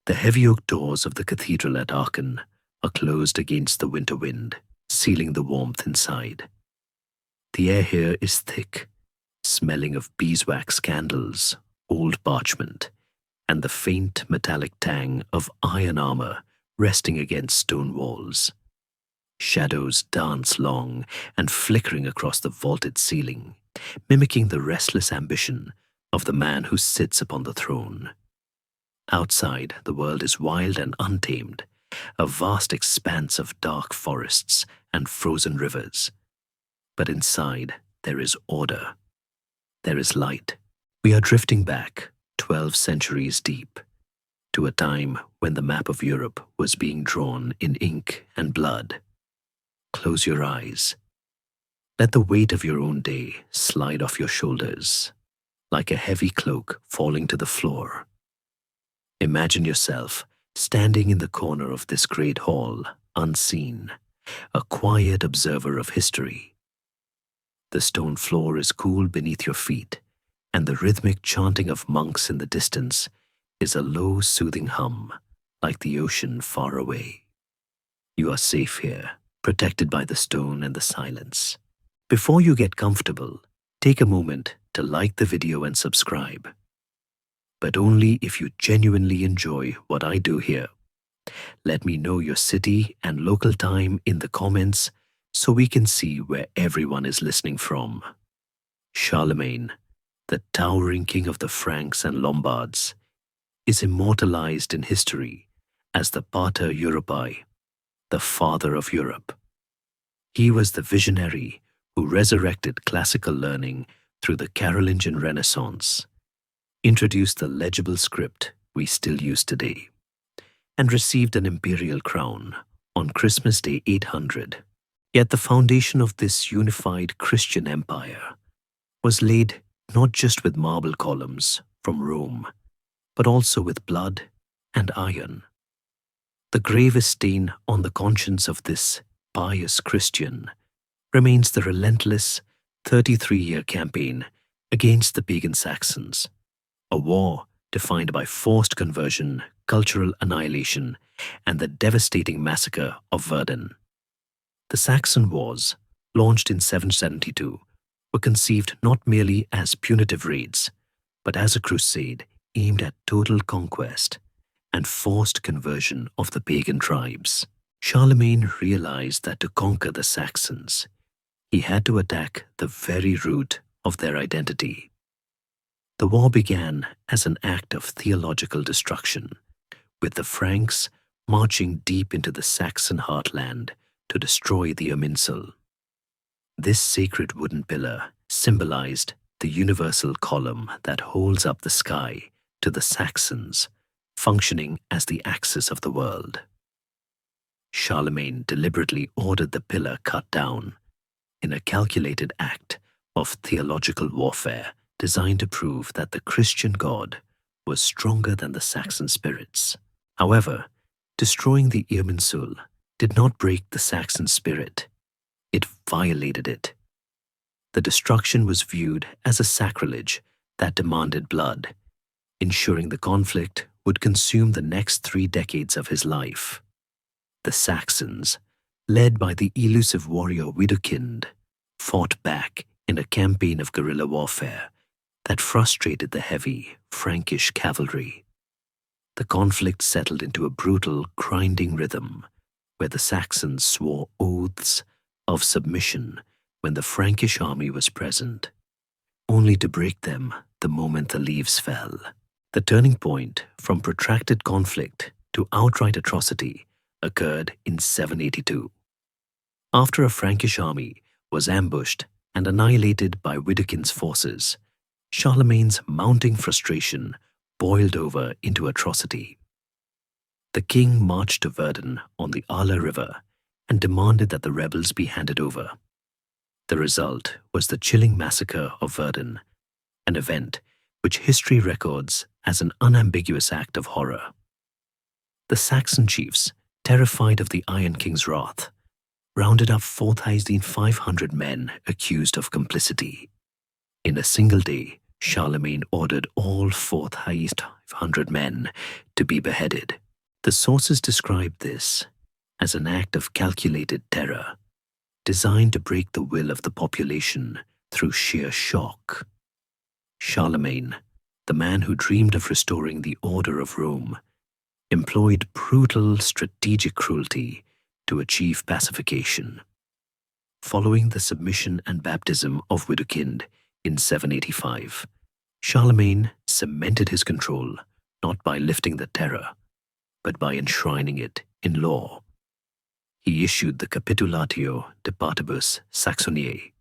The heavy oak doors of the cathedral at Aachen are closed against the winter wind, sealing the warmth inside. The air here is thick, smelling of beeswax candles, old parchment, and the faint metallic tang of iron armor resting against stone walls. Shadows dance long and flickering across the vaulted ceiling, mimicking the restless ambition of the man who sits upon the throne. Outside, the world is wild and untamed, a vast expanse of dark forests and frozen rivers. But inside, there is order. There is light. We are drifting back 12 centuries deep, to a time when the map of Europe was being drawn in ink and blood. Close your eyes. Let the weight of your own day slide off your shoulders, like a heavy cloak falling to the floor. Imagine yourself standing in the corner of this great hall, unseen, a quiet observer of history. The stone floor is cool beneath your feet, and the rhythmic chanting of monks in the distance is a low, soothing hum, like the ocean far away. You are safe here, protected by the stone and the silence. Before you get comfortable, take a moment to like the video and subscribe. But only if you genuinely enjoy what I do here. Let me know your city and local time in the comments so we can see where everyone is listening from. Charlemagne, the towering king of the Franks and Lombards, is immortalized in history as the Pater Europae, the father of Europe. He was the visionary who resurrected classical learning through the Carolingian Renaissance, introduced the legible script we still use today, and received an imperial crown on Christmas Day 800. Yet the foundation of this unified Christian empire was laid not just with marble columns from Rome, but also with blood and iron. The gravest stain on the conscience of this pious Christian remains the relentless 33-year campaign against the pagan Saxons, a war defined by forced conversion, cultural annihilation, and the devastating massacre of Verden. The Saxon Wars, launched in 772, were conceived not merely as punitive raids, but as a crusade aimed at total conquest and forced conversion of the pagan tribes. Charlemagne realized that to conquer the Saxons, he had to attack the very root of their identity. The war began as an act of theological destruction, with the Franks marching deep into the Saxon heartland to destroy the Irminsul. This sacred wooden pillar symbolized the universal column that holds up the sky to the Saxons, functioning as the axis of the world. Charlemagne deliberately ordered the pillar cut down in a calculated act of theological warfare designed to prove that the Christian God was stronger than the Saxon spirits. However, destroying the Irminsul did not break the Saxon spirit. It violated it. The destruction was viewed as a sacrilege that demanded blood, ensuring the conflict would consume the next 3 decades of his life. The Saxons, led by the elusive warrior Widukind, fought back in a campaign of guerrilla warfare that frustrated the heavy Frankish cavalry. The conflict settled into a brutal, grinding rhythm where the Saxons swore oaths of submission when the Frankish army was present, only to break them the moment the leaves fell. The turning point from protracted conflict to outright atrocity occurred in 782. After a Frankish army was ambushed and annihilated by Widukind's forces, Charlemagne's mounting frustration boiled over into atrocity. The king marched to Verden on the Arla River and demanded that the rebels be handed over. The result was the chilling massacre of Verden, an event which history records as an unambiguous act of horror. The Saxon chiefs, terrified of the Iron King's wrath, rounded up 4,500 men accused of complicity. In a single day, Charlemagne ordered all fourth highest 500 men to be beheaded. The sources describe this as an act of calculated terror, designed to break the will of the population through sheer shock. Charlemagne, the man who dreamed of restoring the order of Rome, employed brutal strategic cruelty to achieve pacification. Following the submission and baptism of Widukind in 785, Charlemagne cemented his control not by lifting the terror, but by enshrining it in law. He issued the Capitulatio de Partibus Saxoniae,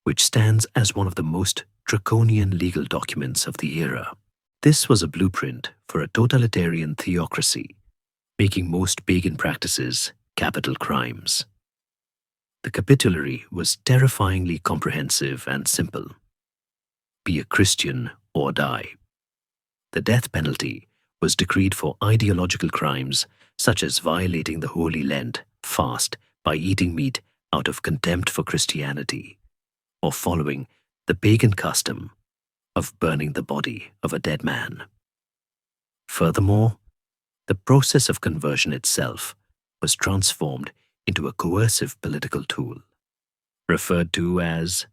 which stands as one of the most draconian legal documents of the era. This was a blueprint for a totalitarian theocracy, making most pagan practices capital crimes. The capitulary was terrifyingly comprehensive and simple. Be a Christian or die. The death penalty was decreed for ideological crimes such as violating the Holy Lent fast by eating meat out of contempt for Christianity, or following the pagan custom of burning the body of a dead man. Furthermore, the process of conversion itself was transformed into a coercive political tool, referred to as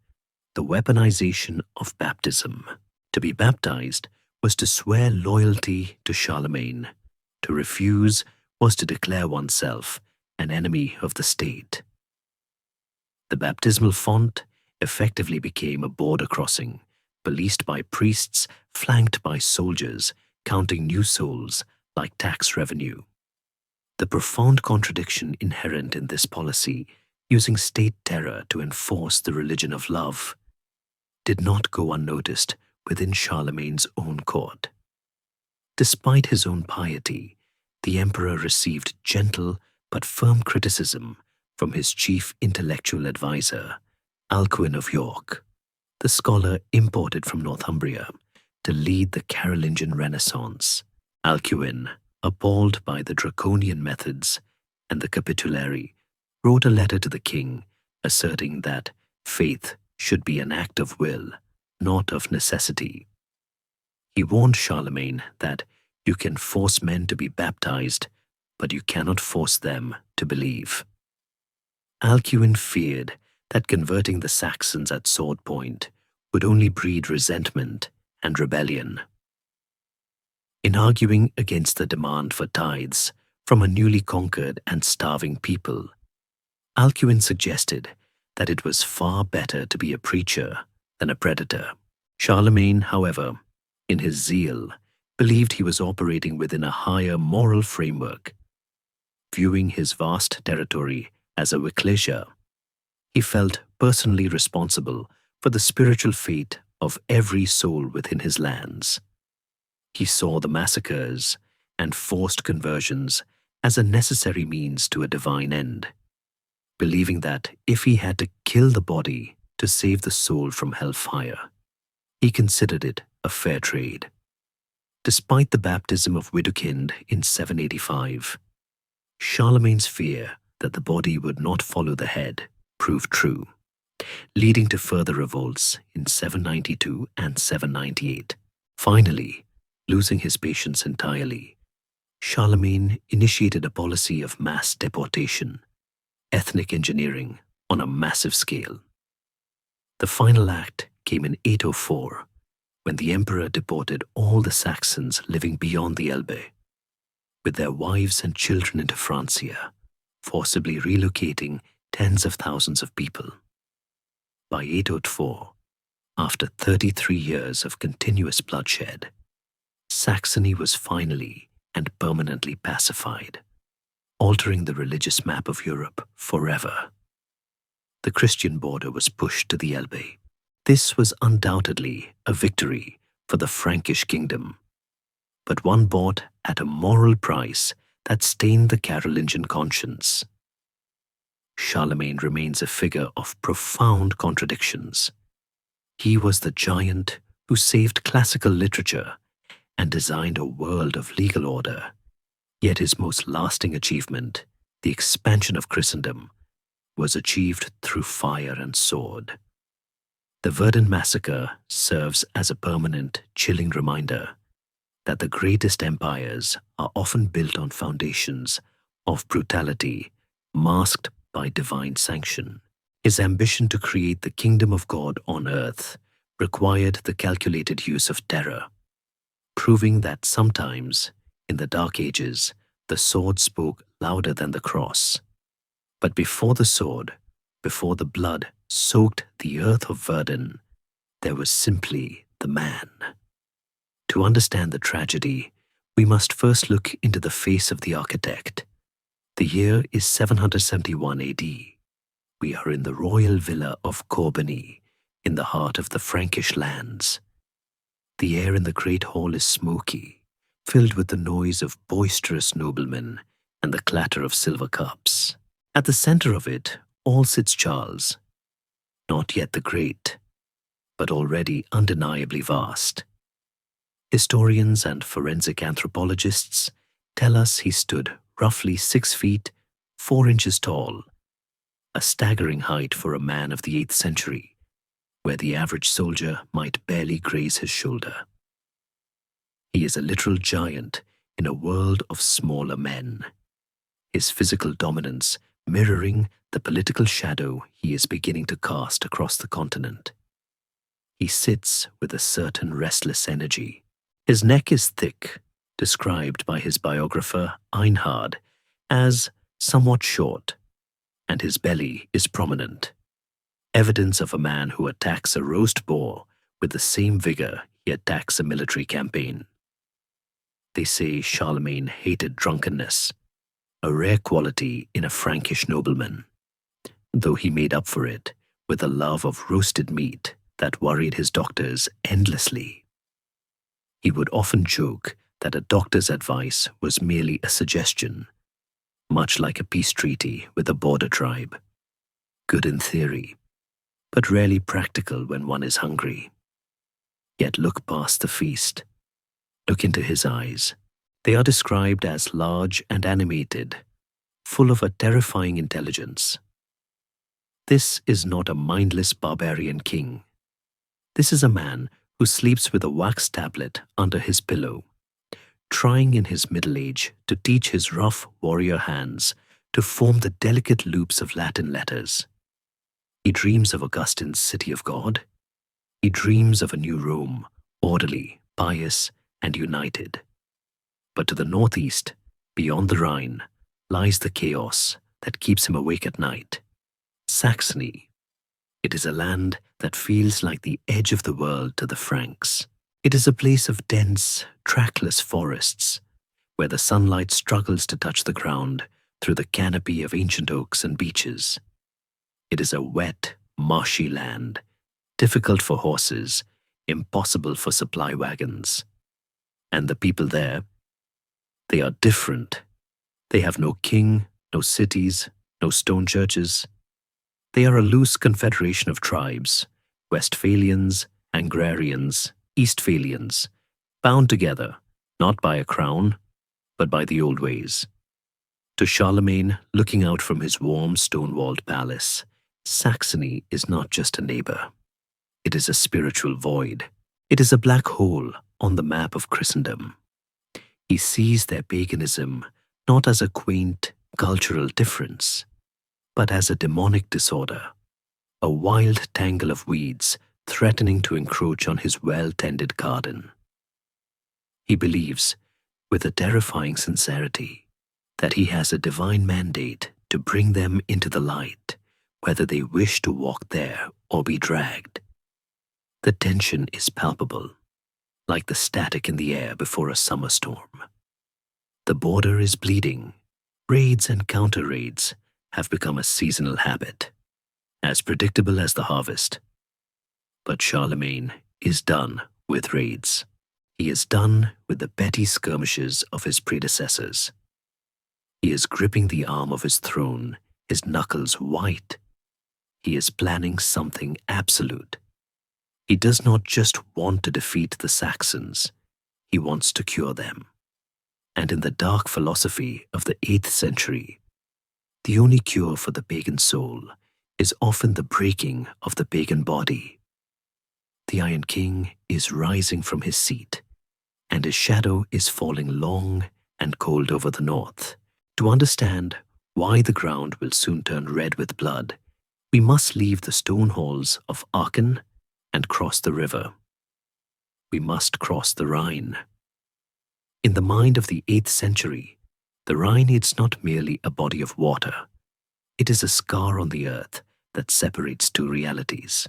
the weaponization of baptism. To be baptized was to swear loyalty to Charlemagne. To refuse was to declare oneself an enemy of the state. The baptismal font effectively became a border crossing, policed by priests flanked by soldiers counting new souls like tax revenue. The profound contradiction inherent in this policy, using state terror to enforce the religion of love, did not go unnoticed within Charlemagne's own court. Despite his own piety, the emperor received gentle but firm criticism from his chief intellectual advisor, Alcuin of York, the scholar imported from Northumbria to lead the Carolingian Renaissance. Alcuin, appalled by the draconian methods and the capitulary, wrote a letter to the king asserting that faith should be an act of will, not of necessity. He warned Charlemagne that you can force men to be baptized, but you cannot force them to believe. Alcuin feared that converting the Saxons at sword point would only breed resentment and rebellion. In arguing against the demand for tithes from a newly conquered and starving people, Alcuin suggested that it was far better to be a preacher than a predator. Charlemagne, however, in his zeal, believed he was operating within a higher moral framework. Viewing his vast territory as a ecclesia, he felt personally responsible for the spiritual fate of every soul within his lands. He saw the massacres and forced conversions as a necessary means to a divine end, believing that if he had to kill the body to save the soul from hellfire, he considered it a fair trade. Despite the baptism of Widukind in 785, Charlemagne's fear that the body would not follow the head proved true, leading to further revolts in 792 and 798. Finally, losing his patience entirely, Charlemagne initiated a policy of mass deportation, ethnic engineering on a massive scale. The final act came in 804, when the emperor deported all the Saxons living beyond the Elbe, with their wives and children into Francia, forcibly relocating tens of thousands of people. By 804, after 33 years of continuous bloodshed, Saxony was finally and permanently pacified, altering the religious map of Europe forever. The Christian border was pushed to the Elbe. This was undoubtedly a victory for the Frankish kingdom, but one bought at a moral price that stained the Carolingian conscience. Charlemagne remains a figure of profound contradictions. He was the giant who saved classical literature and designed a world of legal order, yet his most lasting achievement, the expansion of Christendom, was achieved through fire and sword. The Verden massacre serves as a permanent, chilling reminder that the greatest empires are often built on foundations of brutality masked by divine sanction. His ambition to create the kingdom of God on earth required the calculated use of terror, proving that sometimes, in the Dark Ages, the sword spoke louder than the cross. But before the sword, before the blood soaked the earth of Verden, there was simply the man. To understand the tragedy, we must first look into the face of the architect. The year is 771 AD. We are in the royal villa of Corbeny, in the heart of the Frankish lands. The air in the great hall is smoky, filled with the noise of boisterous noblemen and the clatter of silver cups. At the center of it all sits Charles, not yet the Great, but already undeniably vast. Historians and forensic anthropologists tell us he stood roughly 6 feet, 4 inches tall, a staggering height for a man of the 8th century, where the average soldier might barely graze his shoulder. He is a literal giant in a world of smaller men, his physical dominance mirroring the political shadow he is beginning to cast across the continent. He sits with a certain restless energy. His neck is thick, described by his biographer Einhard as somewhat short, and his belly is prominent, evidence of a man who attacks a roast boar with the same vigor he attacks a military campaign. They say Charlemagne hated drunkenness, a rare quality in a Frankish nobleman, though he made up for it with a love of roasted meat that worried his doctors endlessly. He would often joke that a doctor's advice was merely a suggestion, much like a peace treaty with a border tribe. Good in theory, but rarely practical when one is hungry. Yet look past the feast. Look into his eyes. They are described as large and animated, full of a terrifying intelligence. This is not a mindless barbarian king. This is a man who sleeps with a wax tablet under his pillow, trying in his middle age to teach his rough warrior hands to form the delicate loops of Latin letters. He dreams of Augustine's city of God. He dreams of a new Rome, orderly, pious, and united. But to the northeast, beyond the Rhine, lies the chaos that keeps him awake at night. Saxony. It is a land that feels like the edge of the world to the Franks. It is a place of dense, trackless forests, where the sunlight struggles to touch the ground through the canopy of ancient oaks and beeches. It is a wet, marshy land, difficult for horses, impossible for supply wagons. And the people there, they are different. They have no king, no cities, no stone churches. They are a loose confederation of tribes, Westphalians, Angrarians, Eastphalians, bound together, not by a crown, but by the old ways. To Charlemagne, looking out from his warm stone-walled palace, Saxony is not just a neighbor. It is a spiritual void. It is a black hole on the map of Christendom. He sees their paganism not as a quaint cultural difference, but as a demonic disorder, a wild tangle of weeds threatening to encroach on his well-tended garden. He believes, with a terrifying sincerity, that he has a divine mandate to bring them into the light, whether they wish to walk there or be dragged. The tension is palpable, like the static in the air before a summer storm. The border is bleeding. Raids and counter-raids have become a seasonal habit, as predictable as the harvest. But Charlemagne is done with raids. He is done with the petty skirmishes of his predecessors. He is gripping the arm of his throne, his knuckles white. He is planning something absolute. He does not just want to defeat the Saxons, he wants to cure them. And in the dark philosophy of the 8th century, the only cure for the pagan soul is often the breaking of the pagan body. The Iron King is rising from his seat, and his shadow is falling long and cold over the north. To understand why the ground will soon turn red with blood, we must leave the stone halls of Aachen and cross the river. We must cross the Rhine. In the mind of the 8th century, the Rhine is not merely a body of water. It is a scar on the earth that separates two realities.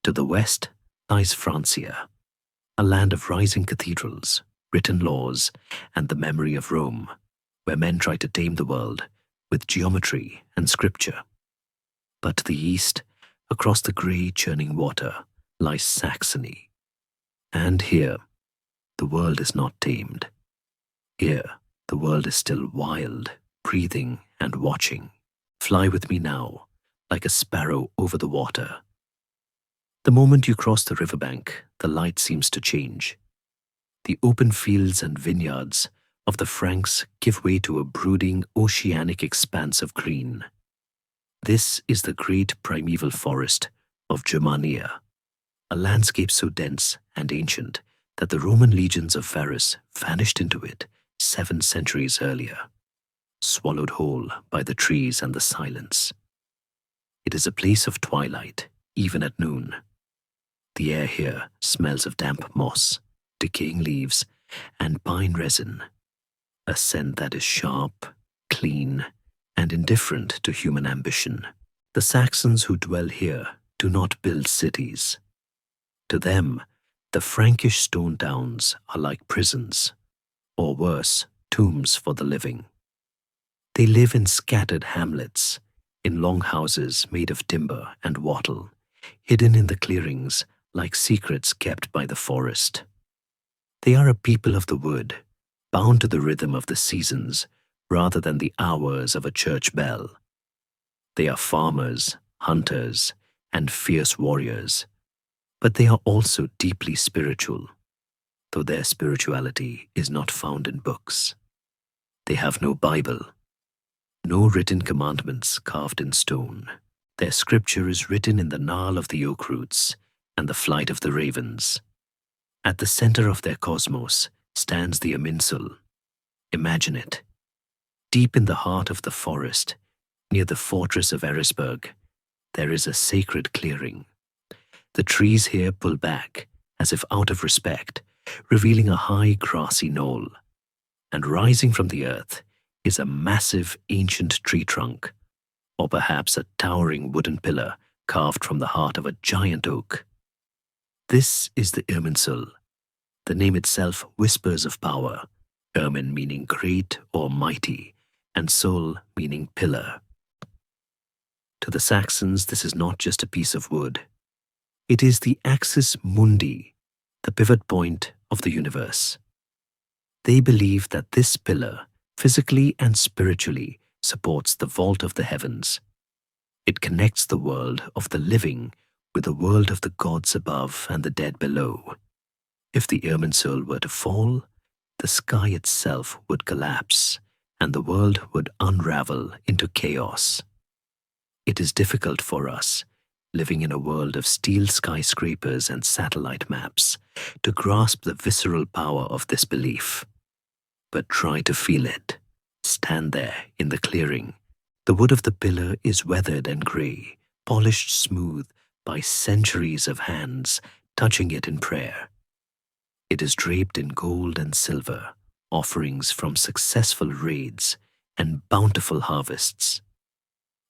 To the west lies Francia, a land of rising cathedrals, written laws, and the memory of Rome, where men try to tame the world with geometry and scripture. But to the east, across the grey churning water, lies Saxony. And here, the world is not tamed. Here, the world is still wild, breathing and watching. Fly with me now, like a sparrow over the water. The moment you cross the riverbank, the light seems to change. The open fields and vineyards of the Franks give way to a brooding oceanic expanse of green. This is the great primeval forest of Germania, a landscape so dense and ancient that the Roman legions of Varus vanished into it 7 centuries earlier, swallowed whole by the trees and the silence. It is a place of twilight, even at noon. The air here smells of damp moss, decaying leaves, and pine resin, a scent that is sharp, clean, and indifferent to human ambition. The Saxons who dwell here do not build cities. To them, the Frankish stone towns are like prisons, or worse, tombs for the living. They live in scattered hamlets, in long houses made of timber and wattle, hidden in the clearings like secrets kept by the forest. They are a people of the wood, bound to the rhythm of the seasons rather than the hours of a church bell. They are farmers, hunters, and fierce warriors, but they are also deeply spiritual, though their spirituality is not found in books. They have no Bible, no written commandments carved in stone. Their scripture is written in the gnarl of the oak roots and the flight of the ravens. At the center of their cosmos stands the Irminsul. Imagine it. Deep in the heart of the forest, near the fortress of Eresburg, there is a sacred clearing. The trees here pull back, as if out of respect, revealing a high grassy knoll. And rising from the earth is a massive ancient tree trunk, or perhaps a towering wooden pillar carved from the heart of a giant oak. This is the Irminsul. The name itself whispers of power, Irmin meaning great or mighty, and Sul meaning pillar. To the Saxons, this is not just a piece of wood. It is the axis mundi, the pivot point of the universe. They believe that this pillar, physically and spiritually, supports the vault of the heavens. It connects the world of the living with the world of the gods above and the dead below. If the Irminsul were to fall, the sky itself would collapse, and the world would unravel into chaos. It is difficult for us, living in a world of steel skyscrapers and satellite maps, to grasp the visceral power of this belief. But try to feel it. Stand there in the clearing. The wood of the pillar is weathered and grey, polished smooth by centuries of hands touching it in prayer. It is draped in gold and silver, offerings from successful raids and bountiful harvests.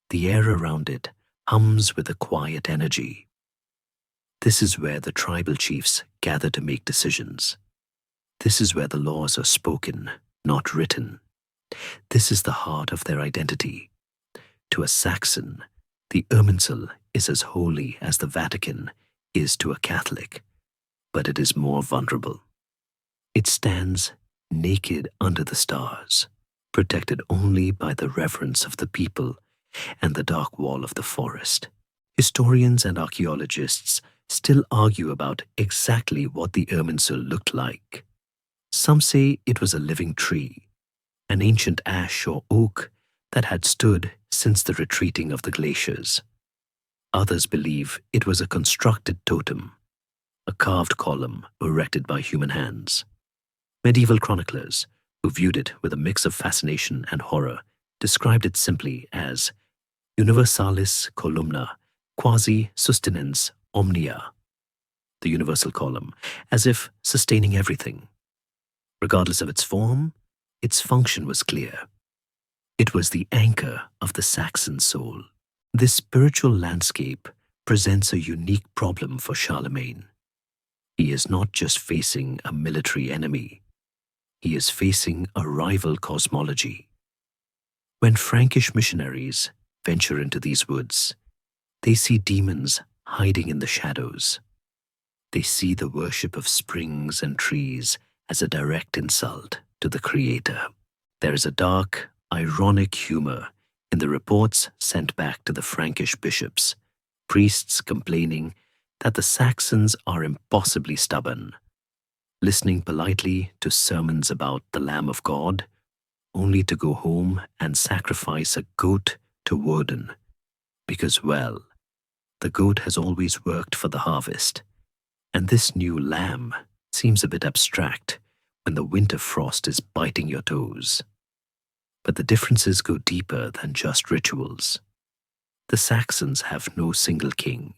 The air around it hums with a quiet energy. This is where the tribal chiefs gather to make decisions. This is where the laws are spoken, not written. This is the heart of their identity. To a Saxon, the Irminsul is as holy as the Vatican is to a Catholic, but it is more vulnerable. It stands naked under the stars, protected only by the reverence of the people and the dark wall of the forest. Historians and archaeologists still argue about exactly what the Irminsul looked like. Some say it was a living tree, an ancient ash or oak that had stood since the retreating of the glaciers. Others believe it was a constructed totem, a carved column erected by human hands. Medieval chroniclers, who viewed it with a mix of fascination and horror, described it simply as universalis columna quasi sustenens omnia, the universal column, as if sustaining everything. Regardless of its form, its function was clear. It was the anchor of the Saxon soul. This spiritual landscape presents a unique problem for Charlemagne. He is not just facing a military enemy, he is facing a rival cosmology. When Frankish missionaries venture into these woods, they see demons hiding in the shadows. They see the worship of springs and trees as a direct insult to the Creator. There is a dark, ironic humor in the reports sent back to the Frankish bishops, priests complaining that the Saxons are impossibly stubborn, listening politely to sermons about the Lamb of God, only to go home and sacrifice a goat to Verden, because, well, the goat has always worked for the harvest, and this new lamb seems a bit abstract when the winter frost is biting your toes. But the differences go deeper than just rituals. The Saxons have no single king.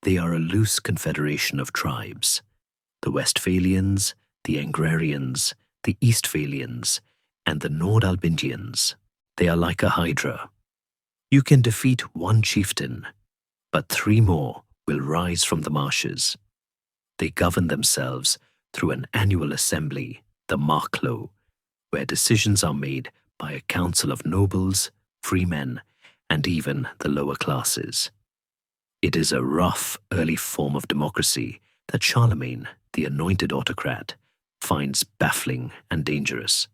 They are a loose confederation of tribes: the Westphalians, the Angarians, the Eastphalians, and the Nordalbindians. They are like a hydra. You can defeat one chieftain, but 3 more will rise from the marshes. They govern themselves through an annual assembly, the Marklo, where decisions are made by a council of nobles, freemen, and even the lower classes. It is a rough, early form of democracy that Charlemagne, the anointed autocrat, finds baffling and dangerous.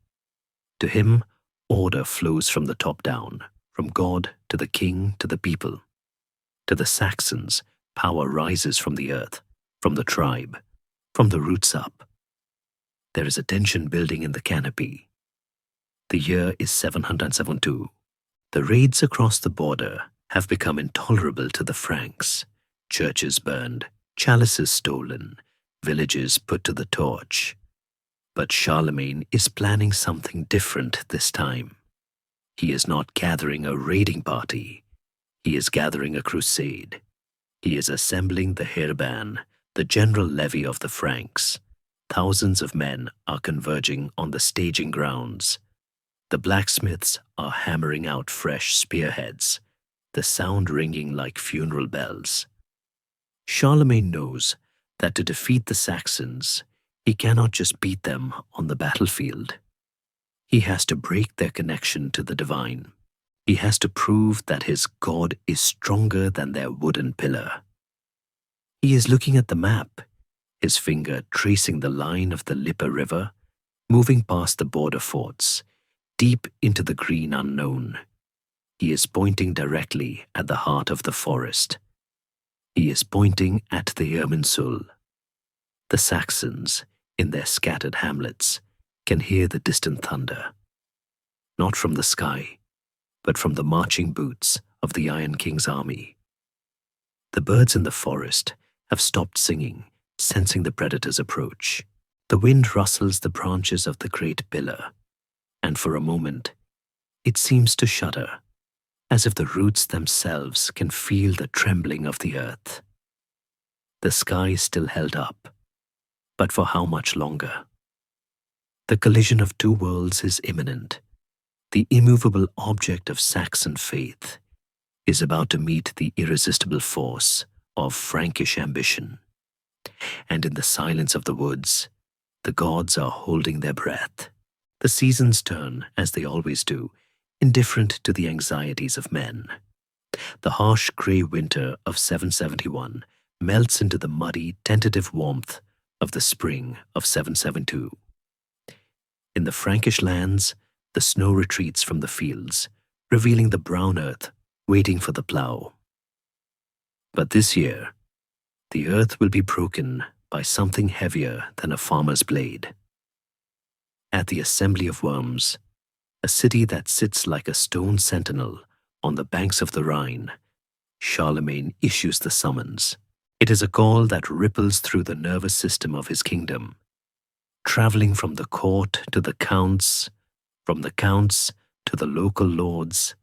To him, order flows from the top down, from God to the king to the people. To the Saxons, power rises from the earth, from the tribe, from the roots up. There is a tension building in the canopy. The year is 772. The raids across the border have become intolerable to the Franks. Churches burned, chalices stolen, villages put to the torch. But Charlemagne is planning something different this time. He is not gathering a raiding party. He is gathering a crusade. He is assembling the Heerban, the general levy of the Franks. Thousands of men are converging on the staging grounds. The blacksmiths are hammering out fresh spearheads, the sound ringing like funeral bells. Charlemagne knows that to defeat the Saxons, he cannot just beat them on the battlefield. He has to break their connection to the divine. He has to prove that his God is stronger than their wooden pillar. He is looking at the map, his finger tracing the line of the Lippe River, moving past the border forts, deep into the green unknown. He is pointing directly at the heart of the forest. He is pointing at the Irminsul. The Saxons, in their scattered hamlets, can hear the distant thunder, not from the sky, but from the marching boots of the Iron King's army. The birds in the forest have stopped singing, sensing the predator's approach. The wind rustles the branches of the great pillar, and for a moment, it seems to shudder, as if the roots themselves can feel the trembling of the earth. The sky is still held up, but for how much longer? The collision of 2 worlds is imminent. The immovable object of Saxon faith is about to meet the irresistible force of Frankish ambition. And in the silence of the woods, the gods are holding their breath. The seasons turn, as they always do, indifferent to the anxieties of men. The harsh grey winter of 771 melts into the muddy, tentative warmth of the spring of 772. In the Frankish lands, the snow retreats from the fields, revealing the brown earth waiting for the plough. But this year, the earth will be broken by something heavier than a farmer's blade. At the Assembly of Worms, a city that sits like a stone sentinel on the banks of the Rhine, Charlemagne issues the summons. It is a call that ripples through the nervous system of his kingdom, traveling from the court to the counts, from the counts to the local lords,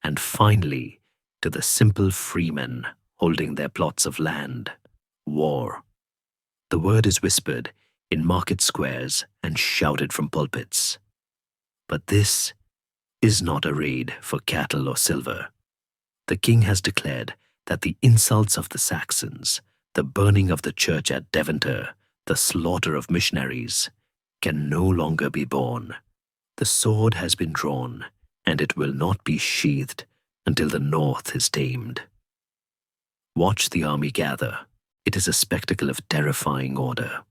and finally to the simple freemen holding their plots of land. War. The word is whispered in market squares and shouted from pulpits. But this is not a raid for cattle or silver. The king has declared that the insults of the Saxons, the burning of the church at Deventer, the slaughter of missionaries, can no longer be borne. The sword has been drawn, and it will not be sheathed until the north is tamed. Watch the army gather. It is a spectacle of terrifying order.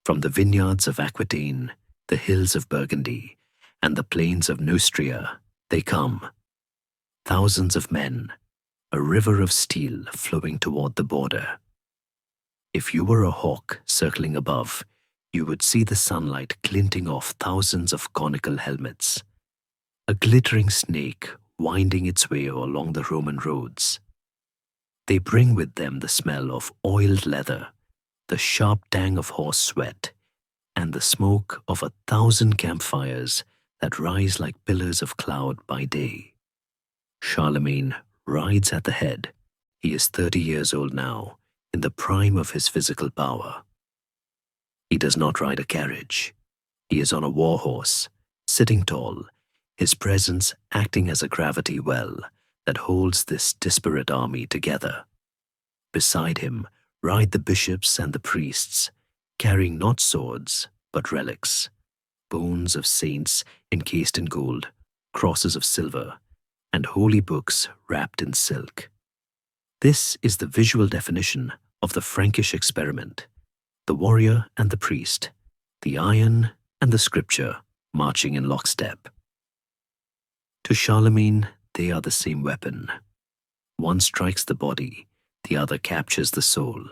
From the vineyards of Aquitaine, the hills of Burgundy, and the plains of Neustria, they come. Thousands of men, a river of steel flowing toward the border. If you were a hawk circling above, you would see the sunlight glinting off thousands of conical helmets, a glittering snake winding its way along the Roman roads. They bring with them the smell of oiled leather, the sharp tang of horse sweat, and the smoke of 1,000 campfires that rise like pillars of cloud by day. Charlemagne rides at the head. He is 30 years old now, in the prime of his physical power. He does not ride a carriage. He is on a war horse, sitting tall, his presence acting as a gravity well that holds this disparate army together. Beside him ride the bishops and the priests, carrying not swords, but relics, bones of saints encased in gold, crosses of silver, and holy books wrapped in silk. This is the visual definition of the Frankish experiment, the warrior and the priest, the iron and the scripture marching in lockstep. To Charlemagne, they are the same weapon. One strikes the body, the other captures the soul.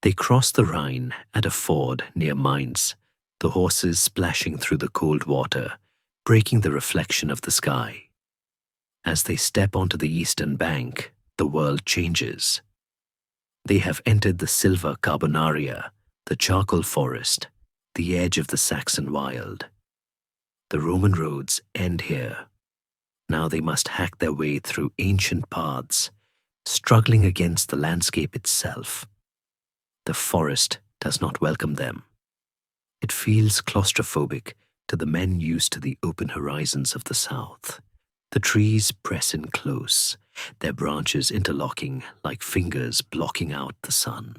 They cross the Rhine at a ford near Mainz, the horses splashing through the cold water, breaking the reflection of the sky. As they step onto the eastern bank, the world changes. They have entered the silver carbonaria, the charcoal forest, the edge of the Saxon wild. The Roman roads end here. Now they must hack their way through ancient paths, struggling against the landscape itself. The forest does not welcome them. It feels claustrophobic to the men used to the open horizons of the south. The trees press in close, their branches interlocking like fingers blocking out the sun.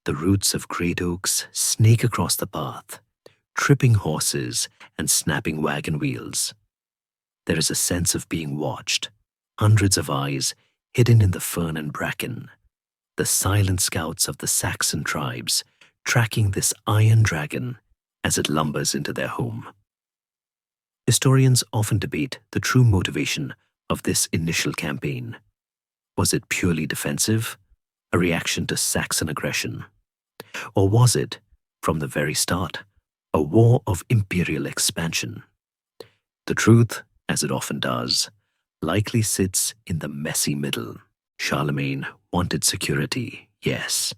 The roots of great oaks snake across the path, tripping horses and snapping wagon wheels. There is a sense of being watched, hundreds of eyes hidden in the fern and bracken, the silent scouts of the Saxon tribes tracking this iron dragon as it lumbers into their home. Historians often debate the true motivation of this initial campaign. Was it purely defensive, a reaction to Saxon aggression? Or was it, from the very start, a war of imperial expansion? The truth, as it often does, likely sits in the messy middle. Charlemagne wanted security, yes,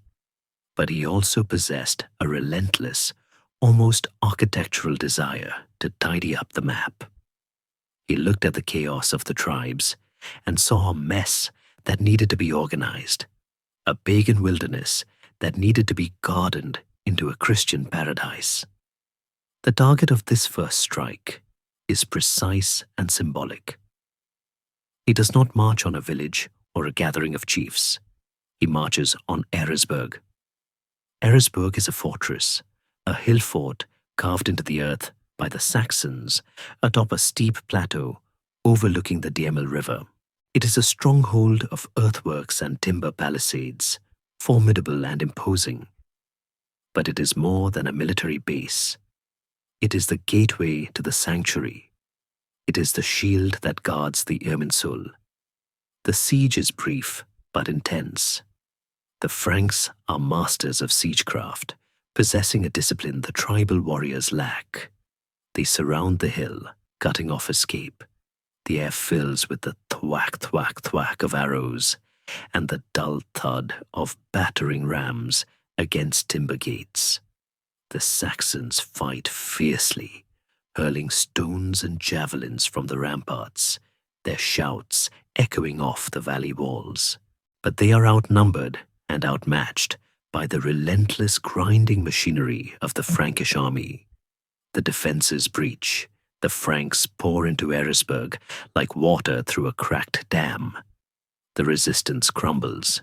but he also possessed a relentless, almost architectural desire to tidy up the map. He looked at the chaos of the tribes and saw a mess that needed to be organized, a pagan wilderness that needed to be gardened into a Christian paradise. The target of this first strike is precise and symbolic. He does not march on a village or a gathering of chiefs. He marches on Eresburg. Eresburg is a fortress, a hill fort carved into the earth by the Saxons atop a steep plateau overlooking the Diemel River. It is a stronghold of earthworks and timber palisades, formidable and imposing. But it is more than a military base. It is the gateway to the sanctuary. It is the shield that guards the Irminsul. The siege is brief but intense. The Franks are masters of siegecraft, possessing a discipline the tribal warriors lack. They surround the hill, cutting off escape. The air fills with the thwack, thwack, thwack of arrows, and the dull thud of battering rams against timber gates. The Saxons fight fiercely, hurling stones and javelins from the ramparts, their shouts echoing off the valley walls. But they are outnumbered and outmatched by the relentless grinding machinery of the Frankish army. The defences breach. The Franks pour into Eresburg like water through a cracked dam. The resistance crumbles.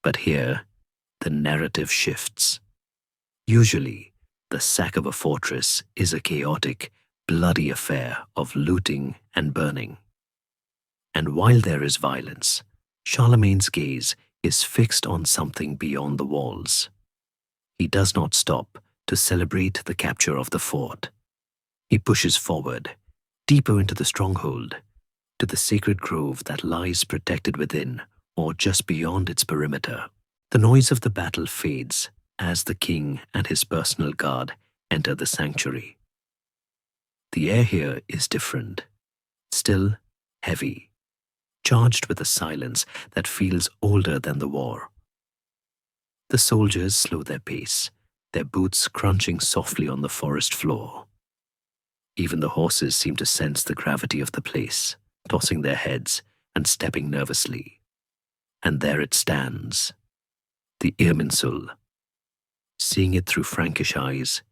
But here, the narrative shifts. Usually, the sack of a fortress is a chaotic, bloody affair of looting and burning. And while there is violence, Charlemagne's gaze is fixed on something beyond the walls. He does not stop to celebrate the capture of the fort. He pushes forward, deeper into the stronghold, to the sacred grove that lies protected within or just beyond its perimeter. The noise of the battle fades as the king and his personal guard enter the sanctuary. The air here is different, still heavy, charged with a silence that feels older than the war. The soldiers slow their pace, their boots crunching softly on the forest floor. Even the horses seem to sense the gravity of the place, tossing their heads and stepping nervously. And there it stands, the Irminsul. Seeing it through Frankish eyes,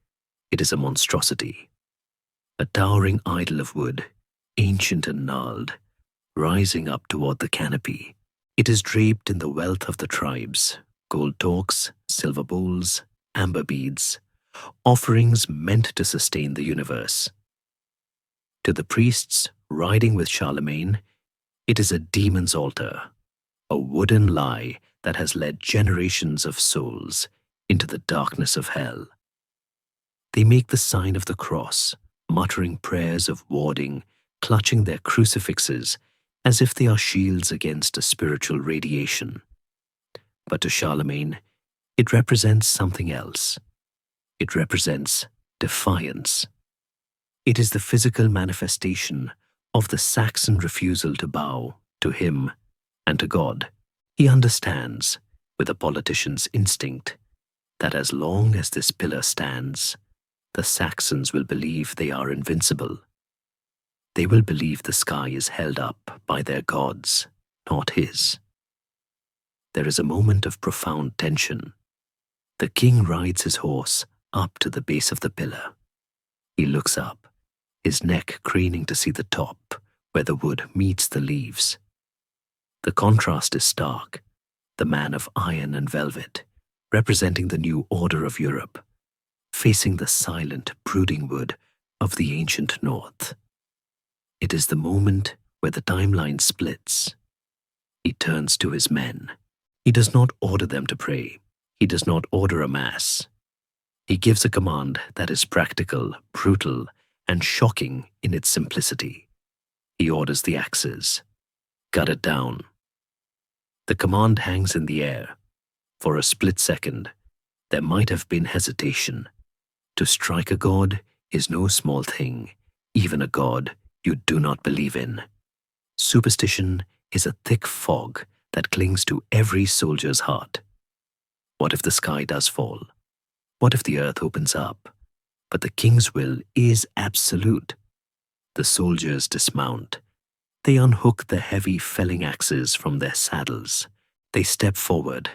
it is a monstrosity. A towering idol of wood, ancient and gnarled, rising up toward the canopy. It is draped in the wealth of the tribes, gold torques, silver bowls, amber beads, offerings meant to sustain the universe. To the priests riding with Charlemagne, it is a demon's altar, a wooden lie that has led generations of souls into the darkness of hell. They make the sign of the cross, muttering prayers of warding, clutching their crucifixes as if they are shields against a spiritual radiation. But to Charlemagne, it represents something else. It represents defiance. It is the physical manifestation of the Saxon refusal to bow to him and to God. He understands, with a politician's instinct, that as long as this pillar stands, the Saxons will believe they are invincible. They will believe the sky is held up by their gods, not his. There is a moment of profound tension. The king rides his horse up to the base of the pillar. He looks up, his neck craning to see the top, where the wood meets the leaves. The contrast is stark. The man of iron and velvet, representing the new order of Europe, facing the silent, brooding wood of the ancient North. It is the moment where the timeline splits. He turns to his men. He does not order them to pray. He does not order a mass. He gives a command that is practical, brutal, and shocking in its simplicity. He orders the axes. Cut it down. The command hangs in the air. For a split second, there might have been hesitation. To strike a god is no small thing, even a god you do not believe in. Superstition is a thick fog that clings to every soldier's heart. What if the sky does fall? What if the earth opens up? But the king's will is absolute. The soldiers dismount. They unhook the heavy felling axes from their saddles. They step forward,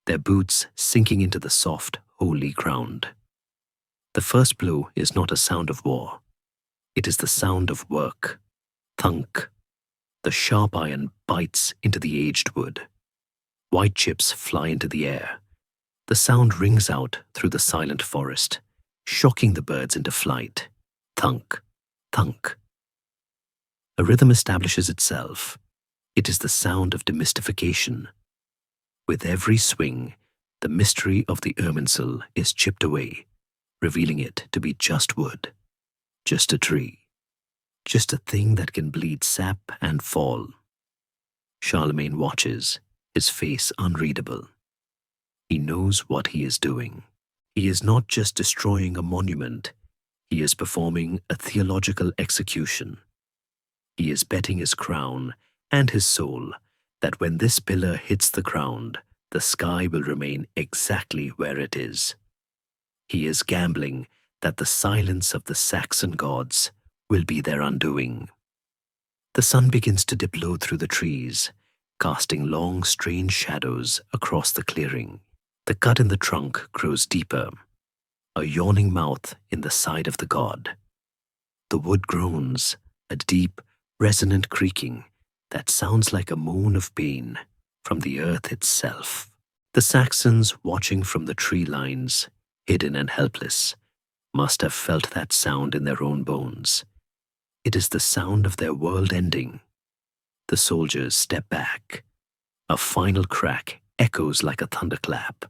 their boots sinking into the soft, holy ground. The first blow is not a sound of war. It is the sound of work. Thunk. The sharp iron bites into the aged wood. White chips fly into the air. The sound rings out through the silent forest, shocking the birds into flight. Thunk, thunk. A rhythm establishes itself. It is the sound of demystification. With every swing, the mystery of the Irminsul is chipped away, revealing it to be just wood, just a tree, just a thing that can bleed sap and fall. Charlemagne watches, his face unreadable. He knows what he is doing. He is not just destroying a monument, he is performing a theological execution. He is betting his crown and his soul that when this pillar hits the ground, the sky will remain exactly where it is. He is gambling that the silence of the Saxon gods will be their undoing. The sun begins to dip low through the trees, casting long, strange shadows across the clearing. The cut in the trunk grows deeper, a yawning mouth in the side of the god. The wood groans, a deep, resonant creaking that sounds like a moan of pain from the earth itself. The Saxons, watching from the tree lines, hidden and helpless, must have felt that sound in their own bones. It is the sound of their world ending. The soldiers step back. A final crack echoes like a thunderclap.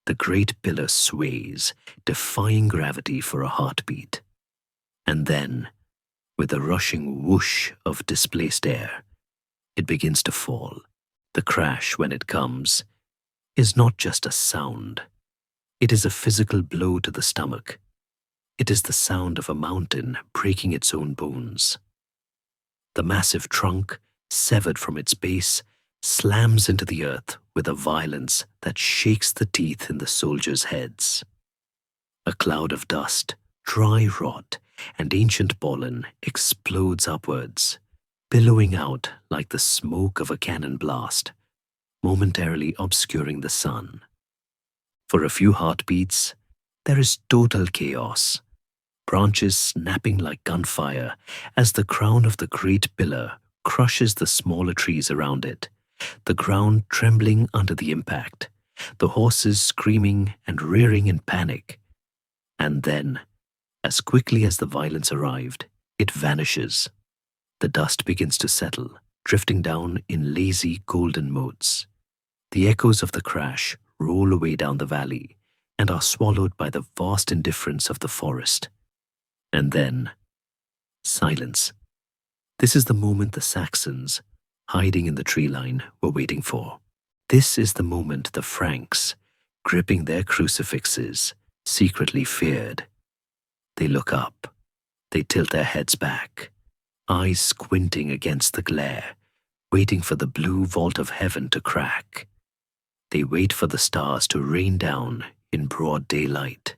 The great pillar sways, defying gravity for a heartbeat. And then, with a rushing whoosh of displaced air, it begins to fall. The crash, when it comes, is not just a sound. It is a physical blow to the stomach. It is the sound of a mountain breaking its own bones. The massive trunk, severed from its base, slams into the earth with a violence that shakes the teeth in the soldiers' heads. A cloud of dust, dry rot, and ancient pollen explodes upwards, billowing out like the smoke of a cannon blast, momentarily obscuring the sun. For a few heartbeats, there is total chaos, branches snapping like gunfire as the crown of the great pillar crushes the smaller trees around it, the ground trembling under the impact, the horses screaming and rearing in panic. And then, as quickly as the violence arrived, it vanishes. The dust begins to settle, drifting down in lazy golden motes. The echoes of the crash roll away down the valley and are swallowed by the vast indifference of the forest. And then, silence. This is the moment the Saxons, hiding in the tree line, were waiting for. This is the moment the Franks, gripping their crucifixes, secretly feared. They look up. They tilt their heads back, eyes squinting against the glare, waiting for the blue vault of heaven to crack. They wait for the stars to rain down in broad daylight.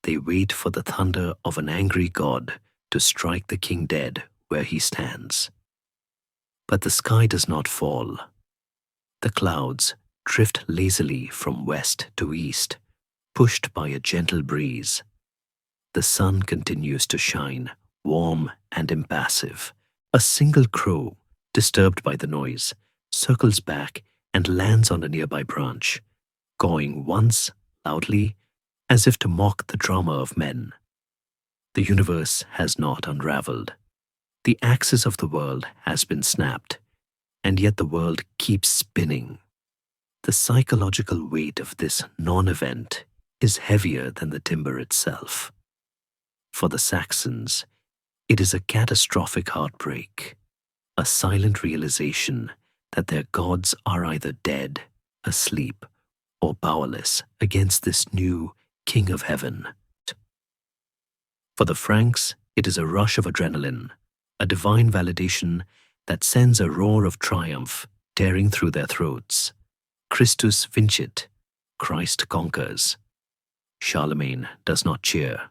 They wait for the thunder of an angry god to strike the king dead where he stands. But the sky does not fall. The clouds drift lazily from west to east, pushed by a gentle breeze. The sun continues to shine, warm and impassive. A single crow, disturbed by the noise, circles back and lands on a nearby branch, cawing once loudly, as if to mock the drama of men. The universe has not unraveled. The axis of the world has been snapped, and yet the world keeps spinning. The psychological weight of this non-event is heavier than the timber itself. For the Saxons, it is a catastrophic heartbreak, a silent realization that their gods are either dead, asleep, or powerless against this new King of Heaven. For the Franks, it is a rush of adrenaline, a divine validation that sends a roar of triumph tearing through their throats. Christus vincit, Christ conquers. Charlemagne does not cheer.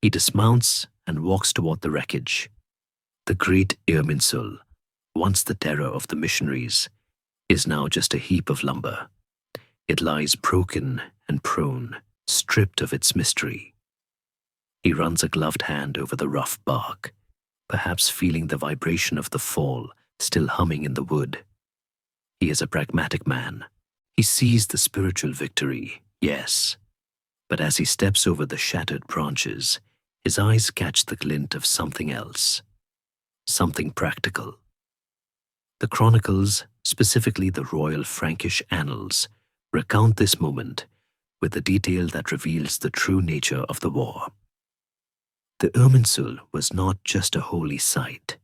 He dismounts and walks toward the wreckage. The great Irminsul, once the terror of the missionaries, is now just a heap of lumber. It lies broken and prone, stripped of its mystery. He runs a gloved hand over the rough bark, perhaps feeling the vibration of the fall still humming in the wood. He is a pragmatic man. He sees the spiritual victory, yes, but as he steps over the shattered branches, his eyes catch the glint of something else, something practical. The chronicles, specifically the royal Frankish annals, recount this moment with the detail that reveals the true nature of the war. The Irminsul was not just a holy site.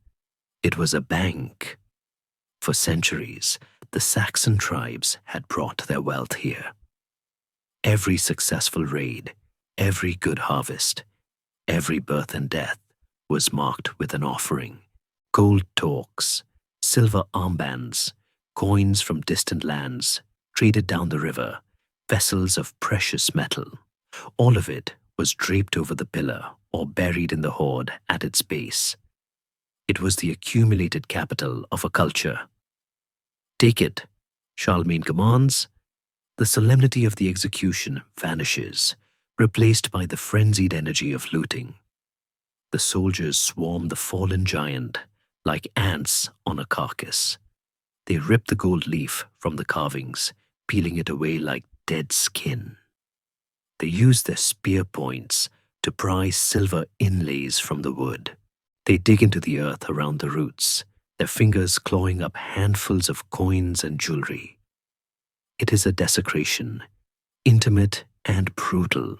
It was a bank. For centuries, the Saxon tribes had brought their wealth here. Every successful raid, every good harvest, every birth and death was marked with an offering, gold talks, silver armbands, coins from distant lands, traded down the river, vessels of precious metal. All of it was draped over the pillar or buried in the hoard at its base. It was the accumulated capital of a culture. Take it, Charlemagne commands. The solemnity of the execution vanishes, replaced by the frenzied energy of looting. The soldiers swarm the fallen giant like ants on a carcass. They rip the gold leaf from the carvings, peeling it away like dead skin. They use their spear points to pry silver inlays from the wood. They dig into the earth around the roots, their fingers clawing up handfuls of coins and jewelry. It is a desecration, intimate and brutal.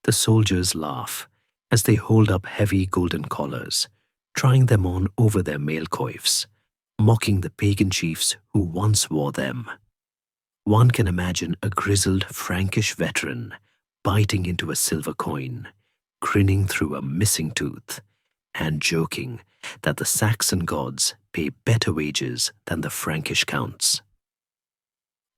The soldiers laugh as they hold up heavy golden collars, trying them on over their mail coifs, mocking the pagan chiefs who once wore them. One can imagine a grizzled Frankish veteran biting into a silver coin, grinning through a missing tooth, and joking that the Saxon gods pay better wages than the Frankish counts.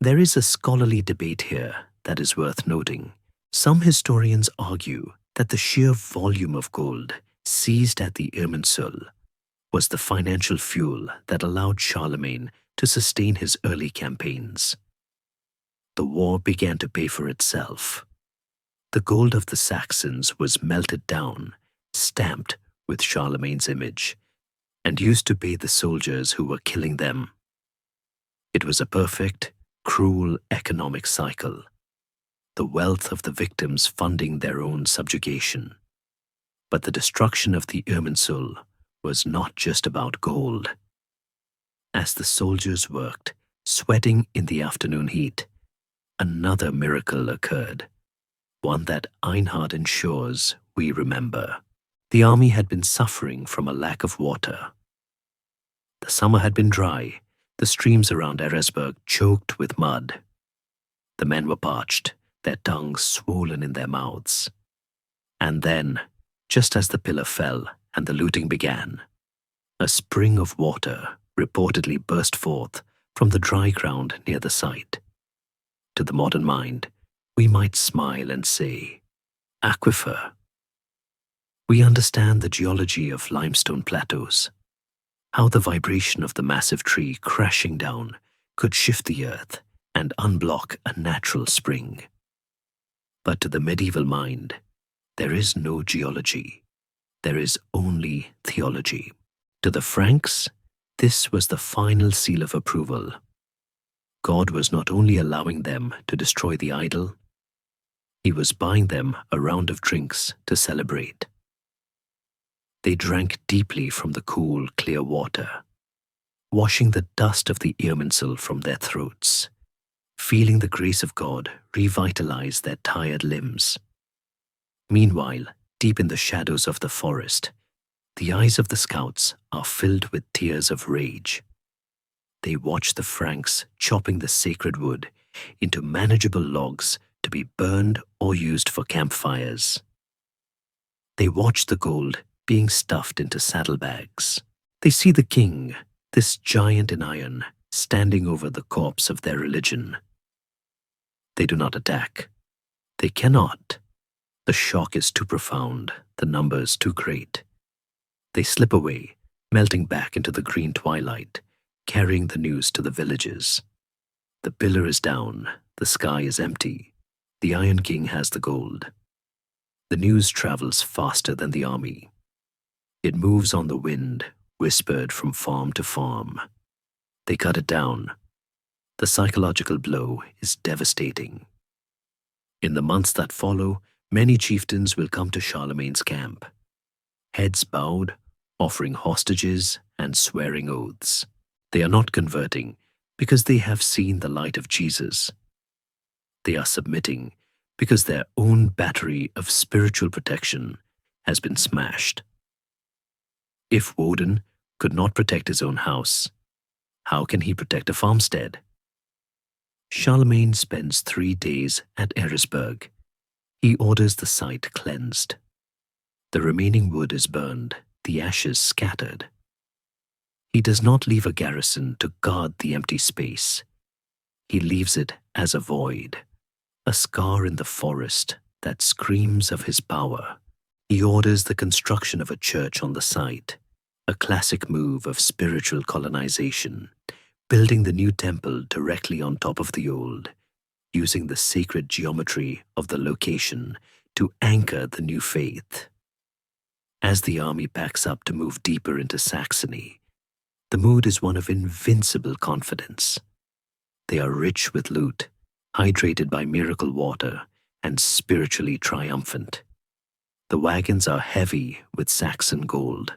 There is a scholarly debate here that is worth noting. Some historians argue that the sheer volume of gold seized at the Irminsul was the financial fuel that allowed Charlemagne to sustain his early campaigns. The war began to pay for itself. The gold of the Saxons was melted down, stamped with Charlemagne's image, and used to pay the soldiers who were killing them. It was a perfect, cruel economic cycle, the wealth of the victims funding their own subjugation. But the destruction of the Irminsul was not just about gold. As the soldiers worked, sweating in the afternoon heat, another miracle occurred, one that Einhard ensures we remember. The army had been suffering from a lack of water. The summer had been dry, the streams around Eresburg choked with mud. The men were parched, their tongues swollen in their mouths. And then, just as the pillar fell and the looting began, a spring of water reportedly burst forth from the dry ground near the site. To the modern mind, we might smile and say, aquifer. We understand the geology of limestone plateaus, how the vibration of the massive tree crashing down could shift the earth and unblock a natural spring. But to the medieval mind, there is no geology. There is only theology. To the Franks, this was the final seal of approval. God was not only allowing them to destroy the idol, he was buying them a round of drinks to celebrate. They drank deeply from the cool, clear water, washing the dust of the Irminsul from their throats, feeling the grace of God revitalize their tired limbs. Meanwhile, deep in the shadows of the forest, the eyes of the scouts are filled with tears of rage. They watch the Franks chopping the sacred wood into manageable logs to be burned or used for campfires. They watch the gold being stuffed into saddlebags. They see the king, this giant in iron, standing over the corpse of their religion. They do not attack. They cannot. The shock is too profound, the numbers too great. They slip away, melting back into the green twilight, carrying the news to the villages. The pillar is down, the sky is empty. The Iron King has the gold. The news travels faster than the army. It moves on the wind, whispered from farm to farm. They cut it down. The psychological blow is devastating. In the months that follow, many chieftains will come to Charlemagne's camp, heads bowed, offering hostages and swearing oaths. They are not converting because they have seen the light of Jesus. They are submitting because their own battery of spiritual protection has been smashed. If Woden could not protect his own house, how can he protect a farmstead? Charlemagne spends 3 days at Eresburg. He orders the site cleansed. The remaining wood is burned, the ashes scattered. He does not leave a garrison to guard the empty space. He leaves it as a void, a scar in the forest that screams of his power. He orders the construction of a church on the site, a classic move of spiritual colonization, building the new temple directly on top of the old, using the sacred geometry of the location to anchor the new faith. As the army packs up to move deeper into Saxony, the mood is one of invincible confidence. They are rich with loot, hydrated by miracle water, and spiritually triumphant. The wagons are heavy with Saxon gold.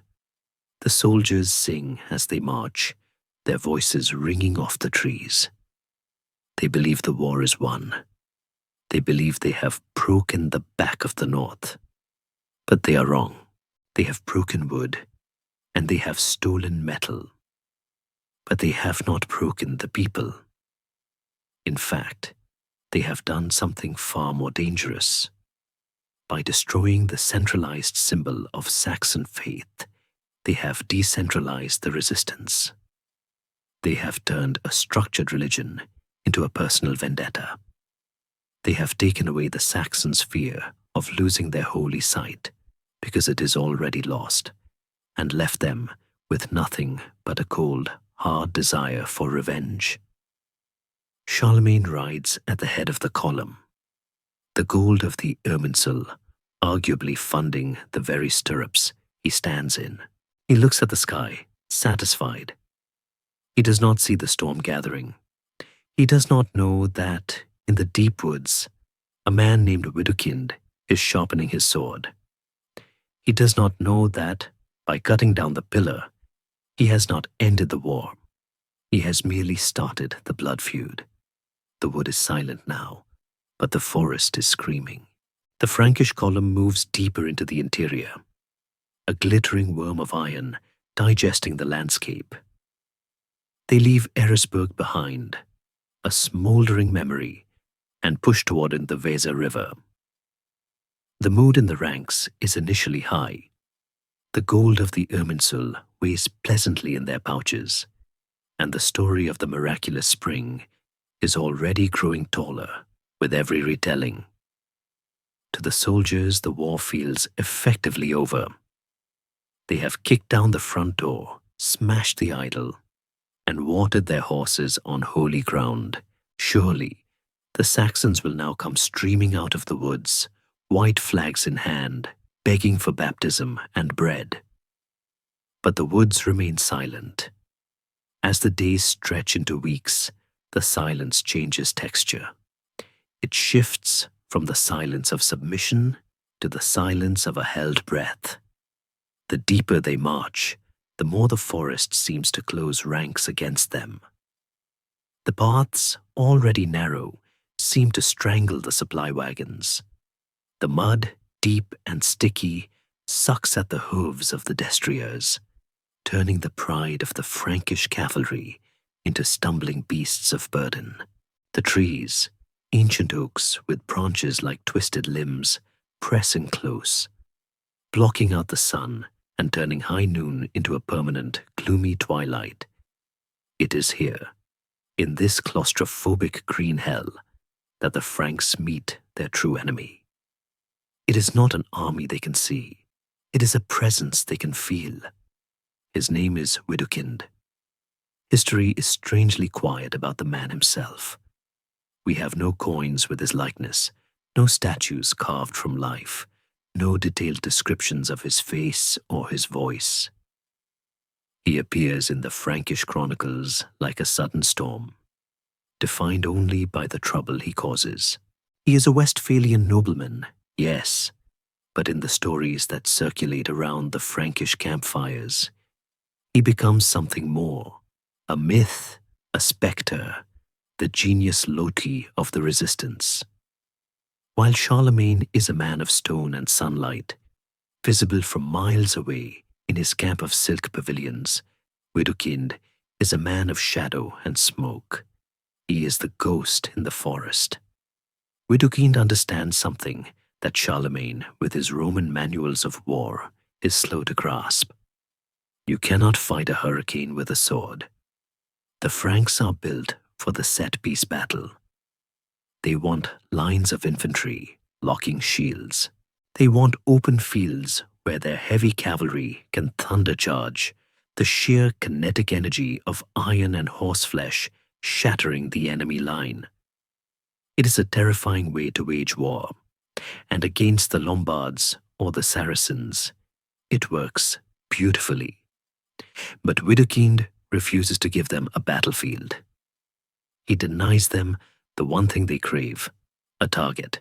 The soldiers sing as they march, their voices ringing off the trees. They believe the war is won. They believe they have broken the back of the North. But they are wrong. They have broken wood, and they have stolen metal. But they have not broken the people. In fact, they have done something far more dangerous. By destroying the centralized symbol of Saxon faith, they have decentralized the resistance. They have turned a structured religion into a personal vendetta. They have taken away the Saxons' fear of losing their holy site, because it is already lost, and left them with nothing but a cold, hard desire for revenge. Charlemagne rides at the head of the column, the gold of the Irminsul arguably funding the very stirrups he stands in. He looks at the sky, satisfied. He does not see the storm gathering. He does not know that, in the deep woods, a man named Widukind is sharpening his sword. He does not know that, by cutting down the pillar, he has not ended the war. He has merely started the blood feud. The wood is silent now, but the forest is screaming. The Frankish column moves deeper into the interior, a glittering worm of iron digesting the landscape. They leave Eresburg behind, a smoldering memory, and push toward the Weser River. The mood in the ranks is initially high. The gold of the Irminsul weighs pleasantly in their pouches, and the story of the miraculous spring is already growing taller with every retelling. To the soldiers, the war feels effectively over. They have kicked down the front door, smashed the idol, and watered their horses on holy ground. Surely, the Saxons will now come streaming out of the woods, white flags in hand, begging for baptism and bread. But the woods remain silent. As the days stretch into weeks, the silence changes texture. It shifts from the silence of submission to the silence of a held breath. The deeper they march, the more the forest seems to close ranks against them. The paths, already narrow, seem to strangle the supply wagons. The mud, deep and sticky, sucks at the hooves of the destriers, turning the pride of the Frankish cavalry into stumbling beasts of burden. The trees, ancient oaks with branches like twisted limbs, pressing close, blocking out the sun and turning high noon into a permanent, gloomy twilight. It is here, in this claustrophobic green hell, that the Franks meet their true enemy. It is not an army they can see. It is a presence they can feel. His name is Widukind. History is strangely quiet about the man himself. We have no coins with his likeness, no statues carved from life, no detailed descriptions of his face or his voice. He appears in the Frankish chronicles like a sudden storm, defined only by the trouble he causes. He is a Westphalian nobleman, yes, but in the stories that circulate around the Frankish campfires, he becomes something more, a myth, a spectre, the genius Loki of the resistance. While Charlemagne is a man of stone and sunlight, visible from miles away in his camp of silk pavilions, Widukind is a man of shadow and smoke. He is the ghost in the forest. Widukind understands something that Charlemagne, with his Roman manuals of war, is slow to grasp. You cannot fight a hurricane with a sword. The Franks are built for the set-piece battle. They want lines of infantry locking shields. They want open fields where their heavy cavalry can thunder charge, the sheer kinetic energy of iron and horseflesh shattering the enemy line. It is a terrifying way to wage war, and against the Lombards or the Saracens, it works beautifully. But Widukind refuses to give them a battlefield. He denies them the one thing they crave, a target.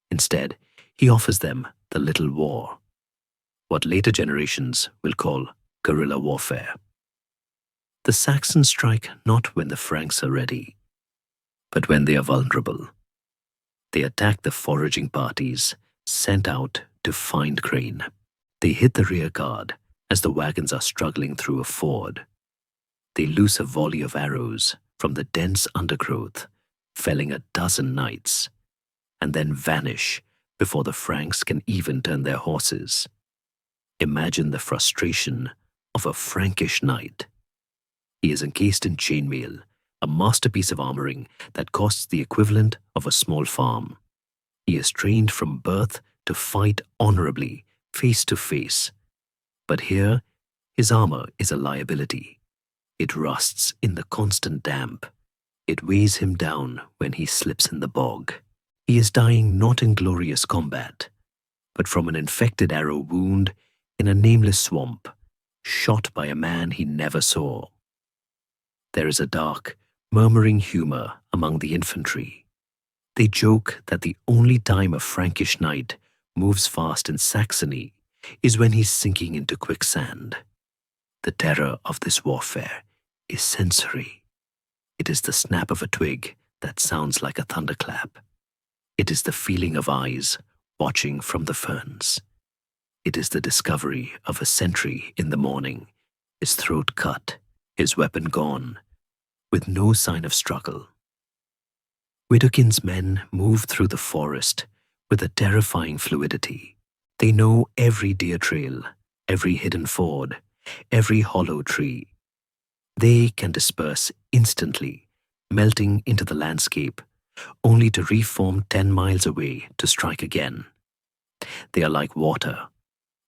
Instead, he offers them the little war, what later generations will call guerrilla warfare. The Saxons strike not when the Franks are ready, but when they are vulnerable. They attack the foraging parties sent out to find grain. They hit the rear guard as the wagons are struggling through a ford. They loose a volley of arrows from the dense undergrowth, felling a dozen knights, and then vanish before the Franks can even turn their horses. Imagine the frustration of a Frankish knight. He is encased in chainmail, a masterpiece of armoring that costs the equivalent of a small farm. He is trained from birth to fight honorably, face to face. But here, his armor is a liability. It rusts in the constant damp. It weighs him down when he slips in the bog. He is dying not in glorious combat, but from an infected arrow wound in a nameless swamp, shot by a man he never saw. There is a dark, murmuring humor among the infantry. They joke that the only time a Frankish knight moves fast in Saxony is when he's sinking into quicksand. The terror of this warfare is sensory. It is the snap of a twig that sounds like a thunderclap. It is the feeling of eyes watching from the ferns. It is the discovery of a sentry in the morning, his throat cut, his weapon gone, with no sign of struggle. Widukind's men move through the forest with a terrifying fluidity. They know every deer trail, every hidden ford, every hollow tree. They can disperse instantly, melting into the landscape, only to reform 10 miles away to strike again. They are like water.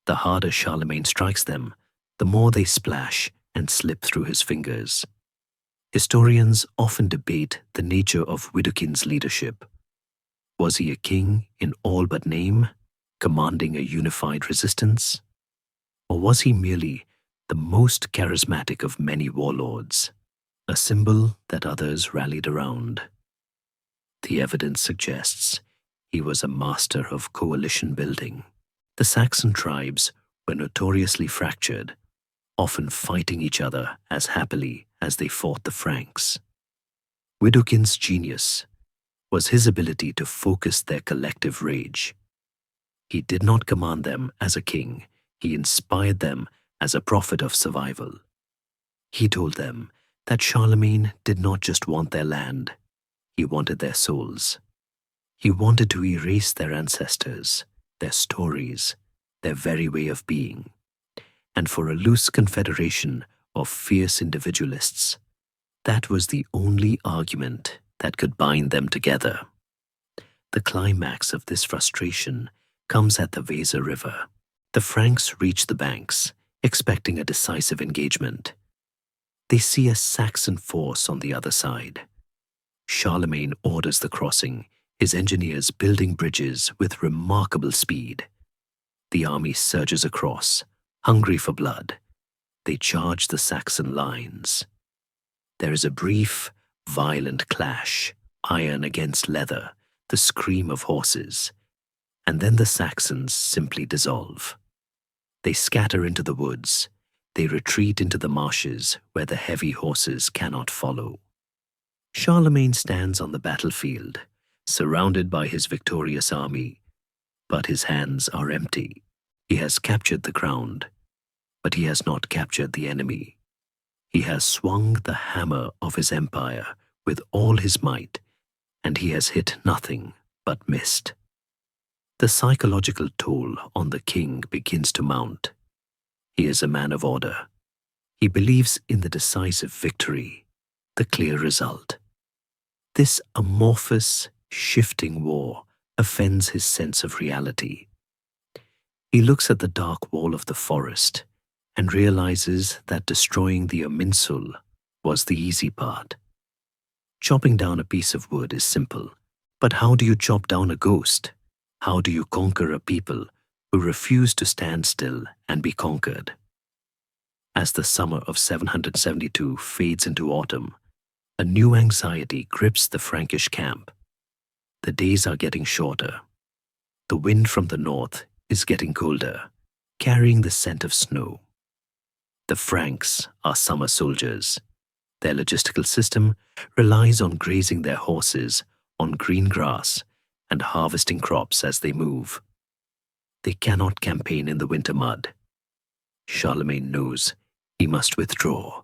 The harder Charlemagne strikes them, the more they splash and slip through his fingers. Historians often debate the nature of Widukind's leadership. Was he a king in all but name, commanding a unified resistance? Or was he merely the most charismatic of many warlords, a symbol that others rallied around? The evidence suggests he was a master of coalition building. The Saxon tribes were notoriously fractured, often fighting each other as happily as they fought the Franks. Widukind's genius was his ability to focus their collective rage. He did not command them as a king, he inspired them as a prophet of survival. He told them that Charlemagne did not just want their land, he wanted their souls. He wanted to erase their ancestors, their stories, their very way of being. And for a loose confederation of fierce individualists, that was the only argument that could bind them together. The climax of this frustration comes at the Weser River. The Franks reach the banks, expecting a decisive engagement. They see a Saxon force on the other side. Charlemagne orders the crossing, his engineers building bridges with remarkable speed. The army surges across, hungry for blood. They charge the Saxon lines. There is a brief, violent clash, iron against leather, the scream of horses, and then the Saxons simply dissolve. They scatter into the woods. They retreat into the marshes where the heavy horses cannot follow. Charlemagne stands on the battlefield, surrounded by his victorious army, but his hands are empty. He has captured the ground, but he has not captured the enemy. He has swung the hammer of his empire with all his might, and he has hit nothing but missed. The psychological toll on the king begins to mount. He is a man of order, He believes in the decisive victory, the clear result. This amorphous, shifting war offends his sense of reality. He looks at the dark wall of the forest and realizes that destroying the Aminsul was the easy part. Chopping down a piece of wood is simple, but how do you chop down a ghost? How do you conquer a people who refuse to stand still and be conquered? As the summer of 772 fades into autumn, a new anxiety grips the Frankish camp. The days are getting shorter. The wind from the north is getting colder, carrying the scent of snow. The Franks are summer soldiers. Their logistical system relies on grazing their horses on green grass and harvesting crops as they move. They cannot campaign in the winter mud. Charlemagne knows he must withdraw.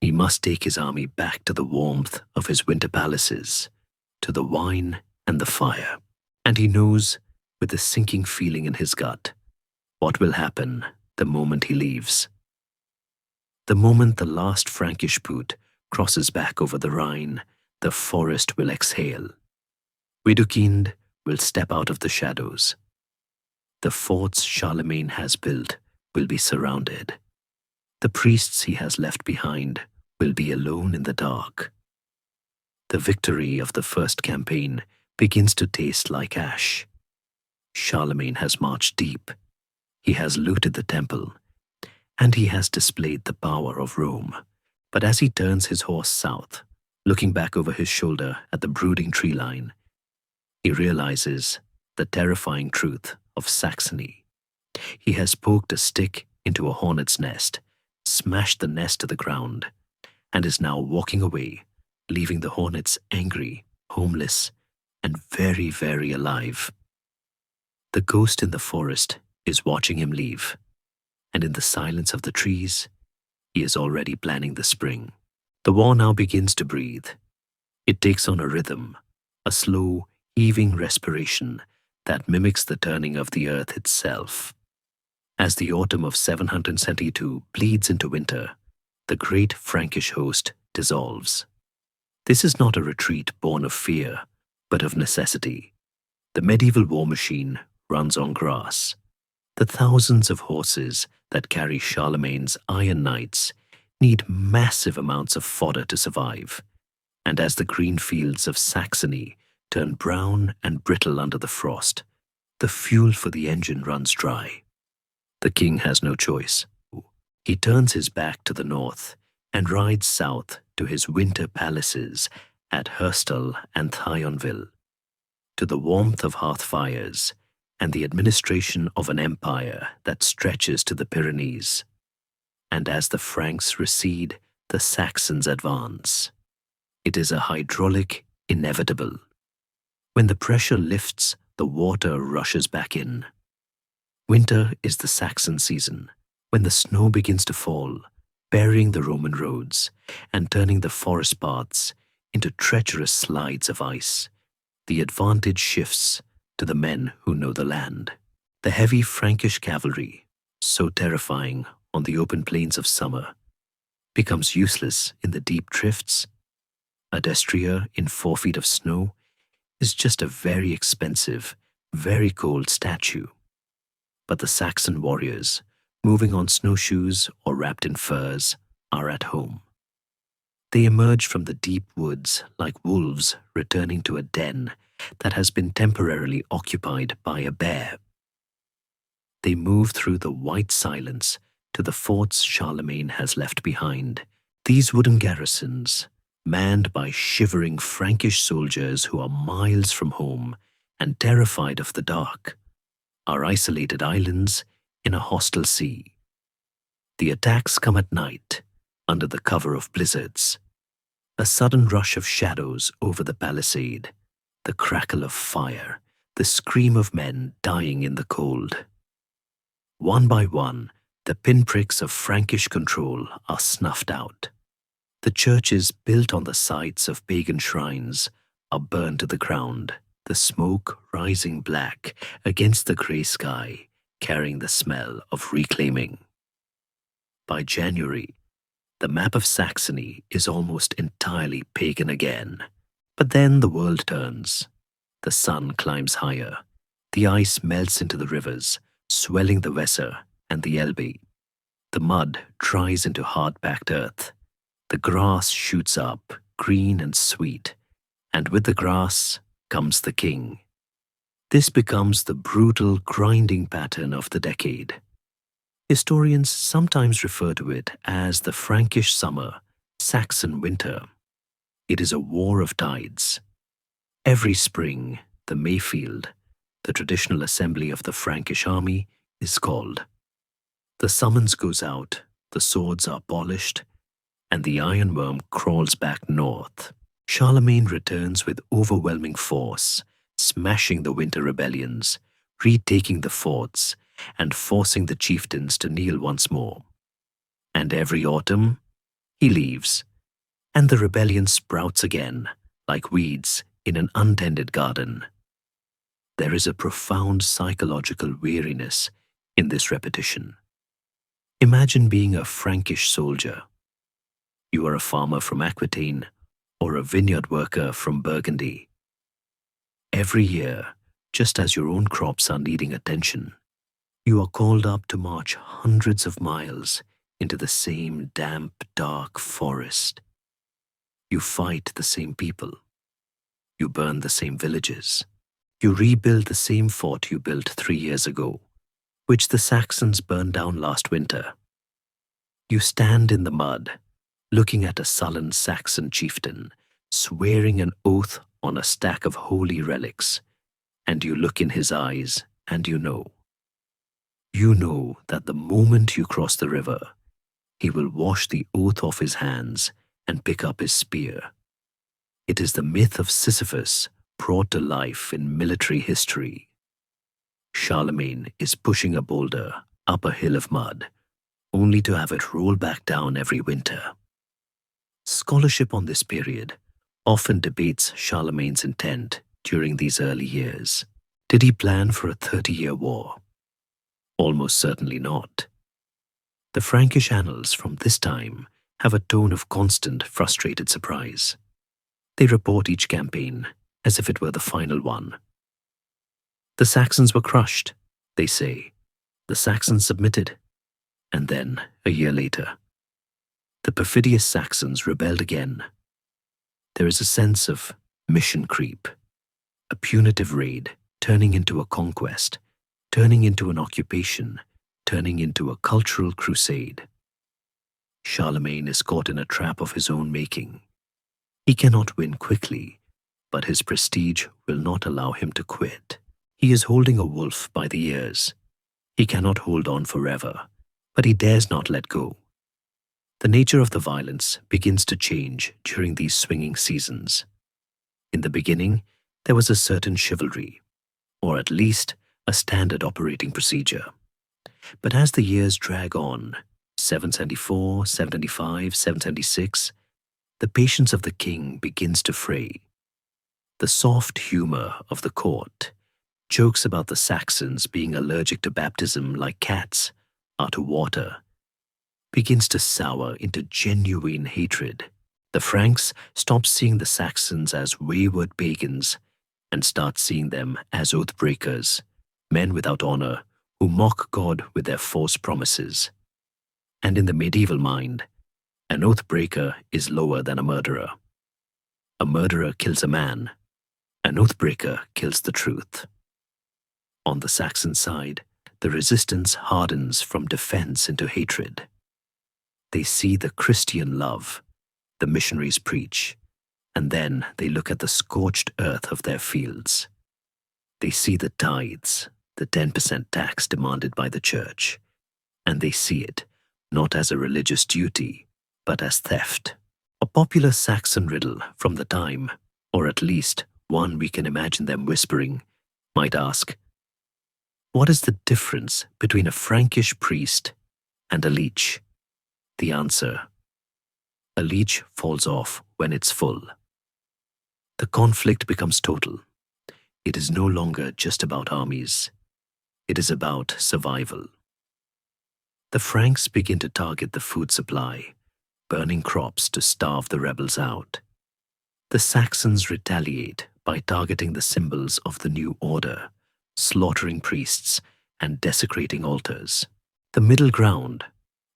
He must take his army back to the warmth of his winter palaces, to the wine and the fire. And he knows, with a sinking feeling in his gut, what will happen the moment he leaves. The moment the last Frankish boot crosses back over the Rhine, the forest will exhale. Widukind will step out of the shadows. The forts Charlemagne has built will be surrounded. The priests he has left behind will be alone in the dark. The victory of the first campaign begins to taste like ash. Charlemagne has marched deep. He has looted the temple, and he has displayed the power of Rome. But as he turns his horse south, looking back over his shoulder at the brooding tree line, he realizes the terrifying truth of Saxony. He has poked a stick into a hornet's nest, smashed the nest to the ground, and is now walking away, leaving the hornets angry, homeless, and very, very alive. The ghost in the forest is watching him leave, and in the silence of the trees, he is already planning the spring. The war now begins to breathe. It takes on a rhythm, a slow, heaving respiration that mimics the turning of the earth itself. As the autumn of 772 bleeds into winter, the great Frankish host dissolves. This is not a retreat born of fear, but of necessity. The medieval war machine runs on grass. The thousands of horses that carry Charlemagne's iron knights need massive amounts of fodder to survive, and as the green fields of Saxony turn brown and brittle under the frost, the fuel for the engine runs dry. The king has no choice. He turns his back to the north and rides south to his winter palaces at Herstal and Thionville, to the warmth of hearth fires and the administration of an empire that stretches to the Pyrenees. And as the Franks recede, the Saxons advance. It is a hydraulic inevitable. When the pressure lifts, the water rushes back in. Winter is the Saxon season, when the snow begins to fall, burying the Roman roads and turning the forest paths into treacherous slides of ice. The advantage shifts to the men who know the land. The heavy Frankish cavalry, so terrifying on the open plains of summer, becomes useless in the deep drifts. A destrier in 4 feet of snow is just a very expensive, very cold statue. But the Saxon warriors, moving on snowshoes or wrapped in furs, are at home. They emerge from the deep woods like wolves returning to a den that has been temporarily occupied by a bear. They move through the white silence to the forts Charlemagne has left behind. These wooden garrisons, manned by shivering Frankish soldiers who are miles from home and terrified of the dark, are isolated islands in a hostile sea. The attacks come at night, under the cover of blizzards. A sudden rush of shadows over the palisade, the crackle of fire, the scream of men dying in the cold. One by one, the pinpricks of Frankish control are snuffed out. The churches built on the sites of pagan shrines are burned to the ground, the smoke rising black against the grey sky, carrying the smell of reclaiming. By January, The map of Saxony is almost entirely pagan again. But then the world turns. The sun climbs higher. The ice melts into the rivers, swelling the Weser and the Elbe. The mud dries into hard-packed earth. The grass shoots up, green and sweet, and with the grass comes the king. This becomes the brutal, grinding pattern of the decade. Historians sometimes refer to it as the Frankish summer, Saxon winter. It is a war of tides. Every spring, the Mayfield, the traditional assembly of the Frankish army, is called. The summons goes out, the swords are polished, and the ironworm crawls back north. Charlemagne returns with overwhelming force, smashing the winter rebellions, retaking the forts, and forcing the chieftains to kneel once more. And every autumn, he leaves, and the rebellion sprouts again, like weeds in an untended garden. There is a profound psychological weariness in this repetition. Imagine being a Frankish soldier. You are a farmer from Aquitaine or a vineyard worker from Burgundy. Every year, just as your own crops are needing attention, you are called up to march hundreds of miles into the same damp, dark forest. You fight the same people. You burn the same villages. You rebuild the same fort you built 3 years ago, which the Saxons burned down last winter. You stand in the mud, looking at a sullen Saxon chieftain, swearing an oath on a stack of holy relics, and you look in his eyes and you know. You know that the moment you cross the river, he will wash the oath off his hands and pick up his spear. It is the myth of Sisyphus brought to life in military history. Charlemagne is pushing a boulder up a hill of mud, only to have it roll back down every winter. Scholarship on this period often debates Charlemagne's intent during these early years. Did he plan for a 30-year war? Almost certainly not. The Frankish annals from this time have a tone of constant, frustrated surprise. They report each campaign as if it were the final one. The Saxons were crushed, they say. The Saxons submitted. And then, a year later, the perfidious Saxons rebelled again. There is a sense of mission creep, a punitive raid turning into a conquest, turning into an occupation, turning into a cultural crusade. Charlemagne is caught in a trap of his own making. He cannot win quickly, but his prestige will not allow him to quit. He is holding a wolf by the ears. He cannot hold on forever, but he dares not let go. The nature of the violence begins to change during these swinging seasons. In the beginning, there was a certain chivalry, or at least a standard operating procedure. But as the years drag on, 774, 775, 776, the patience of the king begins to fray. The soft humor of the court, jokes about the Saxons being allergic to baptism like cats are to water, begins to sour into genuine hatred. The Franks stop seeing the Saxons as wayward pagans and start seeing them as oath-breakers, men without honor who mock God with their false promises. And in the medieval mind, an oath-breaker is lower than a murderer. A murderer kills a man. An oath-breaker kills the truth. On the Saxon side, the resistance hardens from defense into hatred. They see the Christian love the missionaries preach, and then they look at the scorched earth of their fields. They see the tithes, the 10% tax demanded by the church, and they see it not as a religious duty, but as theft. A popular Saxon riddle from the time, or at least one we can imagine them whispering, might ask, what is the difference between a Frankish priest and a leech? The answer, a leech falls off when it's full. The conflict becomes total. It is no longer just about armies. It is about survival. The Franks begin to target the food supply, burning crops to starve the rebels out. The Saxons retaliate by targeting the symbols of the new order, slaughtering priests and desecrating altars. The middle ground,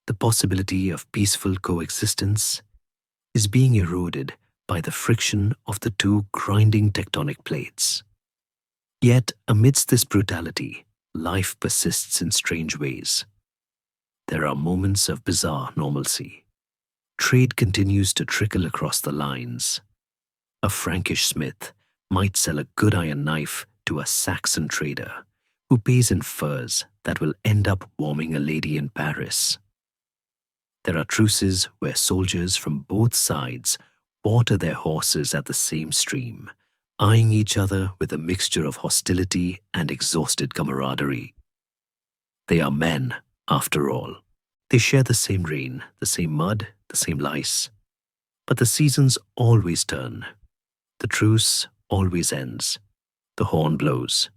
the possibility of peaceful coexistence, is being eroded by the friction of the two grinding tectonic plates. Yet, amidst this brutality, life persists in strange ways. There are moments of bizarre normalcy. Trade continues to trickle across the lines. A Frankish smith might sell a good iron knife to a Saxon trader who pays in furs that will end up warming a lady in Paris. There are truces where soldiers from both sides water their horses at the same stream, eyeing each other with a mixture of hostility and exhausted camaraderie. They are men, after all. They share the same rain, the same mud, the same lice. But the seasons always turn. The truce always ends. The horn blows.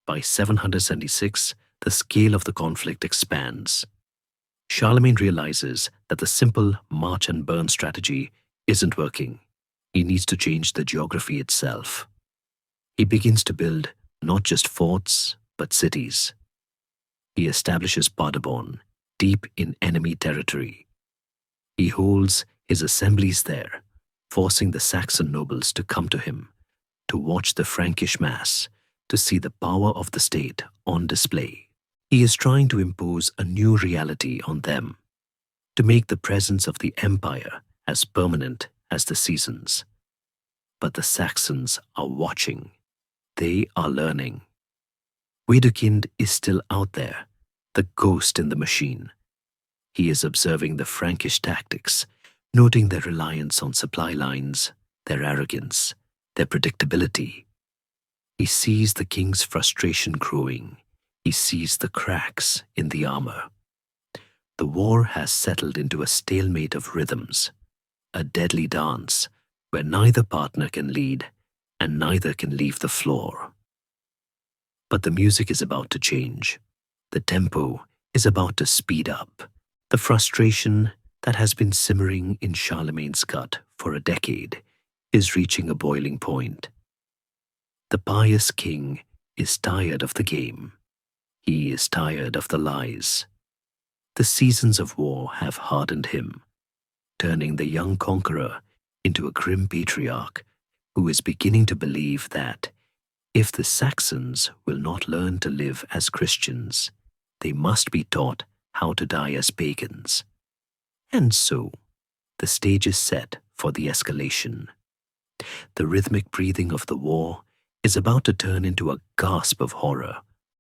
By 776, the scale of the conflict expands. Charlemagne realizes that the simple march and burn strategy isn't working. He needs to change the geography itself. He begins to build not just forts, but cities. He establishes Paderborn, deep in enemy territory. He holds his assemblies there, forcing the Saxon nobles to come to him, to watch the Frankish mass, to see the power of the state on display. He is trying to impose a new reality on them, to make the presence of the empire as permanent as the seasons. But the Saxons are watching. They are learning. Wedekind is still out there, the ghost in the machine. He is observing the Frankish tactics, noting their reliance on supply lines, their arrogance, their predictability. He sees the king's frustration growing. He sees the cracks in the armor. The war has settled into a stalemate of rhythms, a deadly dance where neither partner can lead and neither can leave the floor. But the music is about to change. The tempo is about to speed up. The frustration that has been simmering in Charlemagne's gut for a decade is reaching a boiling point. The pious king is tired of the game. He is tired of the lies. The seasons of war have hardened him, turning the young conqueror into a grim patriarch who is beginning to believe that if the Saxons will not learn to live as Christians, they must be taught how to die as pagans. And so, the stage is set for the escalation. The rhythmic breathing of the war is about to turn into a gasp of horror.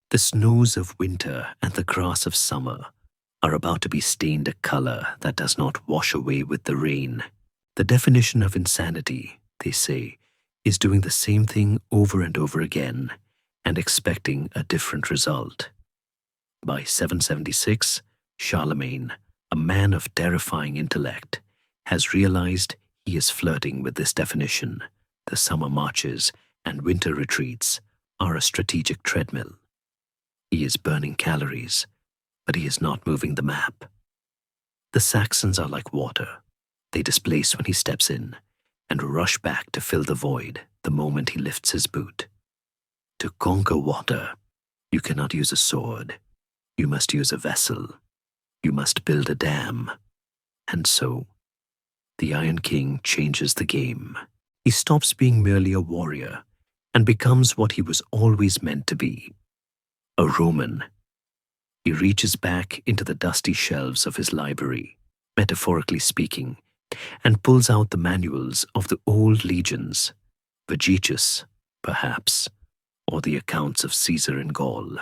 The snows of winter and the grass of summer are about to be stained a color that does not wash away with the rain. The definition of insanity, they say, is doing the same thing over and over again and expecting a different result. By 776, Charlemagne, a man of terrifying intellect, has realized he is flirting with this definition. The summer marches and winter retreats are a strategic treadmill. He is burning calories, but he is not moving the map. The Saxons are like water. They displace when he steps in and rush back to fill the void the moment he lifts his boot. To conquer water, you cannot use a sword. You must use a vessel. You must build a dam. And so, the Iron King changes the game. He stops being merely a warrior and becomes what he was always meant to be, a Roman. He reaches back into the dusty shelves of his library, metaphorically speaking, and pulls out the manuals of the old legions, Vergicius, perhaps, or the accounts of Caesar in Gaul.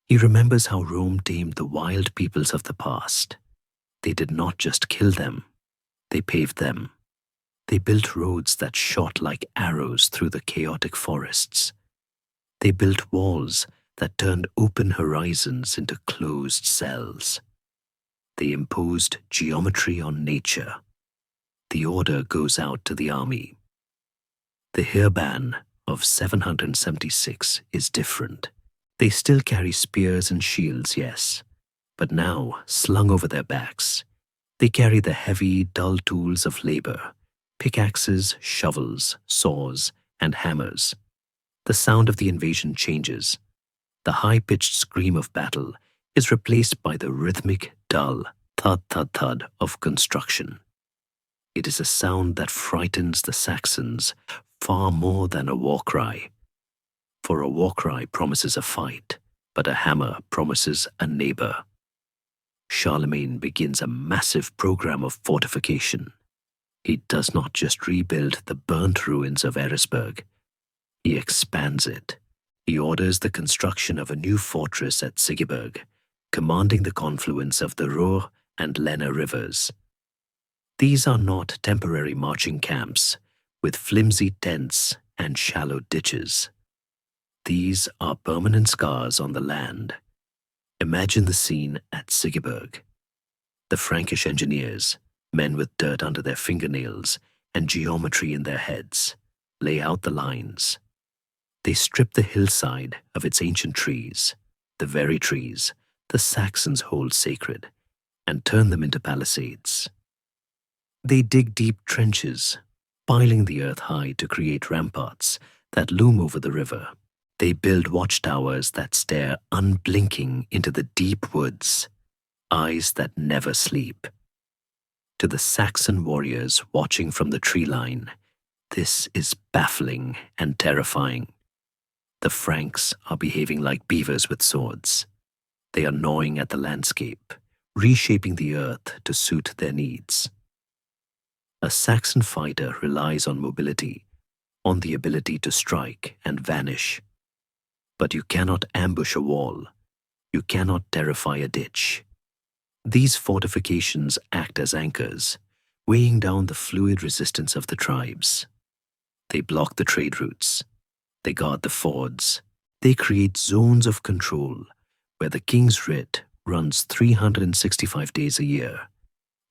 He remembers how Rome tamed the wild peoples of the past. They did not just kill them, they paved them. They built roads that shot like arrows through the chaotic forests. They built walls that turned open horizons into closed cells. They imposed geometry on nature. The order goes out to the army. The Heerban of 776 is different. They still carry spears and shields, yes, but now slung over their backs. They carry the heavy, dull tools of labor: pickaxes, shovels, saws, and hammers. The sound of the invasion changes. The high-pitched scream of battle is replaced by the rhythmic, dull thud-thud-thud of construction. It is a sound that frightens the Saxons far more than a war cry. For a war cry promises a fight, but a hammer promises a neighbor. Charlemagne begins a massive program of fortification. He does not just rebuild the burnt ruins of Eresburg. He expands it. He orders the construction of a new fortress at Sigeberg, commanding the confluence of the Ruhr and Lena rivers. These are not temporary marching camps with flimsy tents and shallow ditches. These are permanent scars on the land. Imagine the scene at Sigeberg. The Frankish engineers, men with dirt under their fingernails and geometry in their heads, lay out the lines. They strip the hillside of its ancient trees, the very trees the Saxons hold sacred, and turn them into palisades. They dig deep trenches, piling the earth high to create ramparts that loom over the river. They build watchtowers that stare unblinking into the deep woods, eyes that never sleep. To the Saxon warriors watching from the tree line, this is baffling and terrifying. The Franks are behaving like beavers with swords. They are gnawing at the landscape, reshaping the earth to suit their needs. A Saxon fighter relies on mobility, on the ability to strike and vanish. But you cannot ambush a wall. You cannot terrify a ditch. These fortifications act as anchors, weighing down the fluid resistance of the tribes. They block the trade routes. They guard the fords. They create zones of control where the king's writ runs 365 days a year,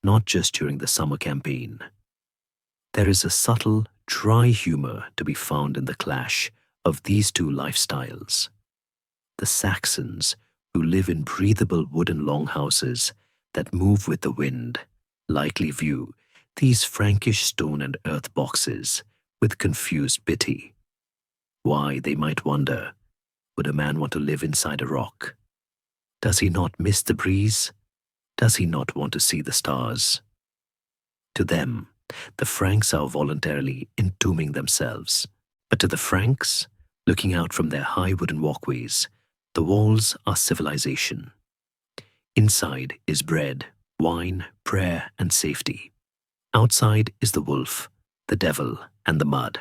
not just during the summer campaign. There is a subtle, dry humor to be found in the clash of these two lifestyles. The Saxons, who live in breathable wooden longhouses that move with the wind, likely view these Frankish stone and earth boxes with confused pity. Why, they might wonder, would a man want to live inside a rock? Does he not miss the breeze? Does he not want to see the stars? To them, the Franks are voluntarily entombing themselves. But to the Franks, looking out from their high wooden walkways, the walls are civilization. Inside is bread, wine, prayer, and safety. Outside is the wolf, the devil, and the mud.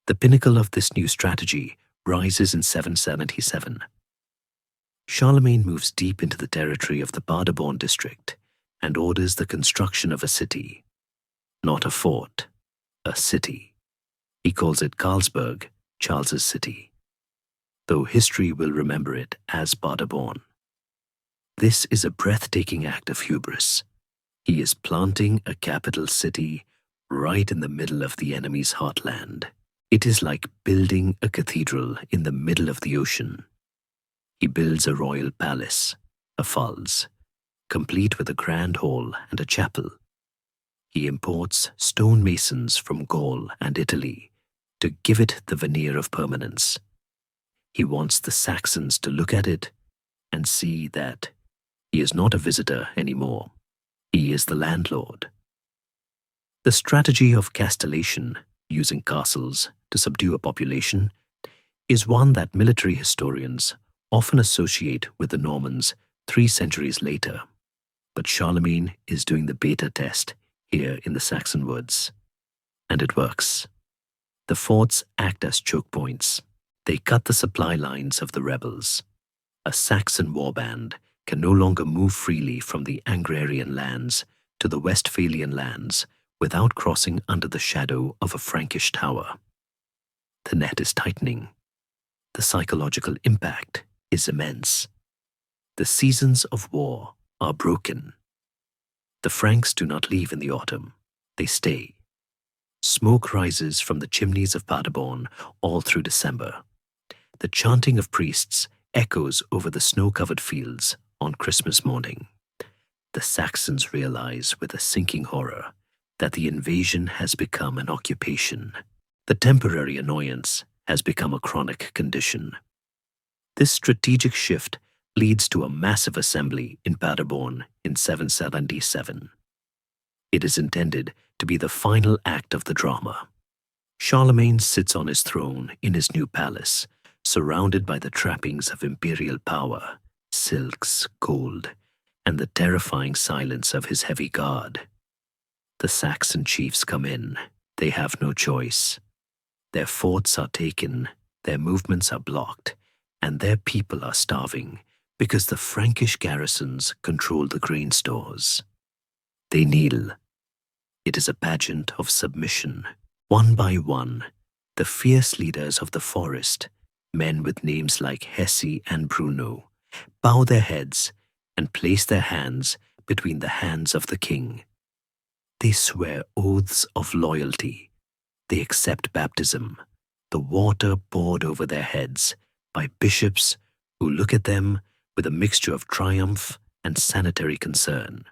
The pinnacle of this new strategy rises in 777. Charlemagne moves deep into the territory of the Paderborn district and orders the construction of a city. Not a fort, a city. He calls it Carlsberg, Charles's city, though history will remember it as Paderborn. This is a breathtaking act of hubris. He is planting a capital city right in the middle of the enemy's heartland. It is like building a cathedral in the middle of the ocean. He builds a royal palace, a pfalz, complete with a grand hall and a chapel. He imports stone masons from Gaul and Italy to give it the veneer of permanence. He wants the Saxons to look at it and see that he is not a visitor anymore. He is the landlord. The strategy of castellation, using castles to subdue a population, is one that military historians often associate with the Normans 3 centuries later. But Charlemagne is doing the beta test here in the Saxon woods. And it works. The forts act as choke points. They cut the supply lines of the rebels. A Saxon warband can no longer move freely from the Angrarian lands to the Westphalian lands without crossing under the shadow of a Frankish tower. The net is tightening. The psychological impact is immense. The seasons of war are broken. The Franks do not leave in the autumn. They stay. Smoke rises from the chimneys of Paderborn all through December. The chanting of priests echoes over the snow-covered fields on Christmas morning. The Saxons realize with a sinking horror that the invasion has become an occupation. The temporary annoyance has become a chronic condition. This strategic shift leads to a massive assembly in Paderborn in 777. It is intended to be the final act of the drama. Charlemagne sits on his throne in his new palace, surrounded by the trappings of imperial power, silks, gold, and the terrifying silence of his heavy guard. The Saxon chiefs come in. They have no choice. Their forts are taken, their movements are blocked, and their people are starving because the Frankish garrisons control the grain stores. They kneel. It is a pageant of submission. One by one, the fierce leaders of the forest, men with names like Hesse and Bruno, bow their heads and place their hands between the hands of the king. They swear oaths of loyalty. They accept baptism, the water poured over their heads by bishops who look at them with a mixture of triumph and sanitary concern.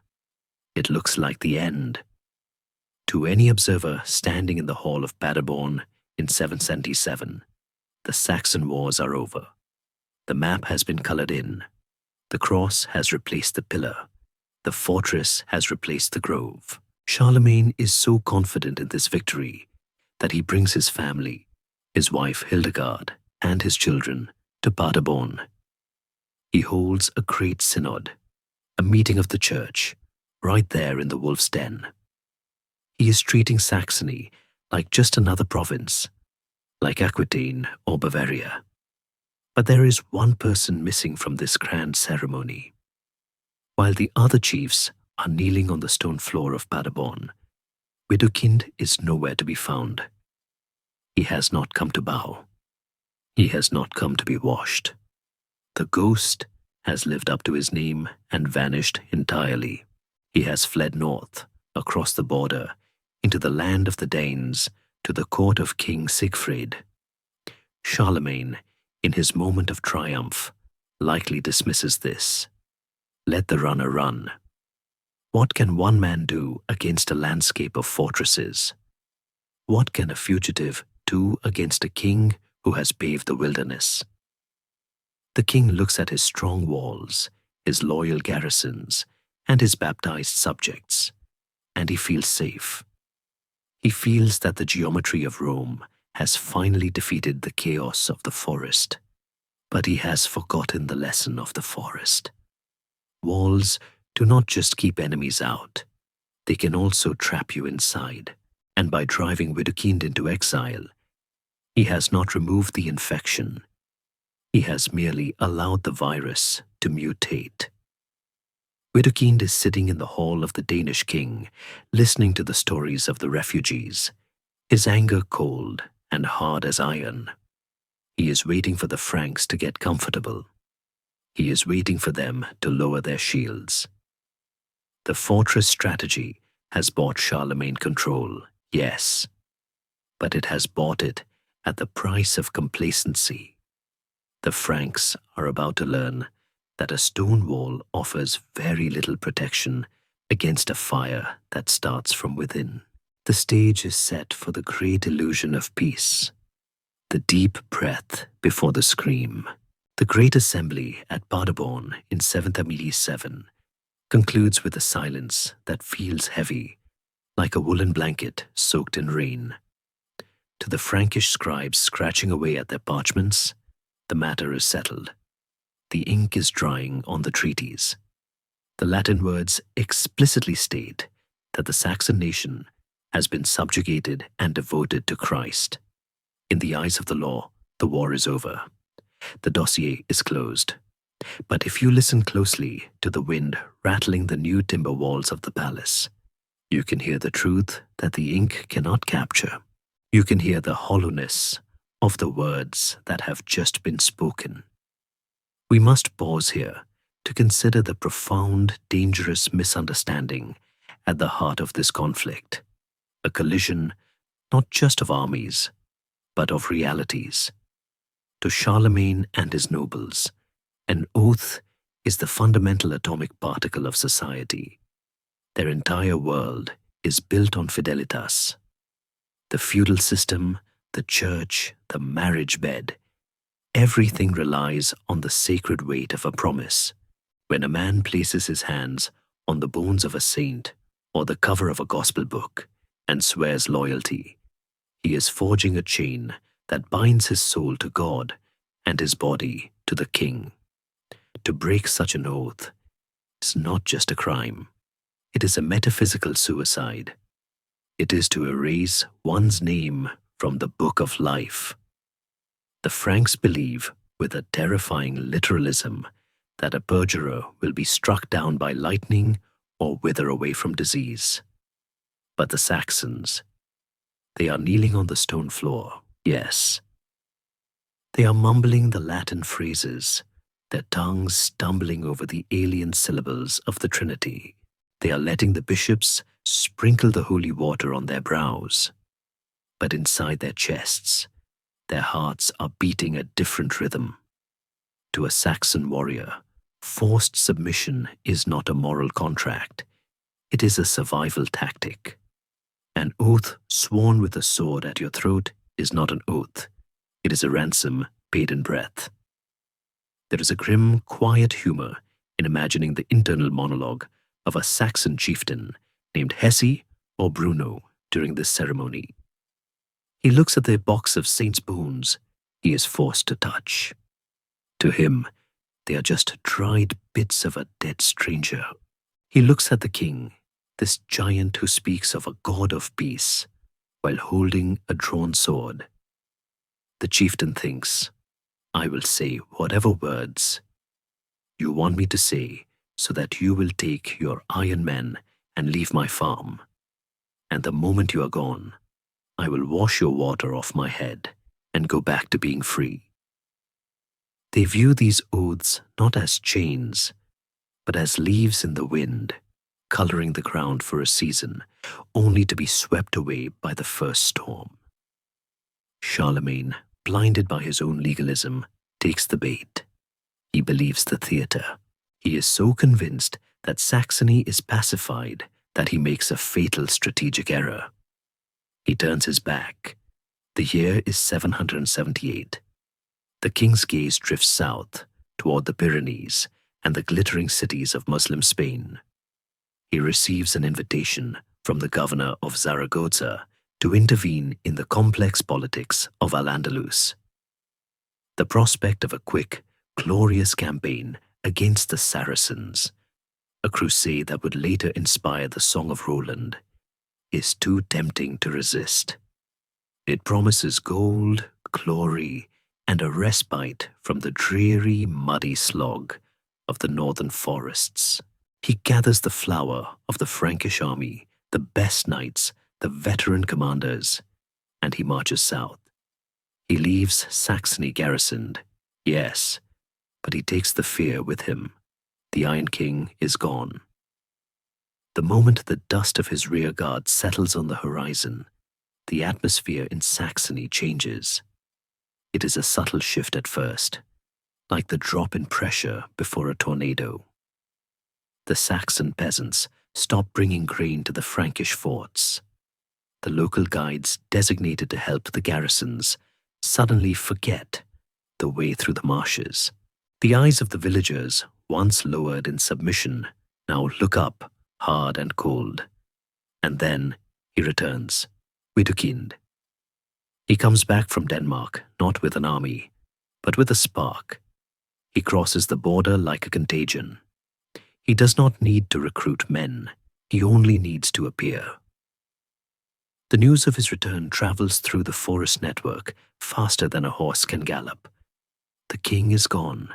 It looks like the end. To any observer standing in the hall of Paderborn in 777, the Saxon wars are over. The map has been colored in. The cross has replaced the pillar. The fortress has replaced the grove. Charlemagne is so confident in this victory that he brings his family, his wife Hildegard, and his children to Paderborn. He holds a great synod, a meeting of the church, right there in the wolf's den. He is treating Saxony like just another province, like Aquitaine or Bavaria. But there is one person missing from this grand ceremony. While the other chiefs are kneeling on the stone floor of Paderborn, Widukind is nowhere to be found. He has not come to bow. He has not come to be washed. The ghost has lived up to his name and vanished entirely. He has fled north, across the border, into the land of the Danes, to the court of King Siegfried. Charlemagne, in his moment of triumph, likely dismisses this. Let the runner run. What can one man do against a landscape of fortresses? What can a fugitive do against a king who has paved the wilderness? The king looks at his strong walls, his loyal garrisons, and his baptized subjects, and he feels safe. He feels that the geometry of Rome has finally defeated the chaos of the forest. But he has forgotten the lesson of the forest. Walls do not just keep enemies out. They can also trap you inside. And by driving Widukind into exile, he has not removed the infection. He has merely allowed the virus to mutate. Widukind is sitting in the hall of the Danish king, listening to the stories of the refugees, his anger cold and hard as iron. He is waiting for the Franks to get comfortable. He is waiting for them to lower their shields. The fortress strategy has bought Charlemagne control, yes, but it has bought it at the price of complacency. The Franks are about to learn that a stone wall offers very little protection against a fire that starts from within. The stage is set for the great illusion of peace, the deep breath before the scream. The great assembly at Paderborn in 777 concludes with a silence that feels heavy, like a woolen blanket soaked in rain. To the Frankish scribes scratching away at their parchments, the matter is settled. The ink is drying on the treaties. The Latin words explicitly state that the Saxon nation has been subjugated and devoted to Christ. In the eyes of the law, the war is over. The dossier is closed. But if you listen closely to the wind rattling the new timber walls of the palace, you can hear the truth that the ink cannot capture. You can hear the hollowness of the words that have just been spoken. We must pause here to consider the profound, dangerous misunderstanding at the heart of this conflict, a collision not just of armies, but of realities. To Charlemagne and his nobles, an oath is the fundamental atomic particle of society. Their entire world is built on fidelitas. The feudal system, the church, the marriage bed, everything relies on the sacred weight of a promise. When a man places his hands on the bones of a saint or the cover of a gospel book and swears loyalty, he is forging a chain that binds his soul to God and his body to the king. To break such an oath is not just a crime. It is a metaphysical suicide. It is to erase one's name from the book of life. The Franks believe, with a terrifying literalism, that a perjurer will be struck down by lightning or wither away from disease. But the Saxons, they are kneeling on the stone floor, yes. They are mumbling the Latin phrases, their tongues stumbling over the alien syllables of the Trinity. They are letting the bishops sprinkle the holy water on their brows. But inside their chests, their hearts are beating a different rhythm. To a Saxon warrior, forced submission is not a moral contract. It is a survival tactic. An oath sworn with a sword at your throat is not an oath. It is a ransom paid in breath. There is a grim, quiet humor in imagining the internal monologue of a Saxon chieftain named Hesse or Bruno during this ceremony. He looks at the box of saints' bones he is forced to touch. To him, they are just dried bits of a dead stranger. He looks at the king, this giant who speaks of a god of peace, while holding a drawn sword. The chieftain thinks, I will say whatever words you want me to say so that you will take your iron men and leave my farm. And the moment you are gone, I will wash your water off my head and go back to being free. They view these oaths not as chains, but as leaves in the wind, coloring the ground for a season, only to be swept away by the first storm. Charlemagne, blinded by his own legalism, takes the bait. He believes the theatre. He is so convinced that Saxony is pacified that he makes a fatal strategic error. He turns his back. The year is 778. The king's gaze drifts south toward the Pyrenees and the glittering cities of Muslim Spain. He receives an invitation from the governor of Zaragoza to intervene in the complex politics of Al-Andalus. The prospect of a quick, glorious campaign against the Saracens, a crusade that would later inspire the Song of Roland, is too tempting to resist. It promises gold, glory, and a respite from the dreary, muddy slog of the northern forests. He gathers the flower of the Frankish army, the best knights, the veteran commanders, and he marches south. He leaves Saxony garrisoned, yes, but he takes the fear with him. The Iron King is gone. The moment the dust of his rear guard settles on the horizon, the atmosphere in Saxony changes. It is a subtle shift at first, like the drop in pressure before a tornado. The Saxon peasants stop bringing grain to the Frankish forts. The local guides designated to help the garrisons suddenly forget the way through the marshes. The eyes of the villagers, once lowered in submission, now look up, hard and cold. And then he returns, Widukind. He comes back from Denmark not with an army, but with a spark. He crosses the border like a contagion. He does not need to recruit men. He only needs to appear. The news of his return travels through the forest network faster than a horse can gallop. The king is gone.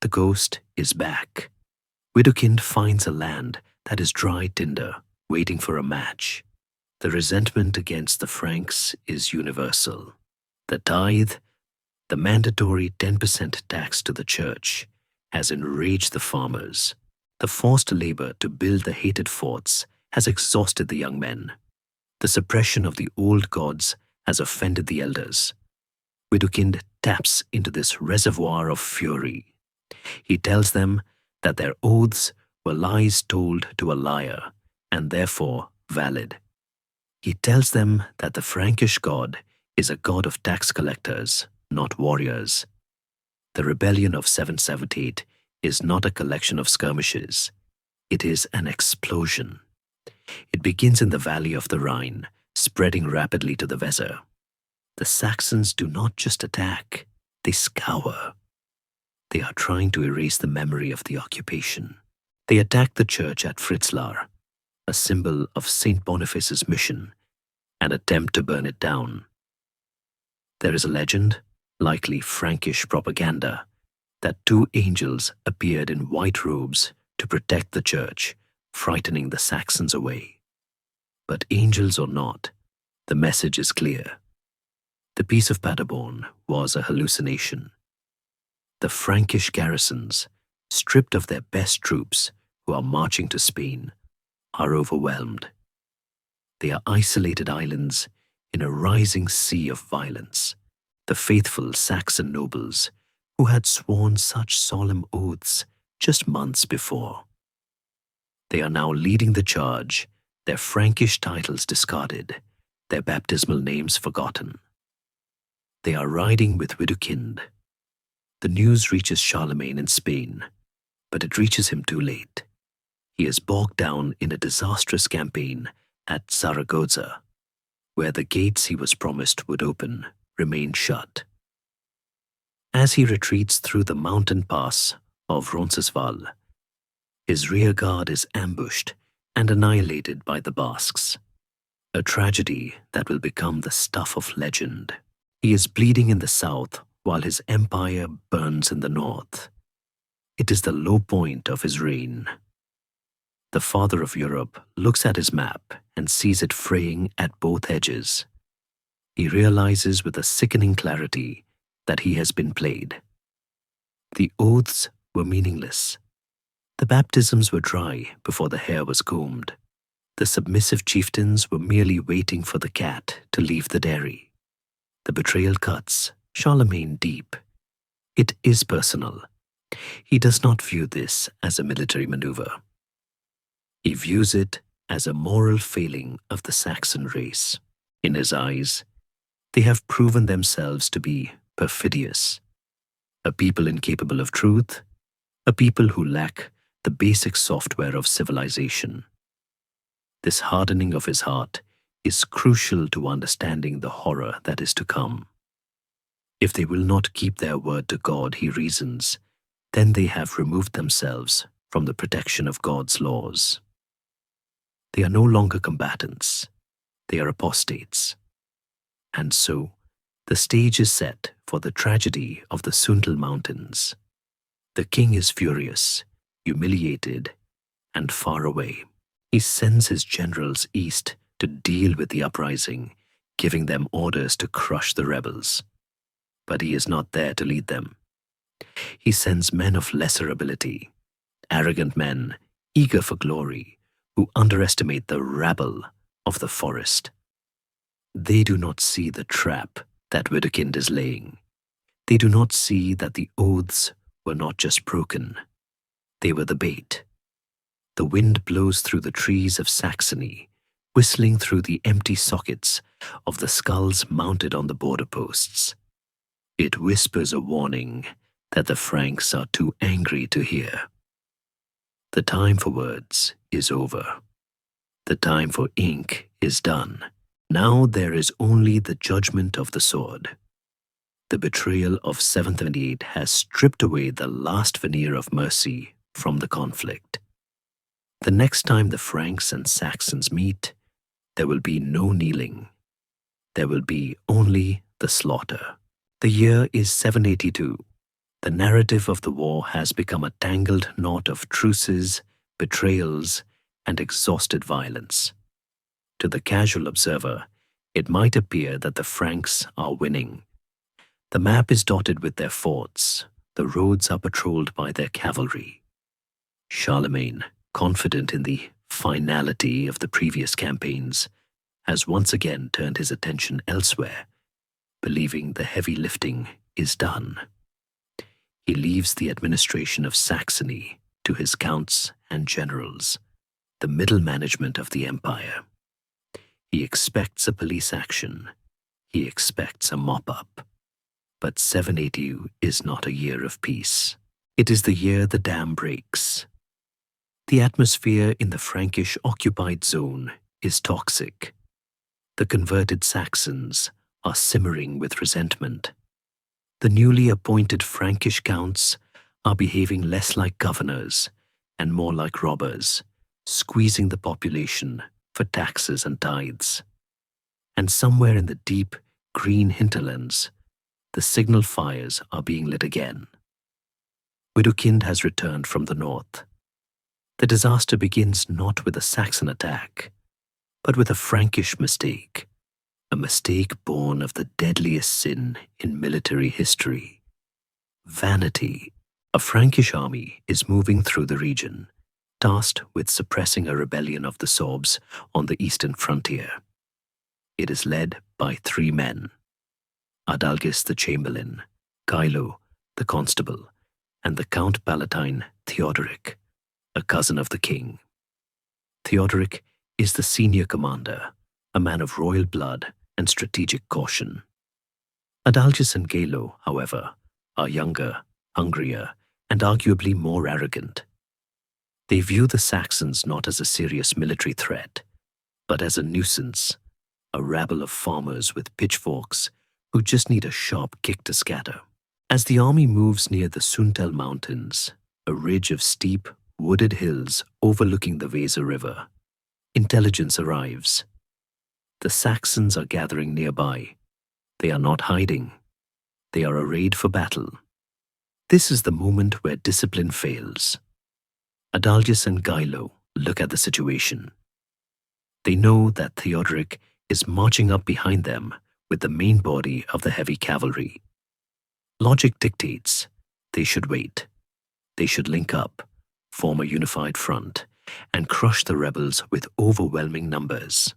The ghost is back. Widukind finds a land that is dry tinder, waiting for a match. The resentment against the Franks is universal. The tithe, the mandatory 10% tax to the church, has enraged the farmers. The forced labor to build the hated forts has exhausted the young men. The suppression of the old gods has offended the elders. Widukind taps into this reservoir of fury. He tells them that their oaths were lies told to a liar and therefore valid. He tells them that the Frankish god is a god of tax collectors, not warriors. The rebellion of 778 is not a collection of skirmishes. It is an explosion. It begins in the valley of the Rhine, spreading rapidly to the Weser. The Saxons do not just attack, they scour. They are trying to erase the memory of the occupation. They attack the church at Fritzlar, a symbol of St. Boniface's mission, and attempt to burn it down. There is a legend, likely Frankish propaganda, that two angels appeared in white robes to protect the church, frightening the Saxons away. But angels or not, the message is clear. The Peace of Paderborn was a hallucination. The Frankish garrisons, stripped of their best troops who are marching to Spain, are overwhelmed. They are isolated islands in a rising sea of violence. The faithful Saxon nobles who had sworn such solemn oaths just months before. They are now leading the charge, their Frankish titles discarded, their baptismal names forgotten. They are riding with Widukind. The news reaches Charlemagne in Spain, but it reaches him too late. He is bogged down in a disastrous campaign at Zaragoza, where the gates he was promised would open remain shut. As he retreats through the mountain pass of Roncesvalles, his rear guard is ambushed and annihilated by the Basques, a tragedy that will become the stuff of legend. He is bleeding in the south while his empire burns in the north. It is the low point of his reign. The father of Europe looks at his map and sees it fraying at both edges. He realizes with a sickening clarity that he has been played. The oaths were meaningless. The baptisms were dry before the hair was combed. The submissive chieftains were merely waiting for the cat to leave the dairy. The betrayal cuts Charlemagne deep. It is personal. He does not view this as a military maneuver. He views it as a moral failing of the Saxon race. In his eyes, they have proven themselves to be perfidious, a people incapable of truth, a people who lack the basic software of civilization. This hardening of his heart is crucial to understanding the horror that is to come. If they will not keep their word to God, he reasons, then they have removed themselves from the protection of God's laws. They are no longer combatants, they are apostates. And so, the stage is set for the tragedy of the Sundel Mountains. The king is furious, humiliated, and far away. He sends his generals east to deal with the uprising, giving them orders to crush the rebels. But he is not there to lead them. He sends men of lesser ability, arrogant men, eager for glory, who underestimate the rabble of the forest. They do not see the trap that Widukind is laying. They do not see that the oaths were not just broken. They were the bait. The wind blows through the trees of Saxony, whistling through the empty sockets of the skulls mounted on the border posts. It whispers a warning that the Franks are too angry to hear. The time for words is over. The time for ink is done. Now there is only the judgment of the sword. The betrayal of 778 has stripped away the last veneer of mercy from the conflict. The next time the Franks and Saxons meet, there will be no kneeling. There will be only the slaughter. The year is 782. The narrative of the war has become a tangled knot of truces, betrayals, and exhausted violence. To the casual observer, it might appear that the Franks are winning. The map is dotted with their forts. The roads are patrolled by their cavalry. Charlemagne, confident in the finality of the previous campaigns, has once again turned his attention elsewhere, believing the heavy lifting is done. He leaves the administration of Saxony to his counts and generals, the middle management of the empire. He expects a police action. He expects a mop-up. But 780 is not a year of peace. It is the year the dam breaks. The atmosphere in the Frankish occupied zone is toxic. The converted Saxons are simmering with resentment. The newly appointed Frankish counts are behaving less like governors and more like robbers, squeezing the population for taxes and tithes. And somewhere in the deep, green hinterlands, the signal fires are being lit again. Widukind has returned from the north. The disaster begins not with a Saxon attack, but with a Frankish mistake, a mistake born of the deadliest sin in military history: vanity. A Frankish army is moving through the region, tasked with suppressing a rebellion of the Sorbs on the eastern frontier. It is led by 3 men: Adalgis the chamberlain, Gailo the constable, and the Count Palatine Theodoric, a cousin of the king. Theodoric is the senior commander, a man of royal blood and strategic caution. Adalgis and Gailo, however, are younger, hungrier, and arguably more arrogant. They view the Saxons not as a serious military threat, but as a nuisance, a rabble of farmers with pitchforks who just need a sharp kick to scatter. As the army moves near the Suntel Mountains, a ridge of steep, wooded hills overlooking the Weser River, intelligence arrives. The Saxons are gathering nearby. They are not hiding. They are arrayed for battle. This is the moment where discipline fails. Adalgis and Gailo look at the situation. They know that Theodoric is marching up behind them with the main body of the heavy cavalry. Logic dictates they should wait. They should link up, form a unified front, and crush the rebels with overwhelming numbers.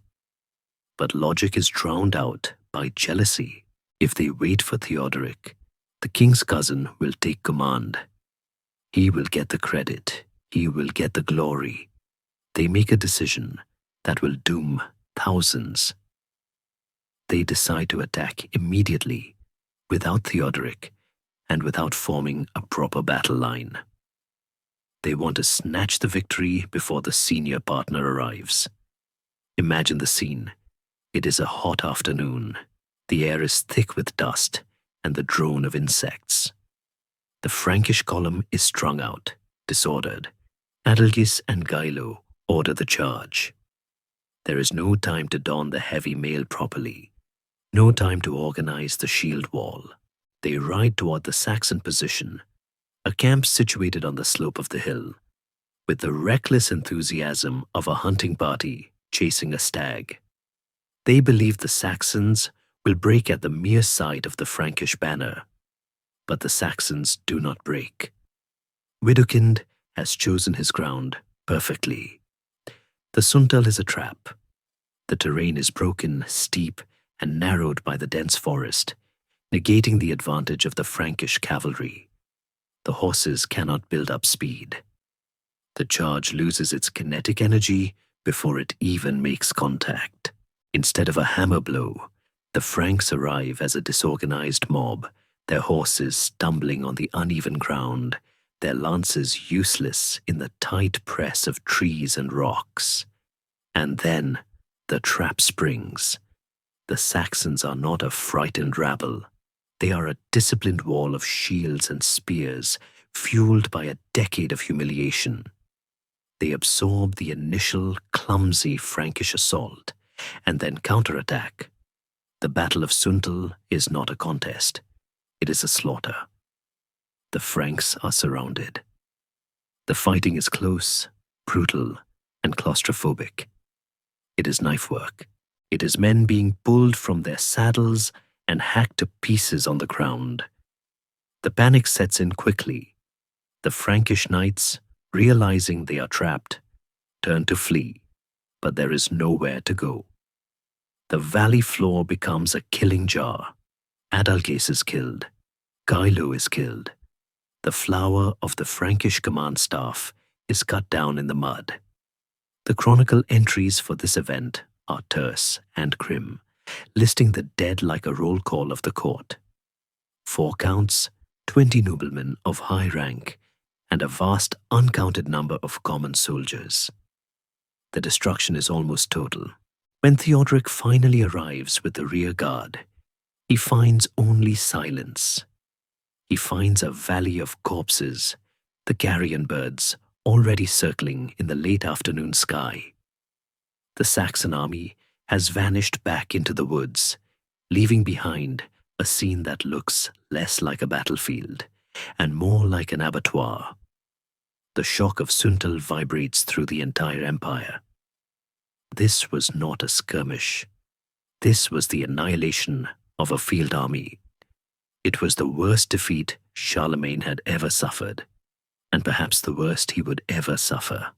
But logic is drowned out by jealousy. If they wait for Theodoric, the king's cousin will take command. He will get the credit. He will get the glory. They make a decision that will doom thousands. They decide to attack immediately, without Theodoric, and without forming a proper battle line. They want to snatch the victory before the senior partner arrives. Imagine the scene. It is a hot afternoon. The air is thick with dust and the drone of insects. The Frankish column is strung out, disordered. Adalgis and Gailo order the charge. There is no time to don the heavy mail properly, no time to organize the shield wall. They ride toward the Saxon position, a camp situated on the slope of the hill, with the reckless enthusiasm of a hunting party chasing a stag. They believe the Saxons will break at the mere sight of the Frankish banner, but the Saxons do not break. Widukind has chosen his ground perfectly. The Suntal is a trap. The terrain is broken, steep, and narrowed by the dense forest, negating the advantage of the Frankish cavalry. The horses cannot build up speed. The charge loses its kinetic energy before it even makes contact. Instead of a hammer blow, the Franks arrive as a disorganized mob, their horses stumbling on the uneven ground, their lances useless in the tight press of trees and rocks. And then the trap springs. The Saxons are not a frightened rabble. They are a disciplined wall of shields and spears, fueled by a decade of humiliation. They absorb the initial, clumsy Frankish assault, and then counterattack. The Battle of Suntal is not a contest. It is a slaughter. The Franks are surrounded. The fighting is close, brutal, and claustrophobic. It is knife work. It is men being pulled from their saddles and hacked to pieces on the ground. The panic sets in quickly. The Frankish knights, realizing they are trapped, turn to flee, but there is nowhere to go. The valley floor becomes a killing jar. Adalgis is killed. Gailo is killed. The flower of the Frankish command staff is cut down in the mud. The chronicle entries for this event are terse and grim, listing the dead like a roll call of the court. 4 counts, 20 noblemen of high rank, and a vast uncounted number of common soldiers. The destruction is almost total. When Theodoric finally arrives with the rear guard, he finds only silence. He finds a valley of corpses, the carrion birds already circling in the late afternoon sky. The Saxon army has vanished back into the woods, leaving behind a scene that looks less like a battlefield and more like an abattoir. The shock of Suntal vibrates through the entire empire. This was not a skirmish. This was the annihilation of a field army. It was the worst defeat Charlemagne had ever suffered, and perhaps the worst he would ever suffer.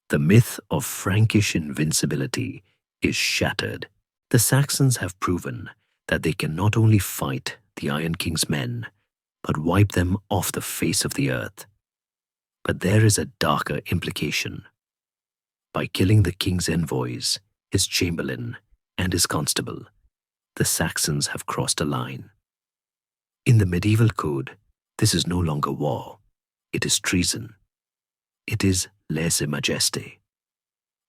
The myth of Frankish invincibility is shattered. The Saxons have proven that they can not only fight the Iron King's men, but wipe them off the face of the earth. But there is a darker implication. By killing the king's envoys, his chamberlain, and his constable, the Saxons have crossed a line. In the medieval code, this is no longer war. It is treason. It is lèse-majesté.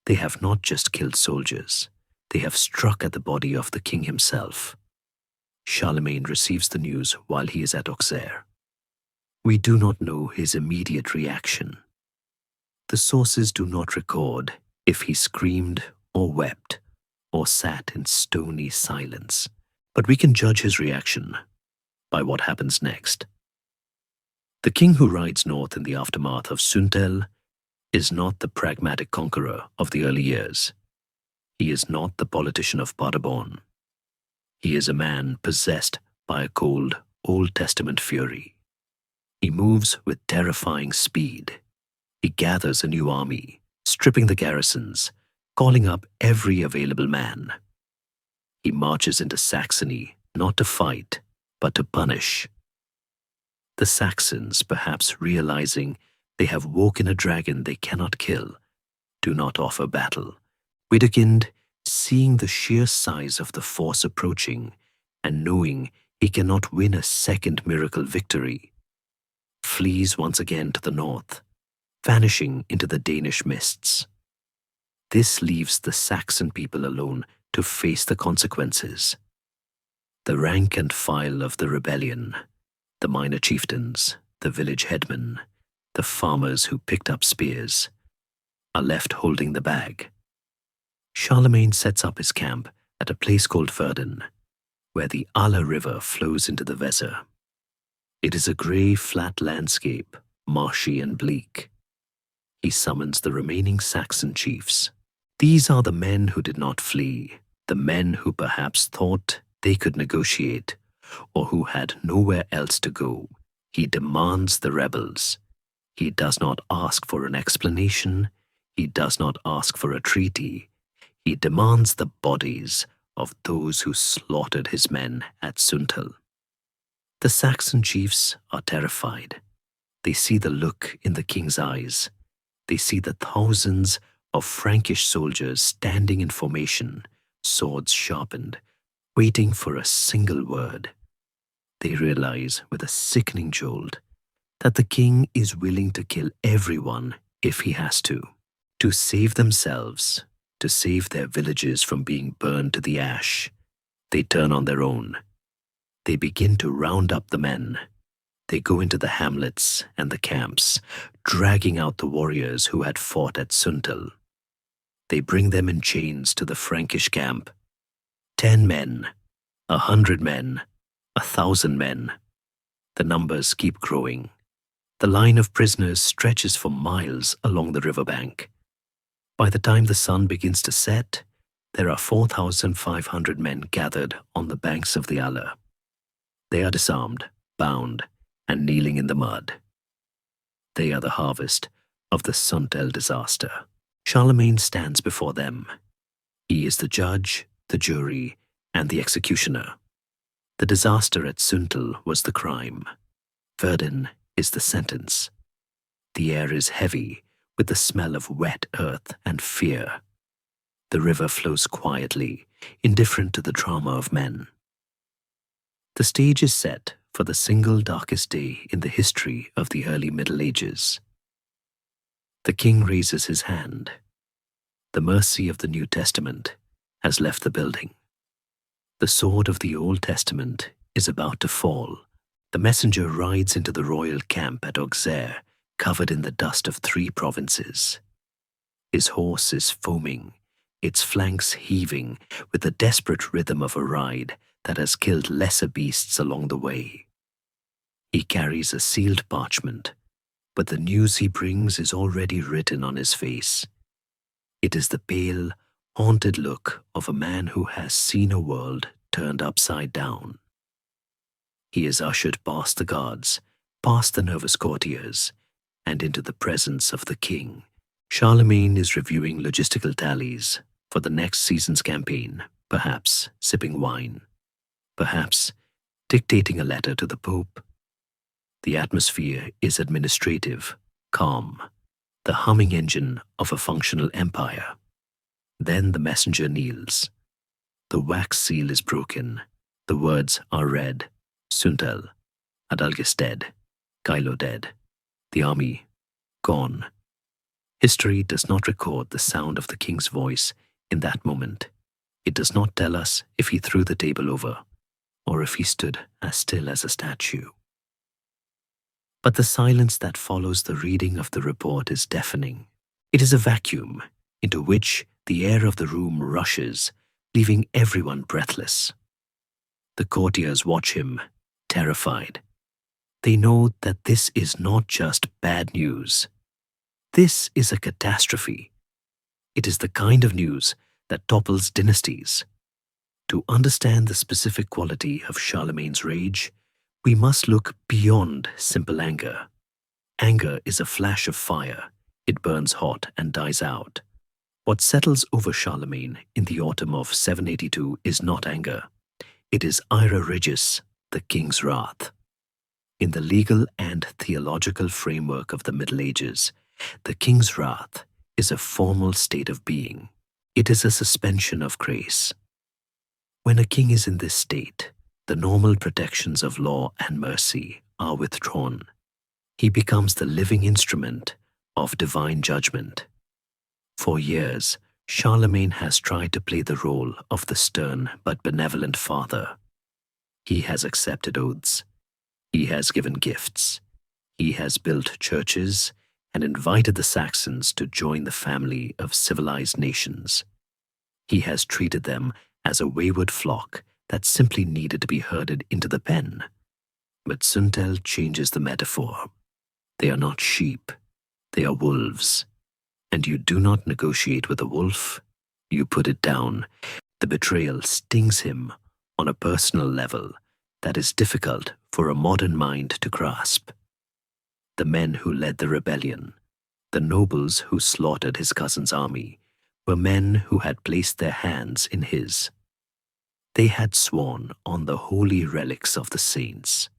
They have not just killed soldiers, they have struck at the body of the king himself. Charlemagne receives the news while he is at Auxerre. We do not know his immediate reaction. The sources do not record if he screamed or wept or sat in stony silence, but we can judge his reaction by what happens next. The king who rides north in the aftermath of Suntal is not the pragmatic conqueror of the early years. He is not the politician of Paderborn. He is a man possessed by a cold, Old Testament fury. He moves with terrifying speed. He gathers a new army, stripping the garrisons, calling up every available man. He marches into Saxony not to fight, but to punish. The Saxons, perhaps realizing they have woken a dragon they cannot kill, do not offer battle. Widukind, seeing the sheer size of the force approaching and knowing he cannot win a second miracle victory, flees once again to the north, vanishing into the Danish mists. This leaves the Saxon people alone to face the consequences. The rank and file of the rebellion, the minor chieftains, the village headmen, the farmers who picked up spears, are left holding the bag. Charlemagne sets up his camp at a place called Verden, where the Aller River flows into the Weser. It is a grey, flat landscape, marshy and bleak. He summons the remaining Saxon chiefs. These are the men who did not flee, the men who perhaps thought they could negotiate, or who had nowhere else to go. He demands the rebels. He does not ask for an explanation. He does not ask for a treaty. He demands the bodies of those who slaughtered his men at Suntal. The Saxon chiefs are terrified. They see the look in the king's eyes. They see the thousands of Frankish soldiers standing in formation, swords sharpened, waiting for a single word. They realize with a sickening jolt that the king is willing to kill everyone if he has to save themselves, to save their villages from being burned to the ash. They turn on their own. They begin to round up the men. They go into the hamlets and the camps, dragging out the warriors who had fought at Suntal. They bring them in chains to the Frankish camp. 10 men, 100 men, 1,000 men. The numbers keep growing. The line of prisoners stretches for miles along the riverbank. By the time the sun begins to set, there are 4,500 men gathered on the banks of the Aller. They are disarmed, bound, and kneeling in the mud. They are the harvest of the Suntal disaster. Charlemagne stands before them. He is the judge, the jury, and the executioner. The disaster at Suntal was the crime. Verden is the sentence. The air is heavy with the smell of wet earth and fear. The river flows quietly, indifferent to the drama of men. The stage is set for the single darkest day in the history of the early Middle Ages. The king raises his hand. The mercy of the New Testament has left the building. The sword of the Old Testament is about to fall. The messenger rides into the royal camp at Auxerre, covered in the dust of 3 provinces. His horse is foaming, its flanks heaving with the desperate rhythm of a ride that has killed lesser beasts along the way. He carries a sealed parchment, but the news he brings is already written on his face. It is the pale, haunted look of a man who has seen a world turned upside down. He is ushered past the guards, past the nervous courtiers, and into the presence of the king. Charlemagne is reviewing logistical tallies for the next season's campaign, perhaps sipping wine, perhaps dictating a letter to the Pope. The atmosphere is administrative, calm, the humming engine of a functional empire. Then the messenger kneels. The wax seal is broken. The words are read. Suntel, Adalgis dead, Kylo dead, the army gone. History does not record the sound of the king's voice in that moment. It does not tell us if he threw the table over or if he stood as still as a statue. But the silence that follows the reading of the report is deafening. It is a vacuum into which the air of the room rushes, leaving everyone breathless. The courtiers watch him, terrified. They know that this is not just bad news. This is a catastrophe. It is the kind of news that topples dynasties. To understand the specific quality of Charlemagne's rage, we must look beyond simple anger. Anger is a flash of fire. It burns hot and dies out. What settles over Charlemagne in the autumn of 782 is not anger. It is ira regis, the king's wrath. In the legal and theological framework of the Middle Ages, the king's wrath is a formal state of being. It is a suspension of grace. When a king is in this state, the normal protections of law and mercy are withdrawn. He becomes the living instrument of divine judgment. For years, Charlemagne has tried to play the role of the stern but benevolent father. He has accepted oaths. He has given gifts. He has built churches and invited the Saxons to join the family of civilized nations. He has treated them as a wayward flock that simply needed to be herded into the pen. But Suntel changes the metaphor. They are not sheep. They are wolves. And you do not negotiate with a wolf. You put it down. The betrayal stings him on a personal level that is difficult for a modern mind to grasp. The men who led the rebellion, the nobles who slaughtered his cousin's army, were men who had placed their hands in his. They had sworn on the holy relics of the saints.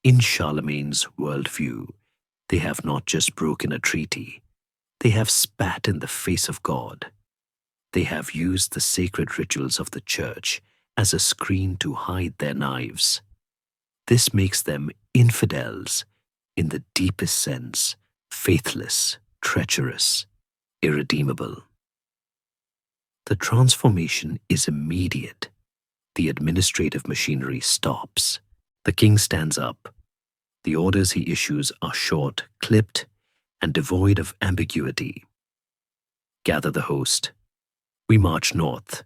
In Charlemagne's worldview, they have not just broken a treaty, they have spat in the face of God. They have used the sacred rituals of the church as a screen to hide their knives. This makes them infidels in the deepest sense, faithless, treacherous, irredeemable. The transformation is immediate. The administrative machinery stops. The king stands up. The orders he issues are short, clipped, and devoid of ambiguity. Gather the host. We march north.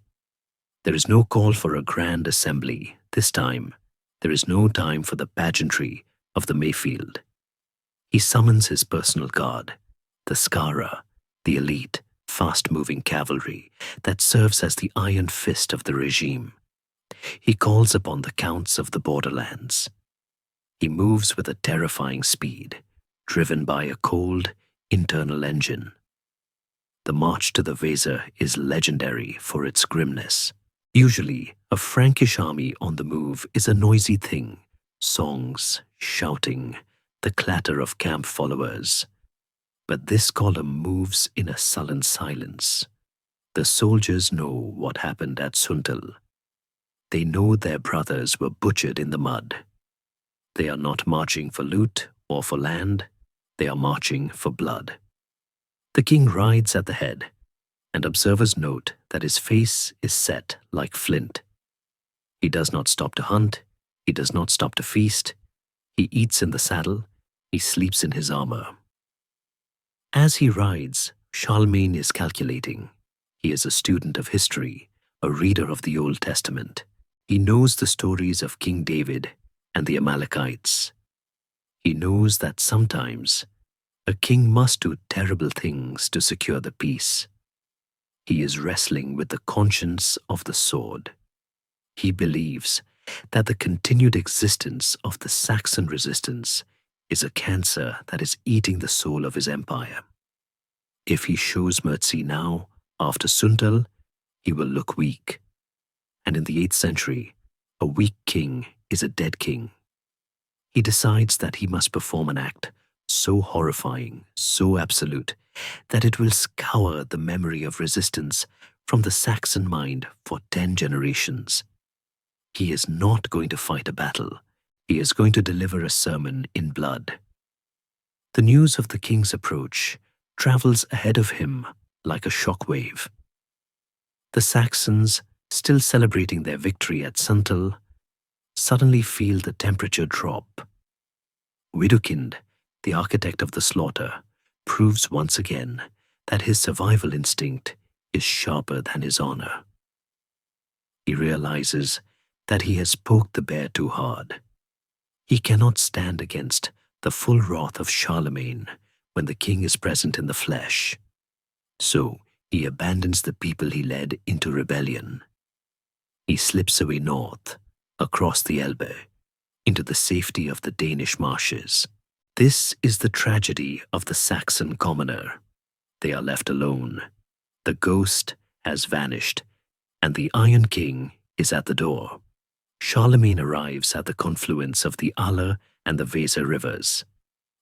There is no call for a grand assembly this time. There is no time for the pageantry of the Mayfield. He summons his personal guard, the Skara, the elite, fast-moving cavalry that serves as the iron fist of the regime. He calls upon the counts of the borderlands. He moves with a terrifying speed, driven by a cold, internal engine. The march to the Weser is legendary for its grimness. Usually, a Frankish army on the move is a noisy thing. Songs, shouting, the clatter of camp followers. But this column moves in a sullen silence. The soldiers know what happened at Suntal. They know their brothers were butchered in the mud. They are not marching for loot or for land. They are marching for blood. The king rides at the head, and observers note that his face is set like flint. He does not stop to hunt. He does not stop to feast. He eats in the saddle. He sleeps in his armor. As he rides, Charlemagne is calculating. He is a student of history, a reader of the Old Testament. He knows the stories of King David and the Amalekites. He knows that sometimes a king must do terrible things to secure the peace. He is wrestling with the conscience of the sword. He believes that the continued existence of the Saxon resistance is a cancer that is eating the soul of his empire. If he shows mercy now, after Suntal, he will look weak. And in the 8th century, a weak king is a dead king. He decides that he must perform an act so horrifying, so absolute, that it will scour the memory of resistance from the Saxon mind for 10 generations. He is not going to fight a battle. He is going to deliver a sermon in blood. The news of the king's approach travels ahead of him like a shockwave. The Saxons, still celebrating their victory at Suntal, suddenly feel the temperature drop. Widukind, the architect of the slaughter, proves once again that his survival instinct is sharper than his honor. He realizes that he has poked the bear too hard. He cannot stand against the full wrath of Charlemagne when the king is present in the flesh. So he abandons the people he led into rebellion. He slips away north, across the Elbe, into the safety of the Danish marshes. This is the tragedy of the Saxon commoner. They are left alone. The ghost has vanished, and the Iron King is at the door. Charlemagne arrives at the confluence of the Aller and the Weser rivers.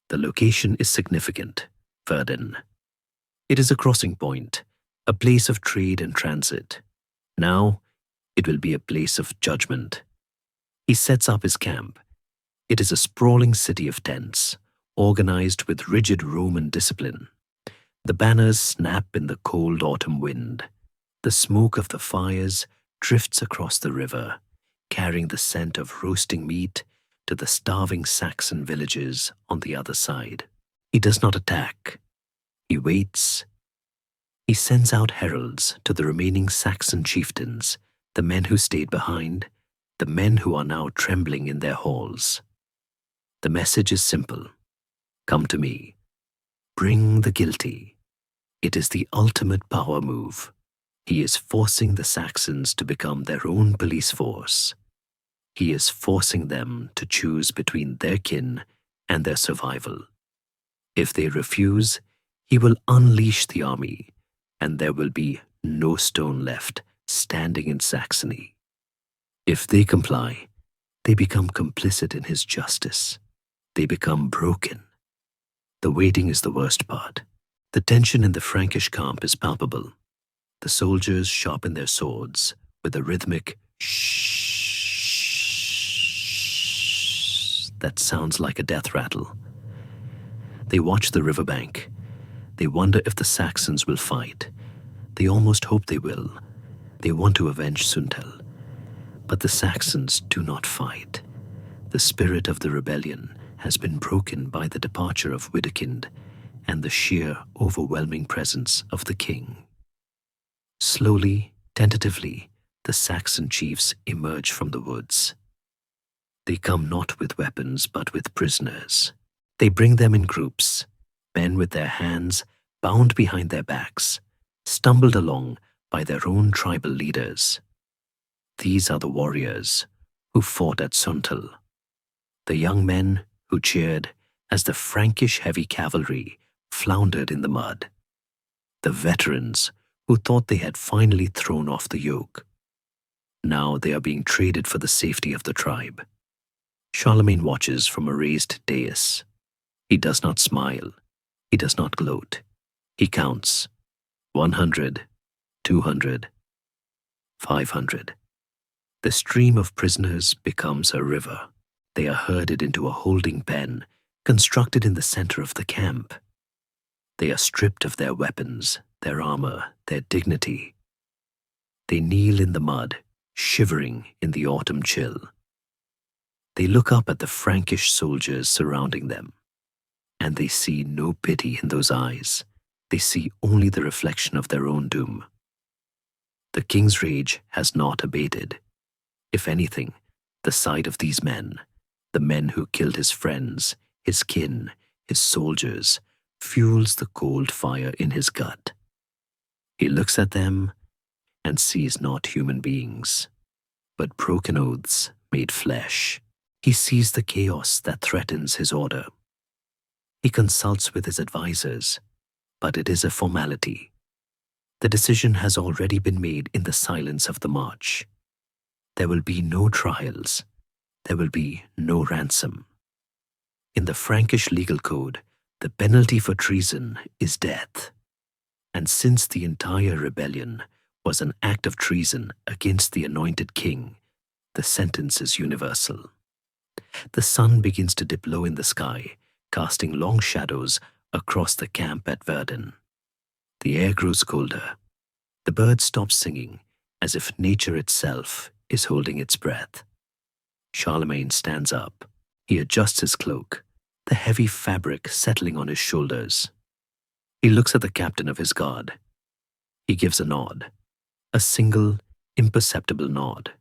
The location is significant, Verden. It is a crossing point, a place of trade and transit. Now, it will be a place of judgment. He sets up his camp. It is a sprawling city of tents, organized with rigid Roman discipline. The banners snap in the cold autumn wind. The smoke of the fires drifts across the river, carrying the scent of roasting meat to the starving Saxon villages on the other side. He does not attack. He waits. He sends out heralds to the remaining Saxon chieftains, the men who stayed behind, the men who are now trembling in their halls. The message is simple. Come to me. Bring the guilty. It is the ultimate power move. He is forcing the Saxons to become their own police force. He is forcing them to choose between their kin and their survival. If they refuse, he will unleash the army, and there will be no stone left standing in Saxony. If they comply, they become complicit in his justice. They become broken. The waiting is the worst part. The tension in the Frankish camp is palpable. The soldiers sharpen their swords with a rhythmic shh that sounds like a death rattle. They watch the riverbank. They wonder if the Saxons will fight. They almost hope they will. They want to avenge Suntal. But the Saxons do not fight. The spirit of the rebellion has been broken by the departure of Widukind and the sheer, overwhelming presence of the king. Slowly, tentatively, the Saxon chiefs emerge from the woods. They come not with weapons but with prisoners. They bring them in groups, men with their hands bound behind their backs, stumbled along by their own tribal leaders. These are the warriors who fought at Suntal, the young men who cheered as the Frankish heavy cavalry floundered in the mud, the veterans who thought they had finally thrown off the yoke. Now they are being traded for the safety of the tribe. Charlemagne watches from a raised dais. He does not smile. He does not gloat. He counts 100, 200, 500. The stream of prisoners becomes a river. They are herded into a holding pen constructed in the center of the camp. They are stripped of their weapons, their armor, their dignity. They kneel in the mud, shivering in the autumn chill. They look up at the Frankish soldiers surrounding them, and they see no pity in those eyes. They see only the reflection of their own doom. The king's rage has not abated. If anything, the sight of these men, the men who killed his friends, his kin, his soldiers, fuels the cold fire in his gut. He looks at them and sees not human beings, but broken oaths made flesh. He sees the chaos that threatens his order. He consults with his advisors, but it is a formality. The decision has already been made in the silence of the march. There will be no trials. There will be no ransom. In the Frankish legal code, the penalty for treason is death. And since the entire rebellion was an act of treason against the anointed king, the sentence is universal. The sun begins to dip low in the sky, casting long shadows across the camp at Verden. The air grows colder. The birds stop singing, as if nature itself is holding its breath. Charlemagne stands up. He adjusts his cloak, the heavy fabric settling on his shoulders. He looks at the captain of his guard. He gives a nod, a single, imperceptible nod.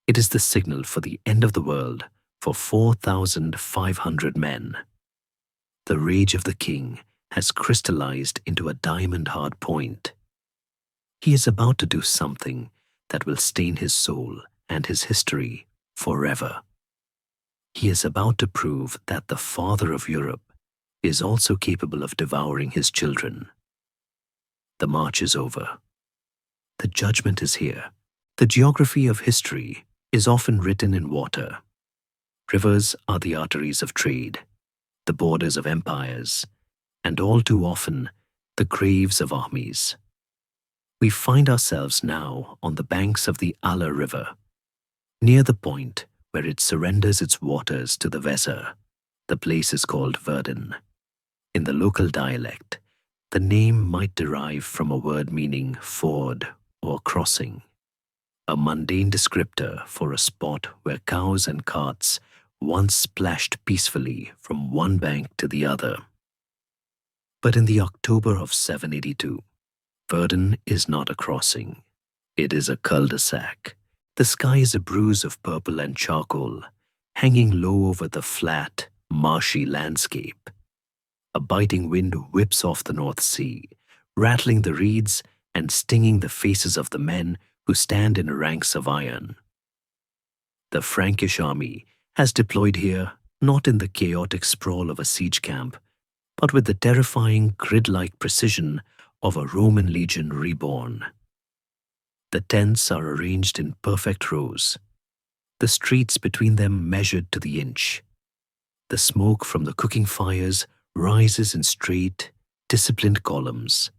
It is the signal for the end of the world for 4,500 men. The rage of the king has crystallized into a diamond-hard point. He is about to do something that will stain his soul and his history forever. He is about to prove that the father of Europe is also capable of devouring his children. The march is over. The judgment is here. The geography of history is often written in water. Rivers are the arteries of trade, the borders of empires, and all too often, the graves of armies. We find ourselves now on the banks of the Aller River, near the point where it surrenders its waters to the Weser. The place is called Verden. In the local dialect, the name might derive from a word meaning ford or crossing, a mundane descriptor for a spot where cows and carts once splashed peacefully from one bank to the other. But in the October of 782, Verden is not a crossing. It is a cul-de-sac. The sky is a bruise of purple and charcoal, hanging low over the flat, marshy landscape. A biting wind whips off the North Sea, rattling the reeds and stinging the faces of the men who stand in ranks of iron. The Frankish army has deployed here not in the chaotic sprawl of a siege camp, but with the terrifying grid-like precision of a Roman legion reborn. The tents are arranged in perfect rows, the streets between them measured to the inch. The smoke from the cooking fires rises in straight, disciplined columns,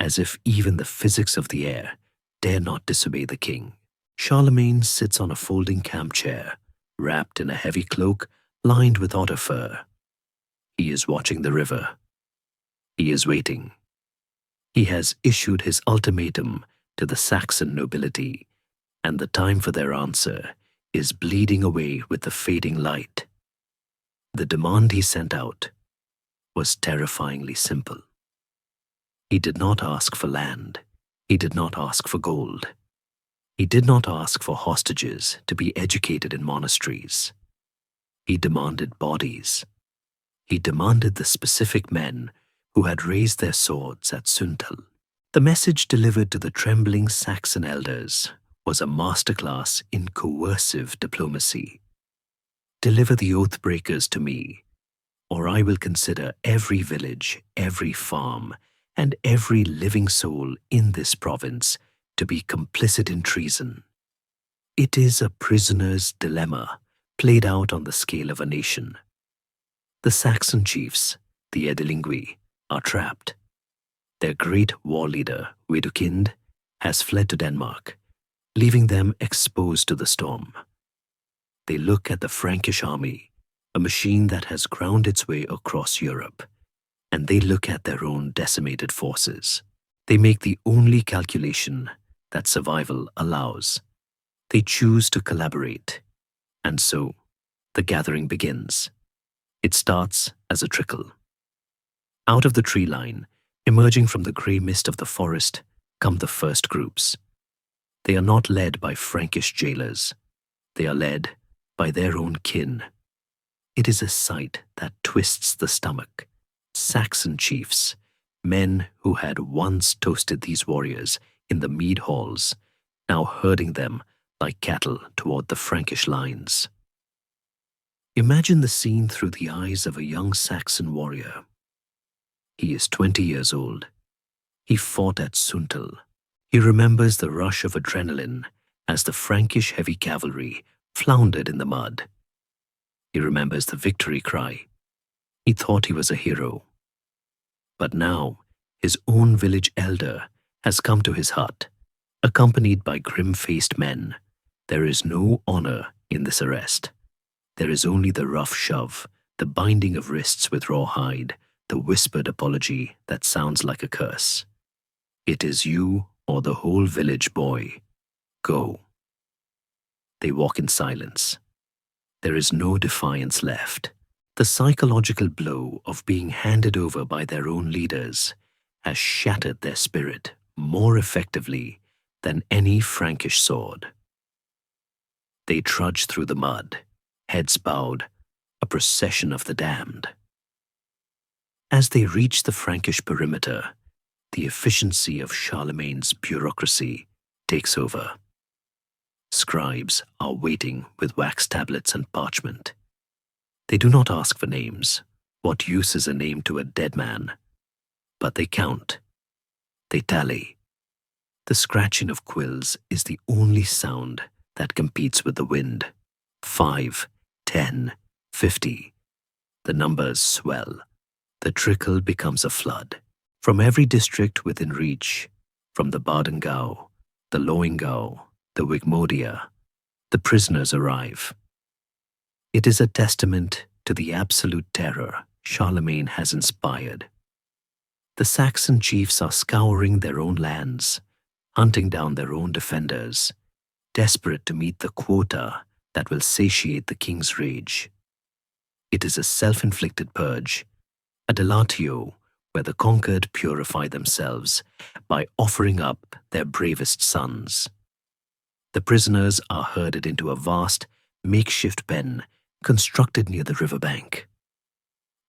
as if even the physics of the air dare not disobey the king. Charlemagne sits on a folding camp chair, wrapped in a heavy cloak lined with otter fur. He is watching the river. He is waiting. He has issued his ultimatum to the Saxon nobility, and the time for their answer is bleeding away with the fading light. The demand he sent out was terrifyingly simple. He did not ask for land. He did not ask for gold. He did not ask for hostages to be educated in monasteries. He demanded bodies. He demanded the specific men who had raised their swords at Suntal. The message delivered to the trembling Saxon elders was a masterclass in coercive diplomacy. Deliver the oath breakers to me, or I will consider every village, every farm, and every living soul in this province to be complicit in treason. It is a prisoner's dilemma played out on the scale of a nation. The Saxon chiefs, the Edelingui, are trapped. Their great war leader, Wedukind, has fled to Denmark, leaving them exposed to the storm. They look at the Frankish army, a machine that has ground its way across Europe, and they look at their own decimated forces. They make the only calculation that survival allows. They choose to collaborate, and so the gathering begins. It starts as a trickle. Out of the tree line, emerging from the grey mist of the forest, come the first groups. They are not led by Frankish jailers. They are led by their own kin. It is a sight that twists the stomach. Saxon chiefs, men who had once toasted these warriors in the mead halls, now herding them like cattle toward the Frankish lines. Imagine the scene through the eyes of a young Saxon warrior. He is 20 years old. He fought at Suntel. He remembers the rush of adrenaline as the Frankish heavy cavalry floundered in the mud. He remembers the victory cry. He thought he was a hero. But now, his own village elder has come to his hut, accompanied by grim-faced men. There is no honor in this arrest. There is only the rough shove, the binding of wrists with rawhide, the whispered apology that sounds like a curse. It is you or the whole village, boy. Go. They walk in silence. There is no defiance left. The psychological blow of being handed over by their own leaders has shattered their spirit more effectively than any Frankish sword. They trudge through the mud, heads bowed, a procession of the damned. As they reach the Frankish perimeter, the efficiency of Charlemagne's bureaucracy takes over. Scribes are waiting with wax tablets and parchment. They do not ask for names. What use is a name to a dead man? But they count. They tally. The scratching of quills is the only sound that competes with the wind. 5, 10, 50. The numbers swell. The trickle becomes a flood. From every district within reach, from the Bardengau, the Loingau, the Wigmodia, the prisoners arrive. It is a testament to the absolute terror Charlemagne has inspired. The Saxon chiefs are scouring their own lands, hunting down their own defenders, desperate to meet the quota that will satiate the king's rage. It is a self-inflicted purge, a delatio where the conquered purify themselves by offering up their bravest sons. The prisoners are herded into a vast, makeshift pen constructed near the riverbank.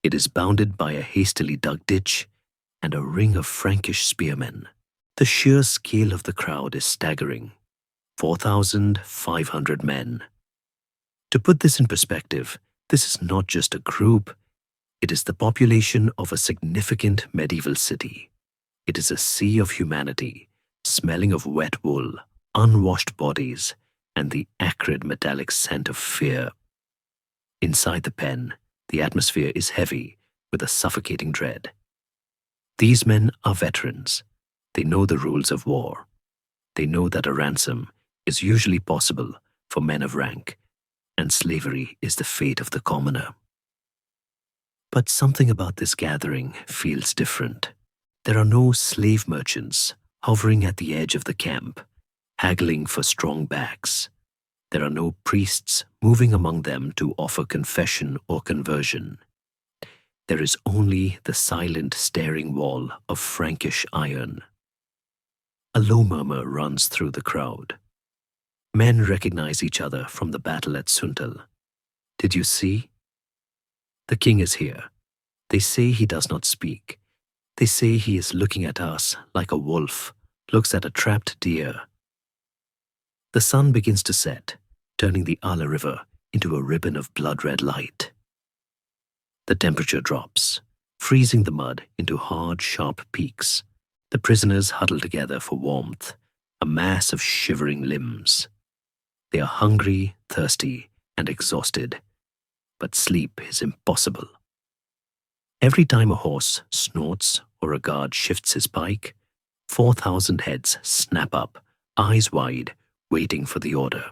It is bounded by a hastily dug ditch and a ring of Frankish spearmen. The sheer scale of the crowd is staggering. 4,500 men. To put this in perspective, this is not just a group, it is the population of a significant medieval city. It is a sea of humanity, smelling of wet wool, unwashed bodies, and the acrid metallic scent of fear. Inside the pen, the atmosphere is heavy with a suffocating dread. These men are veterans. They know the rules of war. They know that a ransom is usually possible for men of rank, and slavery is the fate of the commoner. But something about this gathering feels different. There are no slave merchants hovering at the edge of the camp, haggling for strong backs. There are no priests moving among them to offer confession or conversion. There is only the silent staring wall of Frankish iron. A low murmur runs through the crowd. Men recognize each other from the battle at Suntel. Did you see? The king is here. They say he does not speak. They say he is looking at us like a wolf looks at a trapped deer. The sun begins to set, turning the Ala River into a ribbon of blood-red light. The temperature drops, freezing the mud into hard, sharp peaks. The prisoners huddle together for warmth, a mass of shivering limbs. They are hungry, thirsty, and exhausted, but sleep is impossible. Every time a horse snorts or a guard shifts his pike, 4,000 heads snap up, eyes wide, waiting for the order.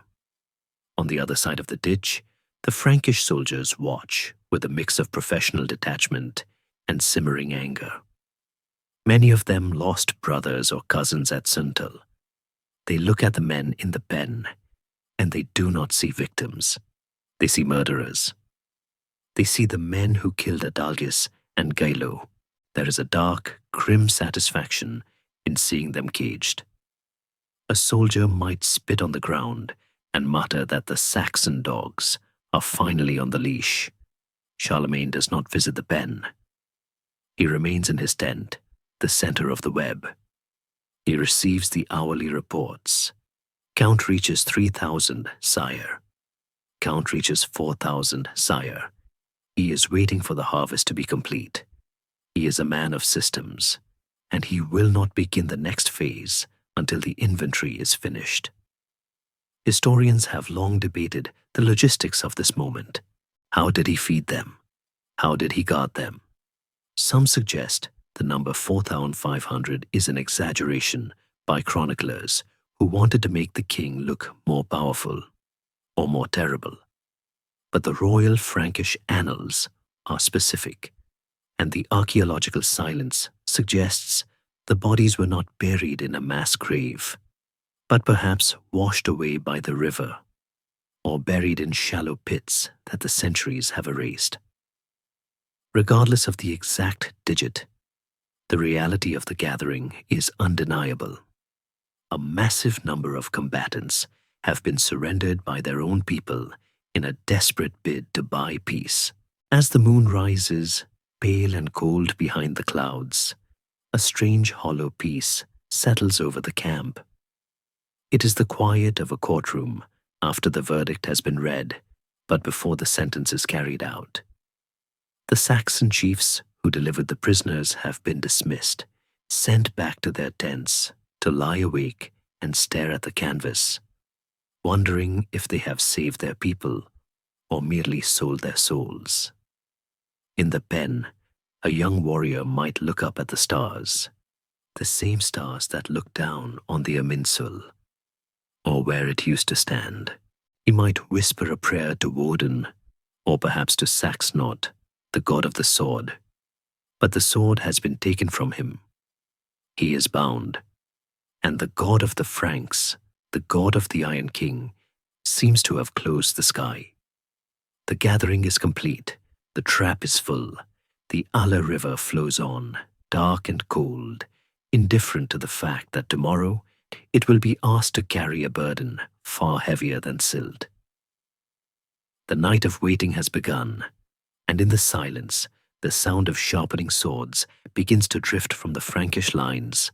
On the other side of the ditch, the Frankish soldiers watch with a mix of professional detachment and simmering anger. Many of them lost brothers or cousins at Suntal. They look at the men in the pen, and they do not see victims. They see murderers. They see the men who killed Adalgis and Gailo. There is a dark, grim satisfaction in seeing them caged. A soldier might spit on the ground and mutter that the Saxon dogs are finally on the leash. Charlemagne does not visit the pen. He remains in his tent, the center of the web. He receives the hourly reports. Count reaches 3,000, sire. Count reaches 4,000, sire. He is waiting for the harvest to be complete. He is a man of systems, and he will not begin the next phase until the inventory is finished. Historians have long debated the logistics of this moment. How did he feed them? How did he guard them? Some suggest the number 4,500 is an exaggeration by chroniclers who wanted to make the king look more powerful or more terrible. But the royal Frankish annals are specific, and the archaeological silence suggests the bodies were not buried in a mass grave, but perhaps washed away by the river, or buried in shallow pits that the centuries have erased. Regardless of the exact digit, the reality of the gathering is undeniable. A massive number of combatants have been surrendered by their own people in a desperate bid to buy peace. As the moon rises, pale and cold behind the clouds, a strange hollow peace settles over the camp. It is the quiet of a courtroom after the verdict has been read, but before the sentence is carried out. The Saxon chiefs who delivered the prisoners have been dismissed, sent back to their tents to lie awake and stare at the canvas, wondering if they have saved their people or merely sold their souls. In the pen, a young warrior might look up at the stars, the same stars that look down on the Aminsul, or where it used to stand. He might whisper a prayer to Woden, or perhaps to Saxnod, the god of the sword. But the sword has been taken from him. He is bound, and the god of the Franks, the god of the Iron King, seems to have closed the sky. The gathering is complete, the trap is full, the Aller River flows on, dark and cold, indifferent to the fact that tomorrow it will be asked to carry a burden far heavier than silt. The night of waiting has begun, and in the silence, the sound of sharpening swords begins to drift from the Frankish lines,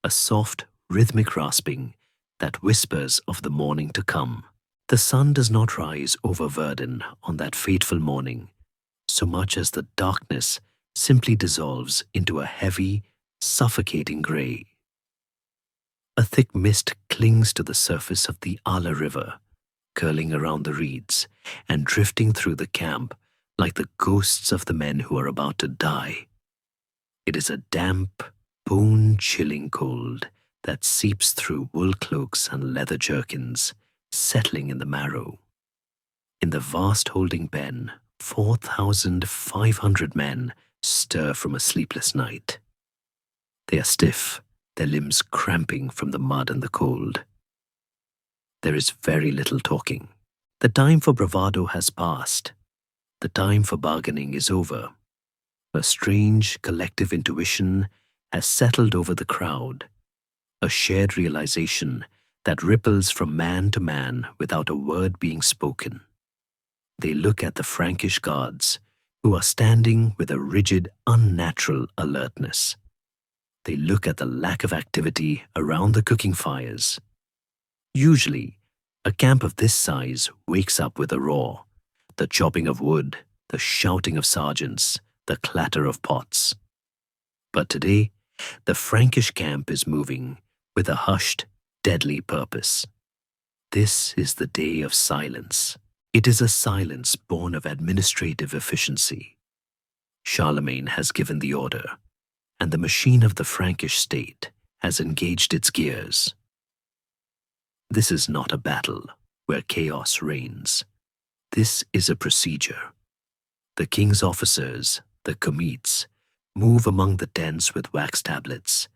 a soft, rhythmic rasping that whispers of the morning to come. The sun does not rise over Verden on that fateful morning, so much as the darkness simply dissolves into a heavy, suffocating grey. A thick mist clings to the surface of the Aller River, curling around the reeds and drifting through the camp like the ghosts of the men who are about to die. It is a damp, bone-chilling cold that seeps through wool cloaks and leather jerkins, settling in the marrow. In the vast holding pen, 4,500 men stir from a sleepless night. They are stiff, their limbs cramping from the mud and the cold. There is very little talking. The time for bravado has passed. The time for bargaining is over. A strange collective intuition has settled over the crowd, a shared realization that ripples from man to man without a word being spoken. They look at the Frankish guards, who are standing with a rigid, unnatural alertness. They look at the lack of activity around the cooking fires. Usually, a camp of this size wakes up with a roar, the chopping of wood, the shouting of sergeants, the clatter of pots. But today, the Frankish camp is moving with a hushed, deadly purpose. This is the day of silence. It is a silence born of administrative efficiency. Charlemagne has given the order, and the machine of the Frankish state has engaged its gears. This is not a battle where chaos reigns. This is a procedure. The king's officers, the comites, move among the tents with wax tablets,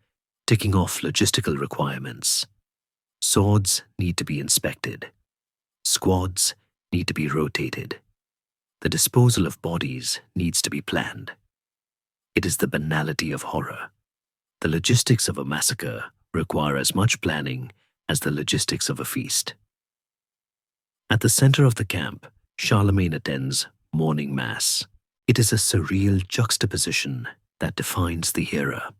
ticking off logistical requirements. Swords need to be inspected. Squads need to be rotated. The disposal of bodies needs to be planned. It is the banality of horror. The logistics of a massacre require as much planning as the logistics of a feast. At the center of the camp, Charlemagne attends morning mass. It is a surreal juxtaposition that defines the era.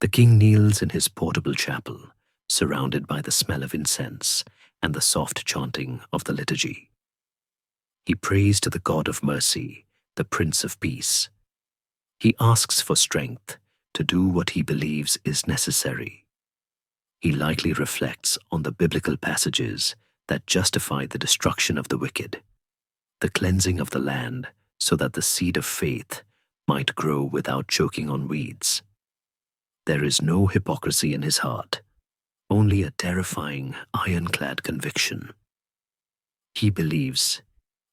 The king kneels in his portable chapel, surrounded by the smell of incense and the soft chanting of the liturgy. He prays to the God of mercy, the Prince of Peace. He asks for strength to do what he believes is necessary. He likely reflects on the biblical passages that justify the destruction of the wicked, the cleansing of the land so that the seed of faith might grow without choking on weeds. There is no hypocrisy in his heart, only a terrifying, ironclad conviction. He believes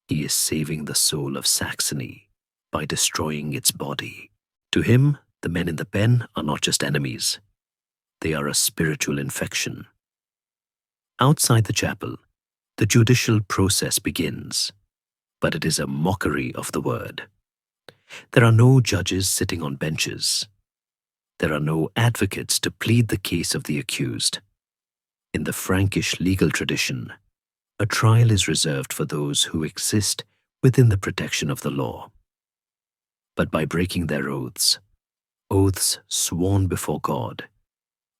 he is saving the soul of Saxony by destroying its body. To him, the men in the pen are not just enemies. They are a spiritual infection. Outside the chapel, the judicial process begins, but it is a mockery of the word. There are no judges sitting on benches. There are no advocates to plead the case of the accused. In the Frankish legal tradition, a trial is reserved for those who exist within the protection of the law. But by breaking their oaths sworn before God,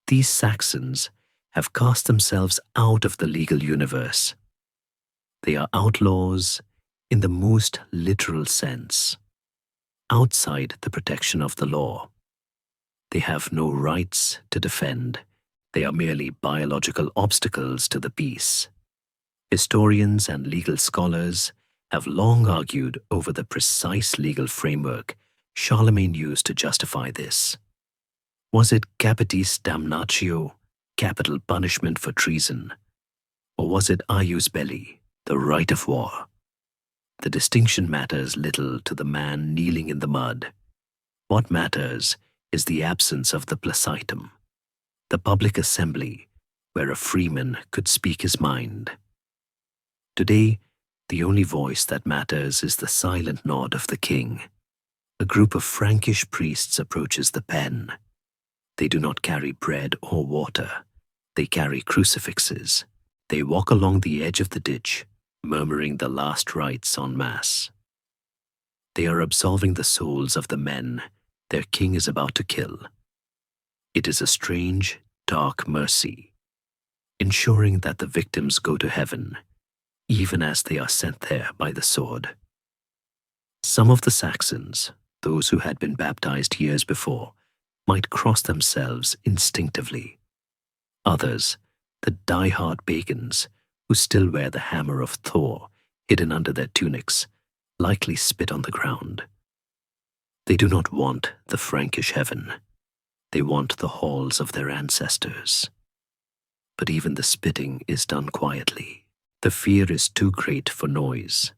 these Saxons have cast themselves out of the legal universe. They are outlaws in the most literal sense, outside the protection of the law. They have no rights to defend. They are merely biological obstacles to the peace. Historians and legal scholars have long argued over the precise legal framework Charlemagne used to justify this. Was it capitis damnatio, capital punishment for treason, or was it ius belli, the right of war? The distinction matters little to the man kneeling in the mud. What matters is the absence of the placitum, the public assembly where a freeman could speak his mind. Today, the only voice that matters is the silent nod of the king. A group of Frankish priests approaches the pen. They do not carry bread or water. They carry crucifixes. They walk along the edge of the ditch, murmuring the last rites en masse. They are absolving the souls of the men their king is about to kill. It is a strange, dark mercy, ensuring that the victims go to heaven, even as they are sent there by the sword. Some of the Saxons, those who had been baptized years before, might cross themselves instinctively. Others, the die-hard pagans, who still wear the hammer of Thor hidden under their tunics, likely spit on the ground. They do not want the Frankish heaven. They want the halls of their ancestors. But even the spitting is done quietly. The fear is too great for noise.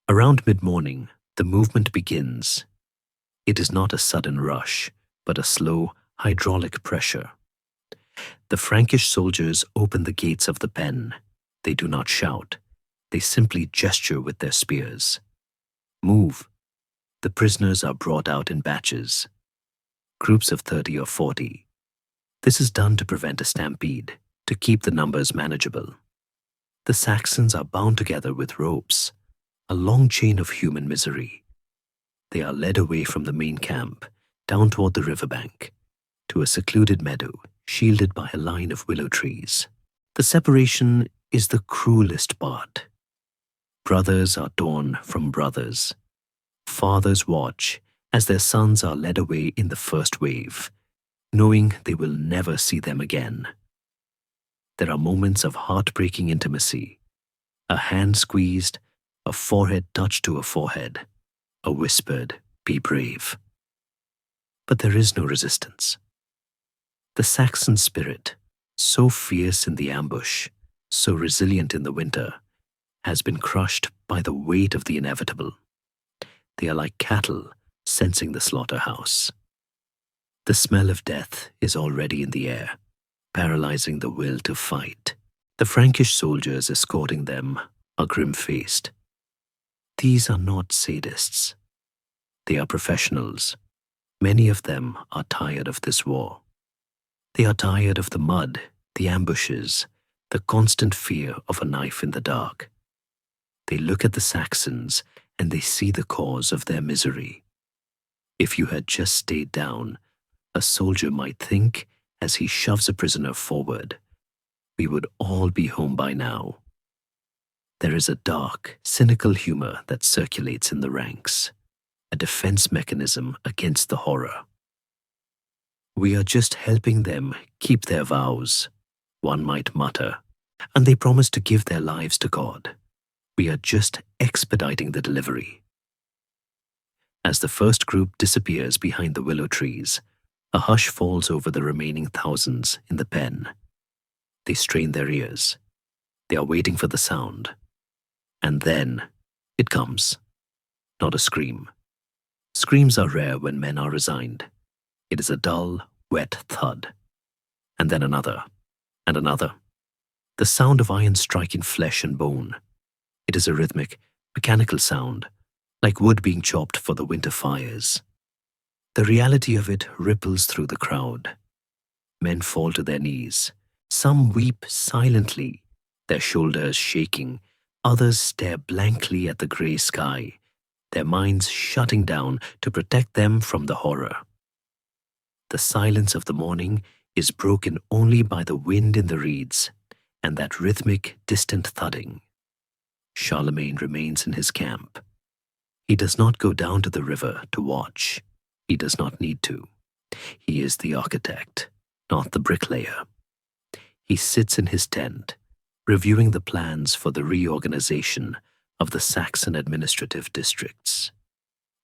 Around mid-morning, the movement begins. It is not a sudden rush, but a slow, hydraulic pressure. The Frankish soldiers open the gates of the pen. They do not shout. They simply gesture with their spears. Move. The prisoners are brought out in batches, groups of 30 or 40. This is done to prevent a stampede, to keep the numbers manageable. The Saxons are bound together with ropes, a long chain of human misery. They are led away from the main camp, down toward the riverbank, to a secluded meadow shielded by a line of willow trees. The separation is the cruelest part. Brothers are torn from brothers. Fathers watch as their sons are led away in the first wave, knowing they will never see them again. There are moments of heartbreaking intimacy, a hand squeezed, a forehead touched to a forehead, a whispered be brave. But there is no resistance. The Saxon spirit, so fierce in the ambush, so resilient in the winter, has been crushed by the weight of the inevitable. They are like cattle sensing the slaughterhouse. The smell of death is already in the air, paralyzing the will to fight. The Frankish soldiers escorting them are grim-faced. These are not sadists. They are professionals. Many of them are tired of this war. They are tired of the mud, the ambushes, the constant fear of a knife in the dark. They look at the Saxons and they see the cause of their misery. If you had just stayed down, a soldier might think as he shoves a prisoner forward, we would all be home by now. There is a dark, cynical humor that circulates in the ranks, a defense mechanism against the horror. We are just helping them keep their vows, one might mutter, and they promise to give their lives to God. We are just expediting the delivery. As the first group disappears behind the willow trees, a hush falls over the remaining thousands in the pen. They strain their ears. They are waiting for the sound. And then it comes. Not a scream. Screams are rare when men are resigned. It is a dull, wet thud. And then another, and another. The sound of iron striking flesh and bone. It is a rhythmic, mechanical sound, like wood being chopped for the winter fires. The reality of it ripples through the crowd. Men fall to their knees. Some weep silently, their shoulders shaking. Others stare blankly at the grey sky, their minds shutting down to protect them from the horror. The silence of the morning is broken only by the wind in the reeds and that rhythmic, distant thudding. Charlemagne remains in his camp. He does not go down to the river to watch. He does not need to. He is the architect, not the bricklayer. He sits in his tent, reviewing the plans for the reorganization of the Saxon administrative districts.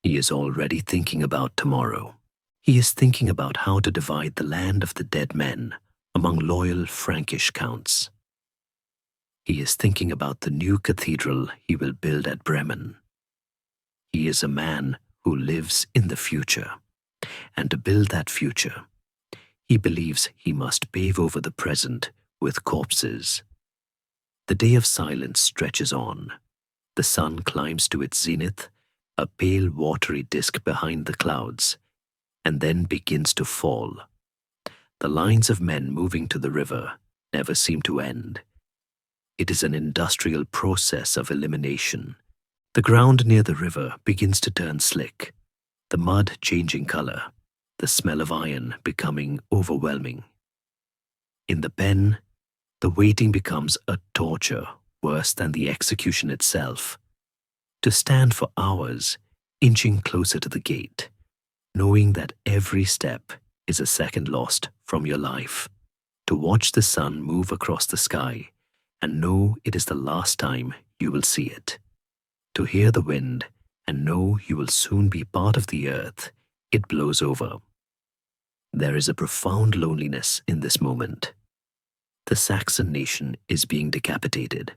He is already thinking about tomorrow. He is thinking about how to divide the land of the dead men among loyal Frankish counts. He is thinking about the new cathedral he will build at Bremen. He is a man who lives in the future, and to build that future, he believes he must pave over the present with corpses. The day of silence stretches on. The sun climbs to its zenith, a pale watery disk behind the clouds, and then begins to fall. The lines of men moving to the river never seem to end. It is an industrial process of elimination. The ground near the river begins to turn slick, the mud changing color, the smell of iron becoming overwhelming. In the pen, the waiting becomes a torture worse than the execution itself. To stand for hours, inching closer to the gate, knowing that every step is a second lost from your life. To watch the sun move across the sky and know it is the last time you will see it. To hear the wind and know you will soon be part of the earth it blows over. There is a profound loneliness in this moment. The Saxon nation is being decapitated,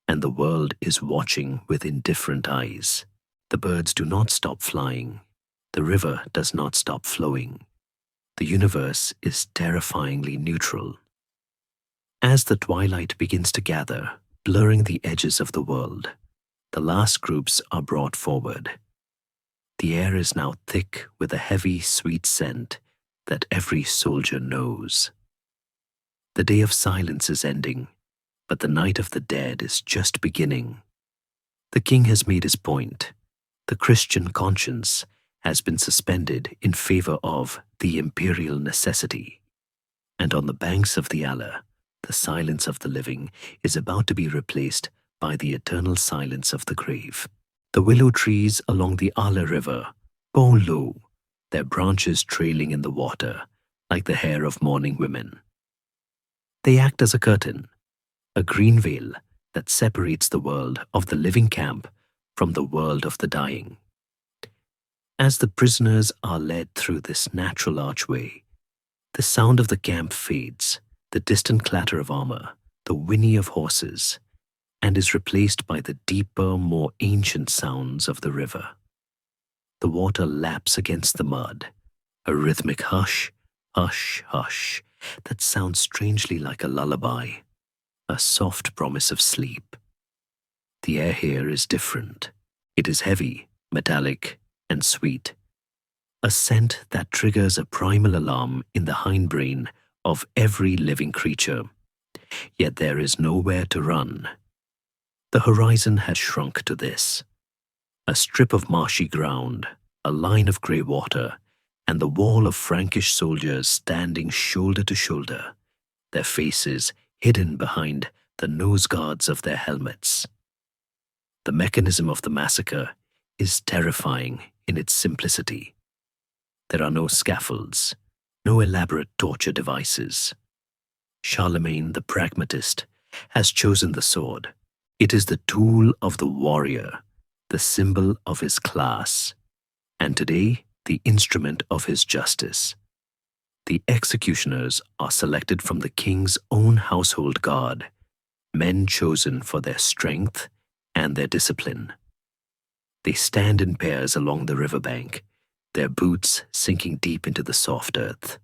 and the world is watching with indifferent eyes. The birds do not stop flying. The river does not stop flowing. The universe is terrifyingly neutral. As the twilight begins to gather, blurring the edges of the world, the last groups are brought forward. The air is now thick with a heavy, sweet scent that every soldier knows. The day of silence is ending, but the night of the dead is just beginning. The king has made his point. The Christian conscience has been suspended in favor of the imperial necessity. And on the banks of the Aller, the silence of the living is about to be replaced by the eternal silence of the grave. The willow trees along the Aller River bow low, their branches trailing in the water like the hair of mourning women. They act as a curtain, a green veil that separates the world of the living camp from the world of the dying. As the prisoners are led through this natural archway, the sound of the camp fades, the distant clatter of armor, the whinny of horses, and is replaced by the deeper, more ancient sounds of the river. The water laps against the mud, a rhythmic hush, hush, hush, that sounds strangely like a lullaby, a soft promise of sleep. The air here is different. It is heavy, metallic, and sweet, a scent that triggers a primal alarm in the hindbrain of every living creature. Yet there is nowhere to run. The horizon has shrunk to this: a strip of marshy ground, a line of grey water, and the wall of Frankish soldiers standing shoulder to shoulder, their faces hidden behind the nose guards of their helmets. The mechanism of the massacre is terrifying in its simplicity. There are no scaffolds, no elaborate torture devices. Charlemagne, the pragmatist, has chosen the sword. It is the tool of the warrior, the symbol of his class, and today the instrument of his justice. The executioners are selected from the king's own household guard, men chosen for their strength and their discipline. They stand in pairs along the riverbank, their boots sinking deep into the soft earth.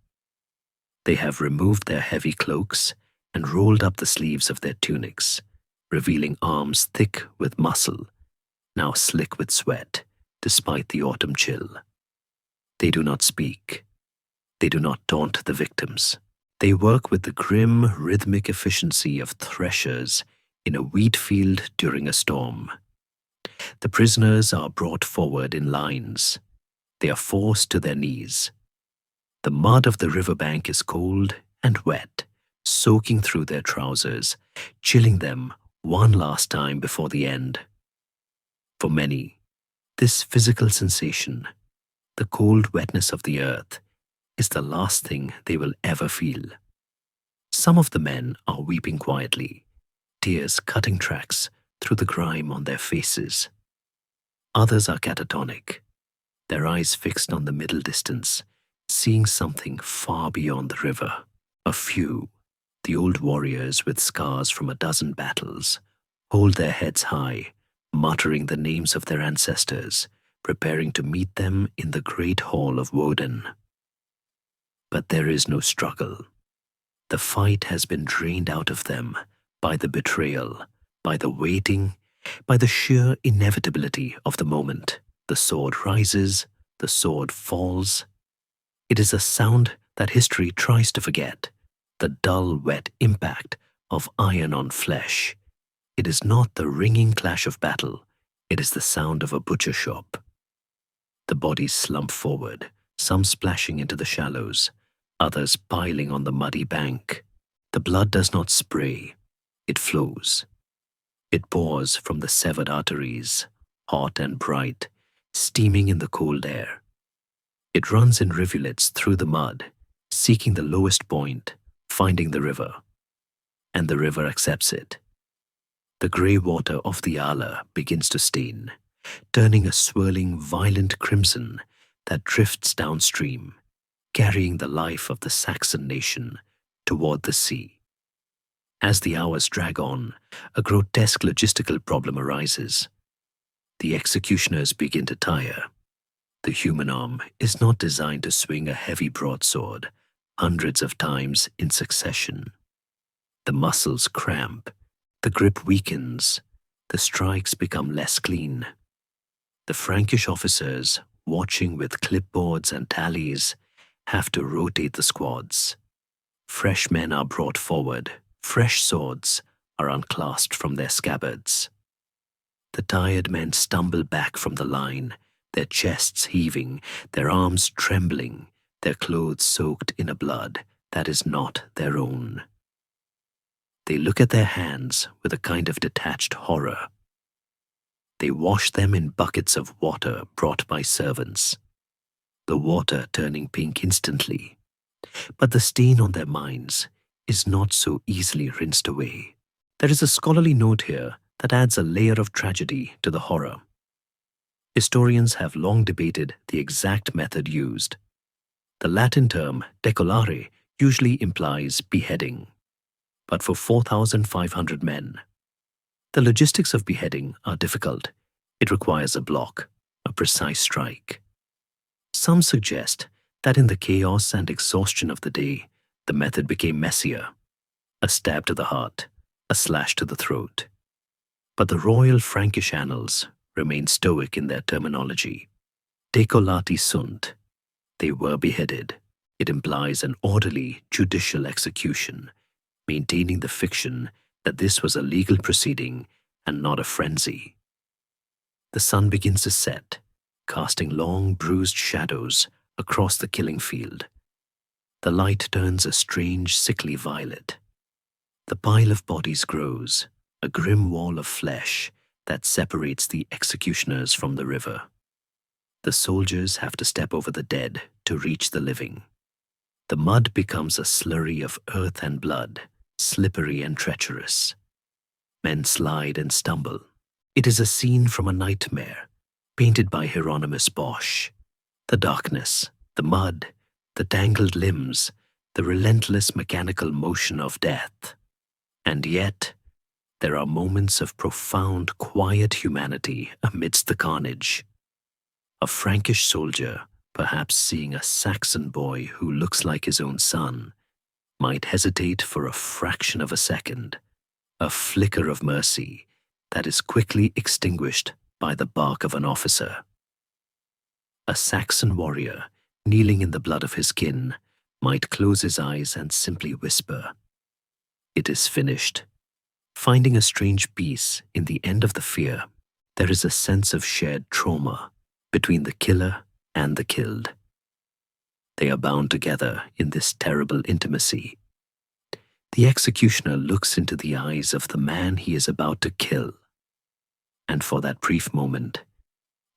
They have removed their heavy cloaks and rolled up the sleeves of their tunics, revealing arms thick with muscle, now slick with sweat, despite the autumn chill. They do not speak. They do not taunt the victims. They work with the grim, rhythmic efficiency of threshers in a wheat field during a storm. The prisoners are brought forward in lines. They are forced to their knees. The mud of the riverbank is cold and wet, soaking through their trousers, chilling them one last time before the end. For many, this physical sensation, the cold wetness of the earth, is the last thing they will ever feel. Some of the men are weeping quietly, tears cutting tracks through the grime on their faces. Others are catatonic, their eyes fixed on the middle distance, seeing something far beyond the river. A few, the old warriors with scars from a dozen battles, hold their heads high, muttering the names of their ancestors, preparing to meet them in the great hall of Verden. But there is no struggle. The fight has been drained out of them by the betrayal, by the waiting, by the sheer inevitability of the moment. The sword rises, the sword falls. It is a sound that history tries to forget, the dull, wet impact of iron on flesh. It is not the ringing clash of battle, it is the sound of a butcher shop. The bodies slump forward, some splashing into the shallows, others piling on the muddy bank. The blood does not spray, it flows. It pours from the severed arteries, hot and bright, steaming in the cold air. It runs in rivulets through the mud, seeking the lowest point, finding the river. And the river accepts it. The grey water of the Ala begins to stain, turning a swirling, violent crimson that drifts downstream, carrying the life of the Saxon nation toward the sea. As the hours drag on, a grotesque logistical problem arises. The executioners begin to tire. The human arm is not designed to swing a heavy broadsword hundreds of times in succession. The muscles cramp, the grip weakens, the strikes become less clean. The Frankish officers, watching with clipboards and tallies, have to rotate the squads. Fresh men are brought forward, fresh swords are unclasped from their scabbards. The tired men stumble back from the line, their chests heaving, their arms trembling, their clothes soaked in a blood that is not their own. They look at their hands with a kind of detached horror. They wash them in buckets of water brought by servants, the water turning pink instantly. But the stain on their minds is not so easily rinsed away. There is a scholarly note here that adds a layer of tragedy to the horror. Historians have long debated the exact method used. The Latin term decollare usually implies beheading, but for 4,500 men, the logistics of beheading are difficult. It requires a block, a precise strike. Some suggest that in the chaos and exhaustion of the day, the method became messier. A stab to the heart, a slash to the throat. But the royal Frankish annals remain stoic in their terminology. Decollati sunt. They were beheaded. It implies an orderly, judicial execution, maintaining the fiction that this was a legal proceeding and not a frenzy. The sun begins to set, casting long, bruised shadows across the killing field. The light turns a strange, sickly violet. The pile of bodies grows, a grim wall of flesh that separates the executioners from the river. The soldiers have to step over the dead to reach the living. The mud becomes a slurry of earth and blood, slippery and treacherous. Men slide and stumble. It is a scene from a nightmare, painted by Hieronymus Bosch. The darkness, the mud, the tangled limbs, the relentless mechanical motion of death. And yet, there are moments of profound, quiet humanity amidst the carnage. A Frankish soldier, perhaps seeing a Saxon boy who looks like his own son, might hesitate for a fraction of a second, a flicker of mercy that is quickly extinguished by the bark of an officer. A Saxon warrior, kneeling in the blood of his kin, might close his eyes and simply whisper, "It is finished." Finding a strange peace in the end of the fear, there is a sense of shared trauma between the killer and the killed. They are bound together in this terrible intimacy. The executioner looks into the eyes of the man he is about to kill, and for that brief moment,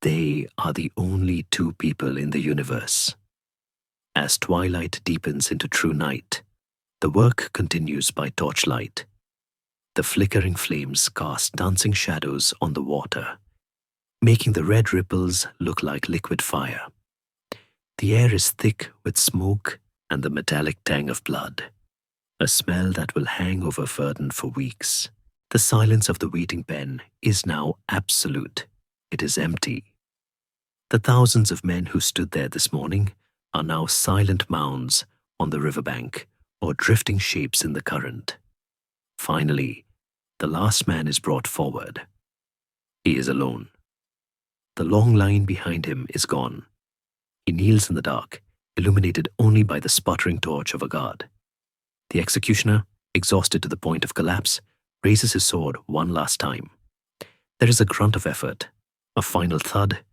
they are the only two people in the universe. As twilight deepens into true night, the work continues by torchlight. The flickering flames cast dancing shadows on the water, making the red ripples look like liquid fire. The air is thick with smoke and the metallic tang of blood, a smell that will hang over Verden for weeks. The silence of the waiting pen is now absolute. It is empty. The thousands of men who stood there this morning are now silent mounds on the riverbank or drifting shapes in the current. Finally, the last man is brought forward. He is alone. The long line behind him is gone. He kneels in the dark, illuminated only by the sputtering torch of a guard. The executioner, exhausted to the point of collapse, raises his sword one last time. There is a grunt of effort, a final thud,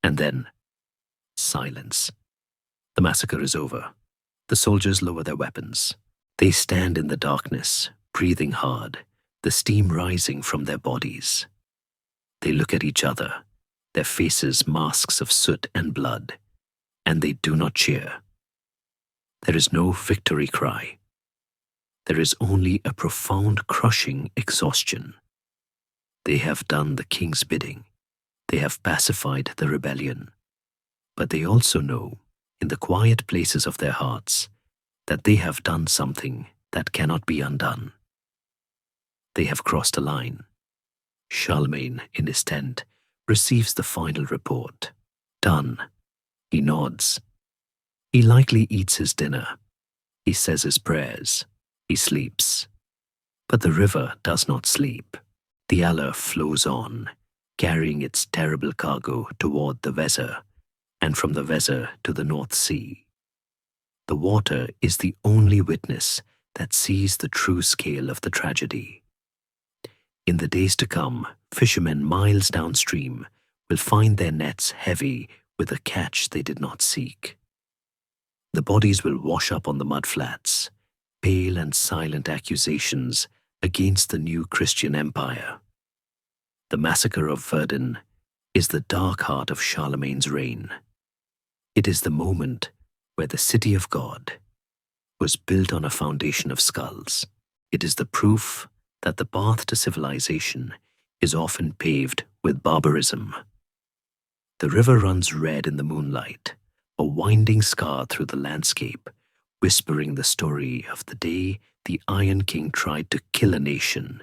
and then silence. The massacre is over. The soldiers lower their weapons. They stand in the darkness, breathing hard, the steam rising from their bodies. They look at each other, their faces masks of soot and blood, and they do not cheer. There is no victory cry. There is only a profound, crushing exhaustion. They have done the king's bidding. They have pacified the rebellion. But they also know, in the quiet places of their hearts, that they have done something that cannot be undone. They have crossed a line. Charlemagne, in his tent, receives the final report. Done. He nods. He lightly eats his dinner. He says his prayers. He sleeps. But the river does not sleep. The Aller flows on, carrying its terrible cargo toward the Weser, and from the Weser to the North Sea. The water is the only witness that sees the true scale of the tragedy. In the days to come, fishermen miles downstream will find their nets heavy with a catch they did not seek. The bodies will wash up on the mudflats, pale and silent accusations against the new Christian empire. The massacre of Verden is the dark heart of Charlemagne's reign. It is the moment where the city of God was built on a foundation of skulls. It is the proof that the path to civilization is often paved with barbarism. The river runs red in the moonlight, a winding scar through the landscape, whispering the story of the day the Iron King tried to kill a nation,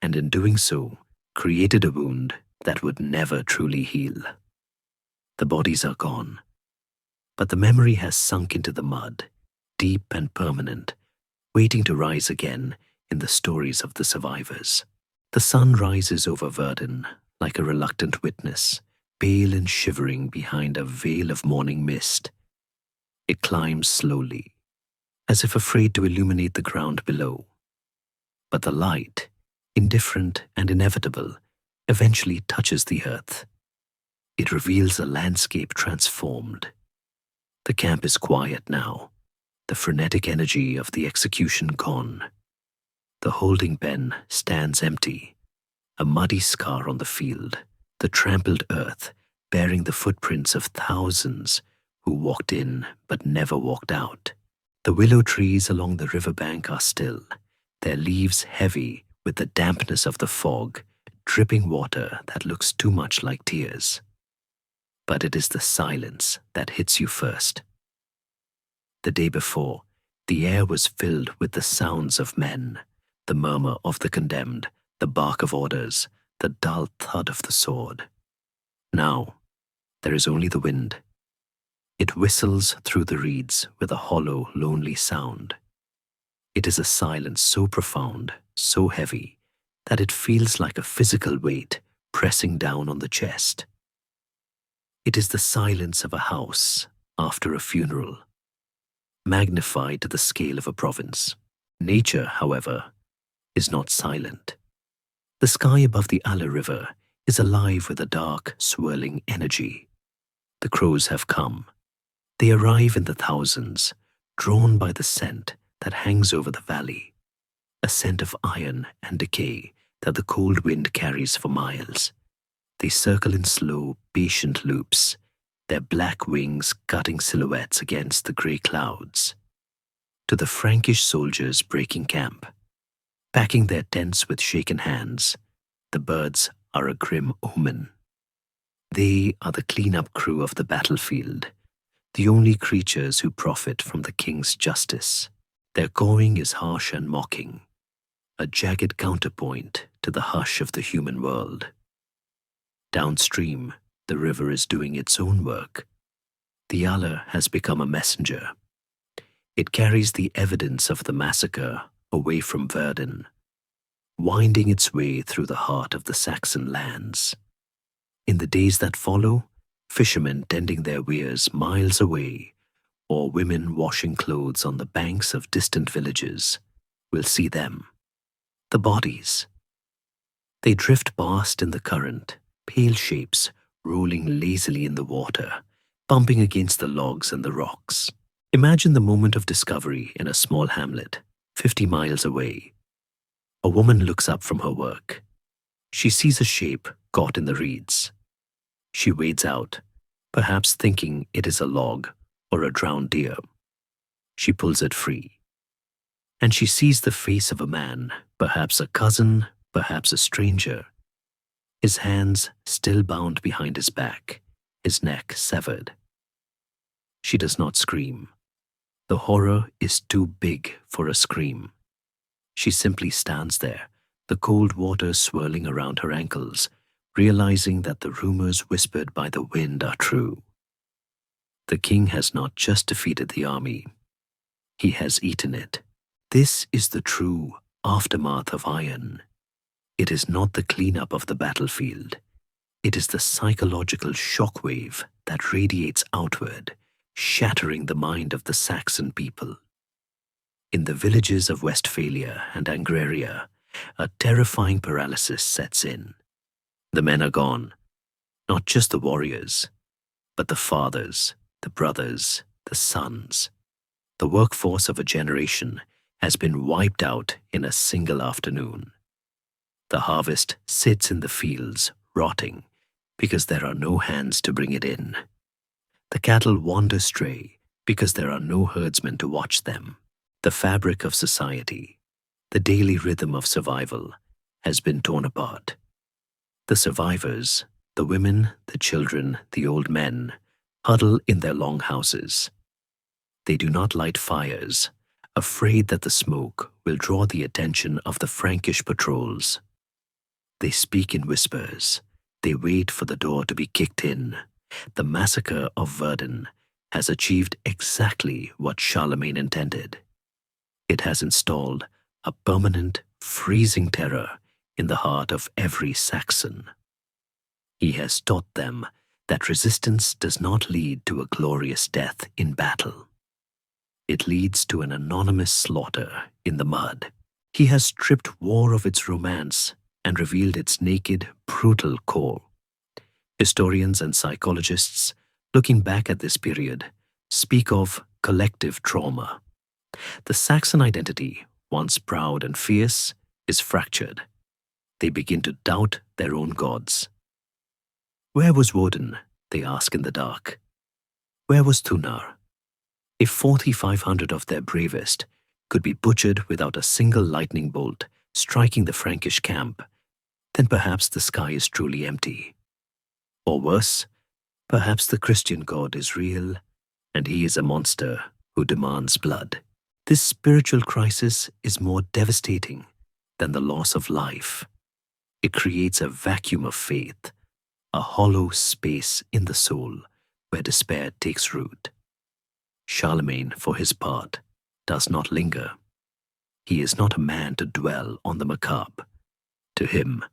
and in doing so, created a wound that would never truly heal. The bodies are gone, but the memory has sunk into the mud, deep and permanent, waiting to rise again in the stories of the survivors. The sun rises over Verden like a reluctant witness, pale and shivering behind a veil of morning mist. It climbs slowly, as if afraid to illuminate the ground below. But the light, indifferent and inevitable, eventually touches the earth. It reveals a landscape transformed. The camp is quiet now, the frenetic energy of the execution gone. The holding pen stands empty, a muddy scar on the field, the trampled earth bearing the footprints of thousands who walked in but never walked out. The willow trees along the riverbank are still, their leaves heavy with the dampness of the fog, dripping water that looks too much like tears. But it is the silence that hits you first. The day before, the air was filled with the sounds of men, the murmur of the condemned, the bark of orders, the dull thud of the sword. Now, there is only the wind. It whistles through the reeds with a hollow, lonely sound. It is a silence so profound, so heavy, that it feels like a physical weight pressing down on the chest. It is the silence of a house after a funeral, magnified to the scale of a province. Nature, however, is not silent. The sky above the Aller River is alive with a dark, swirling energy. The crows have come. They arrive in the thousands, drawn by the scent that hangs over the valley, a scent of iron and decay that the cold wind carries for miles. They circle in slow, patient loops, their black wings cutting silhouettes against the grey clouds. To the Frankish soldiers breaking camp, packing their tents with shaken hands, the birds are a grim omen. They are the clean-up crew of the battlefield, the only creatures who profit from the king's justice. Their cawing is harsh and mocking, a jagged counterpoint to the hush of the human world. Downstream, the river is doing its own work. The Aller has become a messenger. It carries the evidence of the massacre away from Verden, winding its way through the heart of the Saxon lands. In the days that follow, fishermen tending their weirs miles away, or women washing clothes on the banks of distant villages, will see them. The bodies. They drift past in the current, pale shapes rolling lazily in the water, bumping against the logs and the rocks. Imagine the moment of discovery in a small hamlet, 50 miles away. A woman looks up from her work. She sees a shape caught in the reeds. She wades out, perhaps thinking it is a log or a drowned deer. She pulls it free. And she sees the face of a man, perhaps a cousin, perhaps a stranger. His hands still bound behind his back, his neck severed. She does not scream. The horror is too big for a scream. She simply stands there, the cold water swirling around her ankles, realizing that the rumors whispered by the wind are true. The king has not just defeated the army. He has eaten it. This is the true aftermath of iron. It is not the cleanup of the battlefield. It is the psychological shockwave that radiates outward, shattering the mind of the Saxon people. In the villages of Westphalia and Angria, a terrifying paralysis sets in. The men are gone, not just the warriors, but the fathers, the brothers, the sons. The workforce of a generation has been wiped out in a single afternoon. The harvest sits in the fields, rotting, because there are no hands to bring it in. The cattle wander stray because there are no herdsmen to watch them. The fabric of society, the daily rhythm of survival, has been torn apart. The survivors, The women, the children, the old men huddle in their long houses. They do not light fires, afraid that the smoke will draw the attention of the Frankish patrols. They speak in whispers. They wait for the door to be kicked in. The massacre of Verden has achieved exactly what Charlemagne intended. It has installed a permanent, freezing terror in the heart of every Saxon. He has taught them that resistance does not lead to a glorious death in battle. It leads to an anonymous slaughter in the mud. He has stripped war of its romance and revealed its naked, brutal core. Historians and psychologists, looking back at this period, speak of collective trauma. The Saxon identity, once proud and fierce, is fractured. They begin to doubt their own gods. Where was Woden? They ask in the dark. Where was Thunar? If 4,500 of their bravest could be butchered without a single lightning bolt striking the Frankish camp, then perhaps the sky is truly empty. Or worse, perhaps the Christian God is real, and he is a monster who demands blood. This spiritual crisis is more devastating than the loss of life. It creates a vacuum of faith, a hollow space in the soul where despair takes root. Charlemagne, for his part, does not linger. He is not a man to dwell on the macabre. To him,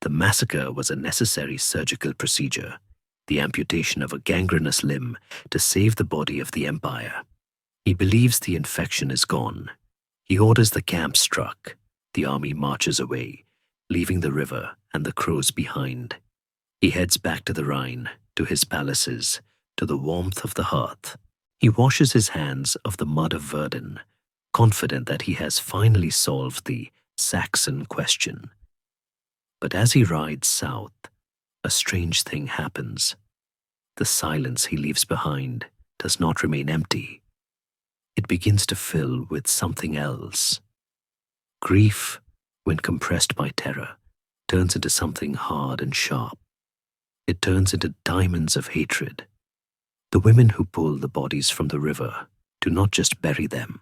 the massacre was a necessary surgical procedure, the amputation of a gangrenous limb to save the body of the empire. He believes the infection is gone. He orders the camp struck. The army marches away, leaving the river and the crows behind. He heads back to the Rhine, to his palaces, to the warmth of the hearth. He washes his hands of the mud of Verden, confident that he has finally solved the Saxon question. But as he rides south, a strange thing happens. The silence he leaves behind does not remain empty. It begins to fill with something else. Grief, when compressed by terror, turns into something hard and sharp. It turns into diamonds of hatred. The women who pull the bodies from the river do not just bury them.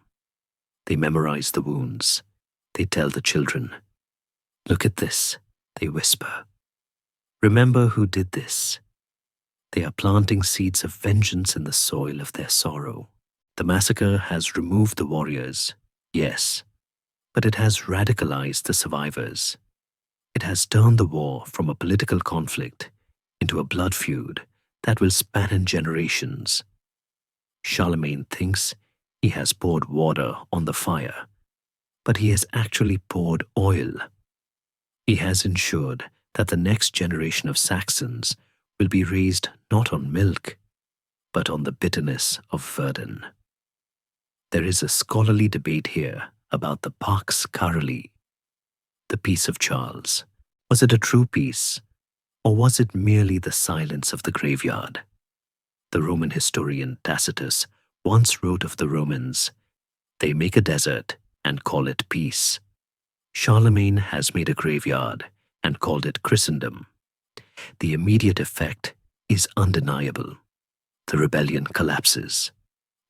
They memorize the wounds. They tell the children, "Look at this," they whisper. "Remember who did this." They are planting seeds of vengeance in the soil of their sorrow. The massacre has removed the warriors, yes, but it has radicalized the survivors. It has turned the war from a political conflict into a blood feud that will span generations. Charlemagne thinks he has poured water on the fire, but he has actually poured oil. He has ensured that the next generation of Saxons will be raised not on milk, but on the bitterness of Verden. There is a scholarly debate here about the Pax Caroli, the peace of Charles. Was it a true peace, or was it merely the silence of the graveyard? The Roman historian Tacitus once wrote of the Romans, "They make a desert and call it peace." Charlemagne has made a graveyard and called it Christendom. The immediate effect is undeniable. The rebellion collapses.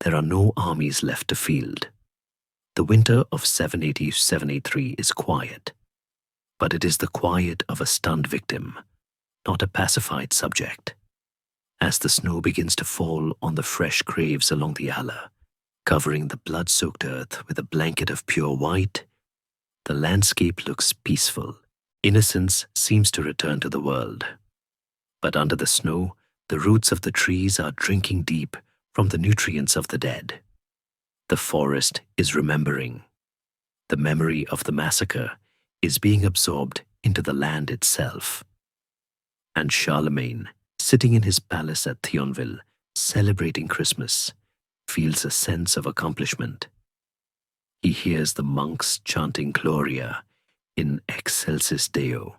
There are no armies left to field. The winter of 780-783 is quiet, but it is the quiet of a stunned victim, not a pacified subject. As the snow begins to fall on the fresh graves along the Aller, covering the blood-soaked earth with a blanket of pure white, the landscape looks peaceful. Innocence seems to return to the world. But under the snow, the roots of the trees are drinking deep from the nutrients of the dead. The forest is remembering. The memory of the massacre is being absorbed into the land itself. And Charlemagne, sitting in his palace at Thionville, celebrating Christmas, feels a sense of accomplishment. He hears the monks chanting Gloria in Excelsis Deo,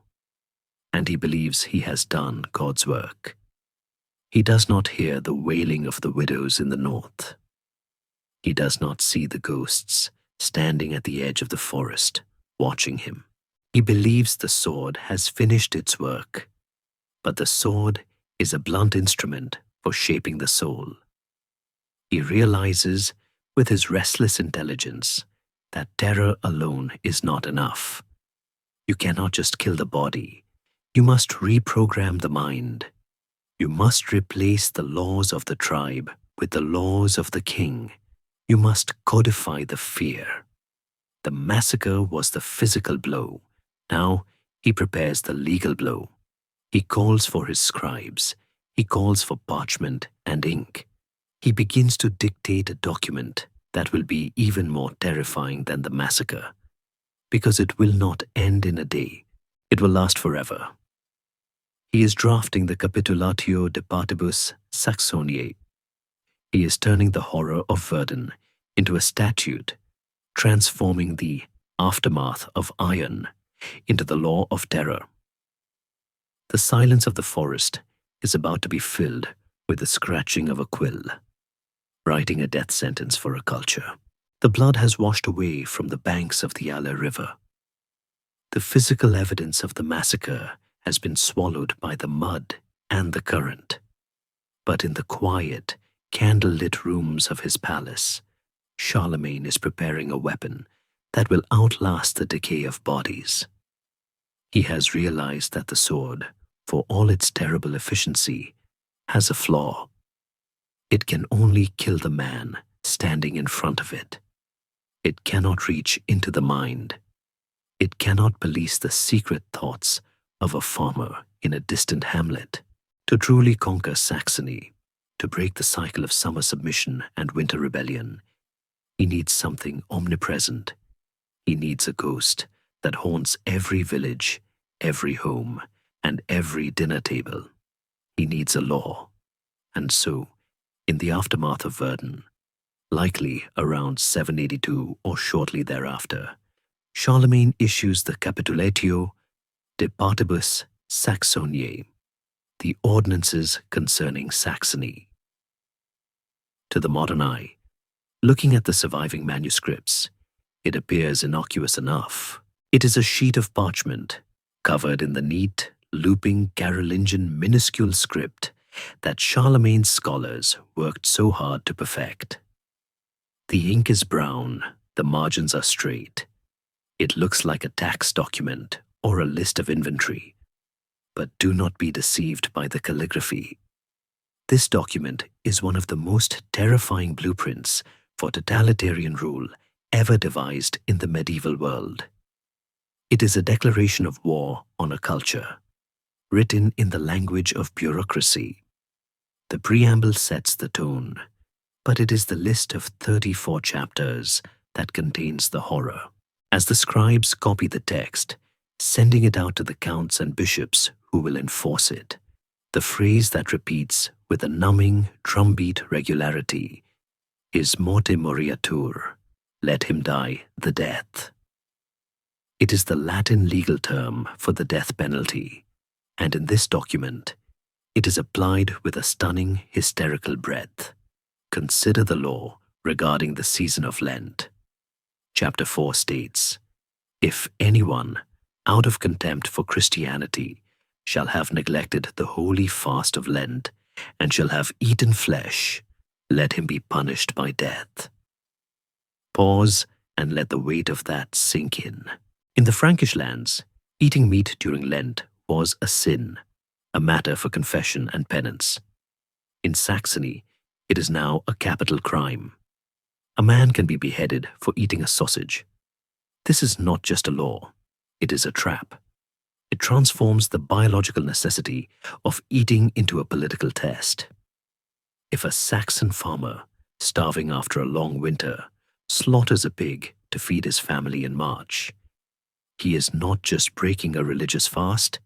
and he believes he has done God's work. He does not hear the wailing of the widows in the north. He does not see the ghosts standing at the edge of the forest, watching him. He believes the sword has finished its work, but the sword is a blunt instrument for shaping the soul. He realizes, with his restless intelligence, that terror alone is not enough. You cannot just kill the body. You must reprogram the mind. You must replace the laws of the tribe with the laws of the king. You must codify the fear. The massacre was the physical blow. Now he prepares the legal blow. He calls for his scribes. He calls for parchment and ink. He begins to dictate a document that will be even more terrifying than the massacre, because it will not end in a day. It will last forever. He is drafting the Capitulatio de Partibus Saxoniae. He is turning the horror of Verden into a statute, transforming the aftermath of iron into the law of terror. The silence of the forest is about to be filled with the scratching of a quill, writing a death sentence for a culture. The blood has washed away from the banks of the Aller River. The physical evidence of the massacre has been swallowed by the mud and the current. But in the quiet, candle-lit rooms of his palace, Charlemagne is preparing a weapon that will outlast the decay of bodies. He has realized that the sword, for all its terrible efficiency, has a flaw. It can only kill the man standing in front of it. It cannot reach into the mind. It cannot police the secret thoughts of a farmer in a distant hamlet. To truly conquer Saxony, to break the cycle of summer submission and winter rebellion, he needs something omnipresent. He needs a ghost that haunts every village, every home, and every dinner table. He needs a law. And so, in the aftermath of Verden, likely around 782 or shortly thereafter, Charlemagne issues the Capitulatio de Partibus Saxoniae, the ordinances concerning Saxony. To the modern eye, looking at the surviving manuscripts, it appears innocuous enough. It is a sheet of parchment covered in the neat, looping Carolingian minuscule script that Charlemagne's scholars worked so hard to perfect. The ink is brown, the margins are straight. It looks like a tax document or a list of inventory. But do not be deceived by the calligraphy. This document is one of the most terrifying blueprints for totalitarian rule ever devised in the medieval world. It is a declaration of war on a culture, written in the language of bureaucracy. The preamble sets the tone, but it is the list of 34 chapters that contains the horror. As the scribes copy the text, sending it out to the counts and bishops who will enforce it, the phrase that repeats with a numbing drumbeat regularity is morte moriatur, let him die the death. It is the Latin legal term for the death penalty, and in this document, it is applied with a stunning hysterical breadth. Consider the law regarding the season of Lent. Chapter 4 states, "If anyone, out of contempt for Christianity, shall have neglected the holy fast of Lent, and shall have eaten flesh, let him be punished by death." Pause and let the weight of that sink in. In the Frankish lands, eating meat during Lent was a sin, a matter for confession and penance. In Saxony, it is now a capital crime. A man can be beheaded for eating a sausage. This is not just a law, it is a trap. It transforms the biological necessity of eating into a political test. If a Saxon farmer, starving after a long winter, slaughters a pig to feed his family in March, he is not just breaking a religious fast,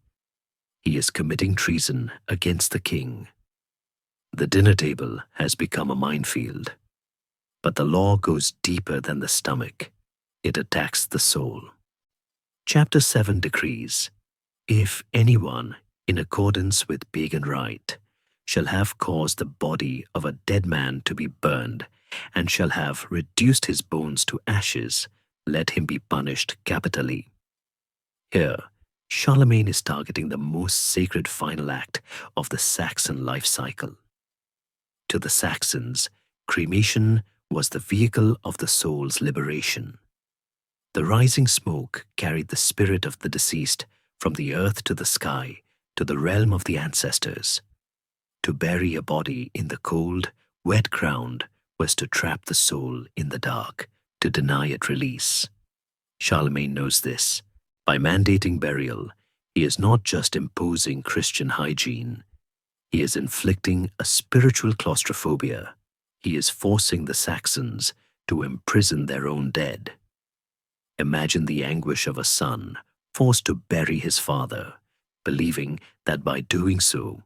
he is committing treason against the king. The dinner table has become a minefield. But the law goes deeper than the stomach. It attacks the soul. Chapter 7 decrees, "If anyone, in accordance with pagan rite, shall have caused the body of a dead man to be burned, and shall have reduced his bones to ashes, let him be punished capitally." Here, Charlemagne is targeting the most sacred final act of the Saxon life cycle. To the Saxons, cremation was the vehicle of the soul's liberation. The rising smoke carried the spirit of the deceased from the earth to the sky, to the realm of the ancestors. To bury a body in the cold, wet ground was to trap the soul in the dark, to deny it release. Charlemagne knows this. By mandating burial, he is not just imposing Christian hygiene. He is inflicting a spiritual claustrophobia. He is forcing the Saxons to imprison their own dead. Imagine the anguish of a son forced to bury his father, believing that by doing so,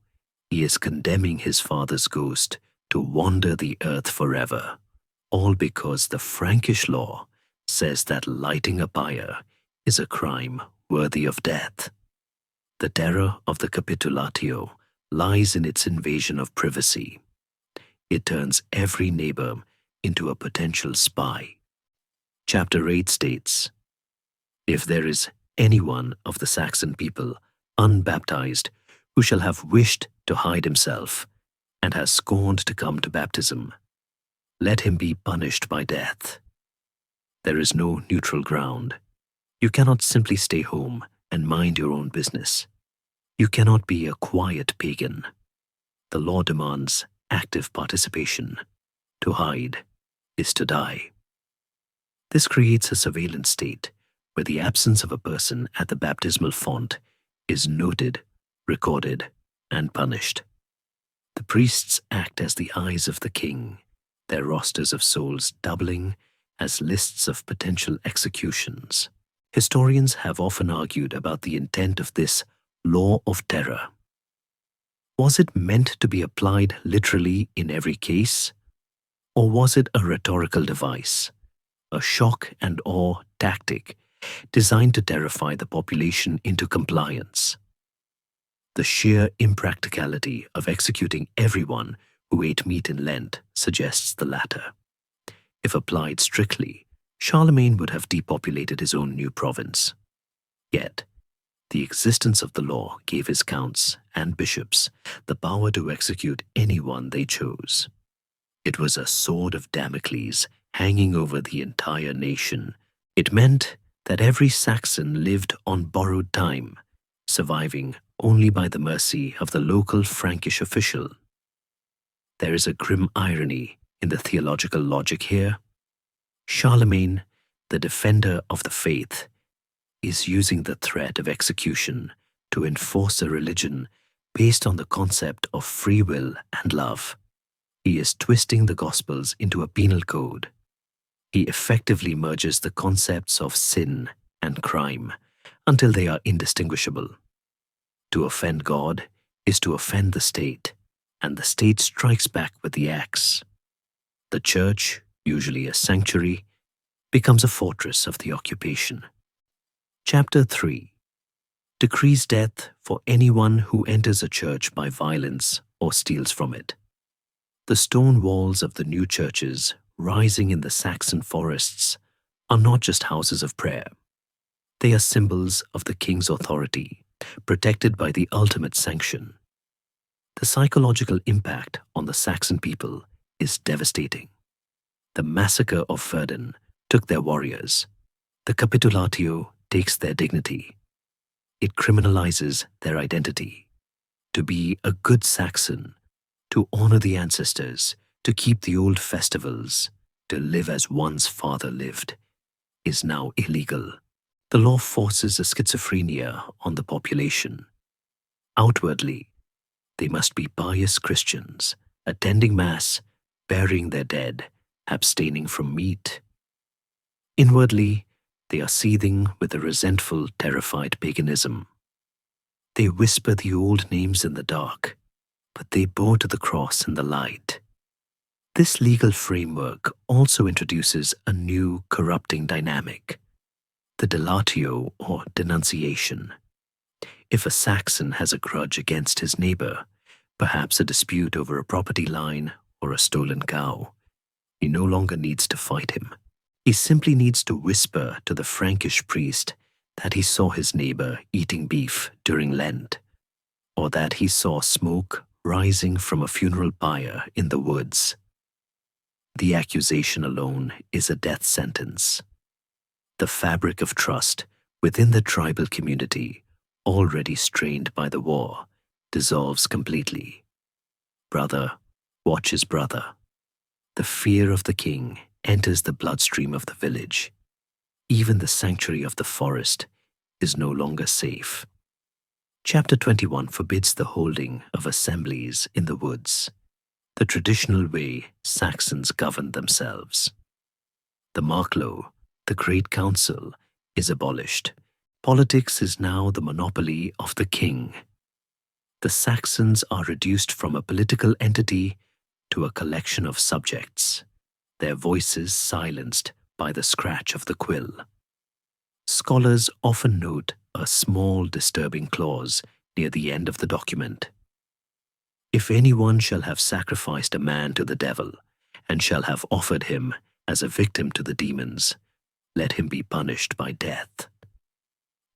he is condemning his father's ghost to wander the earth forever, all because the Frankish law says that lighting a pyre is a crime worthy of death. The terror of the capitulatio lies in its invasion of privacy. It turns every neighbor into a potential spy. Chapter 8 states, "If there is any one of the Saxon people unbaptized who shall have wished to hide himself and has scorned to come to baptism, let him be punished by death." There is no neutral ground. You cannot simply stay home and mind your own business. You cannot be a quiet pagan. The law demands active participation. To hide is to die. This creates a surveillance state where the absence of a person at the baptismal font is noted, recorded, and punished. The priests act as the eyes of the king, their rosters of souls doubling as lists of potential executions. Historians have often argued about the intent of this law of terror. Was it meant to be applied literally in every case? Or was it a rhetorical device, a shock and awe tactic designed to terrify the population into compliance? The sheer impracticality of executing everyone who ate meat in Lent suggests the latter. If applied strictly, Charlemagne would have depopulated his own new province. Yet, the existence of the law gave his counts and bishops the power to execute anyone they chose. It was a sword of Damocles hanging over the entire nation. It meant that every Saxon lived on borrowed time, surviving only by the mercy of the local Frankish official. There is a grim irony in the theological logic here. Charlemagne, the defender of the faith, is using the threat of execution to enforce a religion based on the concept of free will and love. He is twisting the Gospels into a penal code. He effectively merges the concepts of sin and crime until they are indistinguishable. To offend God is to offend the state, and the state strikes back with the axe. The church, usually a sanctuary, becomes a fortress of the occupation. Chapter 3 decrees death for anyone who enters a church by violence or steals from it. The stone walls of the new churches rising in the Saxon forests are not just houses of prayer. They are symbols of the king's authority, protected by the ultimate sanction. The psychological impact on the Saxon people is devastating. The massacre of Verden took their warriors. The capitulatio takes their dignity. It criminalizes their identity. To be a good Saxon, to honor the ancestors, to keep the old festivals, to live as one's father lived, is now illegal. The law forces a schizophrenia on the population. Outwardly, they must be pious Christians, attending Mass, burying their dead, abstaining from meat. Inwardly, they are seething with a resentful, terrified paganism. They whisper the old names in the dark, but they bow to the cross in the light. This legal framework also introduces a new corrupting dynamic, the delatio or denunciation. If a Saxon has a grudge against his neighbor, perhaps a dispute over a property line or a stolen cow, he no longer needs to fight him. He simply needs to whisper to the Frankish priest that he saw his neighbor eating beef during Lent, or that he saw smoke rising from a funeral pyre in the woods. The accusation alone is a death sentence. The fabric of trust within the tribal community, already strained by the war, dissolves completely. Brother watches brother. The fear of the king enters the bloodstream of the village. Even the sanctuary of the forest is no longer safe. Chapter 21 forbids the holding of assemblies in the woods, the traditional way Saxons governed themselves. The Marklo, the Great Council, is abolished. Politics is now the monopoly of the king. The Saxons are reduced from a political entity to a collection of subjects, their voices silenced by the scratch of the quill. Scholars often note a small disturbing clause near the end of the document. If anyone shall have sacrificed a man to the devil, and shall have offered him as a victim to the demons, let him be punished by death.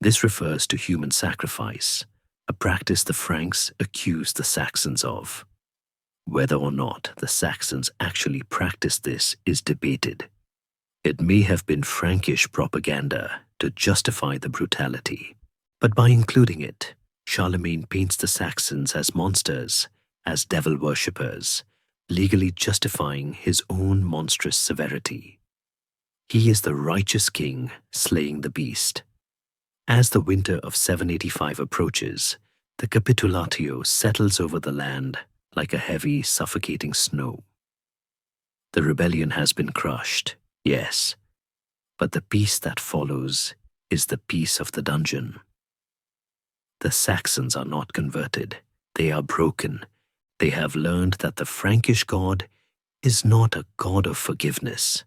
This refers to human sacrifice, a practice the Franks accused the Saxons of. Whether or not the Saxons actually practiced this is debated. It may have been Frankish propaganda to justify the brutality, but by including it, Charlemagne paints the Saxons as monsters, as devil worshippers, legally justifying his own monstrous severity. He is the righteous king slaying the beast. As the winter of 785 approaches, the capitulatio settles over the land like a heavy, suffocating snow. The rebellion has been crushed, yes, but the peace that follows is the peace of the dungeon. The Saxons are not converted, they are broken. They have learned that the Frankish God is not a God of forgiveness,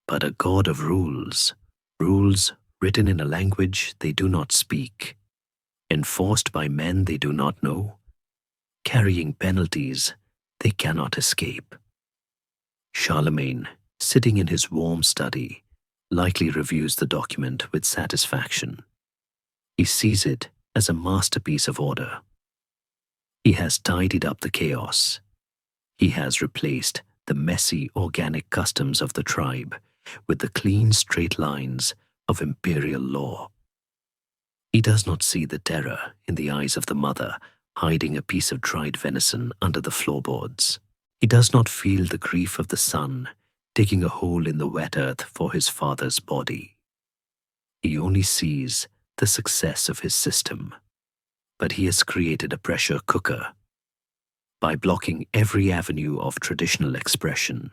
but a God of rules, rules written in a language they do not speak, enforced by men they do not know, carrying penalties they cannot escape. Charlemagne, sitting in his warm study, likely reviews the document with satisfaction. He sees it as a masterpiece of order. He has tidied up the chaos. He has replaced the messy organic customs of the tribe with the clean straight lines of imperial law. He does not see the terror in the eyes of the mother hiding a piece of dried venison under the floorboards. He does not feel the grief of the son digging a hole in the wet earth for his father's body. He only sees the success of his system, but he has created a pressure cooker. By blocking every avenue of traditional expression,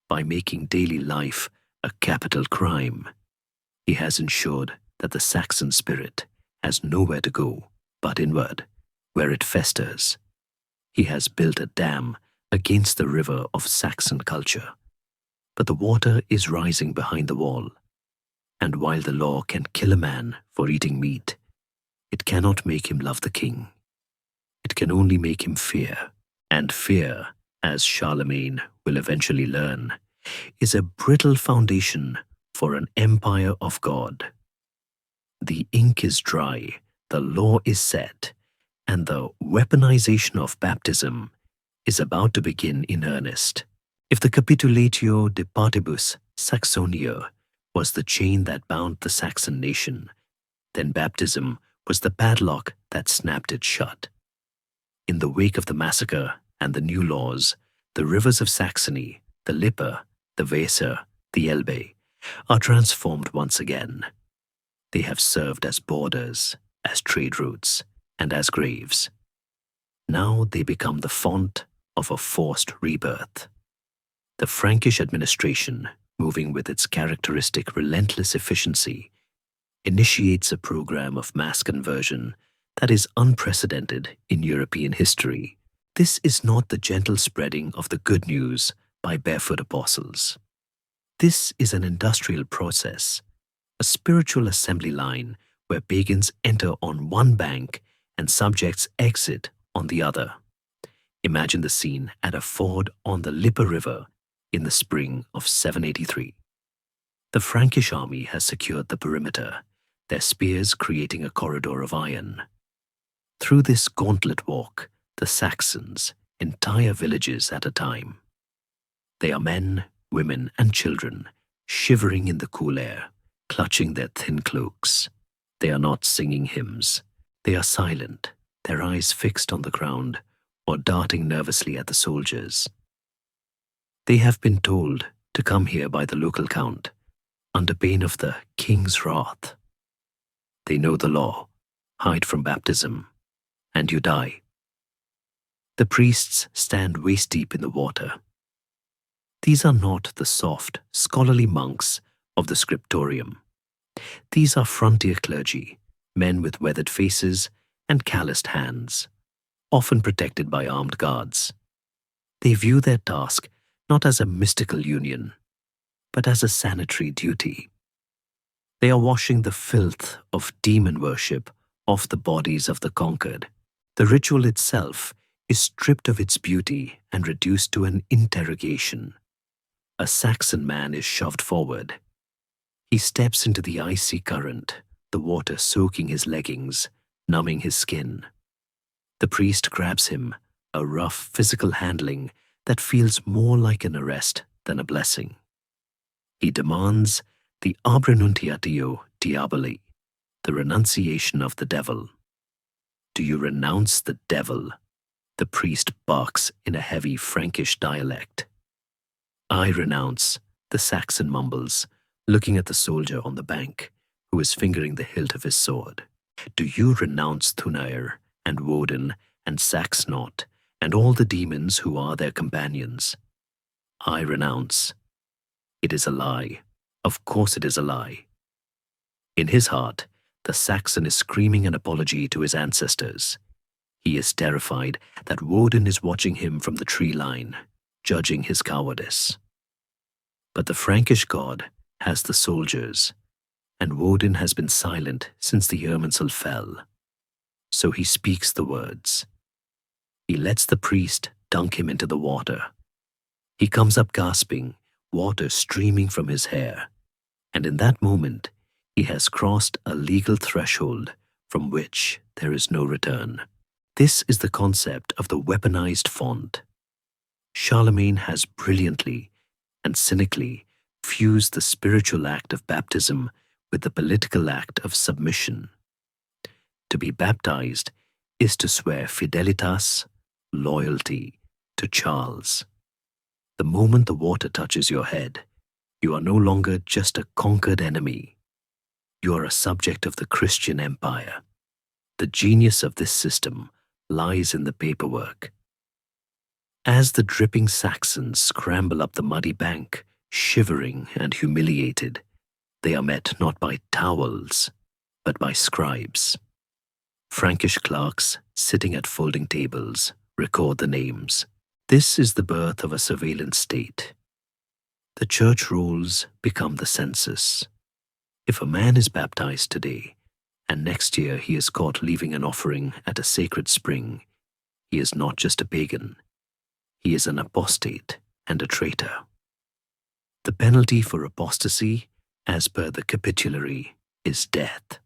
by making daily life a capital crime, he has ensured that the Saxon spirit has nowhere to go but inward, where it festers. He has built a dam against the river of Saxon culture, but the water is rising behind the wall, and while the law can kill a man for eating meat, it cannot make him love the king. It can only make him fear, and fear, as Charlemagne will eventually learn, is a brittle foundation for an empire of God. The ink is dry, the law is set, and the weaponization of baptism is about to begin in earnest. If the capitulatio de partibus Saxonia was the chain that bound the Saxon nation, then baptism was the padlock that snapped it shut. In the wake of the massacre and the new laws, the rivers of Saxony, the Lippe, the Weser, the Elbe, are transformed once again. They have served as borders, as trade routes, and as graves. Now they become the font of a forced rebirth. The Frankish administration, moving with its characteristic relentless efficiency, initiates a program of mass conversion that is unprecedented in European history. This is not the gentle spreading of the good news by barefoot apostles. This is an industrial process, a spiritual assembly line where pagans enter on one bank and subjects exit on the other. Imagine the scene at a ford on the Lippe River in the spring of 783. The Frankish army has secured the perimeter. their spears creating a corridor of iron. Through this gauntlet walk the Saxons, entire villages at a time. They are men, women, and children, shivering in the cool air, clutching their thin cloaks. They are not singing hymns. They are silent, their eyes fixed on the ground, or darting nervously at the soldiers. They have been told to come here by the local count, under pain of the king's wrath. They know the law, hide from baptism, and you die. The priests stand waist-deep in the water. These are not the soft, scholarly monks of the scriptorium. These are frontier clergy, men with weathered faces and calloused hands, often protected by armed guards. They view their task not as a mystical union, but as a sanitary duty. They are washing the filth of demon worship off the bodies of the conquered. The ritual itself is stripped of its beauty and reduced to an interrogation. A Saxon man is shoved forward. He steps into the icy current, the water soaking his leggings, numbing his skin. The priest grabs him, a rough physical handling that feels more like an arrest than a blessing. He demands the abrenuntiatio diaboli, the renunciation of the devil. Do you renounce the devil? The priest barks in a heavy Frankish dialect. I renounce, the Saxon mumbles, looking at the soldier on the bank, who is fingering the hilt of his sword. Do you renounce Thunair and Woden and Saxnot and all the demons who are their companions? I renounce. It is a lie. Of course it is a lie. In his heart, the Saxon is screaming an apology to his ancestors. He is terrified that Woden is watching him from the tree line, judging his cowardice. But the Frankish god has the soldiers, and Woden has been silent since the Irminsul fell. So he speaks the words. He lets the priest dunk him into the water. He comes up gasping, water streaming from his hair, and in that moment he has crossed a legal threshold from which there is no return. This is the concept of the weaponized font. Charlemagne has brilliantly and cynically fused the spiritual act of baptism with the political act of submission. To be baptized is to swear fidelitas, loyalty, to Charles. The moment the water touches your head, you are no longer just a conquered enemy. You are a subject of the Christian Empire. The genius of this system lies in the paperwork. As the dripping Saxons scramble up the muddy bank, shivering and humiliated, they are met not by towels, but by scribes. Frankish clerks sitting at folding tables record the names. This is the birth of a surveillance state. The church rolls become the census. If a man is baptized today, and next year he is caught leaving an offering at a sacred spring, he is not just a pagan. He is an apostate and a traitor. The penalty for apostasy, as per the capitulary, is death.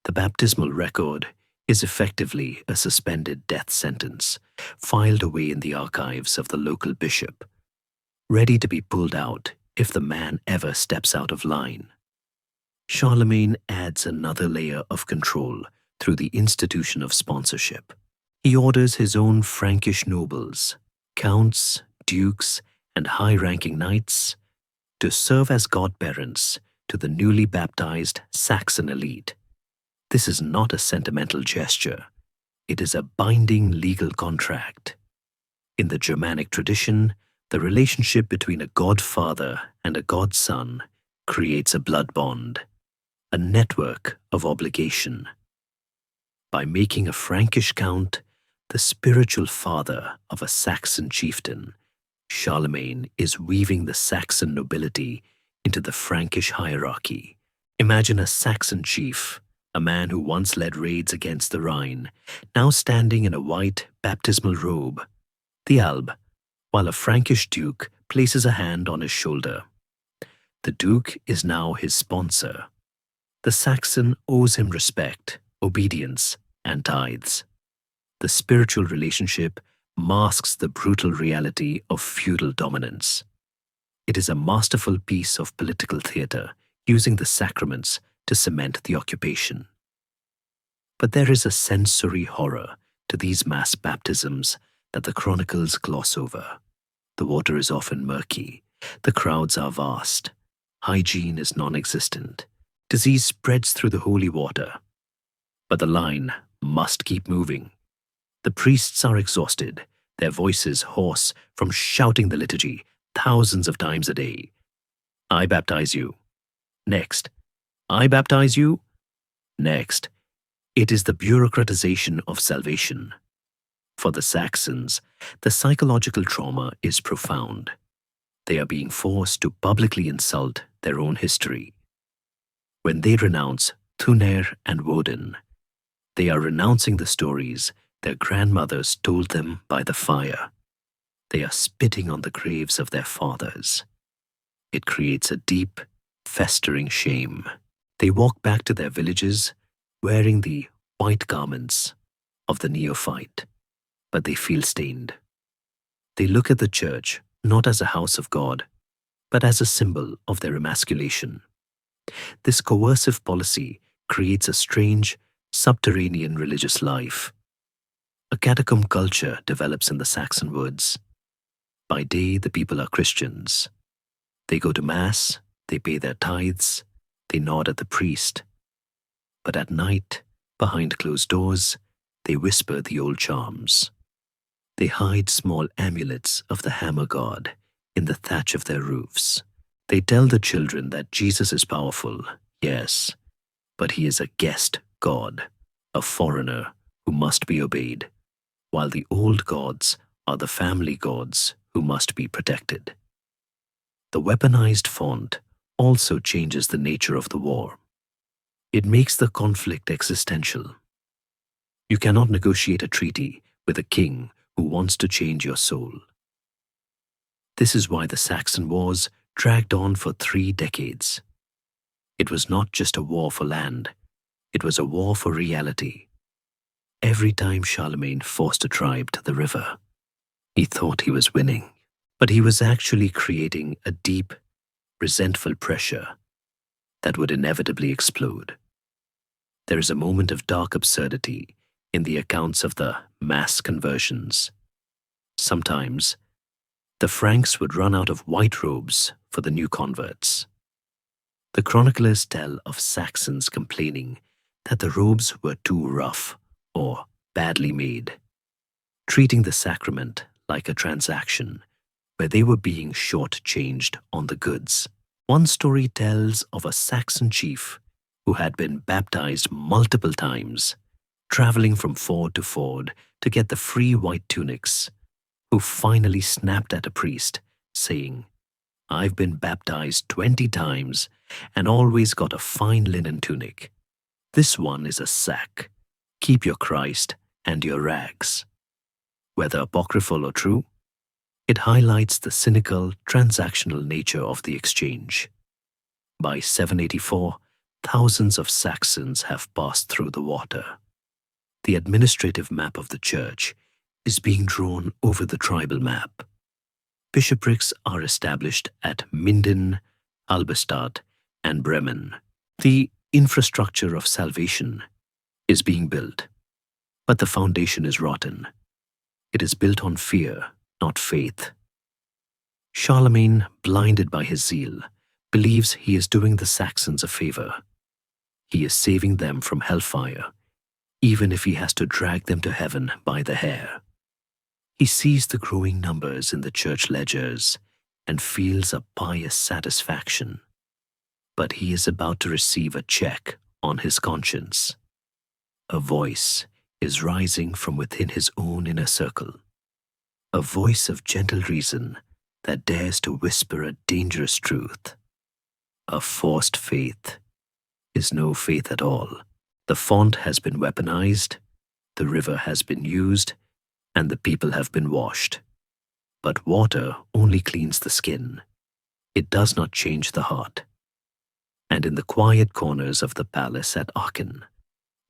The baptismal record is effectively a suspended death sentence, filed away in the archives of the local bishop, ready to be pulled out if the man ever steps out of line. Charlemagne adds another layer of control through the institution of sponsorship. He orders his own Frankish nobles, counts, dukes, and high-ranking knights to serve as godparents to the newly baptized Saxon elite. This is not a sentimental gesture. It is a binding legal contract. In the Germanic tradition, the relationship between a godfather and a godson creates a blood bond, a network of obligation. By making a Frankish count the spiritual father of a Saxon chieftain, Charlemagne is weaving the Saxon nobility into the Frankish hierarchy. Imagine a Saxon chief, a man who once led raids against the Rhine, now standing in a white baptismal robe, the alb, while a Frankish duke places a hand on his shoulder. The duke is now his sponsor. The Saxon owes him respect, obedience, and tithes. The spiritual relationship masks the brutal reality of feudal dominance. It is a masterful piece of political theatre, using the sacraments to cement the occupation. But there is a sensory horror to these mass baptisms that the chronicles gloss over. The water is often murky, the crowds are vast, hygiene is non-existent, disease spreads through the holy water. But the line must keep moving. The priests are exhausted, their voices hoarse from shouting the liturgy thousands of times a day. I baptize you. Next. I baptize you. Next. It is the bureaucratization of salvation. For the Saxons, the psychological trauma is profound. They are being forced to publicly insult their own history. When they renounce Thunir and Woden, they are renouncing the stories their grandmothers told them by the fire. They are spitting on the graves of their fathers. It creates a deep, festering shame. They walk back to their villages wearing the white garments of the neophyte, but they feel stained. They look at the church not as a house of God, but as a symbol of their emasculation. This coercive policy creates a strange, subterranean religious life. A catacomb culture develops in the Saxon woods. By day, the people are Christians. They go to Mass, they pay their tithes, they nod at the priest. But at night, behind closed doors, they whisper the old charms. They hide small amulets of the hammer god in the thatch of their roofs. They tell the children that Jesus is powerful, yes, but he is a guest god, a foreigner who must be obeyed, while the old gods are the family gods who must be protected. The weaponized font also changes the nature of the war. It makes the conflict existential. You cannot negotiate a treaty with a king who wants to change your soul. This is why the Saxon wars dragged on for 3 decades. It was not just a war for land, it was a war for reality. Every time Charlemagne forced a tribe to the river, he thought he was winning, but he was actually creating a deep, resentful pressure that would inevitably explode. There is a moment of dark absurdity in the accounts of the mass conversions. Sometimes, the Franks would run out of white robes for the new converts. The chroniclers tell of Saxons complaining that the robes were too rough or badly made, treating the sacrament like a transaction where they were being short-changed on the goods. One story tells of a Saxon chief who had been baptized multiple times, traveling from ford to ford to get the free white tunics, who finally snapped at a priest, saying, "I've been baptized 20 times and always got a fine linen tunic. This one is a sack. Keep your Christ and your rags." Whether apocryphal or true, it highlights the cynical, transactional nature of the exchange. By 784, thousands of Saxons have passed through the water. The administrative map of the church is being drawn over the tribal map. Bishoprics are established at Minden, Halberstadt, and Bremen. The infrastructure of salvation is being built, but the foundation is rotten. It is built on fear, not faith. Charlemagne, blinded by his zeal, believes he is doing the Saxons a favor. He is saving them from hellfire, even if he has to drag them to heaven by the hair. He sees the growing numbers in the church ledgers and feels a pious satisfaction. But he is about to receive a check on his conscience. A voice is rising from within his own inner circle. A voice of gentle reason that dares to whisper a dangerous truth. A forced faith is no faith at all. The font has been weaponized, the river has been used, and the people have been washed. But water only cleans the skin. It does not change the heart. And in the quiet corners of the palace at Aachen,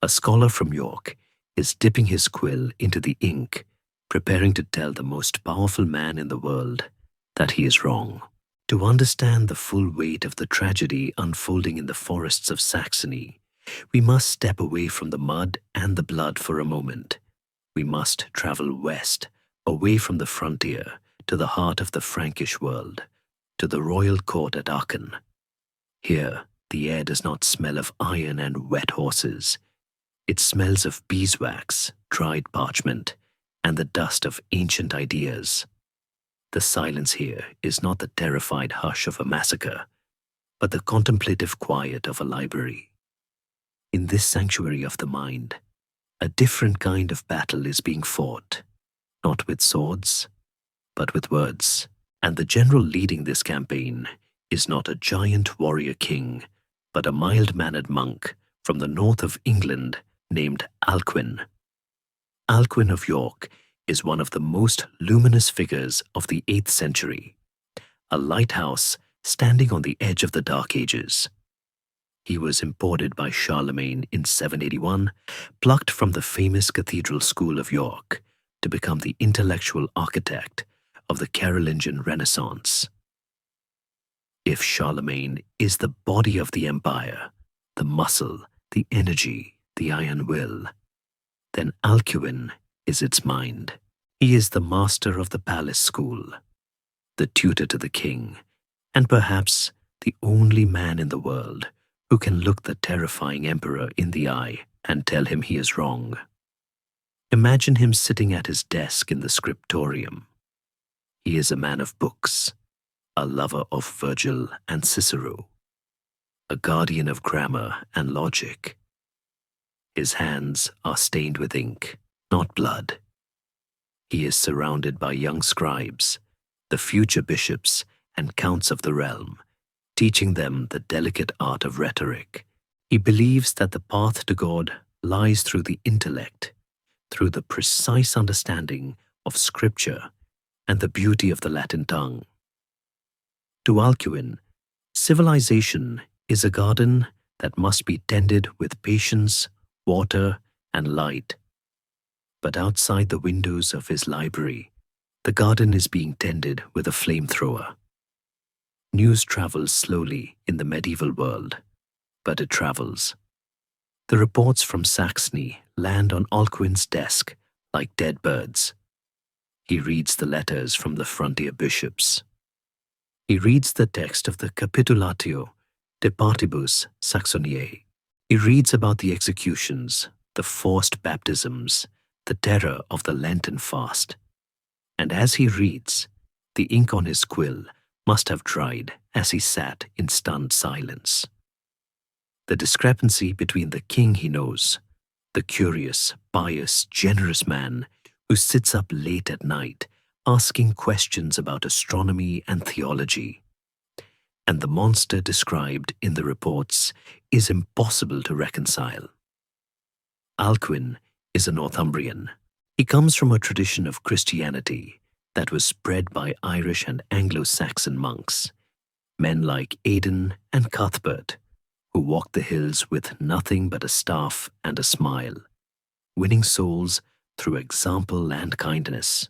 a scholar from York is dipping his quill into the ink, preparing to tell the most powerful man in the world that he is wrong. To understand the full weight of the tragedy unfolding in the forests of Saxony, we must step away from the mud and the blood for a moment. We must travel west, away from the frontier, to the heart of the Frankish world, to the royal court at Aachen. Here, the air does not smell of iron and wet horses. It smells of beeswax, dried parchment, and the dust of ancient ideas. The silence here is not the terrified hush of a massacre, but the contemplative quiet of a library. In this sanctuary of the mind, a different kind of battle is being fought, not with swords, but with words. And the general leading this campaign is not a giant warrior king, but a mild-mannered monk from the north of England named Alcuin. Alcuin of York is one of the most luminous figures of the 8th century, a lighthouse standing on the edge of the Dark Ages. He was imported by Charlemagne in 781, plucked from the famous cathedral school of York to become the intellectual architect of the Carolingian Renaissance. If Charlemagne is the body of the empire, the muscle, the energy, the iron will, then Alcuin is its mind. He is the master of the palace school, the tutor to the king, and perhaps the only man in the world who can look the terrifying emperor in the eye and tell him he is wrong. Imagine him sitting at his desk in the scriptorium. He is a man of books, a lover of Virgil and Cicero, a guardian of grammar and logic. His hands are stained with ink, not blood. He is surrounded by young scribes, the future bishops and counts of the realm, teaching them the delicate art of rhetoric. He believes that the path to God lies through the intellect, through the precise understanding of Scripture and the beauty of the Latin tongue. To Alcuin, civilization is a garden that must be tended with patience, water, and light. But outside the windows of his library, the garden is being tended with a flamethrower. News travels slowly in the medieval world, but it travels. The reports from Saxony land on Alcuin's desk like dead birds. He reads the letters from the frontier bishops. He reads the text of the Capitulatio de Partibus Saxoniae. He reads about the executions, the forced baptisms, the terror of the Lenten fast. And as he reads, the ink on his quill must have dried as he sat in stunned silence. The discrepancy between the king he knows, the curious, pious, generous man who sits up late at night asking questions about astronomy and theology, and the monster described in the reports is impossible to reconcile. Alcuin is a Northumbrian. He comes from a tradition of Christianity that was spread by Irish and Anglo-Saxon monks, men like Aidan and Cuthbert, who walked the hills with nothing but a staff and a smile, winning souls through example and kindness.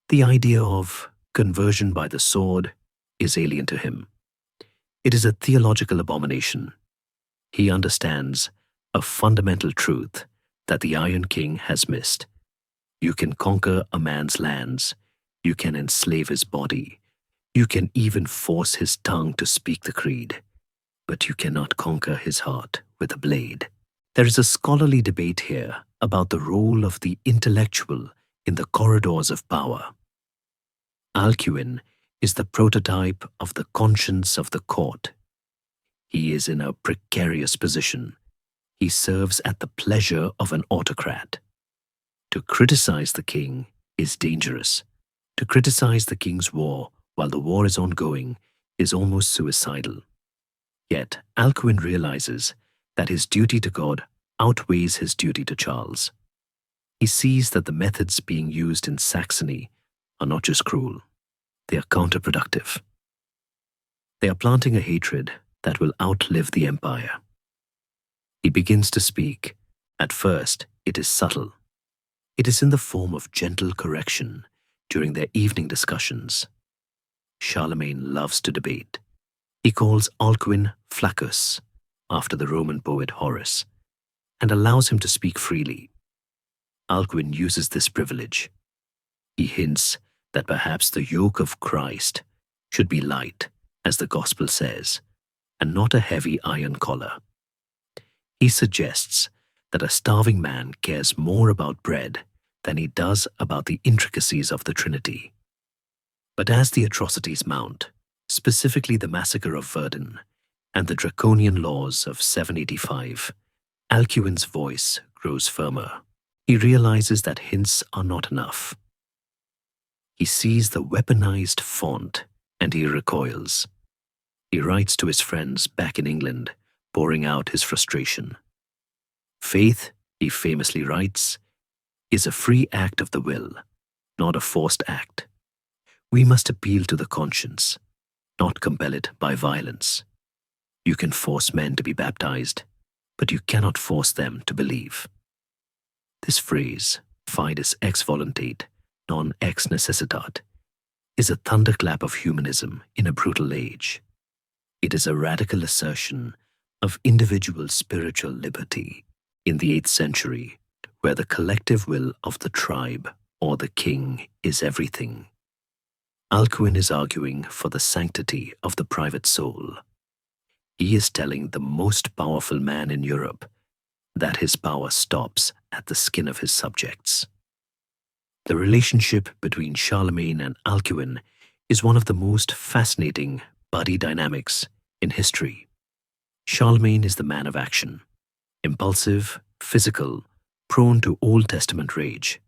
The idea of conversion by the sword is alien to him. It is a theological abomination. He understands a fundamental truth that the Iron King has missed. You can conquer a man's lands. You can enslave his body. You can even force his tongue to speak the creed. But you cannot conquer his heart with a blade. There is a scholarly debate here about the role of the intellectual in the corridors of power. Alcuin is the prototype of the conscience of the court. He is in a precarious position. He serves at the pleasure of an autocrat. To criticize the king is dangerous. To criticize the king's war while the war is ongoing is almost suicidal. Yet Alcuin realizes that his duty to God outweighs his duty to Charles. He sees that the methods being used in Saxony are not just cruel, they are counterproductive. They are planting a hatred that will outlive the empire. He begins to speak. At first, it is subtle. It is in the form of gentle correction during their evening discussions. Charlemagne loves to debate. He calls Alcuin Flaccus, after the Roman poet Horace, and allows him to speak freely. Alcuin uses this privilege. He hints that perhaps the yoke of Christ should be light, as the Gospel says, and not a heavy iron collar. He suggests that a starving man cares more about bread than he does about the intricacies of the Trinity. But as the atrocities mount, specifically the Massacre of Verden and the draconian laws of 785, Alcuin's voice grows firmer. He realizes that hints are not enough. He sees the weaponized font and he recoils. He writes to his friends back in England, pouring out his frustration. Faith, he famously writes, is a free act of the will, not a forced act. We must appeal to the conscience, not compel it by violence. You can force men to be baptized, but you cannot force them to believe. This phrase, fides ex voluntate, non ex necessitat, is a thunderclap of humanism in a brutal age. It is a radical assertion of individual spiritual liberty in the 8th century, where the collective will of the tribe or the king is everything. Alcuin is arguing for the sanctity of the private soul. He is telling the most powerful man in Europe that his power stops at the skin of his subjects. The relationship between Charlemagne and Alcuin is one of the most fascinating body dynamics in history. Charlemagne is the man of action, impulsive, physical, prone to Old Testament rage.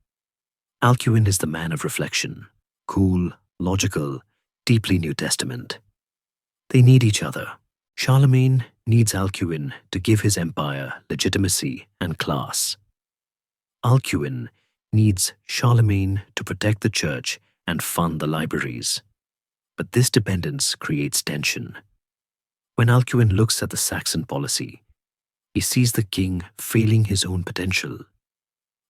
Alcuin is the man of reflection, cool, logical, deeply New Testament. They need each other. Charlemagne needs Alcuin to give his empire legitimacy and class. Alcuin needs Charlemagne to protect the church and fund the libraries. But this dependence creates tension. When Alcuin looks at the Saxon policy, he sees the king failing his own potential.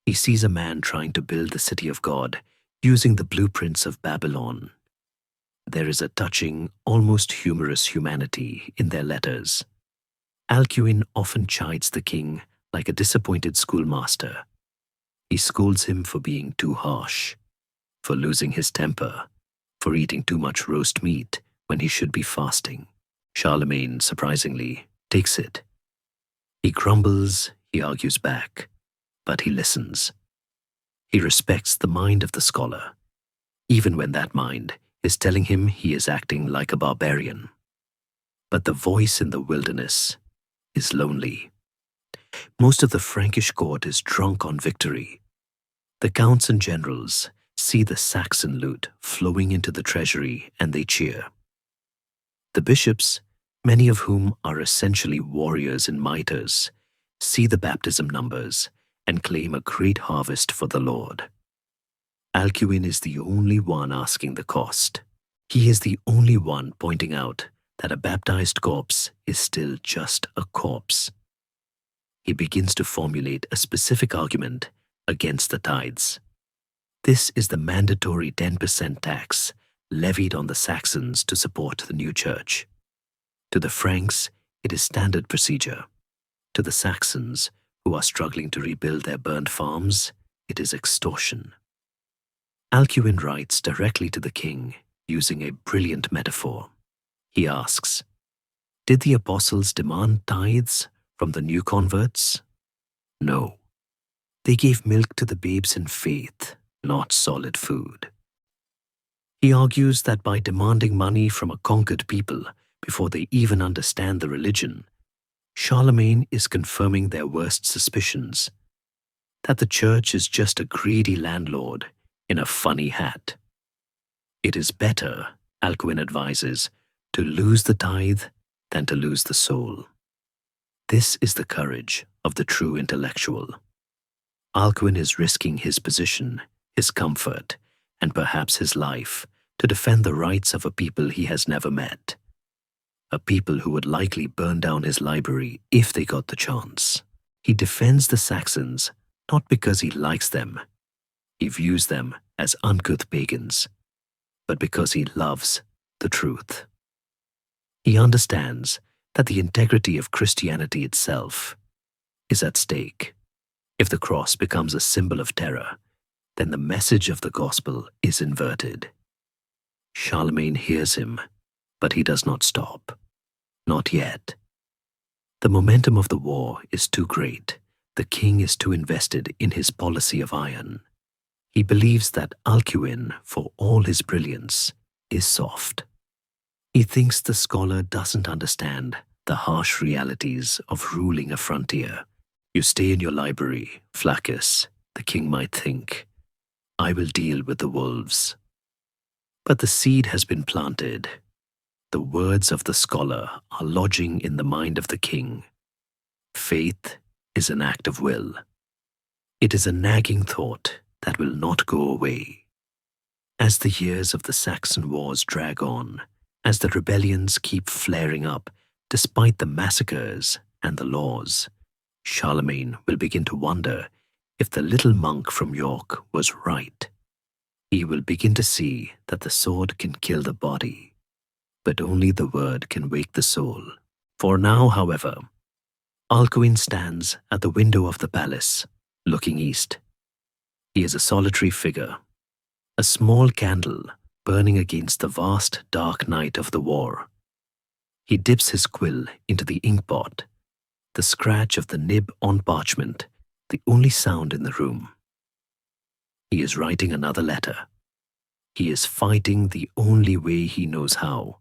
He sees a man trying to build the city of God using the blueprints of Babylon. There is a touching, almost humorous humanity in their letters. Alcuin often chides the king like a disappointed schoolmaster. He scolds him for being too harsh, for losing his temper, for eating too much roast meat when he should be fasting. Charlemagne, surprisingly, takes it. He grumbles, he argues back, but he listens. He respects the mind of the scholar, even when that mind is telling him he is acting like a barbarian. But the voice in the wilderness is lonely. Most of the Frankish court is drunk on victory. The counts and generals see the Saxon loot flowing into the treasury and they cheer. The bishops, many of whom are essentially warriors in mitres, see the baptism numbers and claim a great harvest for the Lord. Alcuin is the only one asking the cost. He is the only one pointing out that a baptized corpse is still just a corpse. He begins to formulate a specific argument against the tithes. This is the mandatory 10% tax levied on the Saxons to support the new church. To the Franks, it is standard procedure. To the Saxons, who are struggling to rebuild their burnt farms, it is extortion. Alcuin writes directly to the king using a brilliant metaphor. He asks, "Did the apostles demand tithes from the new converts? No. They gave milk to the babes in faith, not solid food." He argues that by demanding money from a conquered people before they even understand the religion, Charlemagne is confirming their worst suspicions, that the church is just a greedy landlord in a funny hat. It is better, Alcuin advises, to lose the tithe than to lose the soul. This is the courage of the true intellectual. Alcuin is risking his position, his comfort, and perhaps his life to defend the rights of a people he has never met. a people who would likely burn down his library if they got the chance. He defends the Saxons not because he likes them, he views them as uncouth pagans, but because he loves the truth. He understands that the integrity of Christianity itself is at stake. If the cross becomes a symbol of terror, then the message of the gospel is inverted. Charlemagne hears him, but he does not stop. Not yet. The momentum of the war is too great. The king is too invested in his policy of iron. He believes that Alcuin, for all his brilliance, is soft. He thinks the scholar doesn't understand the harsh realities of ruling a frontier. You stay in your library, Flaccus, the king might think. I will deal with the wolves. But the seed has been planted. The words of the scholar are lodging in the mind of the king. Faith is an act of will. It is a nagging thought that will not go away. As the years of the Saxon wars drag on, as the rebellions keep flaring up despite the massacres and the laws, Charlemagne will begin to wonder if the little monk from York was right. He will begin to see that the sword can kill the body, but only the word can wake the soul. For now, however, Alcuin stands at the window of the palace, looking east. He is a solitary figure, a small candle burning against the vast dark night of the war. He dips his quill into the inkpot, the scratch of the nib on parchment, the only sound in the room. He is writing another letter. He is fighting the only way he knows how,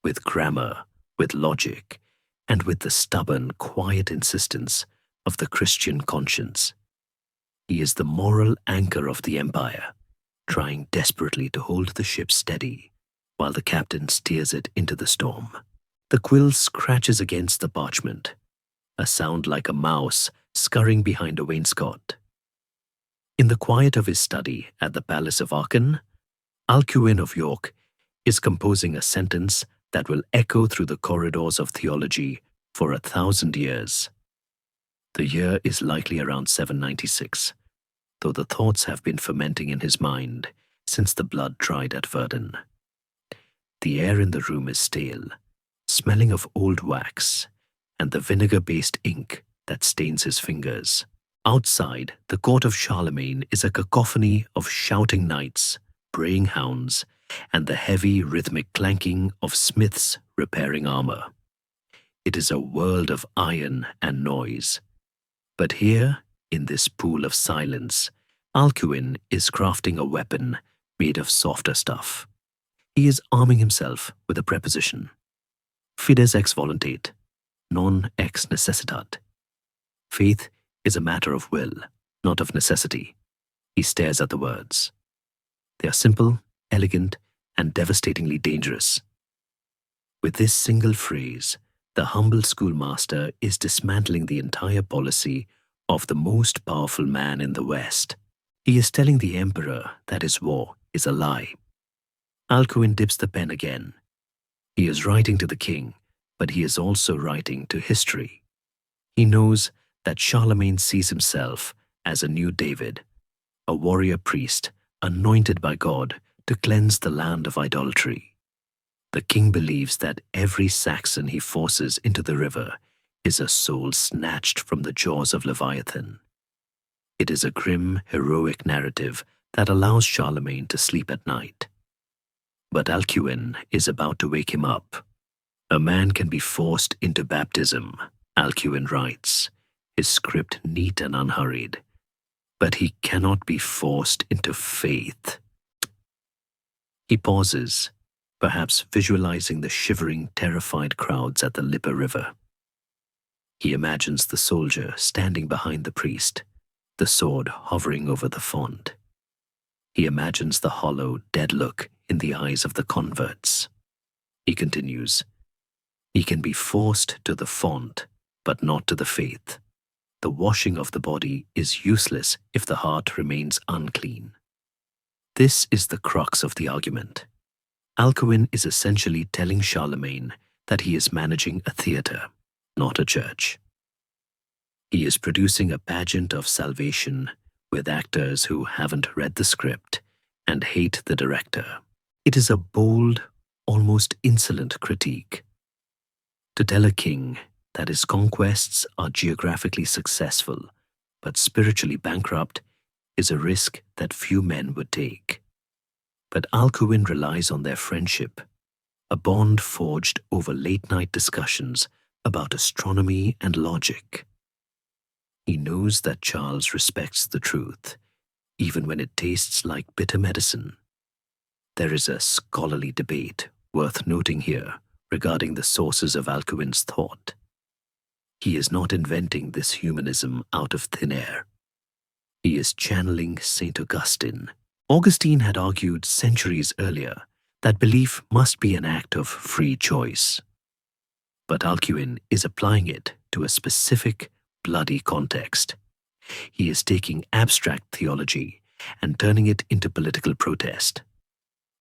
with grammar, with logic, and with the stubborn, quiet insistence of the Christian conscience. He is the moral anchor of the empire, trying desperately to hold the ship steady while the captain steers it into the storm. The quill scratches against the parchment, a sound like a mouse scurrying behind a wainscot. In the quiet of his study at the Palace of Aachen, Alcuin of York is composing a sentence that will echo through the corridors of theology for 1,000 years. The year is likely around 796, though the thoughts have been fermenting in his mind since the blood dried at Verden. The air in the room is stale, smelling of old wax and the vinegar-based ink that stains his fingers. Outside, the court of Charlemagne is a cacophony of shouting knights, braying hounds, and the heavy rhythmic clanking of smiths repairing armor. It is a world of iron and noise. But here, in this pool of silence, Alcuin is crafting a weapon made of softer stuff. He is arming himself with a preposition. Fides ex voluntate, non ex necessitat. Faith is a matter of will, not of necessity. He stares at the words. They are simple, elegant, and devastatingly dangerous. With this single phrase, the humble schoolmaster is dismantling the entire policy of the most powerful man in the West. He is telling the emperor that his war is a lie. Alcuin dips the pen again. He is writing to the king, but he is also writing to history. He knows that Charlemagne sees himself as a new David, a warrior priest anointed by God to cleanse the land of idolatry. The king believes that every Saxon he forces into the river is a soul snatched from the jaws of Leviathan. It is a grim, heroic narrative that allows Charlemagne to sleep at night. But Alcuin is about to wake him up. A man can be forced into baptism, Alcuin writes, his script neat and unhurried, but he cannot be forced into faith. He pauses, perhaps visualizing the shivering, terrified crowds at the Lippe River. He imagines the soldier standing behind the priest, the sword hovering over the font. He imagines the hollow, dead look in the eyes of the converts. He continues, he can be forced to the font, but not to the faith. The washing of the body is useless if the heart remains unclean. This is the crux of the argument. Alcuin is essentially telling Charlemagne that he is managing a theater, not a church. He is producing a pageant of salvation with actors who haven't read the script and hate the director. It is a bold, almost insolent critique. To tell a king that his conquests are geographically successful but spiritually bankrupt is a risk that few men would take. But Alcuin relies on their friendship, a bond forged over late-night discussions about astronomy and logic. He knows that Charles respects the truth, even when it tastes like bitter medicine. There is a scholarly debate worth noting here regarding the sources of Alcuin's thought. He is not inventing this humanism out of thin air. He is channeling St. Augustine. Augustine had argued centuries earlier that belief must be an act of free choice. But Alcuin is applying it to a specific, bloody context. He is taking abstract theology and turning it into political protest.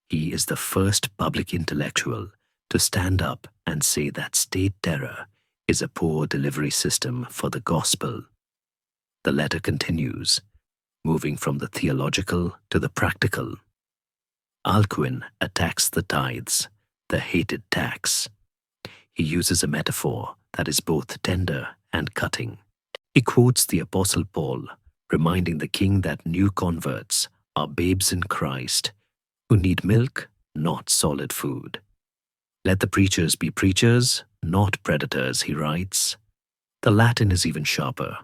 He is the first public intellectual to stand up and say that state terror is a poor delivery system for the gospel. The letter continues, moving from the theological to the practical. Alcuin attacks the tithes, the hated tax. He uses a metaphor that is both tender and cutting. He quotes the Apostle Paul, reminding the king that new converts are babes in Christ who need milk, not solid food. Let the preachers be preachers, not predators, he writes. The Latin is even sharper.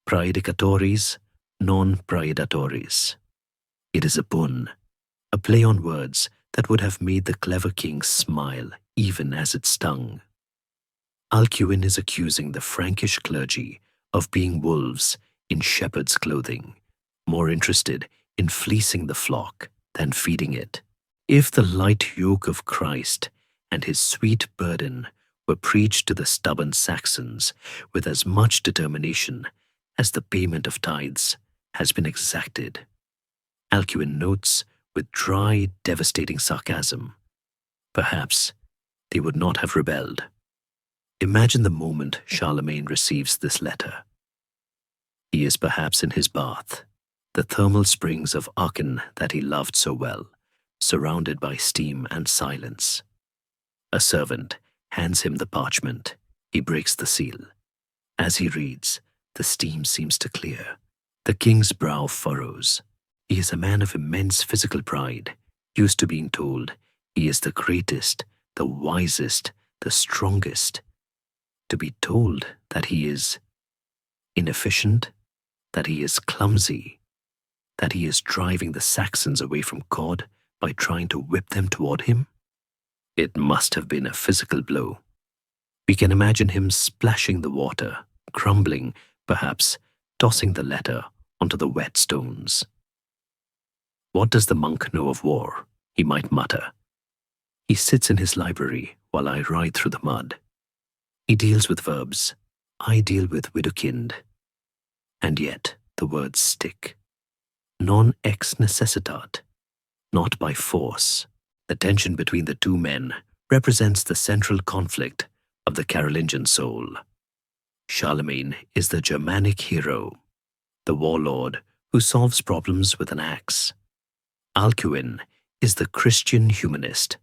Praedicatoris, non praedatoris. It is a pun, a play on words that would have made the clever king smile even as it stung. Alcuin is accusing the Frankish clergy of being wolves in shepherd's clothing, more interested in fleecing the flock than feeding it. If the light yoke of Christ and his sweet burden were preached to the stubborn Saxons with as much determination as the payment of tithes has been exacted, Alcuin notes with dry, devastating sarcasm, perhaps they would not have rebelled. Imagine the moment Charlemagne receives this letter. He is perhaps in his bath, the thermal springs of Aachen that he loved so well, surrounded by steam and silence. A servant hands him the parchment. He breaks the seal. As he reads, the steam seems to clear. The king's brow furrows. He is a man of immense physical pride, used to being told he is the greatest, the wisest, the strongest. To be told that he is inefficient, that he is clumsy, that he is driving the Saxons away from God by trying to whip them toward him? It must have been a physical blow. We can imagine him splashing the water, crumbling, perhaps tossing the letter onto the wet stones. What does the monk know of war? He might mutter. He sits in his library while I ride through the mud. He deals with verbs. I deal with widukind. And yet the words stick. Non ex necessitat, not by force. The tension between the two men represents the central conflict of the Carolingian soul. Charlemagne is the Germanic hero, the warlord who solves problems with an axe. Alcuin is the Christian humanist,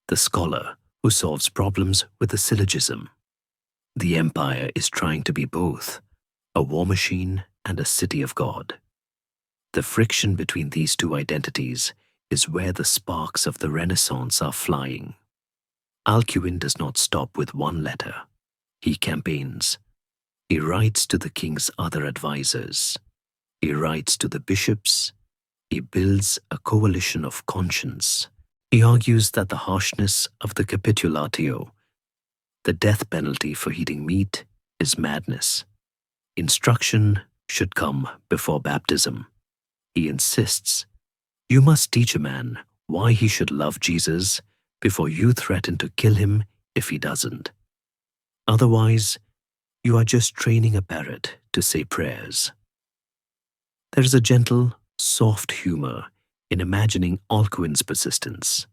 the scholar who solves problems with a syllogism. The empire is trying to be both, a war machine and a city of God. The friction between these two identities is where the sparks of the Renaissance are flying. Alcuin does not stop with one letter. He campaigns. He writes to the king's other advisors. He writes to the bishops. He builds a coalition of conscience. He argues that the harshness of the capitulatio, the death penalty for eating meat, is madness. Instruction should come before baptism. He insists, you must teach a man why he should love Jesus before you threaten to kill him if he doesn't. Otherwise, you are just training a parrot to say prayers. There is a gentle, soft humor in imagining Alcuin's persistence.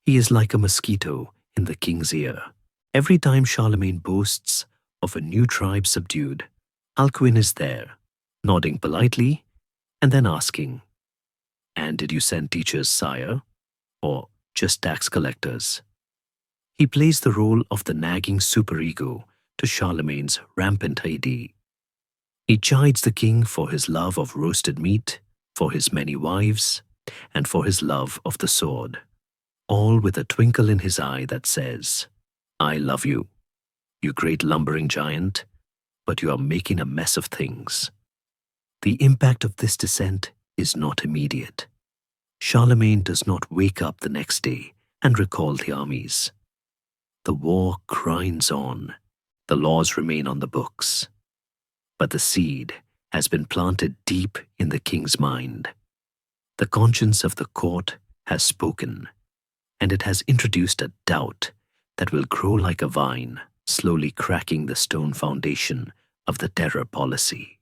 He is like a mosquito in the king's ear. Every time Charlemagne boasts of a new tribe subdued, Alcuin is there, nodding politely and then asking, "And did you send teachers, sire? Or just tax collectors?" He plays the role of the nagging superego to Charlemagne's rampant AD. He chides the king for his love of roasted meat, for his many wives, and for his love of the sword, all with a twinkle in his eye that says, "I love you, you great lumbering giant, but you are making a mess of things." The impact of this dissent is not immediate. Charlemagne does not wake up the next day and recall the armies. The war grinds on. The laws remain on the books. But the seed has been planted deep in the king's mind. The conscience of the court has spoken, and it has introduced a doubt that will grow like a vine, slowly cracking the stone foundation of the terror policy.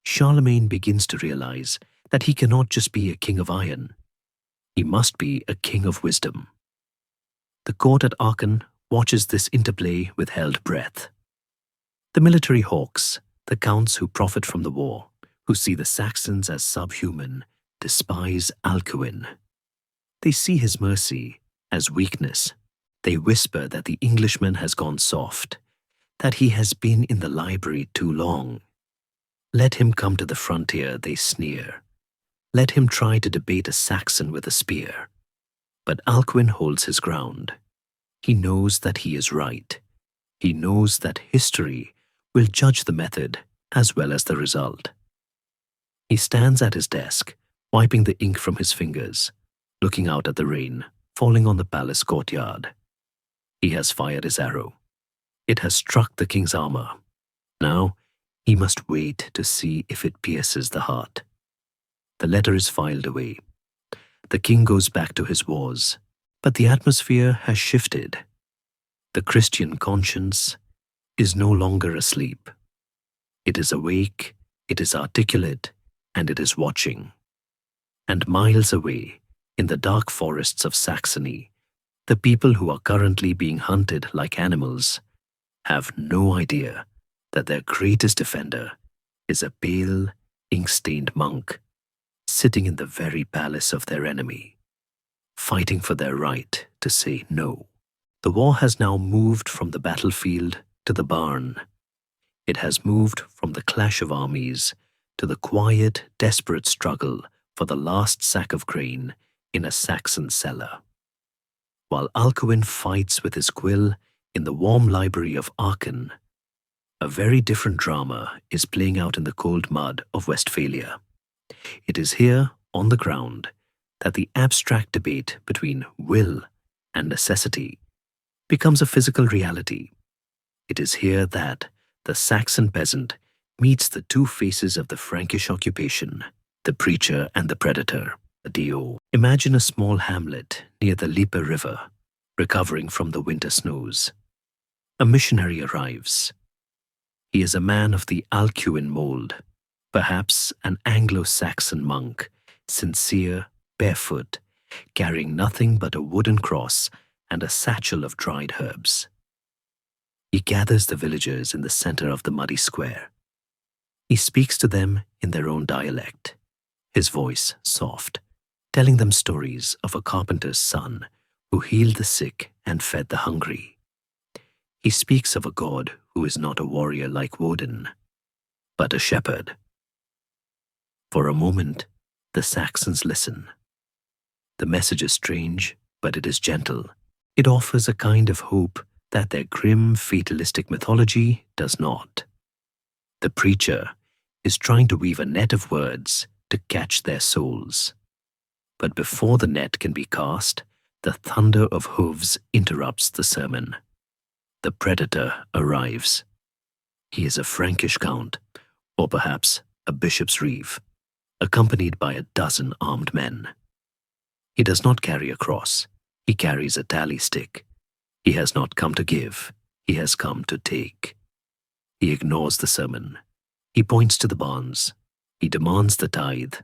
Charlemagne begins to realize that he cannot just be a king of iron. He must be a king of wisdom. The court at Aachen watches this interplay with held breath. The military hawks, the counts who profit from the war, who see the Saxons as subhuman, despise Alcuin. They see his mercy as weakness. They whisper that the Englishman has gone soft, that he has been in the library too long. Let him come to the frontier, they sneer. Let him try to debate a Saxon with a spear. But Alcuin holds his ground. He knows that he is right. He knows that history will judge the method as well as the result. He stands at his desk, wiping the ink from his fingers, looking out at the rain falling on the palace courtyard. He has fired his arrow. It has struck the king's armor. Now he must wait to see if it pierces the heart. The letter is filed away. The king goes back to his wars, but the atmosphere has shifted. The Christian conscience is no longer asleep. It is awake, it is articulate, and it is watching. And miles away, in the dark forests of Saxony, the people who are currently being hunted like animals have no idea that their greatest defender is a pale, ink-stained monk sitting in the very palace of their enemy, fighting for their right to say no. The war has now moved from the battlefield to the barn. It has moved from the clash of armies to the quiet, desperate struggle for the last sack of grain in a Saxon cellar. While Alcuin fights with his quill in the warm library of Aachen, a very different drama is playing out in the cold mud of Westphalia. It is here, on the ground, that the abstract debate between will and necessity becomes a physical reality. It is here that the Saxon peasant meets the two faces of the Frankish occupation, the preacher and the predator, the Dio. Imagine a small hamlet near the Lippe River, recovering from the winter snows. A missionary arrives. He is a man of the Alcuin mold, perhaps an Anglo-Saxon monk, sincere, barefoot, carrying nothing but a wooden cross and a satchel of dried herbs. He gathers the villagers in the center of the muddy square. He speaks to them in their own dialect, his voice soft, telling them stories of a carpenter's son who healed the sick and fed the hungry. He speaks of a god who is not a warrior like Woden, but a shepherd. For a moment, the Saxons listen. The message is strange, but it is gentle. It offers a kind of hope that their grim, fatalistic mythology does not. The preacher is trying to weave a net of words to catch their souls. But before the net can be cast, the thunder of hooves interrupts the sermon. The predator arrives. He is a Frankish count, or perhaps a bishop's reeve, accompanied by a dozen armed men. He does not carry a cross. He carries a tally stick. He has not come to give. He has come to take. He ignores the sermon. He points to the barns. He demands the tithe,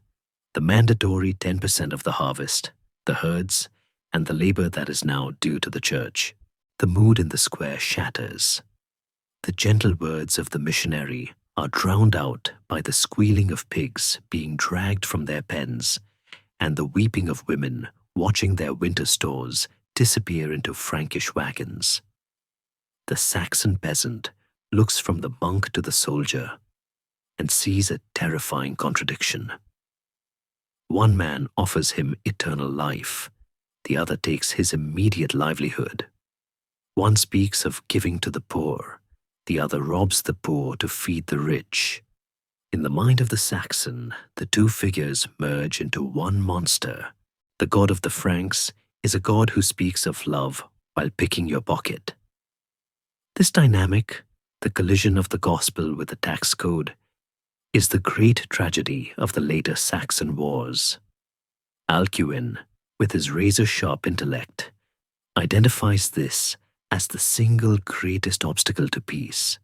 the mandatory 10% of the harvest, the herds, and the labor that is now due to the church. The mood in the square shatters. The gentle words of the missionary are drowned out by the squealing of pigs being dragged from their pens and the weeping of women watching their winter stores disappear into Frankish wagons. The Saxon peasant looks from the monk to the soldier and sees a terrifying contradiction. One man offers him eternal life, the other takes his immediate livelihood. One speaks of giving to the poor, the other robs the poor to feed the rich. In the mind of the Saxon, the two figures merge into one monster. The god of the Franks is a god who speaks of love while picking your pocket. This dynamic, the collision of the gospel with the tax code, is the great tragedy of the later Saxon wars. Alcuin, with his razor-sharp intellect, identifies this as the single greatest obstacle to peace.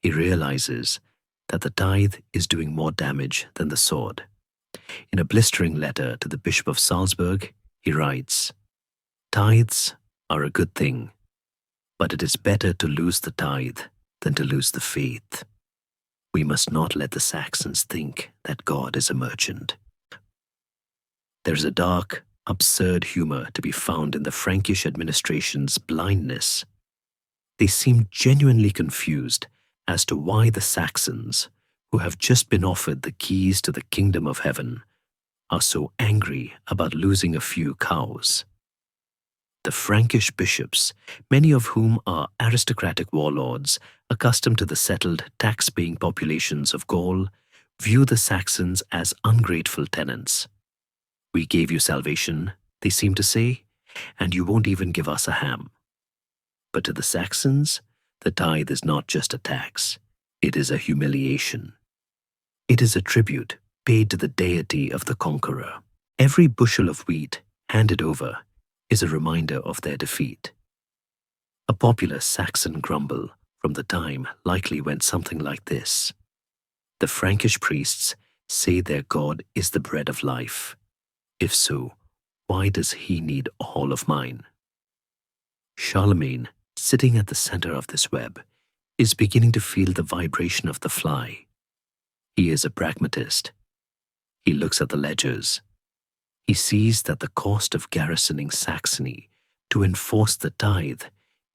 He realizes that the tithe is doing more damage than the sword. In a blistering letter to the Bishop of Salzburg, he writes, "Tithes are a good thing, but it is better to lose the tithe than to lose the faith. We must not let the Saxons think that God is a merchant." There is a dark, absurd humor to be found in the Frankish administration's blindness. They seem genuinely confused as to why the Saxons, who have just been offered the keys to the kingdom of heaven, are so angry about losing a few cows. The Frankish bishops, many of whom are aristocratic warlords accustomed to the settled tax-paying populations of Gaul, view the Saxons as ungrateful tenants. "We gave you salvation," they seem to say, "and you won't even give us a ham." But to the Saxons, the tithe is not just a tax, it is a humiliation. It is a tribute paid to the deity of the conqueror. Every bushel of wheat handed over is a reminder of their defeat. A popular Saxon grumble from the time likely went something like this: "The Frankish priests say their God is the bread of life. If so, why does he need all of mine?" Charlemagne, sitting at the center of this web, is beginning to feel the vibration of the fly. He is a pragmatist. He looks at the ledgers. He sees that the cost of garrisoning Saxony to enforce the tithe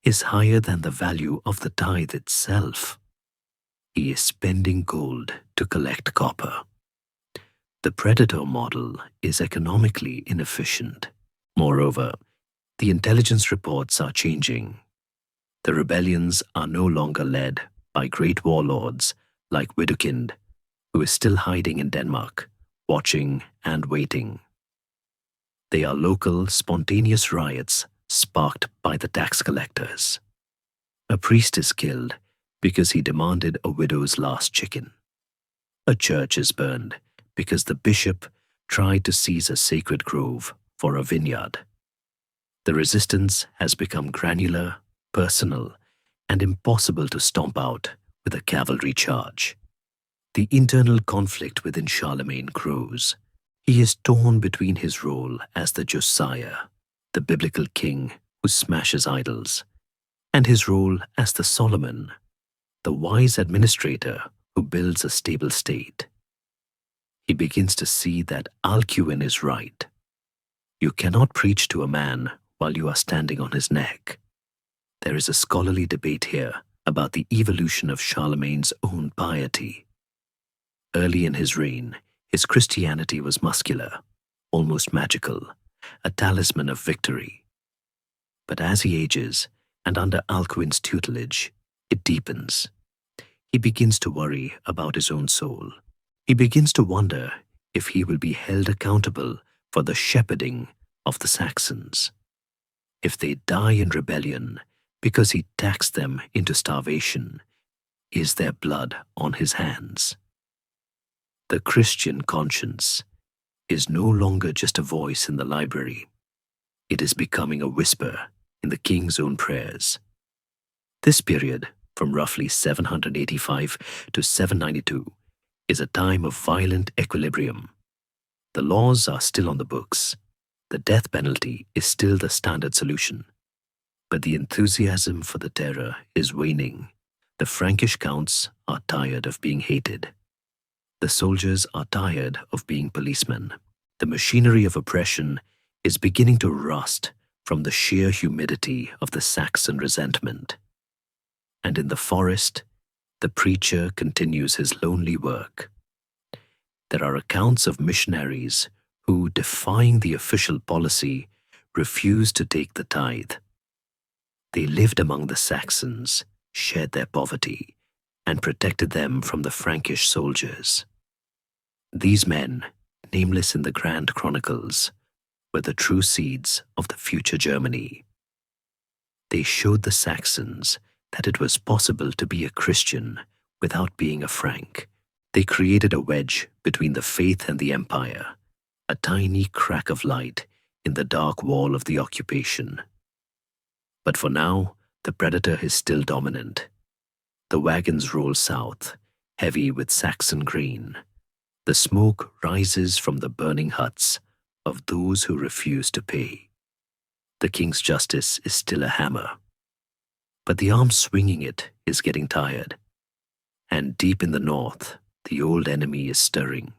is higher than the value of the tithe itself. He is spending gold to collect copper. The predator model is economically inefficient. Moreover, the intelligence reports are changing. The rebellions are no longer led by great warlords like Widukind, who is still hiding in Denmark, watching and waiting. They are local, spontaneous riots sparked by the tax collectors. A priest is killed because he demanded a widow's last chicken. A church is burned because the bishop tried to seize a sacred grove for a vineyard. The resistance has become granular, personal, and impossible to stomp out with a cavalry charge. The internal conflict within Charlemagne grows. He is torn between his role as the Josiah, the biblical king who smashes idols, and his role as the Solomon, the wise administrator who builds a stable state. He begins to see that Alcuin is right. You cannot preach to a man while you are standing on his neck. There is a scholarly debate here about the evolution of Charlemagne's own piety. Early in his reign, his Christianity was muscular, almost magical, a talisman of victory. But as he ages, and under Alcuin's tutelage, it deepens. He begins to worry about his own soul. He begins to wonder if he will be held accountable for the shepherding of the Saxons. If they die in rebellion because he taxed them into starvation, is their blood on his hands? The Christian conscience is no longer just a voice in the library. It is becoming a whisper in the king's own prayers. This period, from roughly 785 to 792, is a time of violent equilibrium. The laws are still on the books. The death penalty is still the standard solution. But the enthusiasm for the terror is waning. The Frankish counts are tired of being hated. The soldiers are tired of being policemen. The machinery of oppression is beginning to rust from the sheer humidity of the Saxon resentment. And in the forest, the preacher continues his lonely work. There are accounts of missionaries who, defying the official policy, refused to take the tithe. They lived among the Saxons, shared their poverty, and protected them from the Frankish soldiers. These men, nameless in the grand chronicles, were the true seeds of the future Germany. They showed the Saxons that it was possible to be a Christian without being a Frank. They created a wedge between the faith and the empire, a tiny crack of light in the dark wall of the occupation. But for now, the predator is still dominant. The wagons roll south, heavy with Saxon grain. The smoke rises from the burning huts of those who refuse to pay. The king's justice is still a hammer, but the arm swinging it is getting tired. And deep in the north, the old enemy is stirring.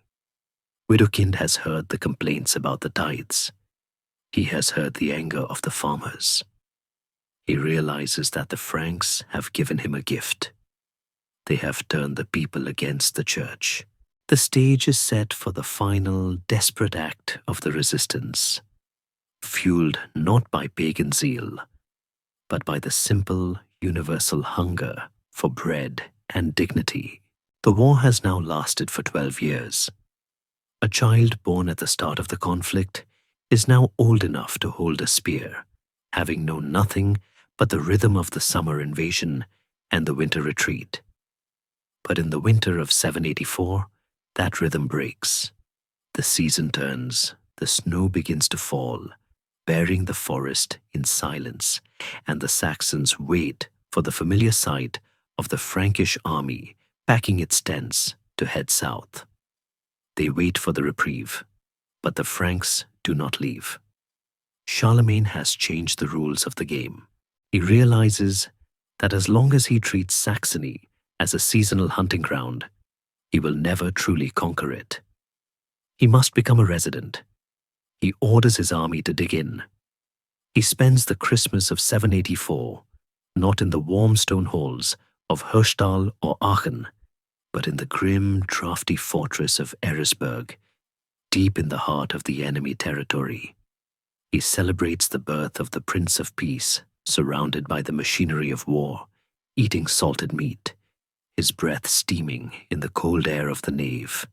Widukind has heard the complaints about the tithes. He has heard the anger of the farmers. He realizes that the Franks have given him a gift. They have turned the people against the church. The stage is set for the final, desperate act of the resistance, fueled not by pagan zeal, but by the simple, universal hunger for bread and dignity. The war has now lasted for 12 years. A child born at the start of the conflict is now old enough to hold a spear, having known nothing but the rhythm of the summer invasion and the winter retreat. But in the winter of 784, that rhythm breaks. The season turns, the snow begins to fall, burying the forest in silence, and the Saxons wait for the familiar sight of the Frankish army packing its tents to head south. They wait for the reprieve, but the Franks do not leave. Charlemagne has changed the rules of the game. He realizes that as long as he treats Saxony as a seasonal hunting ground, he will never truly conquer it. He must become a resident. He orders his army to dig in. He spends the Christmas of 784 not in the warm stone halls of Höchstal or Aachen, but in the grim, drafty fortress of Eresburg, deep in the heart of the enemy territory. He celebrates the birth of the Prince of Peace, surrounded by the machinery of war, eating salted meat, his breath steaming in the cold air of the nave.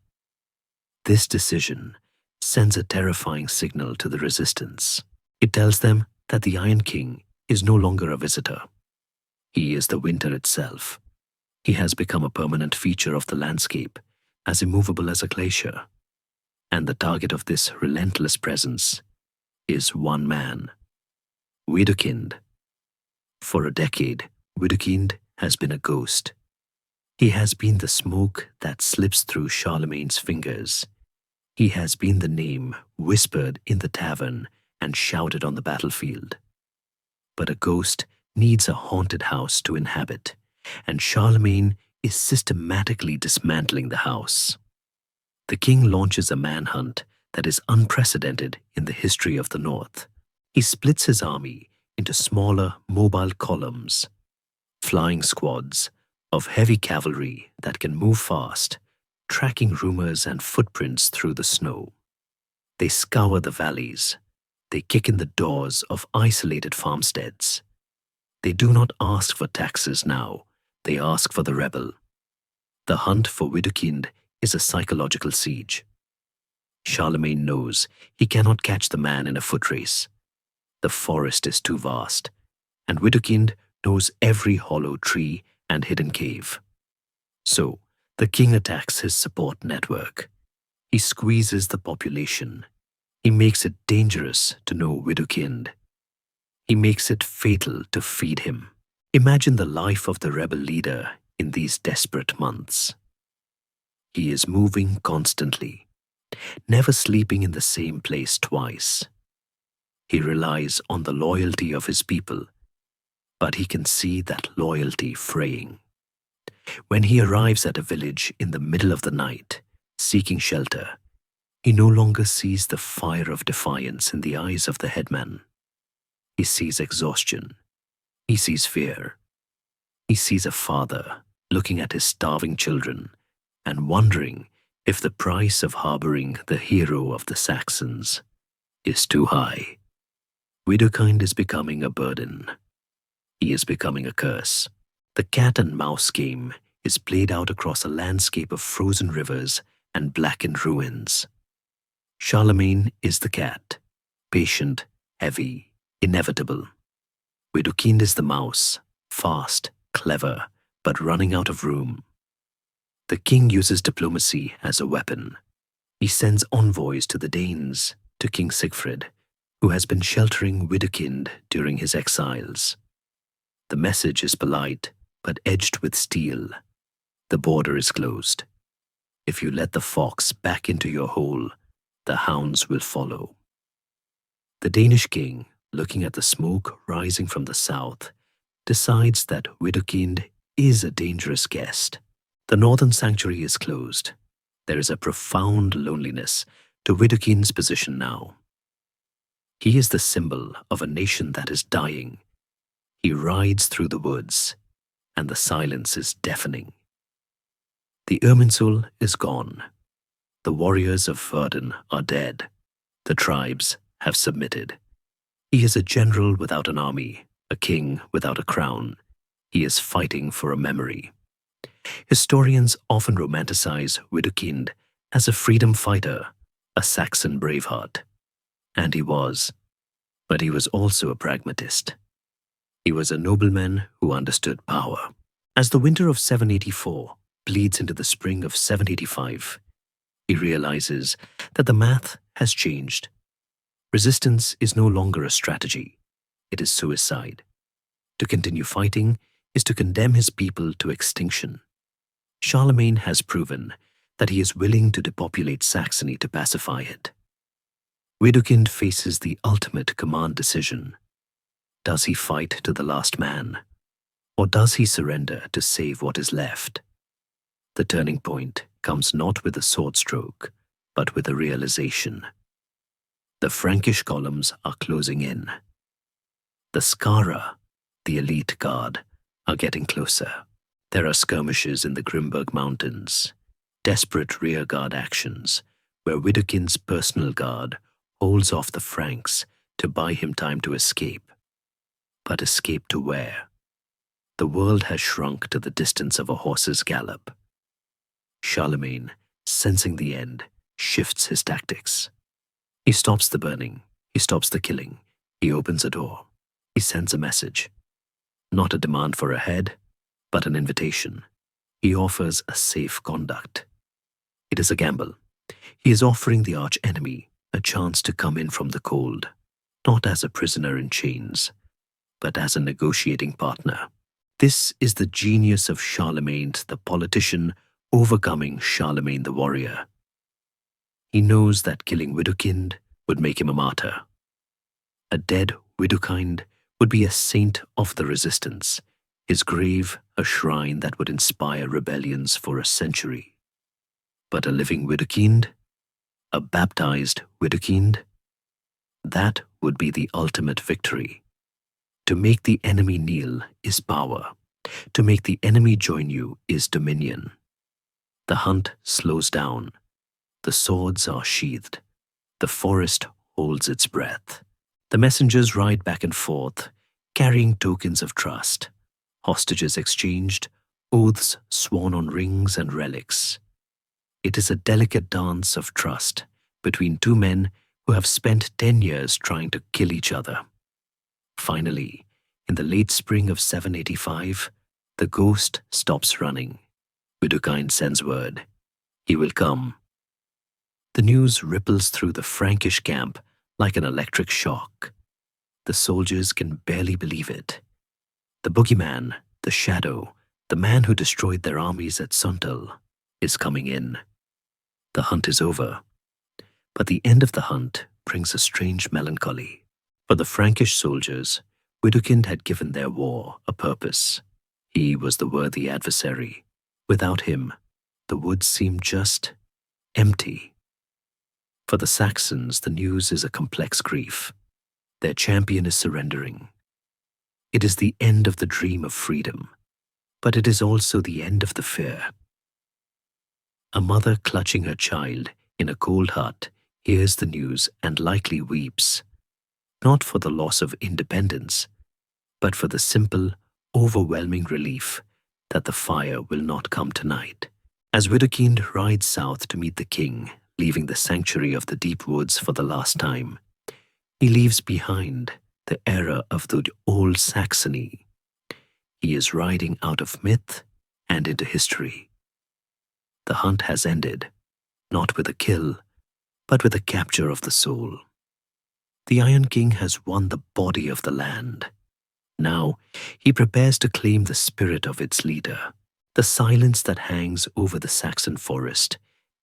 This decision sends a terrifying signal to the resistance. It tells them that the Iron King is no longer a visitor. He is the winter itself. He has become a permanent feature of the landscape, as immovable as a glacier. And the target of this relentless presence is one man, Widukind. For a decade, Widukind has been a ghost. He has been the smoke that slips through Charlemagne's fingers. He has been the name whispered in the tavern and shouted on the battlefield. But a ghost needs a haunted house to inhabit, and Charlemagne is systematically dismantling the house. The king launches a manhunt that is unprecedented in the history of the North. He splits his army into smaller, mobile columns, flying squads of heavy cavalry that can move fast, tracking rumors and footprints through the snow. They scour the valleys. They kick in the doors of isolated farmsteads. They do not ask for taxes now. They ask for the rebel. The hunt for Widukind is a psychological siege. Charlemagne knows he cannot catch the man in a foot race. The forest is too vast, and Widukind knows every hollow tree and hidden cave. So, the king attacks his support network. He squeezes the population. He makes it dangerous to know Widukind. He makes it fatal to feed him. Imagine the life of the rebel leader in these desperate months. He is moving constantly, never sleeping in the same place twice. He relies on the loyalty of his people, but he can see that loyalty fraying. When he arrives at a village in the middle of the night, seeking shelter, he no longer sees the fire of defiance in the eyes of the headman. He sees exhaustion. He sees fear. He sees a father looking at his starving children and wondering if the price of harboring the hero of the Saxons is too high. Widukind is becoming a burden. He is becoming a curse. The cat and mouse game is played out across a landscape of frozen rivers and blackened ruins. Charlemagne is the cat, patient, heavy, inevitable. Widukind is the mouse, fast, clever, but running out of room. The king uses diplomacy as a weapon. He sends envoys to the Danes, to King Sigfrid, who has been sheltering Widukind during his exiles. The message is polite, but edged with steel. The border is closed. If you let the fox back into your hole, the hounds will follow. The Danish king, looking at the smoke rising from the south, decides that Widukind is a dangerous guest. The northern sanctuary is closed. There is a profound loneliness to Widukind's position now. He is the symbol of a nation that is dying. He rides through the woods, and the silence is deafening. The Irminsul is gone. The warriors of Verden are dead. The tribes have submitted. He is a general without an army, a king without a crown. He is fighting for a memory. Historians often romanticize Widukind as a freedom fighter, a Saxon braveheart. And he was. But he was also a pragmatist. He was a nobleman who understood power. As the winter of 784 bleeds into the spring of 785, he realizes that the math has changed. Resistance is no longer a strategy. It is suicide. To continue fighting is to condemn his people to extinction. Charlemagne has proven that he is willing to depopulate Saxony to pacify it. Widukind faces the ultimate command decision. Does he fight to the last man, or does he surrender to save what is left? The turning point comes not with a sword stroke, but with a realization. The Frankish columns are closing in. The Skara, the elite guard, are getting closer. There are skirmishes in the Grimberg Mountains, desperate rearguard actions, where Widukind's personal guard holds off the Franks to buy him time to escape. But escape to where? The world has shrunk to the distance of a horse's gallop. Charlemagne, sensing the end, shifts his tactics. He stops the burning. He stops the killing. He opens a door. He sends a message. Not a demand for a head, but an invitation. He offers a safe conduct. It is a gamble. He is offering the arch-enemy a chance to come in from the cold, not as a prisoner in chains, but as a negotiating partner. This is the genius of Charlemagne the politician overcoming Charlemagne the warrior. He knows that killing Widukind would make him a martyr. A dead Widukind would be a saint of the resistance, his grave a shrine that would inspire rebellions for a century. But a living Widukind, a baptized Widukind, that would be the ultimate victory. To make the enemy kneel is power. To make the enemy join you is dominion. The hunt slows down. The swords are sheathed. The forest holds its breath. The messengers ride back and forth, carrying tokens of trust, hostages exchanged, oaths sworn on rings and relics. It is a delicate dance of trust between two men who have spent 10 years trying to kill each other. Finally, in the late spring of 785, the ghost stops running. Widukind sends word. He will come. The news ripples through the Frankish camp like an electric shock. The soldiers can barely believe it. The boogeyman, the shadow, the man who destroyed their armies at Suntal, is coming in. The hunt is over. But the end of the hunt brings a strange melancholy. For the Frankish soldiers, Widukind had given their war a purpose. He was the worthy adversary. Without him, the woods seemed just empty. For the Saxons, the news is a complex grief. Their champion is surrendering. It is the end of the dream of freedom, but it is also the end of the fear. A mother clutching her child in a cold hut hears the news and likely weeps, not for the loss of independence, but for the simple, overwhelming relief that the fire will not come tonight. As Widukind rides south to meet the king, leaving the sanctuary of the deep woods for the last time, he leaves behind the era of the old Saxony. He is riding out of myth and into history. The hunt has ended, not with a kill, but with the capture of the soul. The Iron King has won the body of the land. Now he prepares to claim the spirit of its leader. The silence that hangs over the Saxon forest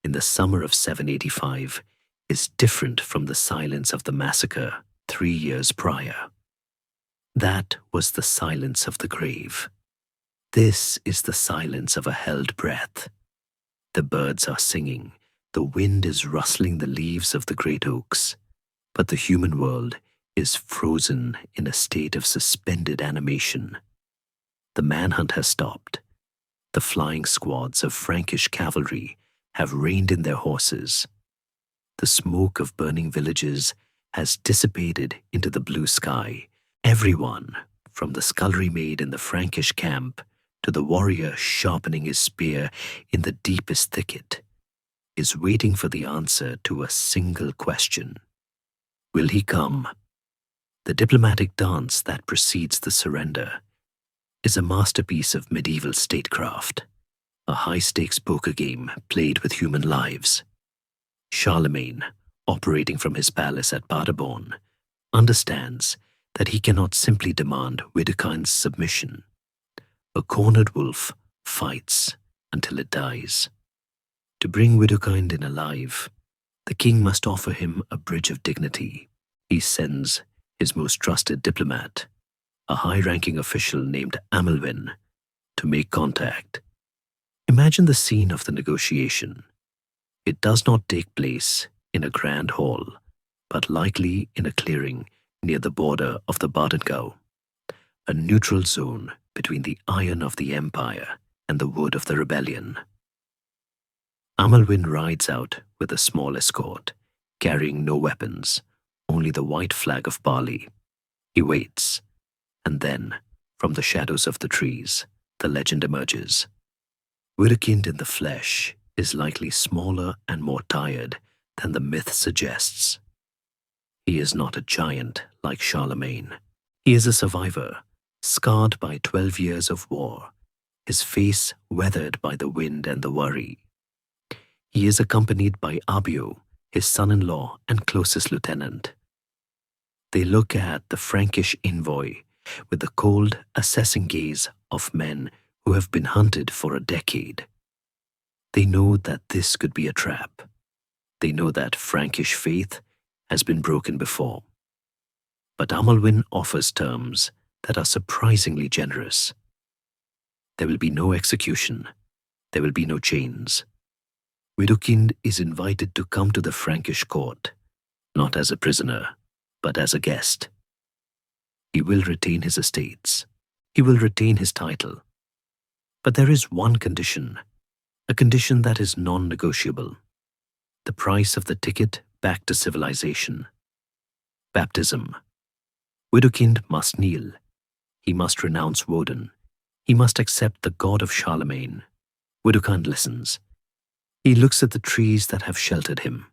in the summer of 785 is different from the silence of the massacre 3 years prior. That was the silence of the grave. This is the silence of a held breath. The birds are singing, the wind is rustling the leaves of the great oaks, but the human world is frozen in a state of suspended animation. The manhunt has stopped. The flying squads of Frankish cavalry have reined in their horses. The smoke of burning villages has dissipated into the blue sky. Everyone, from the scullery maid in the Frankish camp to the warrior sharpening his spear in the deepest thicket, is waiting for the answer to a single question. Will he come? The diplomatic dance that precedes the surrender is a masterpiece of medieval statecraft, a high-stakes poker game played with human lives. Charlemagne, operating from his palace at Paderborn, understands that he cannot simply demand Widukind's submission. A cornered wolf fights until it dies. To bring Widukind in alive, the king must offer him a bridge of dignity. He sends his most trusted diplomat, a high-ranking official named Amelwin, to make contact. Imagine the scene of the negotiation. It does not take place in a grand hall, but likely in a clearing near the border of the Badengau, a neutral zone between the iron of the empire and the wood of the rebellion. Amelwin rides out with a small escort, carrying no weapons, only the white flag of barley. He waits, and then, from the shadows of the trees, the legend emerges. Widukind in the flesh is likely smaller and more tired than the myth suggests. He is not a giant like Charlemagne. He is a survivor, scarred by 12 years of war, his face weathered by the wind and the worry. He is accompanied by Abio, his son-in-law and closest lieutenant. They look at the Frankish envoy with the cold, assessing gaze of men who have been hunted for a decade. They know that this could be a trap. They know that Frankish faith has been broken before. But Amelwin offers terms that are surprisingly generous. There will be no execution. There will be no chains. Widukind is invited to come to the Frankish court, not as a prisoner, but as a guest. He will retain his estates. He will retain his title. But there is one condition, a condition that is non-negotiable. The price of the ticket back to civilization. Baptism. Widukind must kneel. He must renounce Woden. He must accept the god of Charlemagne. Widukind listens. He looks at the trees that have sheltered him.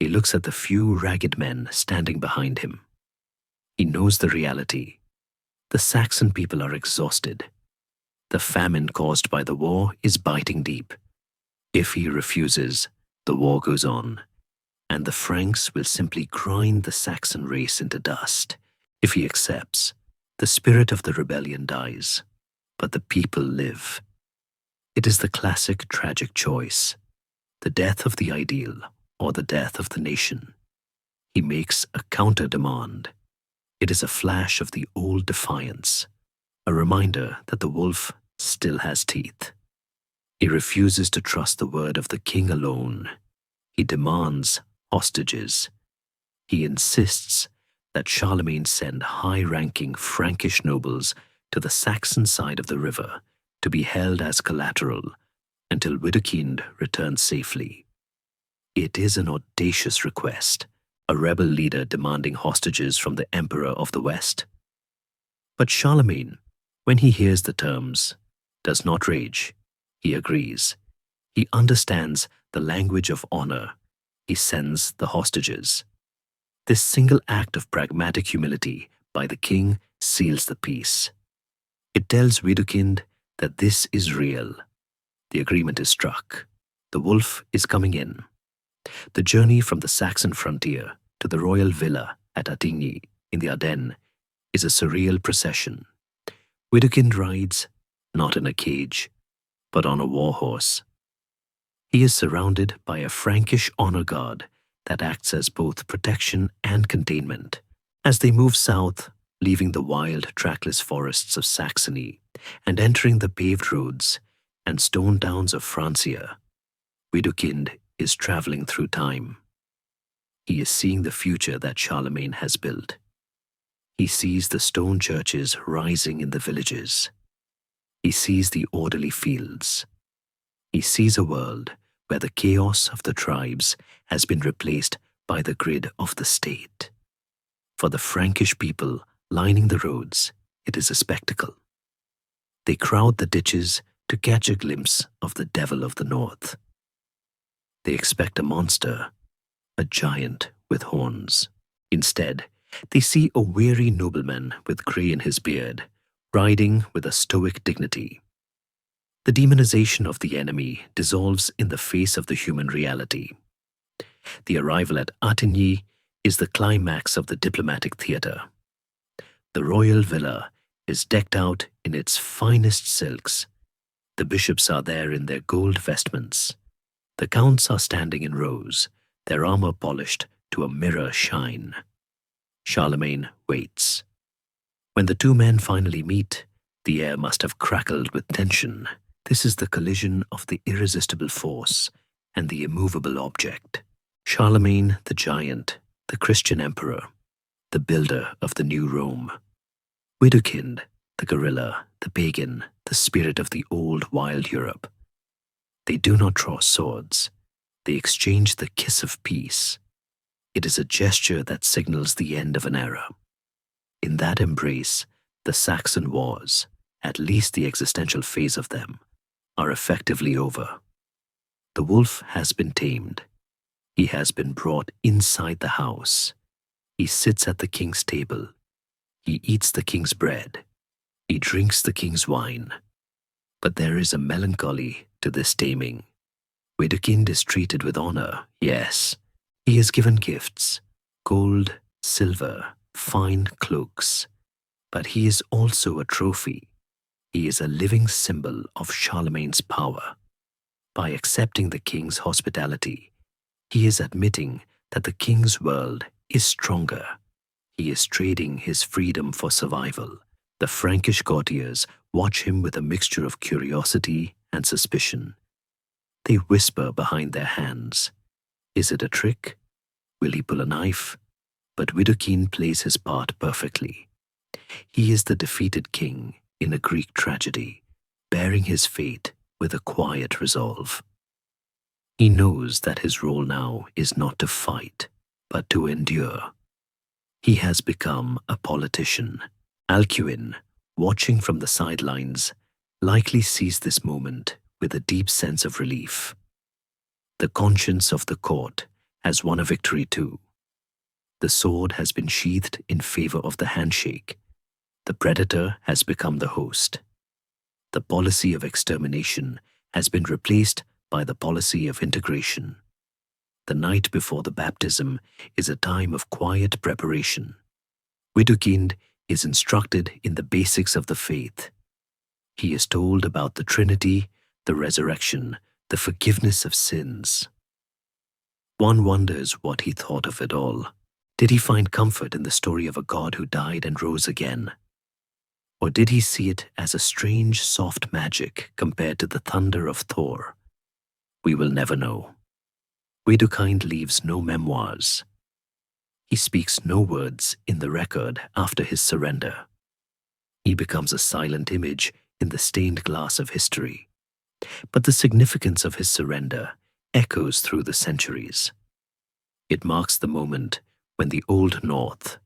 He looks at the few ragged men standing behind him. He knows the reality. The Saxon people are exhausted. The famine caused by the war is biting deep. If he refuses, the war goes on, and the Franks will simply grind the Saxon race into dust. If he accepts, the spirit of the rebellion dies, but the people live. It is the classic tragic choice, the death of the ideal or the death of the nation. He makes a counter-demand. It is a flash of the old defiance, a reminder that the wolf still has teeth. He refuses to trust the word of the king alone. He demands hostages. He insists that Charlemagne send high-ranking Frankish nobles to the Saxon side of the river to be held as collateral until Widukind returns safely. It is an audacious request, a rebel leader demanding hostages from the Emperor of the West. But Charlemagne, when he hears the terms, does not rage. He agrees. He understands the language of honor. He sends the hostages. This single act of pragmatic humility by the king seals the peace. It tells Widukind that this is real. The agreement is struck. The wolf is coming in. The journey from the Saxon frontier to the royal villa at Attigny in the Ardennes is a surreal procession. Widukind rides, not in a cage, but on a war horse. He is surrounded by a Frankish honor guard that acts as both protection and containment. As they move south, leaving the wild, trackless forests of Saxony and entering the paved roads and stone towns of Francia, Widukind is traveling through time. He is seeing the future that Charlemagne has built. He sees the stone churches rising in the villages. He sees the orderly fields. He sees a world where the chaos of the tribes has been replaced by the grid of the state. For the Frankish people lining the roads, it is a spectacle. They crowd the ditches to catch a glimpse of the devil of the north. They expect a monster, a giant with horns. Instead, they see a weary nobleman with grey in his beard, riding with a stoic dignity. The demonization of the enemy dissolves in the face of the human reality. The arrival at Attigny is the climax of the diplomatic theatre. The royal villa is decked out in its finest silks. The bishops are there in their gold vestments. The counts are standing in rows, their armor polished to a mirror shine. Charlemagne waits. When the two men finally meet, the air must have crackled with tension. This is the collision of the irresistible force and the immovable object. Charlemagne the giant, the Christian emperor, the builder of the new Rome. Widukind, the guerrilla, the pagan, the spirit of the old wild Europe. They do not draw swords. They exchange the kiss of peace. It is a gesture that signals the end of an era. In that embrace, the Saxon wars, at least the existential phase of them, are effectively over. The wolf has been tamed. He has been brought inside the house. He sits at the king's table. He eats the king's bread. He drinks the king's wine. But there is a melancholy to this taming. Widukind is treated with honor, yes. He is given gifts, gold, silver, fine cloaks. But he is also a trophy. He is a living symbol of Charlemagne's power. By accepting the king's hospitality, he is admitting that the king's world is stronger. He is trading his freedom for survival. The Frankish courtiers watch him with a mixture of curiosity and suspicion. They whisper behind their hands. Is it a trick? Will he pull a knife? But Widukind plays his part perfectly. He is the defeated king in a Greek tragedy, bearing his fate with a quiet resolve. He knows that his role now is not to fight, but to endure. He has become a politician. Alcuin, watching from the sidelines, likely sees this moment with a deep sense of relief. The conscience of the court has won a victory too. The sword has been sheathed in favor of the handshake. The predator has become the host. The policy of extermination has been replaced by the policy of integration. The night before the baptism is a time of quiet preparation. Widukind is instructed in the basics of the faith. He is told about the Trinity, the resurrection, the forgiveness of sins. One wonders what he thought of it all. Did he find comfort in the story of a god who died and rose again? Or did he see it as a strange, soft magic compared to the thunder of Thor? We will never know. Widukind leaves no memoirs. He speaks no words in the record after his surrender. He becomes a silent image in the stained glass of history. But the significance of his surrender echoes through the centuries. It marks the moment when the Old North,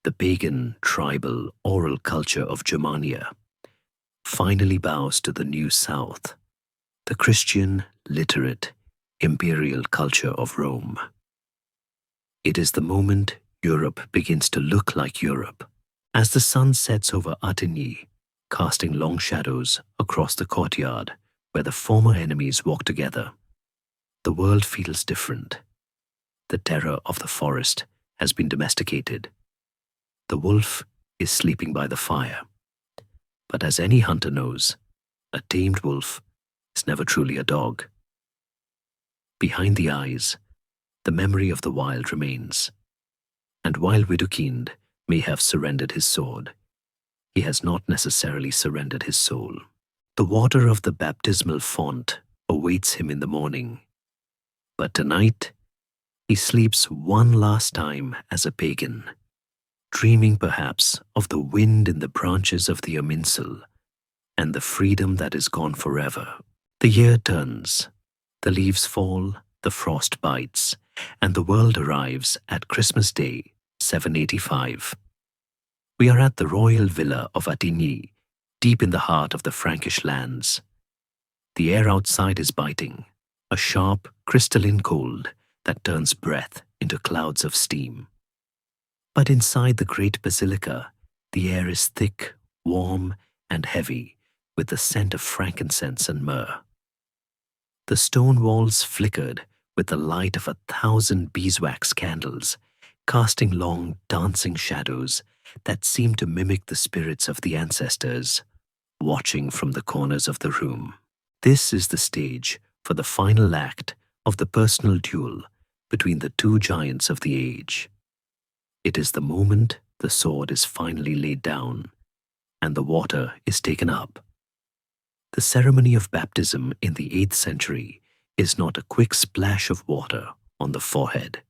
the pagan, tribal, oral culture of Germania, finally bows to the New South, the Christian, literate, imperial culture of Rome. It is the moment Europe begins to look like Europe. As the sun sets over Attigny, casting long shadows across the courtyard where the former enemies walk together, the world feels different. The terror of the forest has been domesticated. The wolf is sleeping by the fire. But as any hunter knows, a tamed wolf is never truly a dog. Behind the eyes, the memory of the wild remains. And while Widukind may have surrendered his sword, he has not necessarily surrendered his soul. The water of the baptismal font awaits him in the morning. But tonight, he sleeps one last time as a pagan, dreaming perhaps of the wind in the branches of the Aminsel and the freedom that is gone forever. The year turns, the leaves fall, the frost bites, and the world arrives at Christmas Day, 785. We are at the royal villa of Attigny, deep in the heart of the Frankish lands. The air outside is biting, a sharp, crystalline cold that turns breath into clouds of steam. But inside the great basilica, the air is thick, warm, and heavy, with the scent of frankincense and myrrh. The stone walls flickered with the light of 1,000 beeswax candles, casting long, dancing shadows that seem to mimic the spirits of the ancestors, watching from the corners of the room. This is the stage for the final act of the personal duel between the two giants of the age. It is the moment the sword is finally laid down and the water is taken up. The ceremony of baptism in the 8th century is not a quick splash of water on the forehead.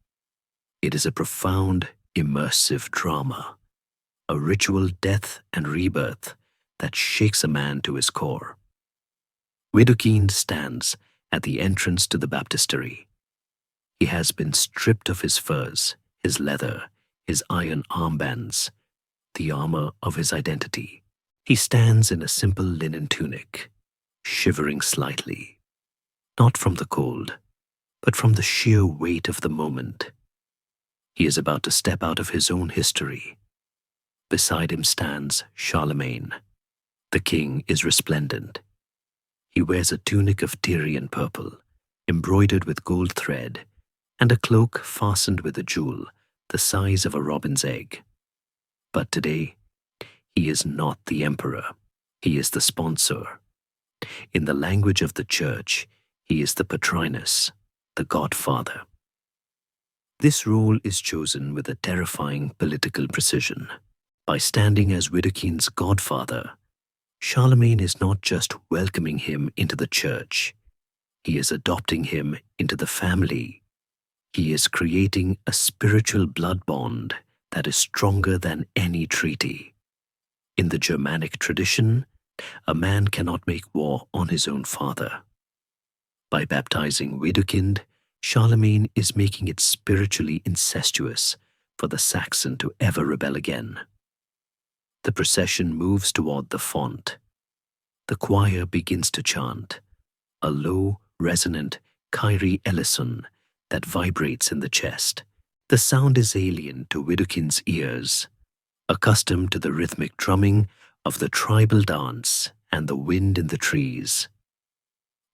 It is a profound, immersive drama, a ritual death and rebirth that shakes a man to his core. Widukind stands at the entrance to the baptistery. He has been stripped of his furs, his leather, his iron armbands, the armor of his identity. He stands in a simple linen tunic, shivering slightly, not from the cold, but from the sheer weight of the moment. He is about to step out of his own history. Beside him stands Charlemagne. The king is resplendent. He wears a tunic of Tyrian purple, embroidered with gold thread, and a cloak fastened with a jewel the size of a robin's egg. But today, he is not the emperor. He is the sponsor. In the language of the church, he is the patrinus, the godfather. This role is chosen with a terrifying political precision. By standing as Widukind's godfather, Charlemagne is not just welcoming him into the church, he is adopting him into the family. He is creating a spiritual blood bond that is stronger than any treaty. In the Germanic tradition, a man cannot make war on his own father. By baptizing Widukind, Charlemagne is making it spiritually incestuous for the Saxon to ever rebel again. The procession moves toward the font. The choir begins to chant, a low, resonant Kyrie eleison that vibrates in the chest. The sound is alien to Widukind's ears, accustomed to the rhythmic drumming of the tribal dance and the wind in the trees.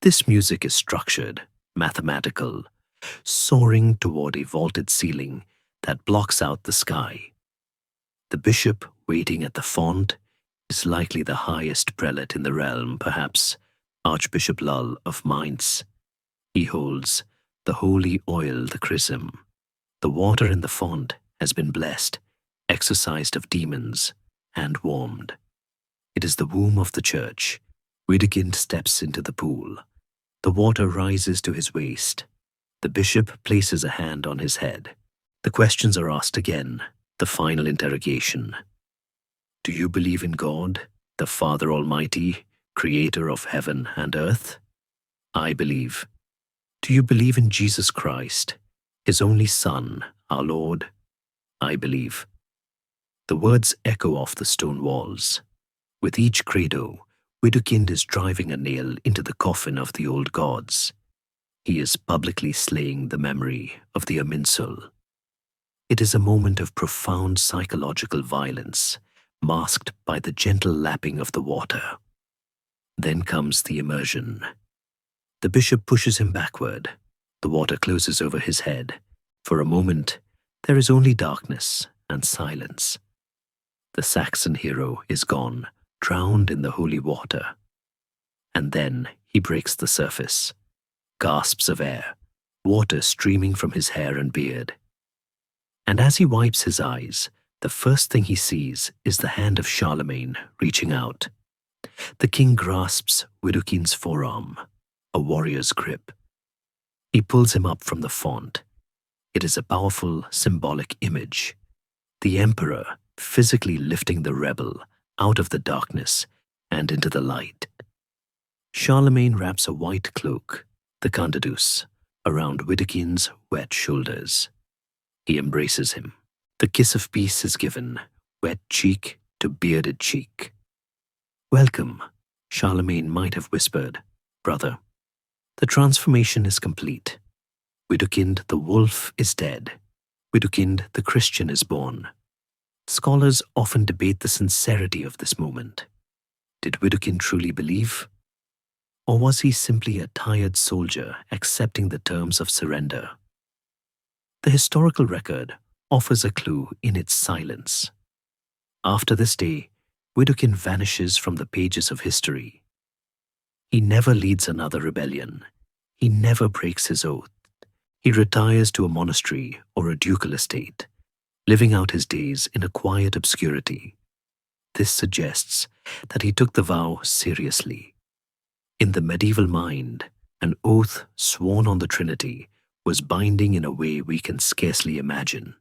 This music is structured, mathematical, soaring toward a vaulted ceiling that blocks out the sky. The bishop waiting at the font is likely the highest prelate in the realm, perhaps Archbishop Lull of Mainz. He holds the holy oil, the chrism, The water in the font has been blessed, exorcised of demons, and warmed. It is the womb of the church. Widukind steps into the pool. The water rises to his waist. The bishop places a hand on his head. The questions are asked again, the final interrogation. Do you believe in God, the Father Almighty, creator of heaven and earth? I believe. Do you believe in Jesus Christ, his only Son, our Lord? I believe. The words echo off the stone walls. With each credo, Widukind is driving a nail into the coffin of the old gods. He is publicly slaying the memory of the Aminsul. It is a moment of profound psychological violence, masked by the gentle lapping of the water. Then comes the immersion. The bishop pushes him backward. The water closes over his head. For a moment, there is only darkness and silence. The Saxon hero is gone, drowned in the holy water. And then he breaks the surface. Gasps of air, water streaming from his hair and beard. And as he wipes his eyes, the first thing he sees is the hand of Charlemagne reaching out. The king grasps Widukind's forearm, a warrior's grip. He pulls him up from the font. It is a powerful, symbolic image. The emperor physically lifting the rebel out of the darkness and into the light. Charlemagne wraps a white cloak, the candadus, around Widukind's wet shoulders. He embraces him. The kiss of peace is given, wet cheek to bearded cheek. Welcome, Charlemagne might have whispered, brother. The transformation is complete. Widukind the wolf is dead. Widukind the Christian is born. Scholars often debate the sincerity of this moment. Did Widukind truly believe? Or was he simply a tired soldier accepting the terms of surrender? The historical record offers a clue in its silence. After this day, Widukind vanishes from the pages of history. He never leads another rebellion. He never breaks his oath. He retires to a monastery or a ducal estate, living out his days in a quiet obscurity. This suggests that he took the vow seriously. In the medieval mind, an oath sworn on the Trinity was binding in a way we can scarcely imagine.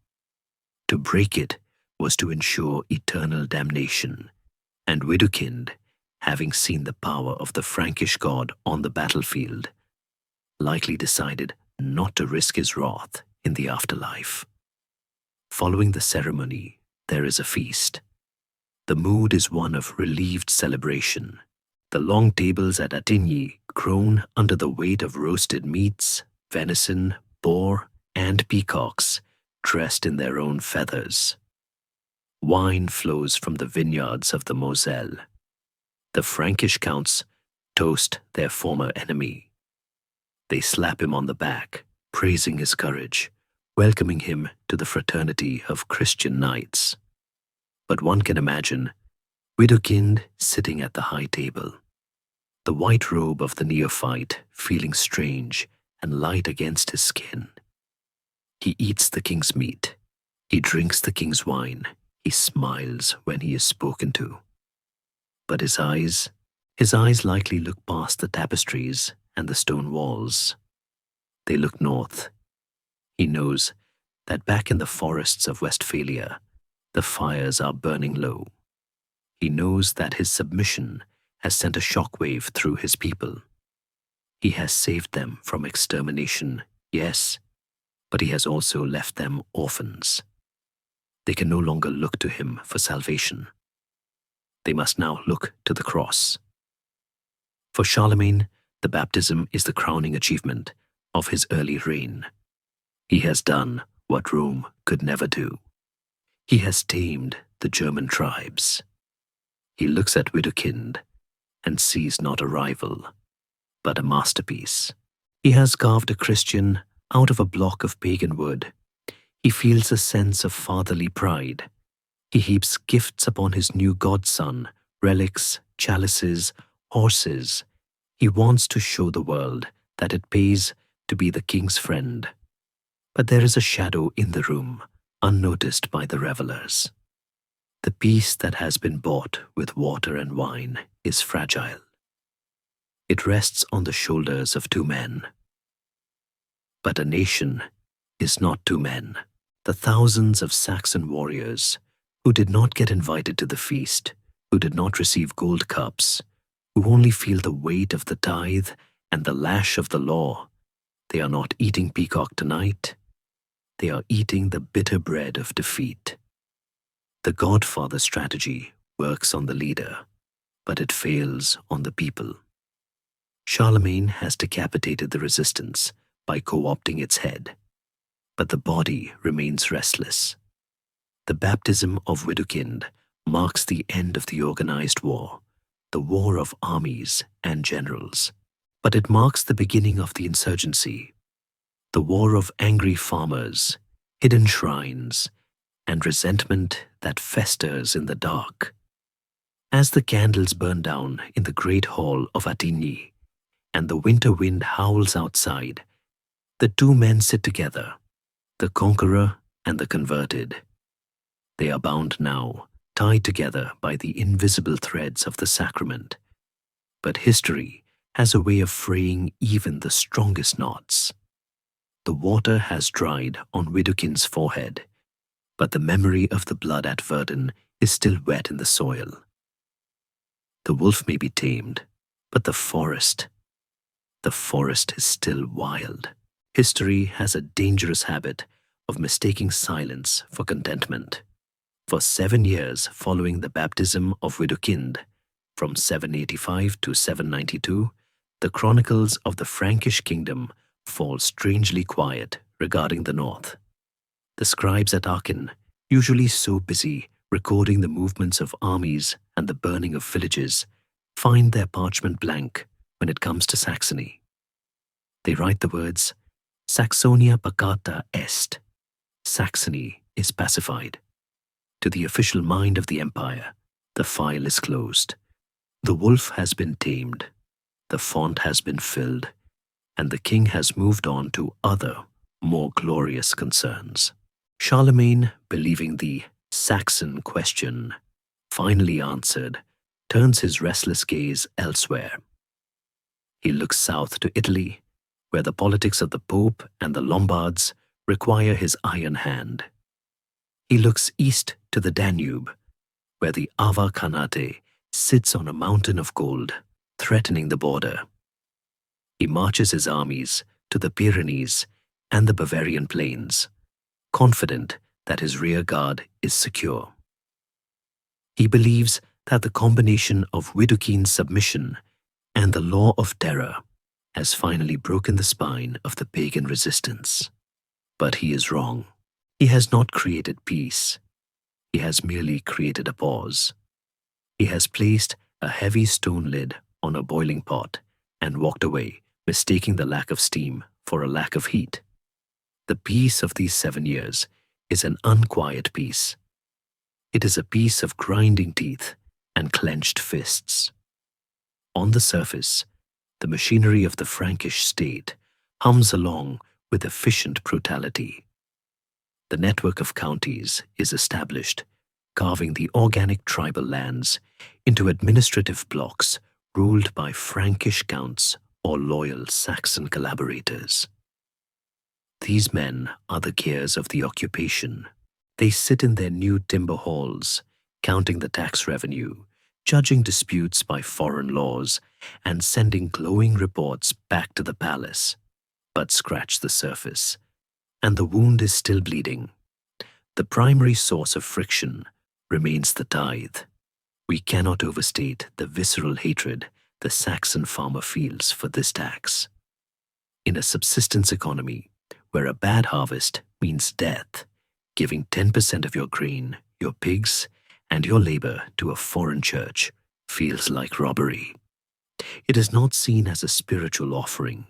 To break it was to ensure eternal damnation, and Widukind, having seen the power of the Frankish god on the battlefield, likely decided not to risk his wrath in the afterlife. Following the ceremony, there is a feast. The mood is one of relieved celebration. The long tables at Attigny groan under the weight of roasted meats, venison, boar, and peacocks, dressed in their own feathers. Wine flows from the vineyards of the Moselle. The Frankish counts toast their former enemy. They slap him on the back, praising his courage, welcoming him to the fraternity of Christian knights. But one can imagine Widukind sitting at the high table, the white robe of the neophyte feeling strange and light against his skin. He eats the king's meat. He drinks the king's wine. He smiles when he is spoken to. But his eyes likely look past the tapestries and the stone walls. They look north. He knows that back in the forests of Westphalia, the fires are burning low. He knows that his submission has sent a shockwave through his people. He has saved them from extermination, yes, but he has also left them orphans. They can no longer look to him for salvation. They must now look to the cross. For Charlemagne, the baptism is the crowning achievement of his early reign. He has done what Rome could never do. He has tamed the German tribes. He looks at Widukind and sees not a rival, but a masterpiece. He has carved a Christian out of a block of pagan wood. He feels a sense of fatherly pride. He heaps gifts upon his new godson, relics, chalices, horses. He wants to show the world that it pays to be the king's friend. But there is a shadow in the room, unnoticed by the revelers. The peace that has been bought with water and wine is fragile. It rests on the shoulders of two men. But a nation is not two men. The thousands of Saxon warriors who did not get invited to the feast, who did not receive gold cups, who only feel the weight of the tithe and the lash of the law, they are not eating peacock tonight. They are eating the bitter bread of defeat. The Godfather strategy works on the leader, but it fails on the people. Charlemagne has decapitated the resistance by co-opting its head, but the body remains restless. The baptism of Widukind marks the end of the organized war, the war of armies and generals, but it marks the beginning of the insurgency, the war of angry farmers, hidden shrines, and resentment that festers in the dark. As the candles burn down in the great hall of Attigny, and the winter wind howls outside, the two men sit together, the conqueror and the converted. They are bound now, tied together by the invisible threads of the sacrament. But history has a way of fraying even the strongest knots. The water has dried on Widukind's forehead, but the memory of the blood at Verden is still wet in the soil. The wolf may be tamed, but the forest is still wild. History has a dangerous habit of mistaking silence for contentment. For 7 years following the baptism of Widukind, from 785 to 792, the chronicles of the Frankish kingdom fall strangely quiet regarding the north. The scribes at Aachen, usually so busy recording the movements of armies and the burning of villages, find their parchment blank when it comes to Saxony. They write the words, Saxonia pacata est. Saxony is pacified. To the official mind of the empire, the file is closed. The wolf has been tamed, the font has been filled, and the king has moved on to other, more glorious concerns. Charlemagne, believing the Saxon question finally answered, turns his restless gaze elsewhere. He looks south to Italy, where the politics of the Pope and the Lombards require his iron hand. He looks east to the Danube, where the Ava Khanate sits on a mountain of gold, threatening the border. He marches his armies to the Pyrenees and the Bavarian plains, confident that his rear guard is secure. He believes that the combination of Widukind's submission and the law of terror has finally broken the spine of the pagan resistance. But he is wrong. He has not created peace. He has merely created a pause. He has placed a heavy stone lid on a boiling pot and walked away, mistaking the lack of steam for a lack of heat. The peace of these 7 years is an unquiet peace. It is a peace of grinding teeth and clenched fists. On the surface, the machinery of the Frankish state hums along with efficient brutality. The network of counties is established, carving the organic tribal lands into administrative blocks ruled by Frankish counts or loyal Saxon collaborators. These men are the gears of the occupation. They sit in their new timber halls, counting the tax revenue, judging disputes by foreign laws, and sending glowing reports back to the palace. But scratch the surface, and the wound is still bleeding. The primary source of friction remains the tithe. We cannot overstate the visceral hatred the Saxon farmer feels for this tax. In a subsistence economy, where a bad harvest means death, giving 10% of your grain, your pigs, and your labor to a foreign church feels like robbery. It is not seen as a spiritual offering.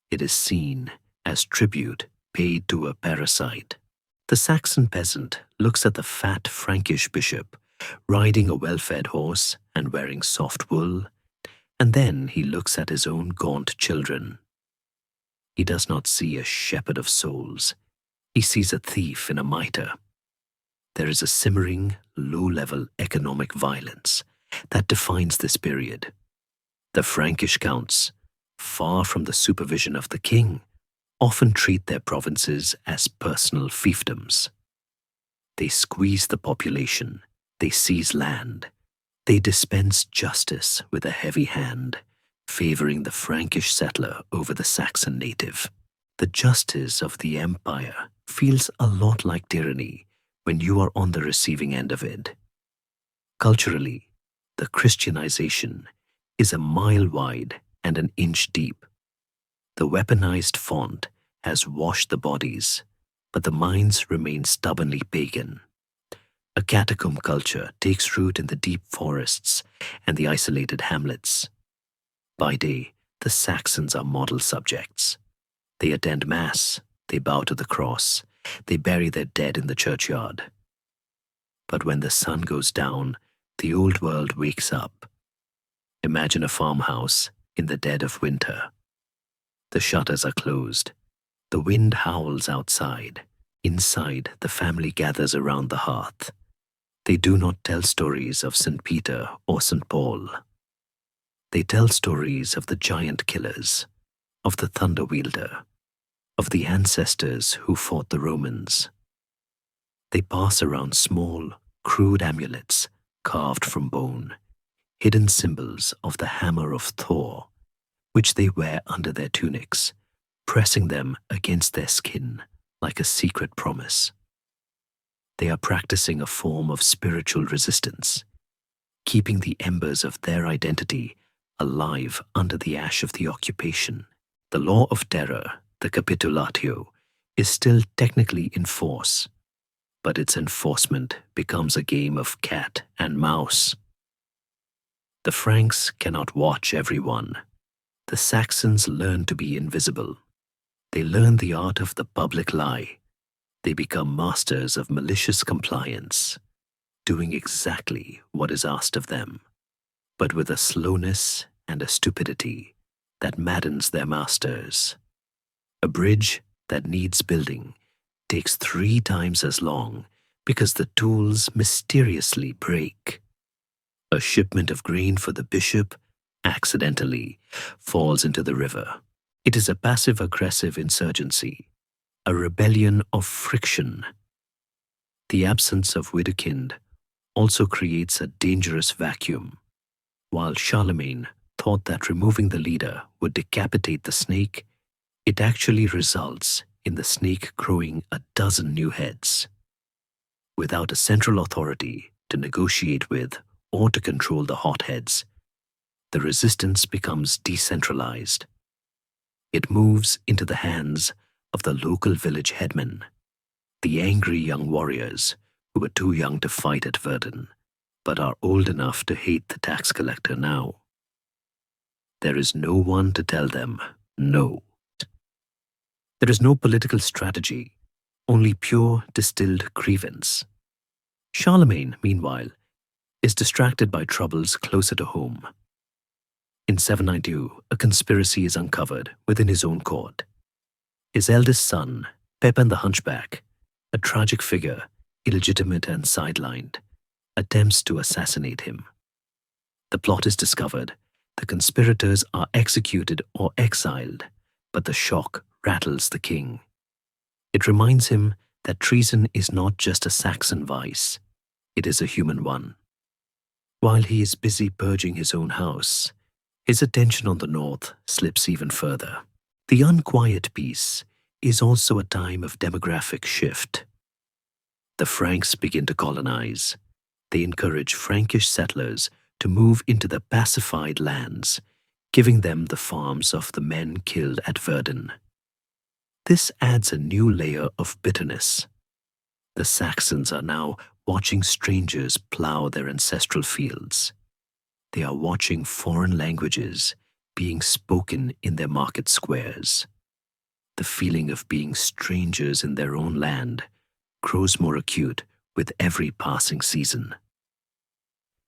It is seen as tribute paid to a parasite. The Saxon peasant looks at the fat Frankish bishop riding a well-fed horse and wearing soft wool, and then he looks at his own gaunt children. He does not see a shepherd of souls. He sees a thief in a mitre. There is a simmering, low-level economic violence that defines this period. The Frankish counts, far from the supervision of the king, often treat their provinces as personal fiefdoms. They squeeze the population, they seize land, they dispense justice with a heavy hand, favoring the Frankish settler over the Saxon native. The justice of the empire feels a lot like tyranny when you are on the receiving end of it. Culturally, the Christianization is a mile wide and an inch deep. The weaponized font has washed the bodies, but the minds remain stubbornly pagan. A catacomb culture takes root in the deep forests and the isolated hamlets. By day, the Saxons are model subjects. They attend Mass, they bow to the cross, they bury their dead in the churchyard. But when the sun goes down, the old world wakes up. Imagine a farmhouse in the dead of winter. The shutters are closed. The wind howls outside. Inside, the family gathers around the hearth. They do not tell stories of St. Peter or St. Paul. They tell stories of the giant killers, of the thunder wielder, of the ancestors who fought the Romans. They pass around small, crude amulets carved from bone, hidden symbols of the hammer of Thor, which they wear under their tunics, pressing them against their skin like a secret promise. They are practicing a form of spiritual resistance, keeping the embers of their identity alive under the ash of the occupation. The law of terror, the capitulatio, is still technically in force, but its enforcement becomes a game of cat and mouse. The Franks cannot watch everyone. The Saxons learn to be invisible. They learn the art of the public lie. They become masters of malicious compliance, doing exactly what is asked of them, but with a slowness and a stupidity that maddens their masters. A bridge that needs building takes 3 times as long because the tools mysteriously break. A shipment of grain for the bishop accidentally falls into the river. It is a passive-aggressive insurgency, a rebellion of friction. The absence of Widukind also creates a dangerous vacuum. While Charlemagne thought that removing the leader would decapitate the snake, it actually results in the snake growing a dozen new heads. Without a central authority to negotiate with or to control the hotheads, the resistance becomes decentralized. It moves into the hands of the local village headmen, the angry young warriors who were too young to fight at Verden, but are old enough to hate the tax collector now. There is no one to tell them no. There is no political strategy, only pure distilled grievance. Charlemagne, meanwhile, is distracted by troubles closer to home. In 792, a conspiracy is uncovered within his own court. His eldest son, Pepin the Hunchback, a tragic figure, illegitimate and sidelined, attempts to assassinate him. The plot is discovered, the conspirators are executed or exiled, but the shock rattles the king. It reminds him that treason is not just a Saxon vice, it is a human one. While he is busy purging his own house, his attention on the north slips even further. The unquiet peace is also a time of demographic shift. The Franks begin to colonize. They encourage Frankish settlers to move into the pacified lands, giving them the farms of the men killed at Verden. This adds a new layer of bitterness. The Saxons are now watching strangers plow their ancestral fields. They are watching foreign languages being spoken in their market squares. The feeling of being strangers in their own land grows more acute with every passing season.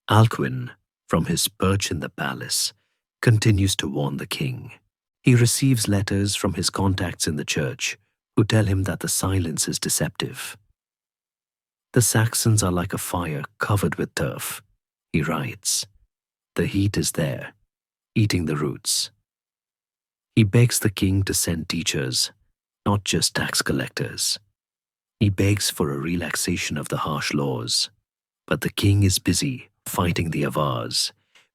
Alcuin, from his perch in the palace, continues to warn the king. He receives letters from his contacts in the church, who tell him that the silence is deceptive. The Saxons are like a fire covered with turf, he writes. The heat is there, eating the roots. He begs the king to send teachers, not just tax collectors. He begs for a relaxation of the harsh laws. But the king is busy fighting the Avars,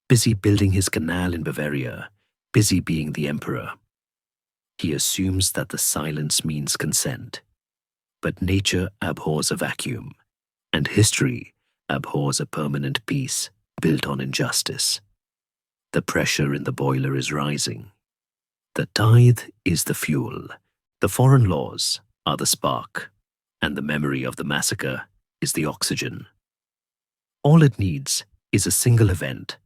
busy building his canal in Bavaria, busy being the emperor. He assumes that the silence means consent. But nature abhors a vacuum, and history abhors a permanent peace built on injustice. The pressure in the boiler is rising. The tithe is the fuel, the foreign laws are the spark, and the memory of the massacre is the oxygen. All it needs is a single event,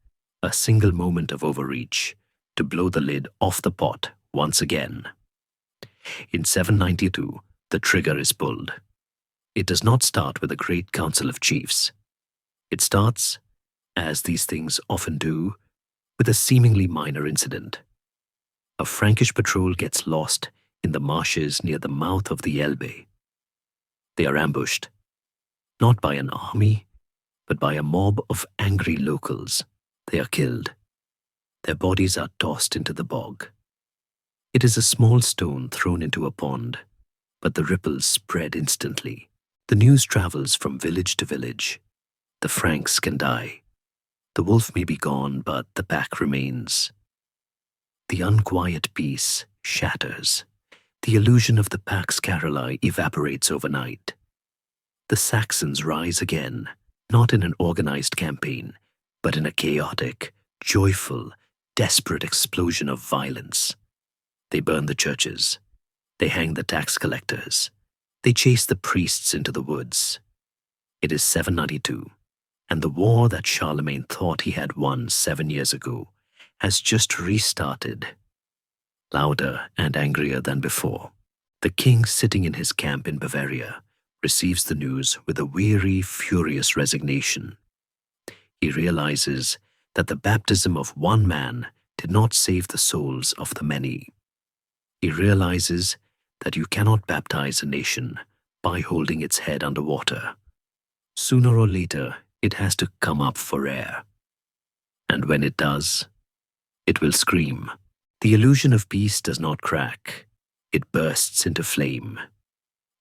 a single moment of overreach, to blow the lid off the pot once again. In 792, the trigger is pulled. It does not start with a great council of chiefs. It starts, as these things often do, with a seemingly minor incident. A Frankish patrol gets lost in the marshes near the mouth of the Elbe. They are ambushed, not by an army, but by a mob of angry locals. They are killed. Their bodies are tossed into the bog. It is a small stone thrown into a pond, but the ripples spread instantly. The news travels from village to village. The Franks can die. The wolf may be gone, but the pack remains. The unquiet peace shatters. The illusion of the Pax Caroli evaporates overnight. The Saxons rise again, not in an organized campaign, but in a chaotic, joyful, desperate explosion of violence. They burn the churches. They hang the tax collectors. They chase the priests into the woods. It is 792, and the war that Charlemagne thought he had won 7 years ago has just restarted, louder and angrier than before. The king, sitting in his camp in Bavaria, receives the news with a weary, furious resignation. He realizes that the baptism of one man did not save the souls of the many. He realizes that you cannot baptize a nation by holding its head underwater. Sooner or later, it has to come up for air. And when it does, it will scream. The illusion of peace does not crack. It bursts into flame.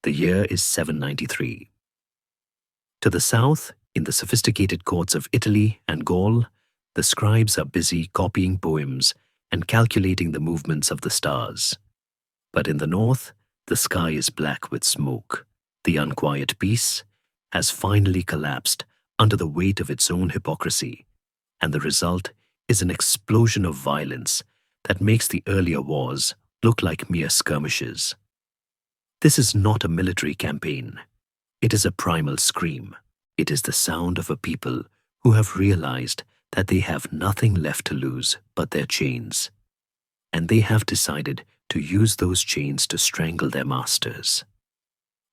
The year is 793. To the south, in the sophisticated courts of Italy and Gaul, the scribes are busy copying poems and calculating the movements of the stars. But in the north, the sky is black with smoke. The unquiet peace has finally collapsed under the weight of its own hypocrisy, and the result is an explosion of violence that makes the earlier wars look like mere skirmishes. This is not a military campaign. It is a primal scream. It is the sound of a people who have realized that they have nothing left to lose but their chains, and they have decided to use those chains to strangle their masters.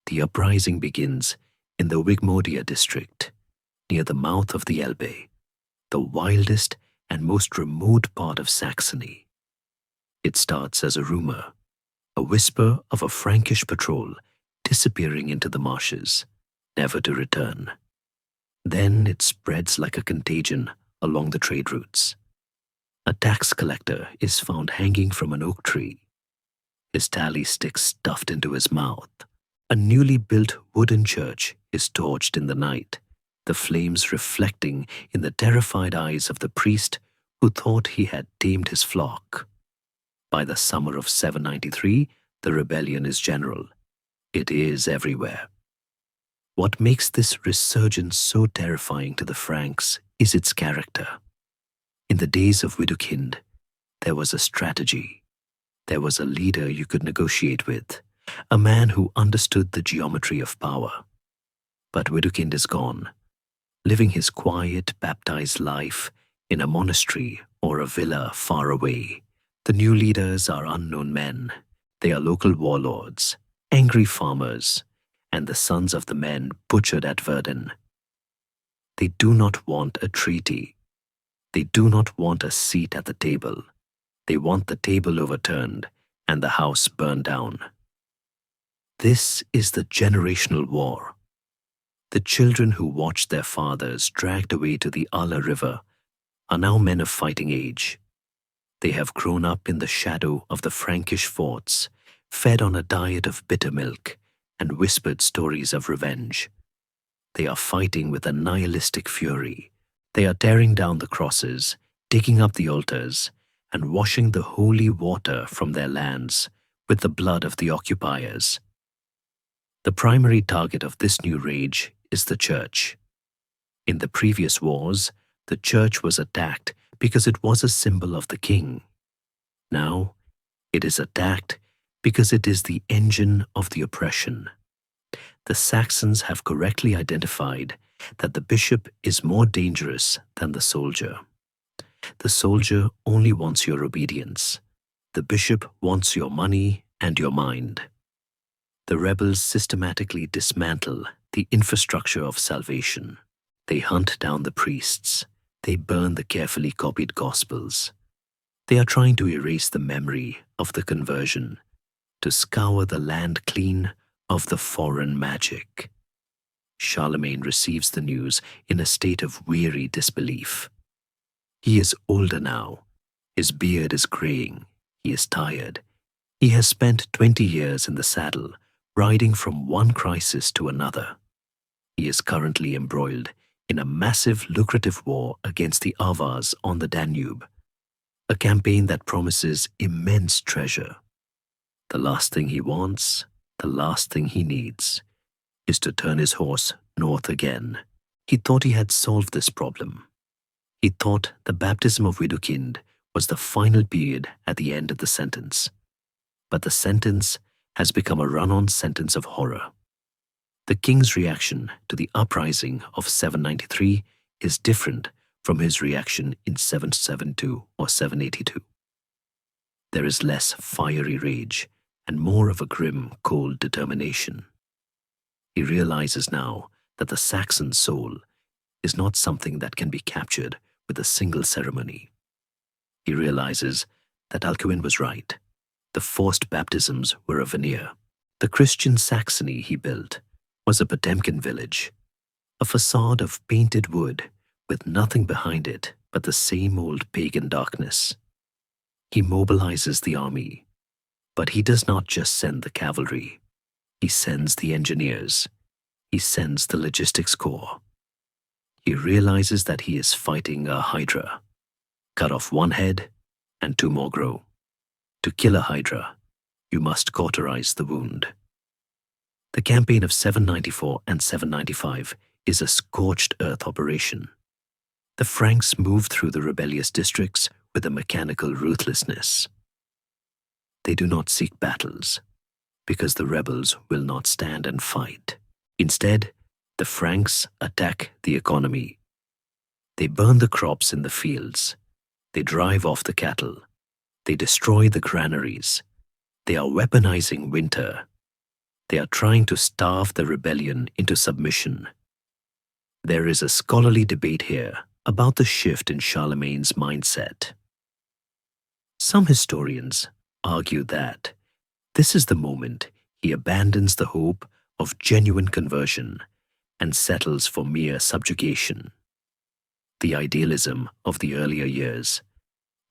The uprising begins in the Wigmodia district, near the mouth of the Elbe, the wildest and most remote part of Saxony. It starts as a rumor, a whisper of a Frankish patrol disappearing into the marshes, never to return. Then it spreads like a contagion along the trade routes. A tax collector is found hanging from an oak tree, his tally stick stuffed into his mouth. A newly built wooden church is torched in the night, the flames reflecting in the terrified eyes of the priest who thought he had tamed his flock. By the summer of 793, the rebellion is general. It is everywhere. What makes this resurgence so terrifying to the Franks is its character. In the days of Widukind, there was a strategy. There was a leader you could negotiate with, a man who understood the geometry of power. But Widukind is gone, living his quiet, baptized life in a monastery or a villa far away. The new leaders are unknown men. They are local warlords, angry farmers, and the sons of the men butchered at Verden. They do not want a treaty. They do not want a seat at the table. They want the table overturned and the house burned down. This is the generational war. The children who watched their fathers dragged away to the Ala River are now men of fighting age. They have grown up in the shadow of the Frankish forts, fed on a diet of bitter milk, and whispered stories of revenge. They are fighting with a nihilistic fury. They are tearing down the crosses, digging up the altars, and washing the holy water from their lands with the blood of the occupiers. The primary target of this new rage is the church. In the previous wars, the church was attacked because it was a symbol of the king. Now, it is attacked because it is the engine of the oppression. The Saxons have correctly identified that the bishop is more dangerous than the soldier. The soldier only wants your obedience. The bishop wants your money and your mind. The rebels systematically dismantle the infrastructure of salvation. They hunt down the priests. They burn the carefully copied Gospels. They are trying to erase the memory of the conversion, to scour the land clean of the foreign magic. Charlemagne receives the news in a state of weary disbelief. He is older now. His beard is graying. He is tired. He has spent 20 years in the saddle, riding from one crisis to another. He is currently embroiled in a massive, lucrative war against the Avars on the Danube, a campaign that promises immense treasure. The last thing he wants, the last thing he needs, is to turn his horse north again. He thought he had solved this problem. He thought the baptism of Widukind was the final period at the end of the sentence. But the sentence has become a run-on sentence of horror. The king's reaction to the uprising of 793 is different from his reaction in 772 or 782. There is less fiery rage and more of a grim, cold determination. He realizes now that the Saxon soul is not something that can be captured with a single ceremony. He realizes that Alcuin was right. The forced baptisms were a veneer. The Christian Saxony he built was a Potemkin village, a facade of painted wood with nothing behind it but the same old pagan darkness. He mobilizes the army, but he does not just send the cavalry. He sends the engineers. He sends the logistics corps. He realizes that he is fighting a hydra. Cut off one head, and two more grow. To kill a hydra, you must cauterize the wound. The campaign of 794 and 795 is a scorched earth operation. The Franks move through the rebellious districts with a mechanical ruthlessness. They do not seek battles, because the rebels will not stand and fight. Instead, the Franks attack the economy. They burn the crops in the fields. They drive off the cattle. They destroy the granaries. They are weaponizing winter. They are trying to starve the rebellion into submission. There is a scholarly debate here about the shift in Charlemagne's mindset. Some historians argue that this is the moment he abandons the hope of genuine conversion and settles for mere subjugation. The idealism of the earlier years,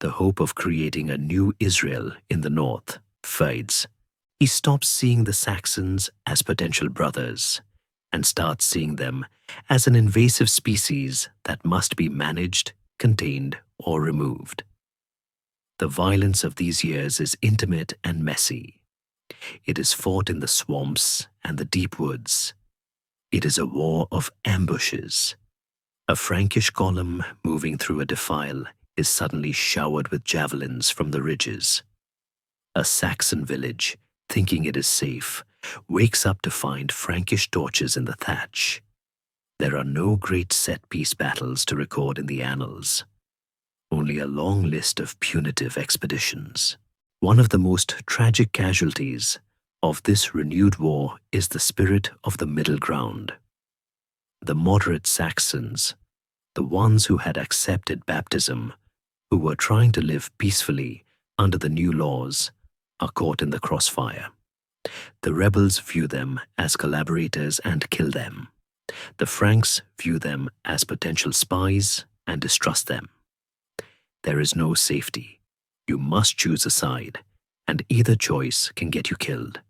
the hope of creating a new Israel in the north, fades. He stops seeing the Saxons as potential brothers and starts seeing them as an invasive species that must be managed, contained, or removed. The violence of these years is intimate and messy. It is fought in the swamps and the deep woods. It is a war of ambushes. A Frankish column moving through a defile is suddenly showered with javelins from the ridges. A Saxon village, thinking it is safe, wakes up to find Frankish torches in the thatch. There are no great set-piece battles to record in the annals. Only a long list of punitive expeditions. One of the most tragic casualties of this renewed war is the spirit of the middle ground. The moderate Saxons, the ones who had accepted baptism, who were trying to live peacefully under the new laws, are caught in the crossfire. The rebels view them as collaborators and kill them. The Franks view them as potential spies and distrust them. There is no safety. You must choose a side, and either choice can get you killed.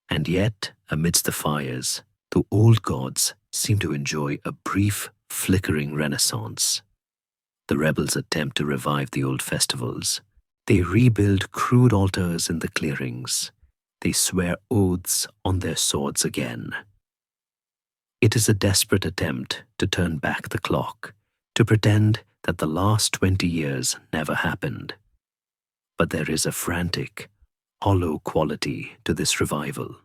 And yet, amidst the fires, the old gods seem to enjoy a brief, flickering renaissance. The rebels attempt to revive the old festivals. They rebuild crude altars in the clearings. They swear oaths on their swords again. It is a desperate attempt to turn back the clock, to pretend that the last 20 years never happened. But there is a frantic, hollow quality to this revival.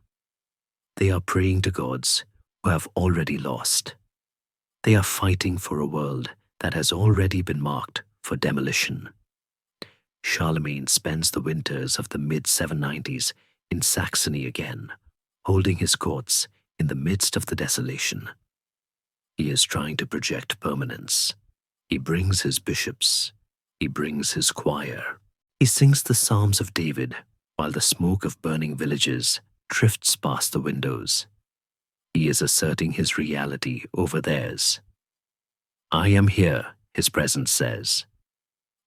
They are praying to gods who have already lost. They are fighting for a world that has already been marked for demolition. Charlemagne spends the winters of the mid-790s in Saxony again, holding his courts in the midst of the desolation. He is trying to project permanence. He brings his bishops. He brings his choir. He sings the Psalms of David while the smoke of burning villages drifts past the windows. He is asserting his reality over theirs. I am here, his presence says.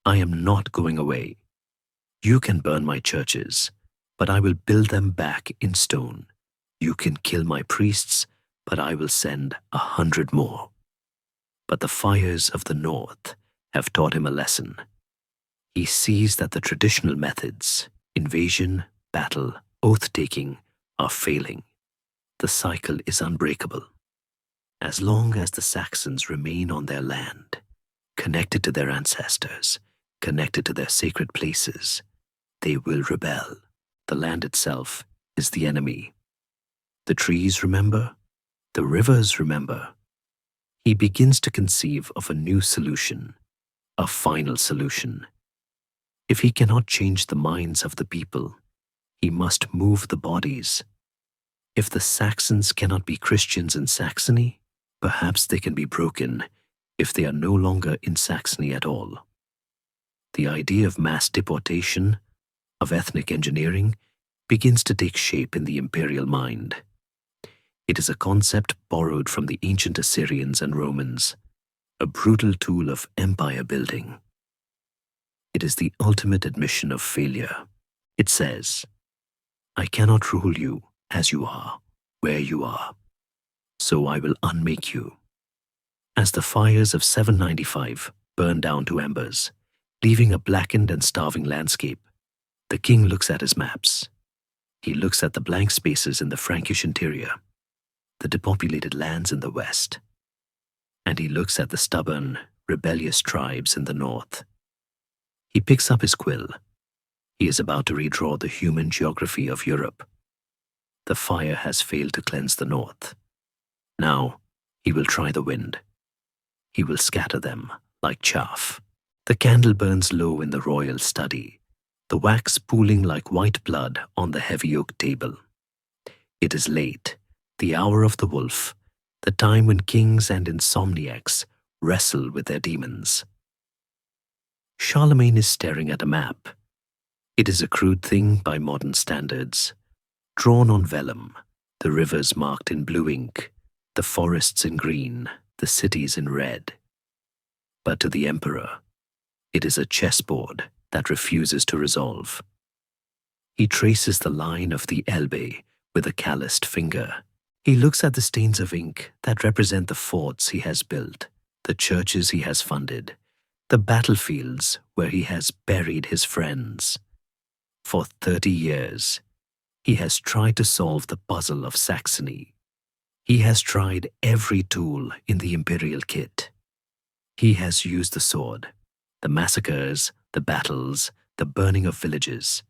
I am not going away. You can burn my churches, but I will build them back in stone. You can kill my priests, but I will send 100 more. But the fires of the north have taught him a lesson. He sees that the traditional methods, invasion, battle, oath-taking, are failing. The cycle is unbreakable. As long as the Saxons remain on their land, connected to their ancestors, connected to their sacred places, they will rebel. The land itself is the enemy. The trees remember, the rivers remember. He begins to conceive of a new solution, a final solution. If he cannot change the minds of the people, he must move the bodies. If the Saxons cannot be Christians in Saxony, perhaps they can be broken if they are no longer in Saxony at all. The idea of mass deportation, of ethnic engineering, begins to take shape in the imperial mind. It is a concept borrowed from the ancient Assyrians and Romans, a brutal tool of empire building. It is the ultimate admission of failure. It says, I cannot rule you as you are, where you are, so I will unmake you. As the fires of 795 burn down to embers, leaving a blackened and starving landscape, the king looks at his maps. He looks at the blank spaces in the Frankish interior, the depopulated lands in the west, and he looks at the stubborn, rebellious tribes in the north. He picks up his quill. He is about to redraw the human geography of Europe. The fire has failed to cleanse the north. Now, he will try the wind. He will scatter them like chaff. The candle burns low in the royal study, the wax pooling like white blood on the heavy oak table. It is late, the hour of the wolf, the time when kings and insomniacs wrestle with their demons. Charlemagne is staring at a map. It is a crude thing by modern standards, drawn on vellum, the rivers marked in blue ink, the forests in green, the cities in red. But to the emperor, it is a chessboard that refuses to resolve. He traces the line of the Elbe with a calloused finger. He looks at the stains of ink that represent the forts he has built, the churches he has funded, the battlefields where he has buried his friends. For 30 years, he has tried to solve the puzzle of Saxony. He has tried every tool in the imperial kit. He has used the sword, the massacres, the battles, the burning of villages.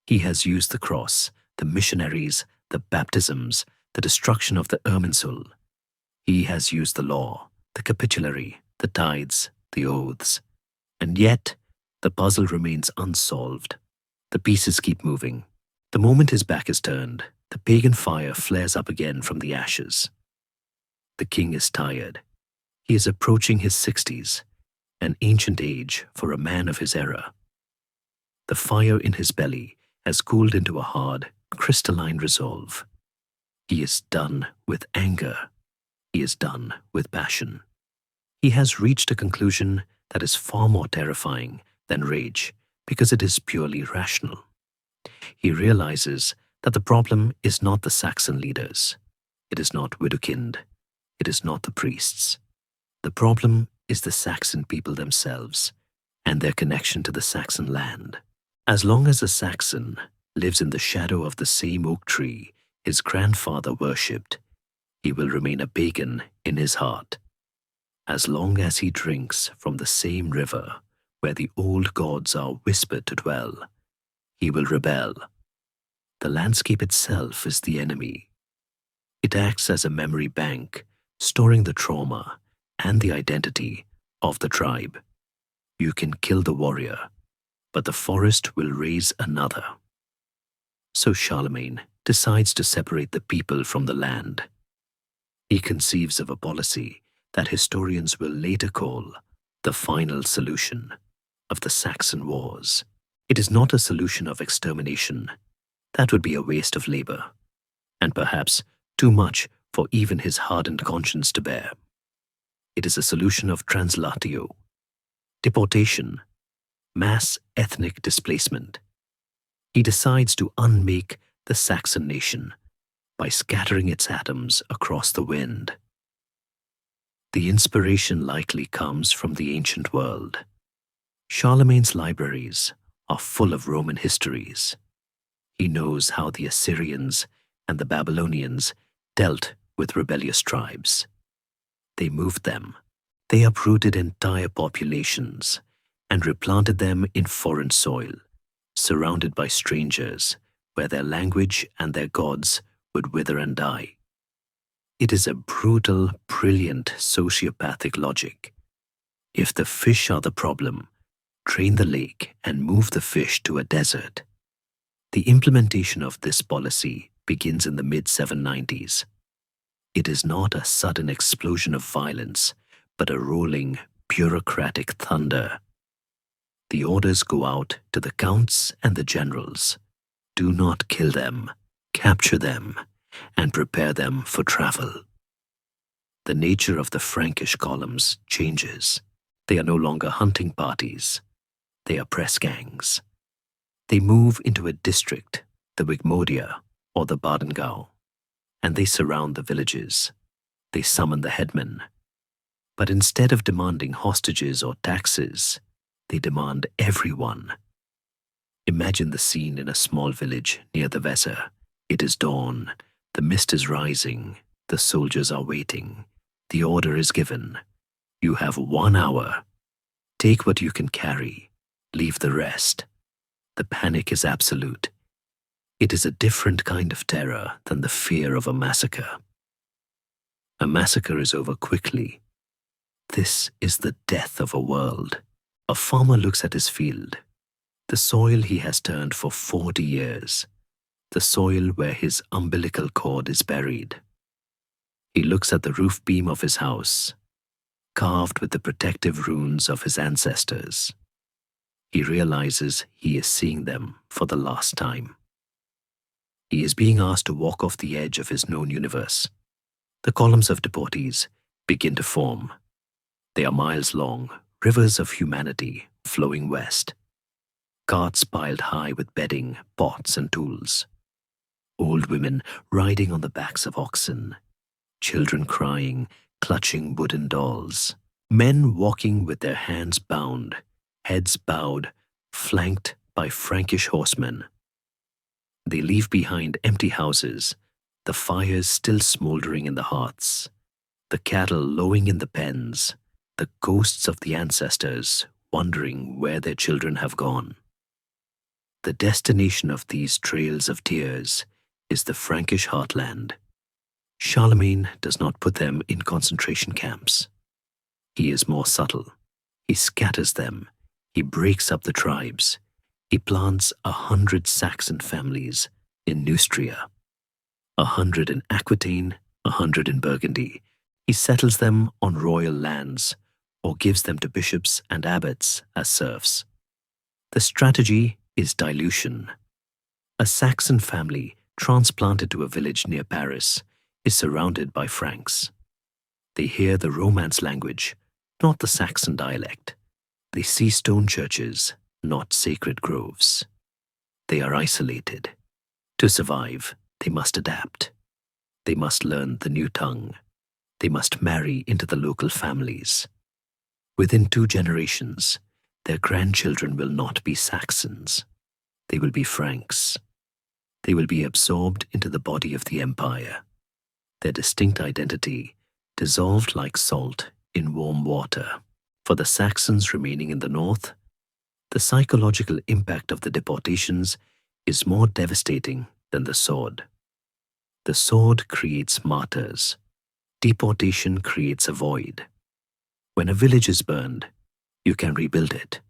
He has used the cross, the missionaries, the baptisms, the destruction of the Irminsul. He has used the law, the capitulary, the tithes, the oaths. And yet, the puzzle remains unsolved. The pieces keep moving. The moment his back is turned, the pagan fire flares up again from the ashes. The king is tired. He is approaching his 60s, an ancient age for a man of his era. The fire in his belly has cooled into a hard, crystalline resolve. He is done with anger. He is done with passion. He has reached a conclusion that is far more terrifying than rage because it is purely rational. He realizes that the problem is not the Saxon leaders. It is not Widukind. It is not the priests. The problem is the Saxon people themselves and their connection to the Saxon land. As long as a Saxon lives in the shadow of the same oak tree his grandfather worshipped, he will remain a pagan in his heart. As long as he drinks from the same river where the old gods are whispered to dwell, he will rebel. The landscape itself is the enemy. It acts as a memory bank, storing the trauma and the identity of the tribe. You can kill the warrior, but the forest will raise another. So Charlemagne decides to separate the people from the land. He conceives of a policy that historians will later call the final solution of the Saxon Wars. It is not a solution of extermination. That would be a waste of labor, and perhaps too much for even his hardened conscience to bear. It is a solution of translatio, deportation, mass ethnic displacement. He decides to unmake the Saxon nation by scattering its atoms across the wind. The inspiration likely comes from the ancient world. Charlemagne's libraries are full of Roman histories. He knows how the Assyrians and the Babylonians dealt with rebellious tribes. They moved them. They uprooted entire populations and replanted them in foreign soil, surrounded by strangers, where their language and their gods would wither and die. It is a brutal, brilliant sociopathic logic. If the fish are the problem, drain the lake and move the fish to a desert. The implementation of this policy begins in the mid-790s. It is not a sudden explosion of violence, but a rolling, bureaucratic thunder. The orders go out to the counts and the generals. Do not kill them, capture them, and prepare them for travel. The nature of the Frankish columns changes. They are no longer hunting parties. They are press gangs. They move into a district, the Wigmodia or the Badengau, and they surround the villages. They summon the headmen. But instead of demanding hostages or taxes, they demand everyone. Imagine the scene in a small village near the Weser. It is dawn, the mist is rising, the soldiers are waiting. The order is given. You have 1 hour. Take what you can carry, leave the rest. The panic is absolute. It is a different kind of terror than the fear of a massacre. A massacre is over quickly. This is the death of a world. A farmer looks at his field, the soil he has turned for 40 years, the soil where his umbilical cord is buried. He looks at the roof beam of his house, carved with the protective runes of his ancestors. He realizes he is seeing them for the last time. He is being asked to walk off the edge of his known universe. The columns of deportees begin to form. They are miles long, rivers of humanity flowing west. Carts piled high with bedding, pots, and tools. Old women riding on the backs of oxen. Children crying, clutching wooden dolls. Men walking with their hands bound, heads bowed, flanked by Frankish horsemen. They leave behind empty houses, the fires still smoldering in the hearths, the cattle lowing in the pens, the ghosts of the ancestors wondering where their children have gone. The destination of these trails of tears is the Frankish heartland. Charlemagne does not put them in concentration camps. He is more subtle. He scatters them. He breaks up the tribes. He plants 100 Saxon families in Neustria, 100 in Aquitaine, 100 in Burgundy. He settles them on royal lands or gives them to bishops and abbots as serfs. The strategy is dilution. A Saxon family transplanted to a village near Paris is surrounded by Franks. They hear the Romance language, not the Saxon dialect. They see stone churches, not sacred groves. They are isolated. To survive, they must adapt. They must learn the new tongue. They must marry into the local families. Within 2 generations, their grandchildren will not be Saxons. They will be Franks. They will be absorbed into the body of the empire. Their distinct identity dissolved like salt in warm water. For the Saxons remaining in the north, the psychological impact of the deportations is more devastating than the sword. The sword creates martyrs. Deportation creates a void. When a village is burned, you can rebuild it.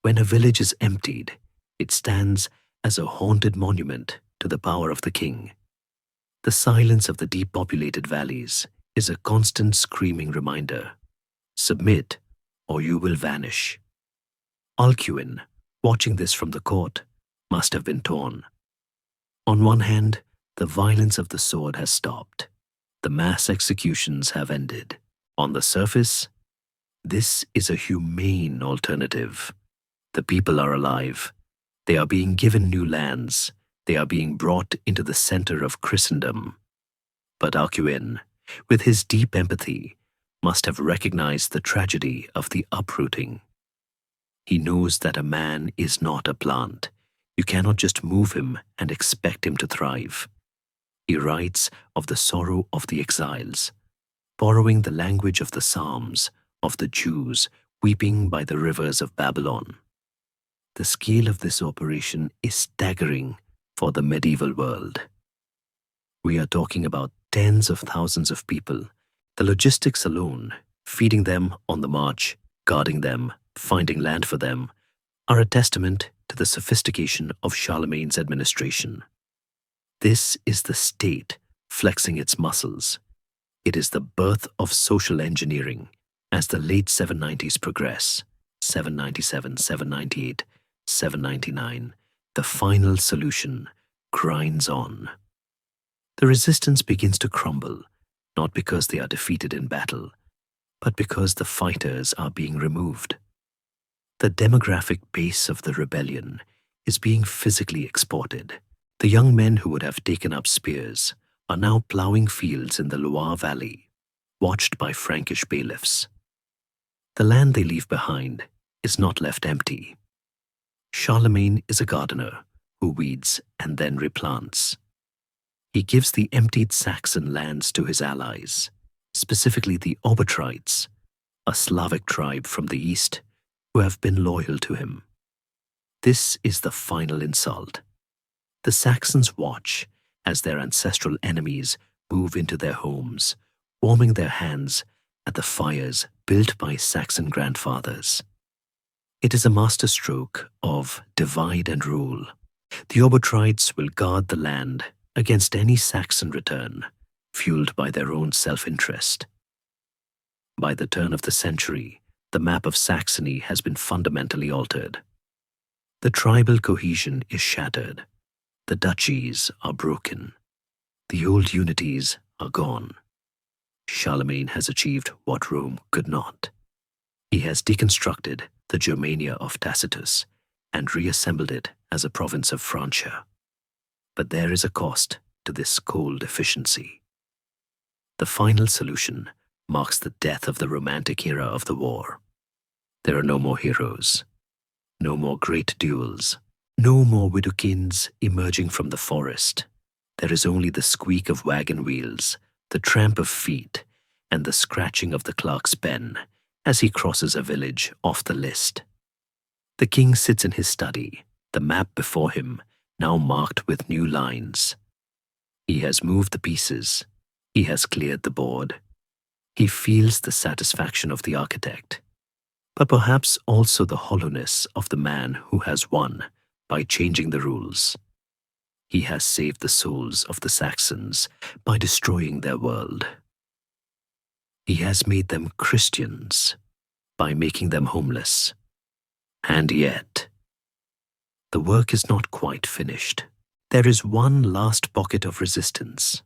When a village is emptied, it stands as a haunted monument to the power of the king. The silence of the depopulated valleys is a constant screaming reminder. Submit, or you will vanish. Alcuin, watching this from the court, must have been torn. On one hand, the violence of the sword has stopped. The mass executions have ended. On the surface, this is a humane alternative. The people are alive. They are being given new lands. They are being brought into the center of Christendom. But Alcuin, with his deep empathy, must have recognized the tragedy of the uprooting. He knows that a man is not a plant. You cannot just move him and expect him to thrive. He writes of the sorrow of the exiles, borrowing the language of the Psalms, of the Jews weeping by the rivers of Babylon. The scale of this operation is staggering for the medieval world. We are talking about tens of thousands of people. The logistics alone, feeding them on the march, guarding them, finding land for them, are a testament to the sophistication of Charlemagne's administration. This is the state flexing its muscles. It is the birth of social engineering as the late 790s progress. 797, 798, 799. The final solution grinds on. The resistance begins to crumble, not because they are defeated in battle, but because the fighters are being removed. The demographic base of the rebellion is being physically exported. The young men who would have taken up spears are now plowing fields in the Loire Valley, watched by Frankish bailiffs. The land they leave behind is not left empty. Charlemagne is a gardener who weeds and then replants. He gives the emptied Saxon lands to his allies, specifically the Obotrites, a Slavic tribe from the east who have been loyal to him. This is the final insult. The Saxons watch as their ancestral enemies move into their homes, warming their hands at the fires built by Saxon grandfathers. It is a masterstroke of divide and rule. The Obotrites will guard the land against any Saxon return, fueled by their own self-interest. By the turn of the century, the map of Saxony has been fundamentally altered. The tribal cohesion is shattered. The duchies are broken. The old unities are gone. Charlemagne has achieved what Rome could not. He has deconstructed the Germania of Tacitus and reassembled it as a province of Francia. But there is a cost to this cold efficiency. The final solution marks the death of the romantic era of the war. There are no more heroes, no more great duels, no more widowkins emerging from the forest. There is only the squeak of wagon wheels, the tramp of feet, and the scratching of the clerk's pen as he crosses a village off the list. The king sits in his study, the map before him, now marked with new lines. He has moved the pieces. He has cleared the board. He feels the satisfaction of the architect, but perhaps also the hollowness of the man who has won by changing the rules. He has saved the souls of the Saxons by destroying their world. He has made them Christians by making them homeless. And yet, The work is not quite finished. There is one last pocket of resistance,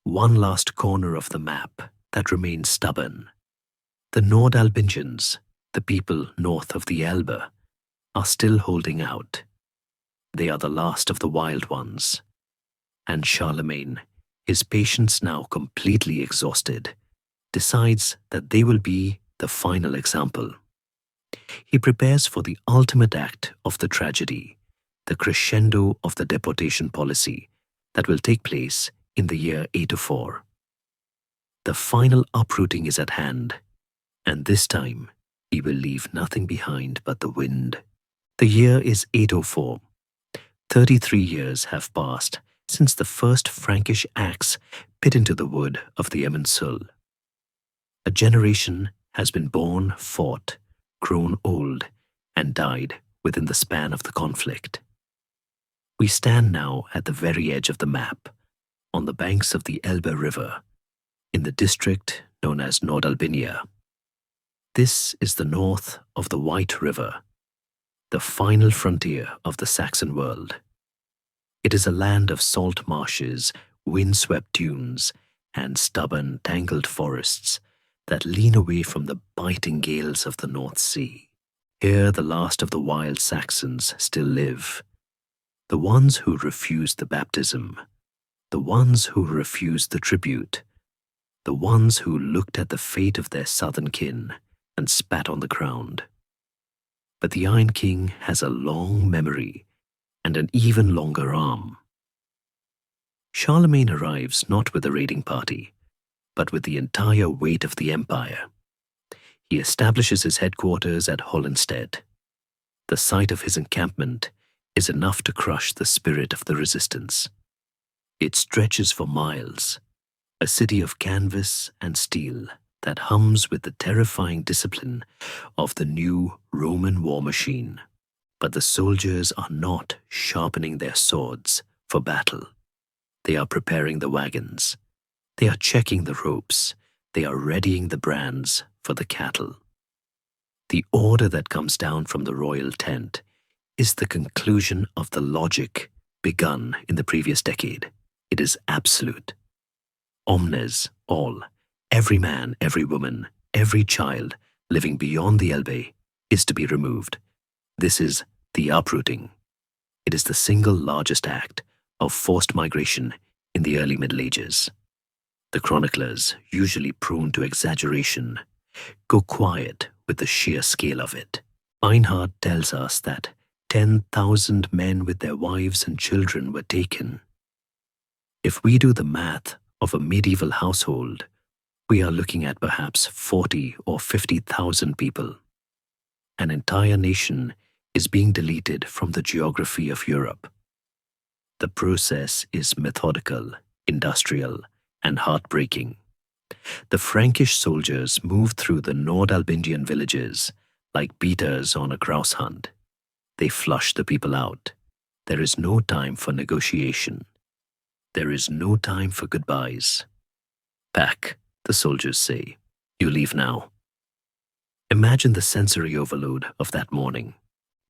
one last corner of the map that remains stubborn. The Nordalbingians, the people north of the Elbe, are still holding out. They are the last of the wild ones. And Charlemagne, his patience now completely exhausted, decides that they will be the final example. He prepares for the ultimate act of the tragedy, the crescendo of the deportation policy that will take place in the year 804. The final uprooting is at hand, and this time he will leave nothing behind but the wind. The year is 804. 33 years have passed since the first Frankish axe bit into the wood of the Emmensul. A generation has been born, fought, grown old, and died within the span of the conflict. We stand now at the very edge of the map, on the banks of the Elbe River, in the district known as Nordalbinia. This is the north of the White River, the final frontier of the Saxon world. It is a land of salt marshes, windswept dunes, and stubborn, tangled forests that lean away from the biting gales of the North Sea. Here the last of the wild Saxons still live, the ones who refused the baptism, the ones who refused the tribute, the ones who looked at the fate of their southern kin and spat on the ground. But the Iron King has a long memory and an even longer arm. Charlemagne arrives not with a raiding party, but with the entire weight of the empire. He establishes his headquarters at Hollenstedt. The sight of his encampment is enough to crush the spirit of the resistance. It stretches for miles, a city of canvas and steel that hums with the terrifying discipline of the new Roman war machine. But the soldiers are not sharpening their swords for battle. They are preparing the wagons. They are checking the ropes. They are readying the brands for the cattle. The order that comes down from the royal tent is the conclusion of the logic begun in the previous decade. It is absolute. Omnes, all, every man, every woman, every child living beyond the Elbe is to be removed. This is the uprooting. It is the single largest act of forced migration in the early Middle Ages. The chroniclers, usually prone to exaggeration, go quiet with the sheer scale of it. Einhard tells us that 10,000 men with their wives and children were taken. If we do the math of a medieval household, we are looking at perhaps 40 or 50,000 people. An entire nation is being deleted from the geography of Europe. The process is methodical, industrial, and heartbreaking. The Frankish soldiers move through the Nordalbingian villages like beaters on a grouse hunt. They flush the people out. There is no time for negotiation. There is no time for goodbyes. Pack, the soldiers say. You leave now. Imagine the sensory overload of that morning.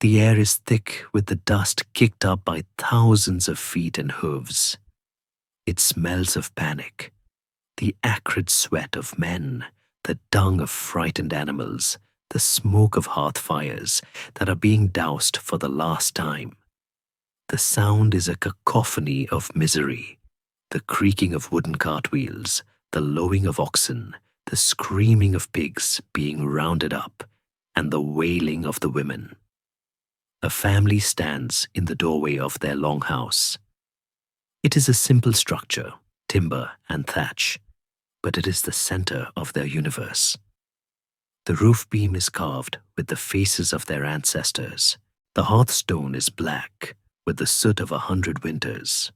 The air is thick with the dust kicked up by thousands of feet and hooves. It smells of panic, the acrid sweat of men, the dung of frightened animals, the smoke of hearth fires that are being doused for the last time. The sound is a cacophony of misery, the creaking of wooden cartwheels, the lowing of oxen, the screaming of pigs being rounded up, and the wailing of the women. A family stands in the doorway of their longhouse. It is a simple structure, timber and thatch, but it is the center of their universe. The roof beam is carved with the faces of their ancestors. The hearthstone is black with the soot of 100 winters.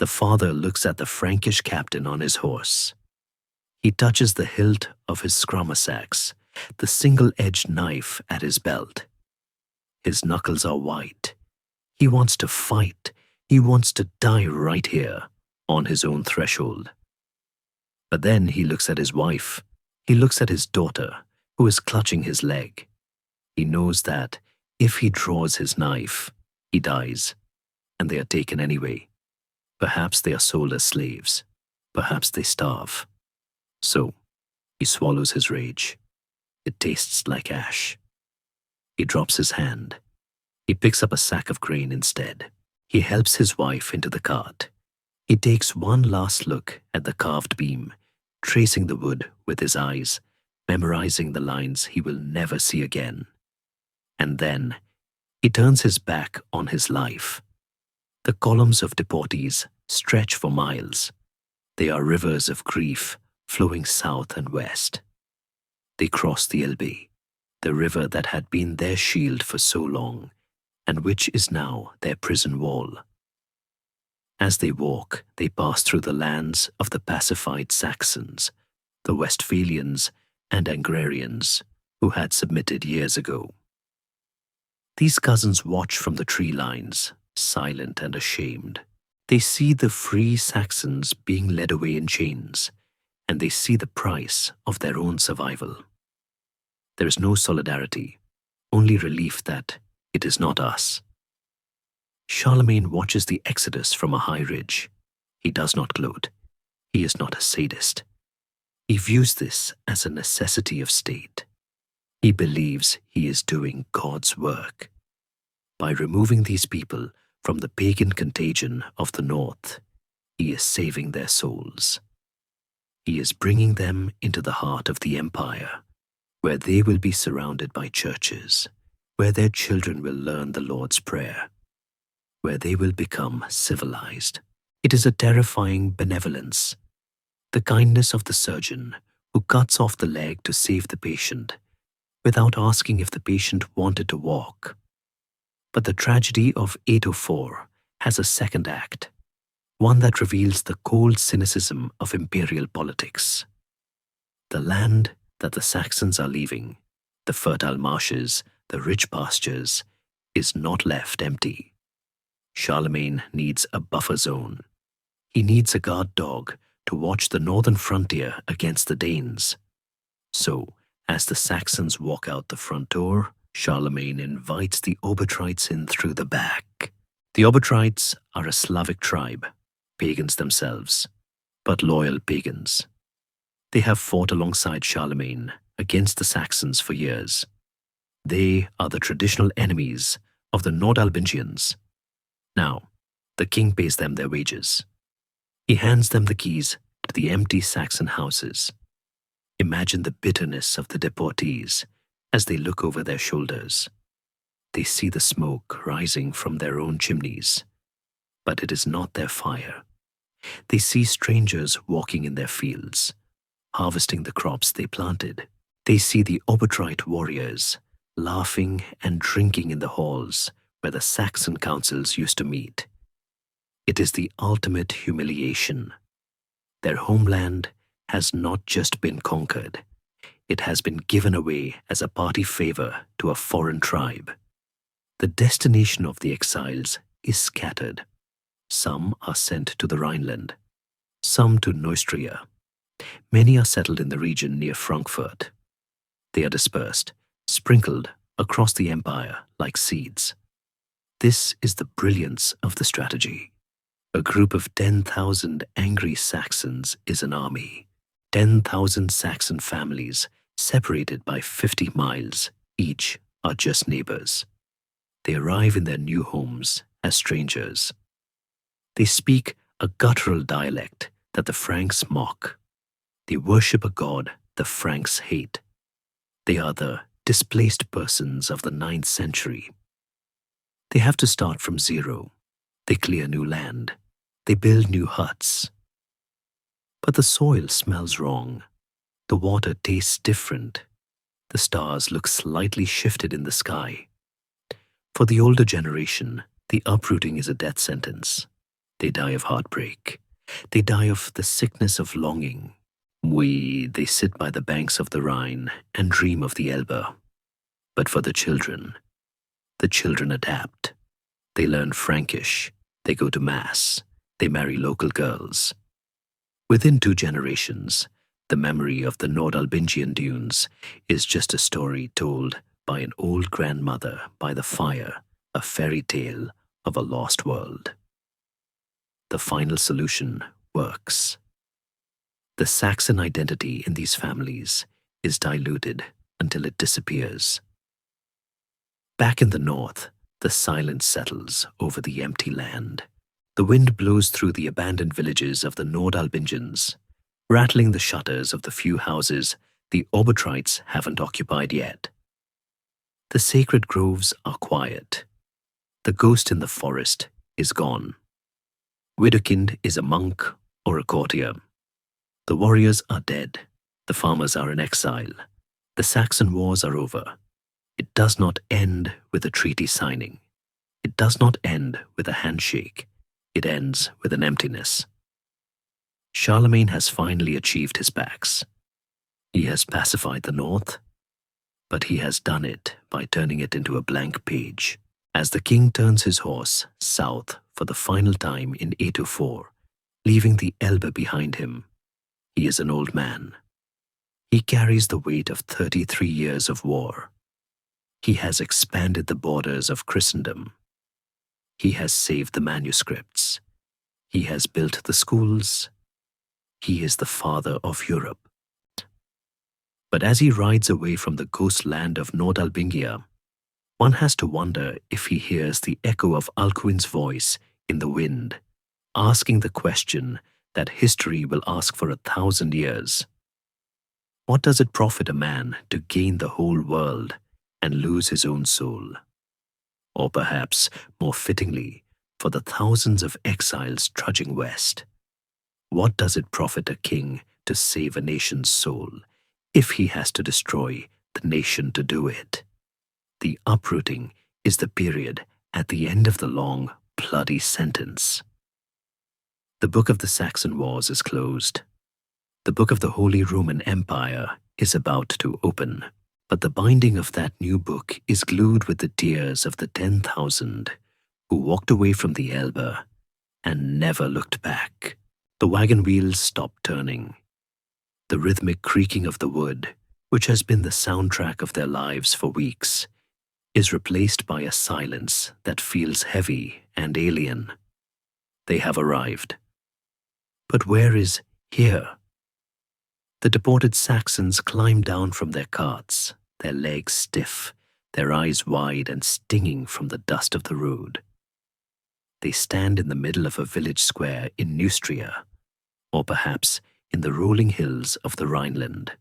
The father looks at the Frankish captain on his horse. He touches the hilt of his scrummass axe, the single-edged knife at his belt. His knuckles are white. He wants to fight. He wants to die right here, on his own threshold. But then he looks at his wife. He looks at his daughter, who is clutching his leg. He knows that If he draws his knife, he dies, and they are taken anyway. Perhaps they are sold as slaves. Perhaps they starve. So, he swallows his rage. It tastes like ash. He drops his hand. He picks up a sack of grain instead. He helps his wife into the cart. He takes one last look at the carved beam, tracing the wood with his eyes, memorizing the lines he will never see again. And then, he turns his back on his life. The columns of deportees stretch for miles. They are rivers of grief flowing south and west. They cross the Elbe, the river that had been their shield for so long, and which is now their prison wall. As they walk, they pass through the lands of the pacified Saxons, the Westphalians and Angarians, who had submitted years ago. These cousins watch from the tree lines, silent and ashamed. They see the free Saxons being led away in chains, and they see the price of their own survival. There is no solidarity, only relief that it is not us. Charlemagne watches the exodus from a high ridge. He does not gloat. He is not a sadist. He views this as a necessity of state. He believes he is doing God's work. By removing these people from the pagan contagion of the north, he is saving their souls. He is bringing them into the heart of the empire, where they will be surrounded by churches, where their children will learn the Lord's Prayer, where they will become civilized. It is a terrifying benevolence, the kindness of the surgeon who cuts off the leg to save the patient, without asking if the patient wanted to walk. But the tragedy of 804 has a second act, one that reveals the cold cynicism of imperial politics. The land that the Saxons are leaving, the fertile marshes, the rich pastures, is not left empty. Charlemagne needs a buffer zone. He needs a guard dog to watch the northern frontier against the Danes. So, as the Saxons walk out the front door, Charlemagne invites the Obotrites in through the back. The Obotrites are a Slavic tribe, pagans themselves, but loyal pagans. They have fought alongside Charlemagne against the Saxons for years. They are the traditional enemies of the Nordalbingians. Now, the king pays them their wages. He hands them the keys to the empty Saxon houses. Imagine the bitterness of the deportees as they look over their shoulders. They see the smoke rising from their own chimneys, but it is not their fire. They see strangers walking in their fields, harvesting the crops they planted. They see the Obotrite warriors laughing and drinking in the halls where the Saxon councils used to meet. It is the ultimate humiliation. Their homeland has not just been conquered, it has been given away as a party favor to a foreign tribe. The destination of the exiles is scattered. Some are sent to the Rhineland, some to Neustria. Many are settled in the region near Frankfurt. They are dispersed, sprinkled across the empire like seeds. This is the brilliance of the strategy. A group of 10,000 angry Saxons is an army. 10,000 Saxon families, separated by 50 miles, each are just neighbors. They arrive in their new homes as strangers. They speak a guttural dialect that the Franks mock. They worship a god the Franks hate. They are the displaced persons of the 9th century. They have to start from zero. They clear new land. They build new huts. But the soil smells wrong. The water tastes different. The stars look slightly shifted in the sky. For the older generation, the uprooting is a death sentence. They die of heartbreak. They die of the sickness of longing. They sit by the banks of the Rhine and dream of the Elbe. But for the children adapt. They learn Frankish. They go to Mass. They marry local girls. Within 2 generations, the memory of the Nordalbingian dunes is just a story told by an old grandmother by the fire, a fairy tale of a lost world. The final solution works. The Saxon identity in these families is diluted until it disappears. Back in the north, the silence settles over the empty land. The wind blows through the abandoned villages of the Nordalbingians, rattling the shutters of the few houses the Obertrites haven't occupied yet. The sacred groves are quiet. The ghost in the forest is gone. Widukind is a monk or a courtier. The warriors are dead. The farmers are in exile. The Saxon wars are over. It does not end with a treaty signing. It does not end with a handshake. It ends with an emptiness. Charlemagne has finally achieved his Pax. He has pacified the north, but he has done it by turning it into a blank page. As the king turns his horse south for the final time in 804, leaving the Elbe behind him, he is an old man. He carries the weight of 33 years of war. He has expanded the borders of Christendom. He has saved the manuscripts. He has built the schools. He is the father of Europe. But as he rides away from the ghost land of Nordalbingia, one has to wonder if he hears the echo of Alcuin's voice in the wind, asking the question that history will ask for 1,000 years. What does it profit a man to gain the whole world and lose his own soul? Or perhaps, more fittingly, for the thousands of exiles trudging west, what does it profit a king to save a nation's soul if he has to destroy the nation to do it? The uprooting is the period at the end of the long, bloody sentence. The book of the Saxon Wars is closed. The book of the Holy Roman Empire is about to open, but the binding of that new book is glued with the tears of the 10,000 who walked away from the Elbe and never looked back. The wagon wheels stop turning. The rhythmic creaking of the wood, which has been the soundtrack of their lives for weeks, is replaced by a silence that feels heavy and alien. They have arrived. But where is here? The deported Saxons climb down from their carts, their legs stiff, their eyes wide and stinging from the dust of the road. They stand in the middle of a village square in Neustria, or perhaps in the rolling hills of the Rhineland.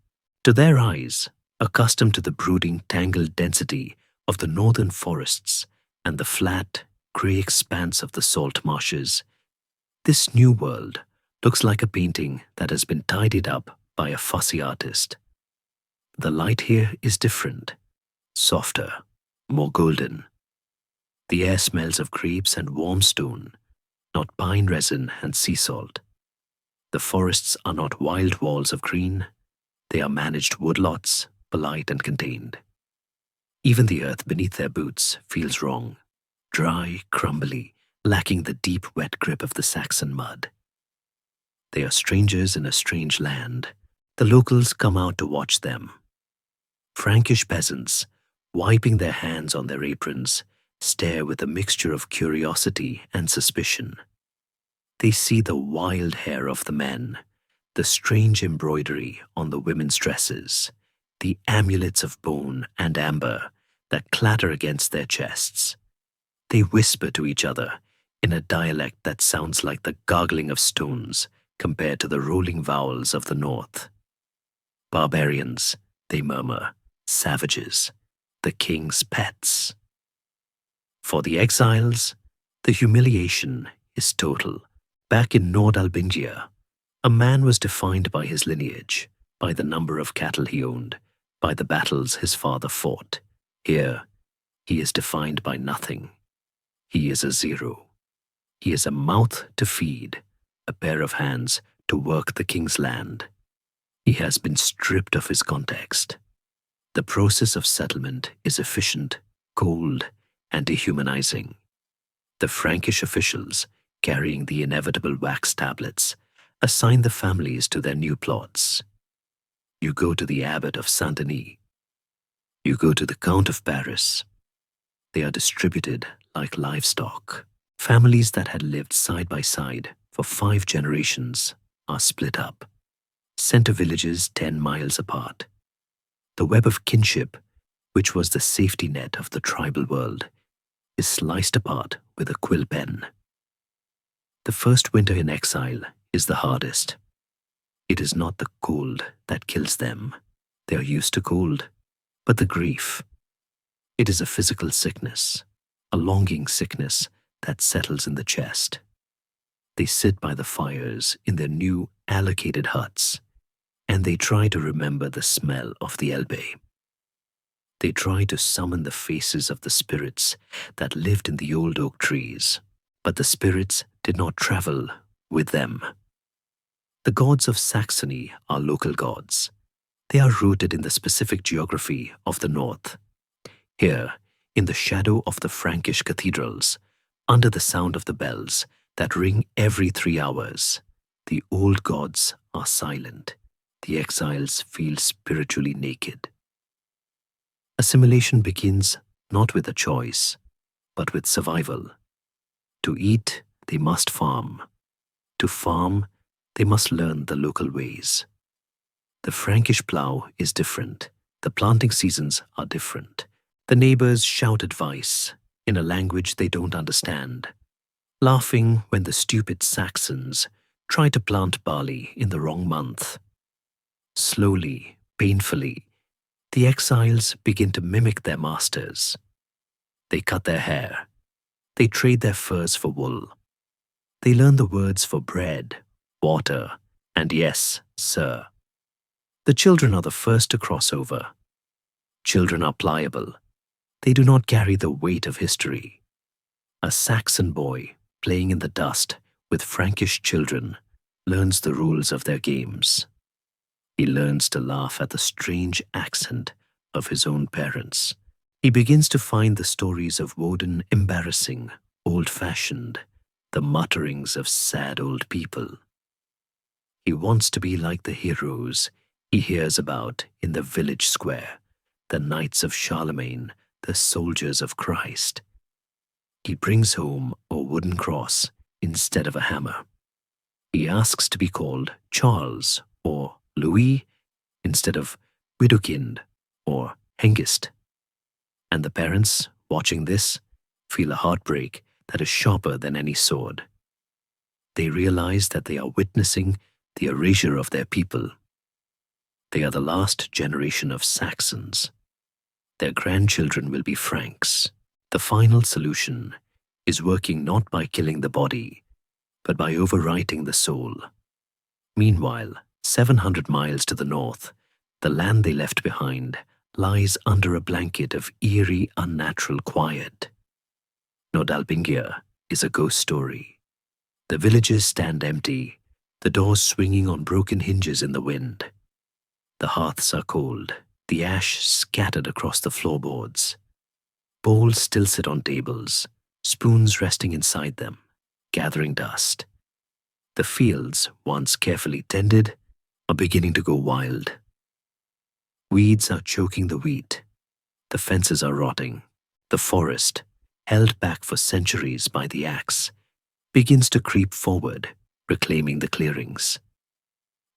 To their eyes, accustomed to the brooding, tangled density of the northern forests and the flat, grey expanse of the salt marshes, this new world looks like a painting that has been tidied up by a fussy artist. The light here is different, softer, more golden. The air smells of grapes and warm stone, not pine resin and sea salt. The forests are not wild walls of green. They are managed woodlots, polite and contained. Even the earth beneath their boots feels wrong, dry, crumbly, lacking the deep, wet grip of the Saxon mud. They are strangers in a strange land. The locals come out to watch them. Frankish peasants, wiping their hands on their aprons, stare with a mixture of curiosity and suspicion. They see the wild hair of the men, the strange embroidery on the women's dresses, the amulets of bone and amber that clatter against their chests. They whisper to each other in a dialect that sounds like the gargling of stones compared to the rolling vowels of the north. Barbarians, they murmur, savages, the king's pets. For the exiles, the humiliation is total. Back in Nordalbingia, a man was defined by his lineage, by the number of cattle he owned, by the battles his father fought. Here, he is defined by nothing. He is a zero. He is a mouth to feed, a pair of hands to work the king's land. He has been stripped of his context. The process of settlement is efficient, cold, and dehumanizing. The Frankish officials, carrying the inevitable wax tablets, assign the families to their new plots. You go to the abbot of Saint-Denis. You go to the Count of Paris. They are distributed like livestock. Families that had lived side by side for 5 generations are split up, sent to villages 10 miles apart. The web of kinship, which was the safety net of the tribal world, is sliced apart with a quill pen. The first winter in exile is the hardest. It is not the cold that kills them. They are used to cold, but the grief. It is a physical sickness, a longing sickness that settles in the chest. They sit by the fires in their new allocated huts, and they try to remember the smell of the Elbe. They try to summon the faces of the spirits that lived in the old oak trees, but the spirits did not travel with them. The gods of Saxony are local gods. They are rooted in the specific geography of the north. Here, in the shadow of the Frankish cathedrals, under the sound of the bells that ring every 3 hours, the old gods are silent. The exiles feel spiritually naked. Assimilation begins not with a choice, but with survival. To eat, they must farm. To farm, they must learn the local ways. The Frankish plough is different. The planting seasons are different. The neighbors shout advice in a language they don't understand, laughing when the stupid Saxons try to plant barley in the wrong month. Slowly, painfully, the exiles begin to mimic their masters. They cut their hair. They trade their furs for wool. They learn the words for bread, water, and yes, sir. The children are the first to cross over. Children are pliable. They do not carry the weight of history. A Saxon boy playing in the dust with Frankish children learns the rules of their games. He learns to laugh at the strange accent of his own parents. He begins to find the stories of Woden embarrassing, old-fashioned, the mutterings of sad old people. He wants to be like the heroes he hears about in the village square, the knights of Charlemagne, the soldiers of Christ. He brings home a wooden cross instead of a hammer. He asks to be called Charles or Louis instead of Widukind or Hengist. And the parents, watching this, feel a heartbreak that is sharper than any sword. They realize that they are witnessing the erasure of their people. They are the last generation of Saxons. Their grandchildren will be Franks. The final solution is working not by killing the body, but by overwriting the soul. Meanwhile, 700 miles to the north, the land they left behind lies under a blanket of eerie, unnatural quiet. Nordalbingia is a ghost story. The villages stand empty, the doors swinging on broken hinges in the wind. The hearths are cold, the ash scattered across the floorboards. Bowls still sit on tables, spoons resting inside them, gathering dust. The fields, once carefully tended, are beginning to go wild. Weeds are choking the wheat. The fences are rotting. The forest, held back for centuries by the axe, begins to creep forward, reclaiming the clearings.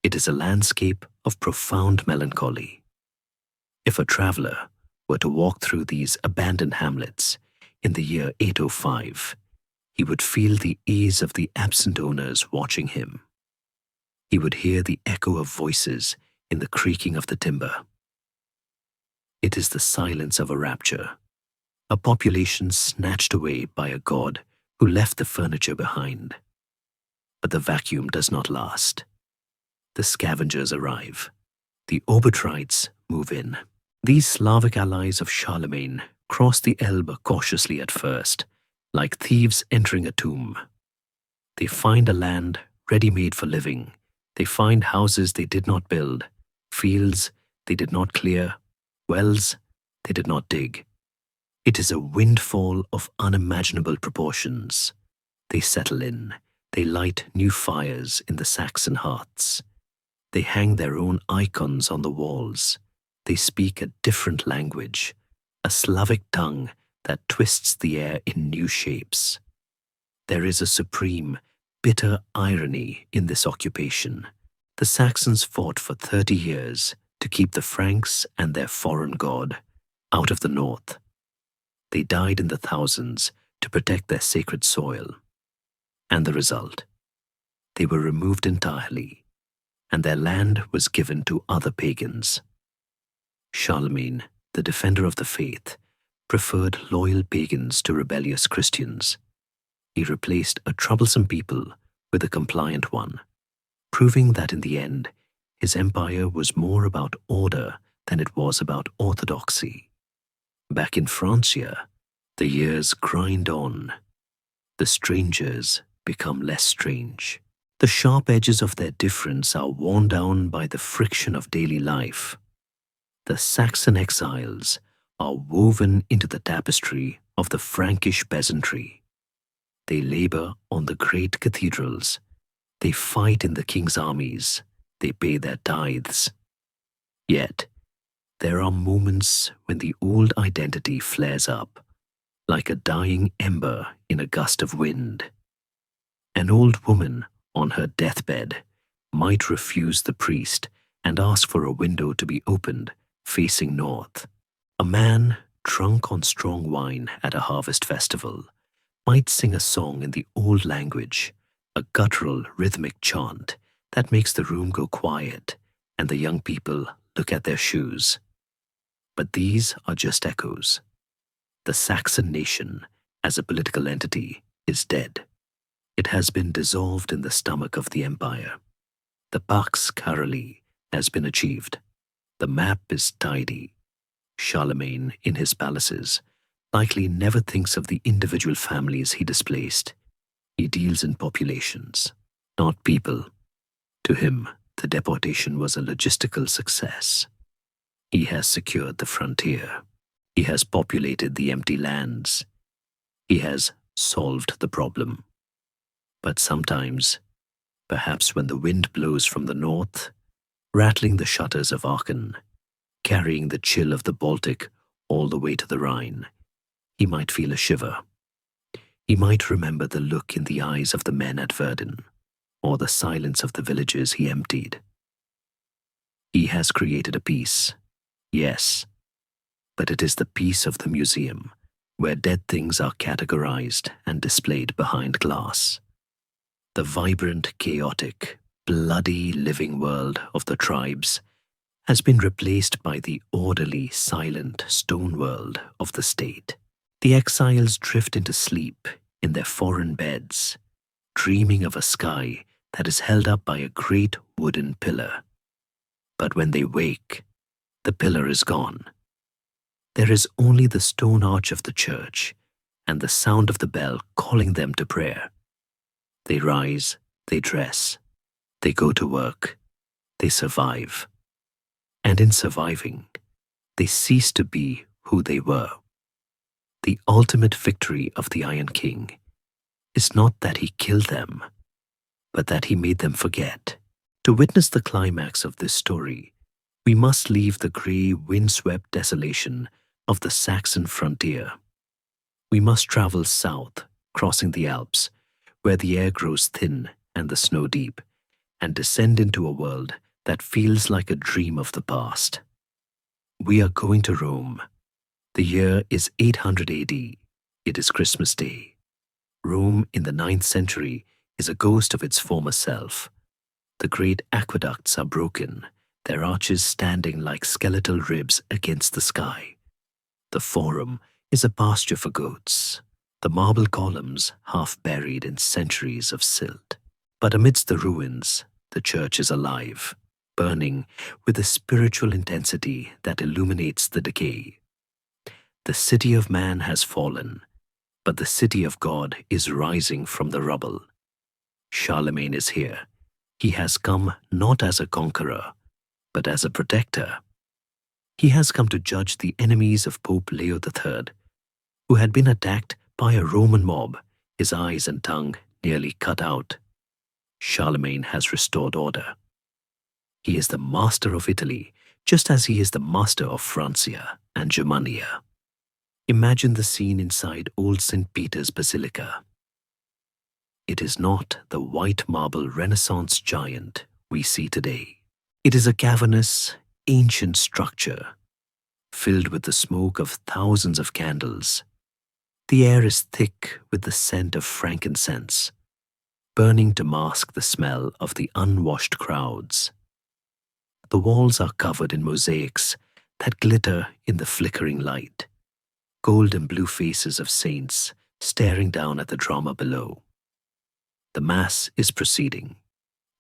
It is a landscape of profound melancholy. If a traveler were to walk through these abandoned hamlets in the year 805, he would feel the ease of the absent owners watching him. He would hear the echo of voices in the creaking of the timber. It is the silence of a rapture, a population snatched away by a god who left the furniture behind. But the vacuum does not last. The scavengers arrive. The Obotrites move in. These Slavic allies of Charlemagne cross the Elbe cautiously at first, like thieves entering a tomb. They find a land ready-made for living. They find houses they did not build, fields they did not clear, wells they did not dig. It is a windfall of unimaginable proportions. They settle in. They light new fires in the Saxon hearths. They hang their own icons on the walls. They speak a different language, a Slavic tongue that twists the air in new shapes. There is a supreme, bitter irony in this occupation. The Saxons fought for 30 years to keep the Franks and their foreign god out of the north. They died in the thousands to protect their sacred soil. And the result? They were removed entirely, and their land was given to other pagans. Charlemagne, the defender of the faith, preferred loyal pagans to rebellious Christians. He replaced a troublesome people with a compliant one, proving that in the end, his empire was more about order than it was about orthodoxy. Back in Francia, the years grind on. The strangers become less strange. The sharp edges of their difference are worn down by the friction of daily life. The Saxon exiles are woven into the tapestry of the Frankish peasantry. They labor on the great cathedrals. They fight in the king's armies. They pay their tithes. Yet, there are moments when the old identity flares up, like a dying ember in a gust of wind. An old woman on her deathbed might refuse the priest and ask for a window to be opened facing north. A man drunk on strong wine at a harvest festival might sing a song in the old language, a guttural rhythmic chant that makes the room go quiet and the young people look at their shoes. But these are just echoes. The Saxon nation, as a political entity, is dead. It has been dissolved in the stomach of the empire. The Pax Caroli has been achieved. The map is tidy. Charlemagne, in his palaces, likely never thinks of the individual families he displaced. He deals in populations, not people. To him, the deportation was a logistical success. He has secured the frontier. He has populated the empty lands. He has solved the problem. But sometimes, perhaps when the wind blows from the north, rattling the shutters of Aachen, carrying the chill of the Baltic all the way to the Rhine, he might feel a shiver. He might remember the look in the eyes of the men at Verden, or the silence of the villages he emptied. He has created a peace, yes, but it is the peace of the museum, where dead things are categorized and displayed behind glass. The vibrant, chaotic, bloody living world of the tribes has been replaced by the orderly, silent stone world of the state. The exiles drift into sleep in their foreign beds, dreaming of a sky that is held up by a great wooden pillar. But when they wake, the pillar is gone. There is only the stone arch of the church and the sound of the bell calling them to prayer. They rise, they dress, they go to work, they survive. And in surviving, they cease to be who they were. The ultimate victory of the Iron King is not that he killed them, but that he made them forget. To witness the climax of this story, we must leave the grey, windswept desolation of the Saxon frontier. We must travel south, crossing the Alps, where the air grows thin and the snow deep, and descend into a world that feels like a dream of the past. We are going to Rome. The year is 800 AD. It is Christmas Day. Rome in the 9th century is a ghost of its former self. The great aqueducts are broken, their arches standing like skeletal ribs against the sky. The Forum is a pasture for goats, the marble columns half buried in centuries of silt. But amidst the ruins, the church is alive, burning with a spiritual intensity that illuminates the decay. The city of man has fallen, but the city of God is rising from the rubble. Charlemagne is here. He has come not as a conqueror, but as a protector. He has come to judge the enemies of Pope Leo III, who had been attacked by a Roman mob, his eyes and tongue nearly cut out. Charlemagne has restored order. He is the master of Italy, just as he is the master of Francia and Germania. Imagine the scene inside Old St. Peter's Basilica. It is not the white marble Renaissance giant we see today. It is a cavernous, ancient structure, filled with the smoke of thousands of candles. The air is thick with the scent of frankincense, burning to mask the smell of the unwashed crowds. The walls are covered in mosaics that glitter in the flickering light, gold and blue faces of saints staring down at the drama below. The Mass is proceeding.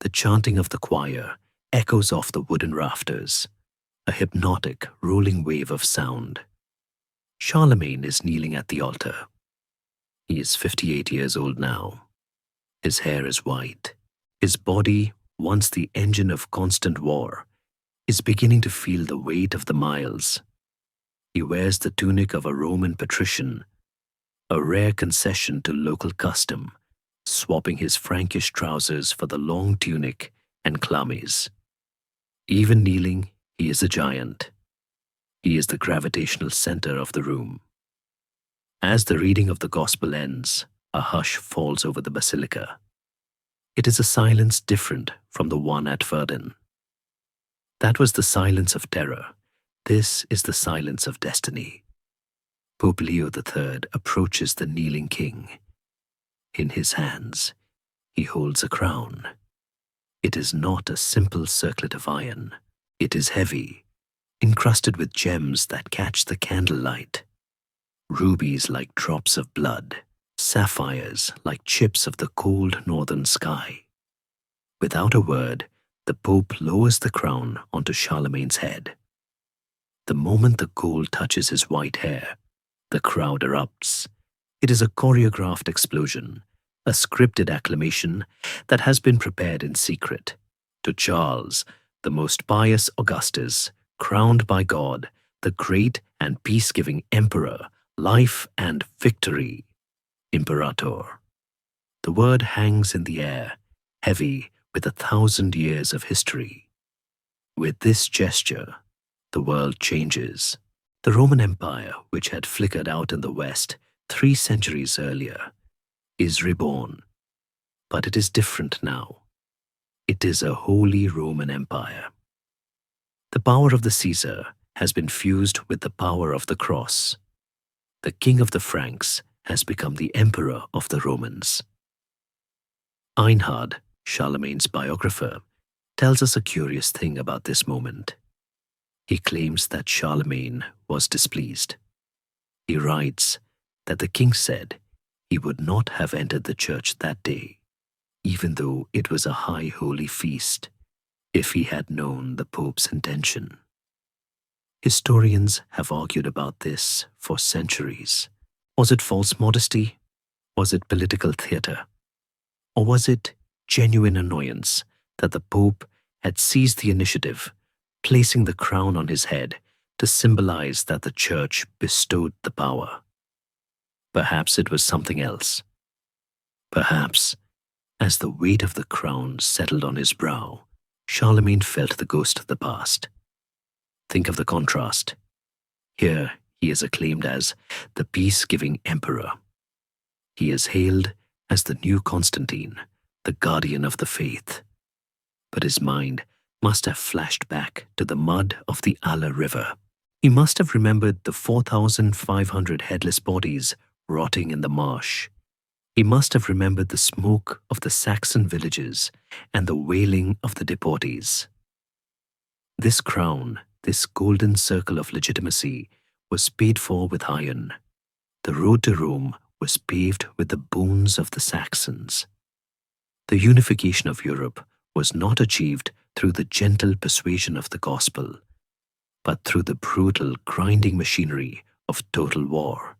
The chanting of the choir echoes off the wooden rafters, a hypnotic, rolling wave of sound. Charlemagne is kneeling at the altar. He is 58 years old now. His hair is white. His body, once the engine of constant war, is beginning to feel the weight of the miles. He wears the tunic of a Roman patrician, a rare concession to local custom, swapping his Frankish trousers for the long tunic and chlamys. Even kneeling, he is a giant. He is the gravitational center of the room. As the reading of the Gospel ends, a hush falls over the basilica. It is a silence different from the one at Verden. That was the silence of terror. This is the silence of destiny. Pope Leo III approaches the kneeling king. In his hands, he holds a crown. It is not a simple circlet of iron. It is heavy, encrusted with gems that catch the candlelight. Rubies like drops of blood, sapphires like chips of the cold northern sky. Without a word, the Pope lowers the crown onto Charlemagne's head. The moment the gold touches his white hair, the crowd erupts. It is a choreographed explosion, a scripted acclamation that has been prepared in secret. To Charles, the most pious Augustus, crowned by God, the great and peace-giving emperor, life and victory, imperator. The word hangs in the air, heavy with 1,000 years of history. With this gesture, the world changes. The Roman Empire, which had flickered out in the West 3 centuries earlier, is reborn. But it is different now. It is a Holy Roman Empire. The power of the Caesar has been fused with the power of the cross. The king of the Franks has become the emperor of the Romans. Einhard, Charlemagne's biographer, tells us a curious thing about this moment. He claims that Charlemagne was displeased. He writes that the king said he would not have entered the church that day, even though it was a high holy feast, if he had known the Pope's intention. Historians have argued about this for centuries. Was it false modesty? Was it political theater? Or was it genuine annoyance that the Pope had seized the initiative, placing the crown on his head to symbolize that the Church bestowed the power? Perhaps it was something else. Perhaps, as the weight of the crown settled on his brow, Charlemagne felt the ghost of the past. Think of the contrast. Here he is acclaimed as the peace-giving emperor. He is hailed as the new Constantine, the guardian of the faith. But his mind must have flashed back to the mud of the Aller River. He must have remembered the 4,500 headless bodies rotting in the marsh. He must have remembered the smoke of the Saxon villages and the wailing of the deportees. This crown, this golden circle of legitimacy, was paid for with iron. The road to Rome was paved with the bones of the Saxons. The unification of Europe was not achieved through the gentle persuasion of the gospel, but through the brutal, grinding machinery of total war.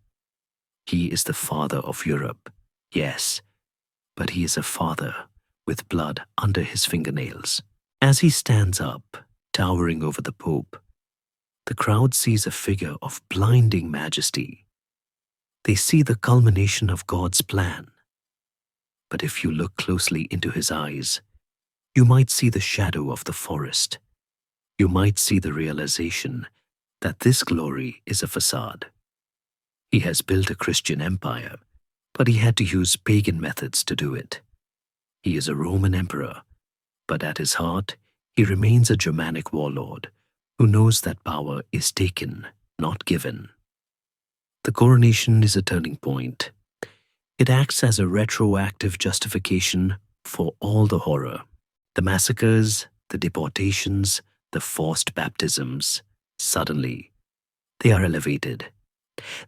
He is the father of Europe, yes, but he is a father with blood under his fingernails. As he stands up, towering over the Pope, the crowd sees a figure of blinding majesty. They see the culmination of God's plan. But if you look closely into his eyes, You might see the shadow of the forest. You might see the realization that this glory is a facade. He has built a Christian empire, but he had to use pagan methods to do it. He is a Roman emperor, but at his heart, he remains a Germanic warlord who knows that power is taken, not given. The coronation is a turning point. It acts as a retroactive justification for all the horror. The massacres, the deportations, the forced baptisms. Suddenly, they are elevated.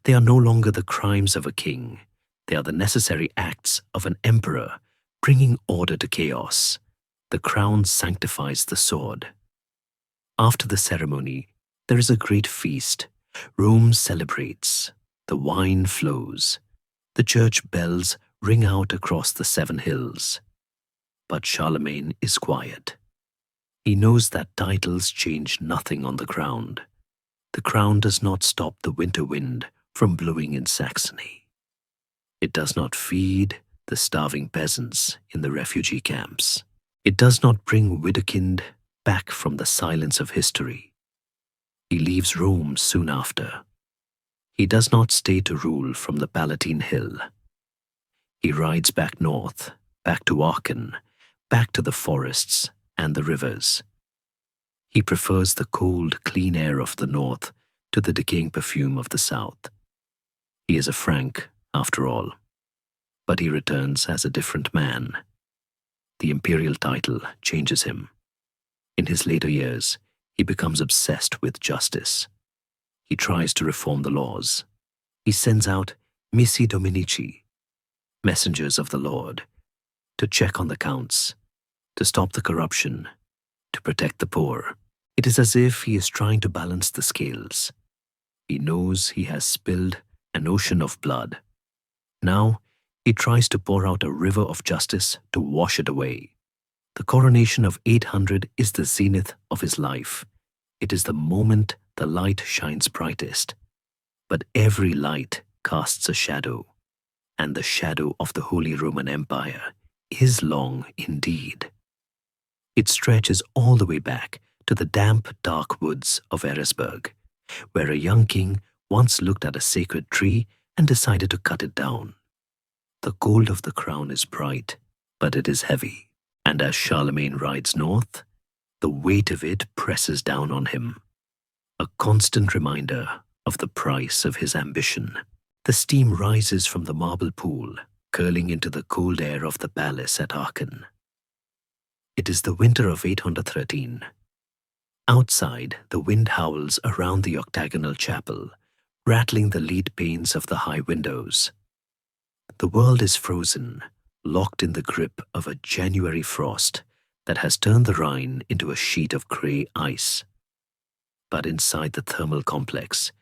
They are no longer the crimes of a king. They are the necessary acts of an emperor, bringing order to chaos. The crown sanctifies the sword. After the ceremony, there is a great feast. Rome celebrates. The wine flows. The church bells ring out across the 7 hills. But Charlemagne is quiet. He knows that titles change nothing on the ground. The crown does not stop the winter wind from blowing in Saxony. It does not feed the starving peasants in the refugee camps. It does not bring Widukind back from the silence of history. He leaves Rome soon after. He does not stay to rule from the Palatine Hill. He rides back north, back to Aachen, back to the forests and the rivers. He prefers the cold, clean air of the north to the decaying perfume of the south. He is a Frank, after all, but he returns as a different man. The imperial title changes him. In his later years, he becomes obsessed with justice. He tries to reform the laws. He sends out missi dominici, messengers of the Lord, to check on the counts, to stop the corruption, to protect the poor. It is as if he is trying to balance the scales. He knows he has spilled an ocean of blood. Now, he tries to pour out a river of justice to wash it away. The coronation of 800 is the zenith of his life. It is the moment the light shines brightest. But every light casts a shadow, and the shadow of the Holy Roman Empire is long indeed. It stretches all the way back to the damp, dark woods of Eresburg, where a young king once looked at a sacred tree and decided to cut it down. The gold of the crown is bright, but it is heavy, and as Charlemagne rides north, the weight of it presses down on him, a constant reminder of the price of his ambition. The steam rises from the marble pool, curling into the cold air of the palace at Aachen. It is the winter of 813. Outside, the wind howls around the octagonal chapel, rattling the lead panes of the high windows. The world is frozen, locked in the grip of a January frost that has turned the Rhine into a sheet of grey ice. But inside the thermal complex,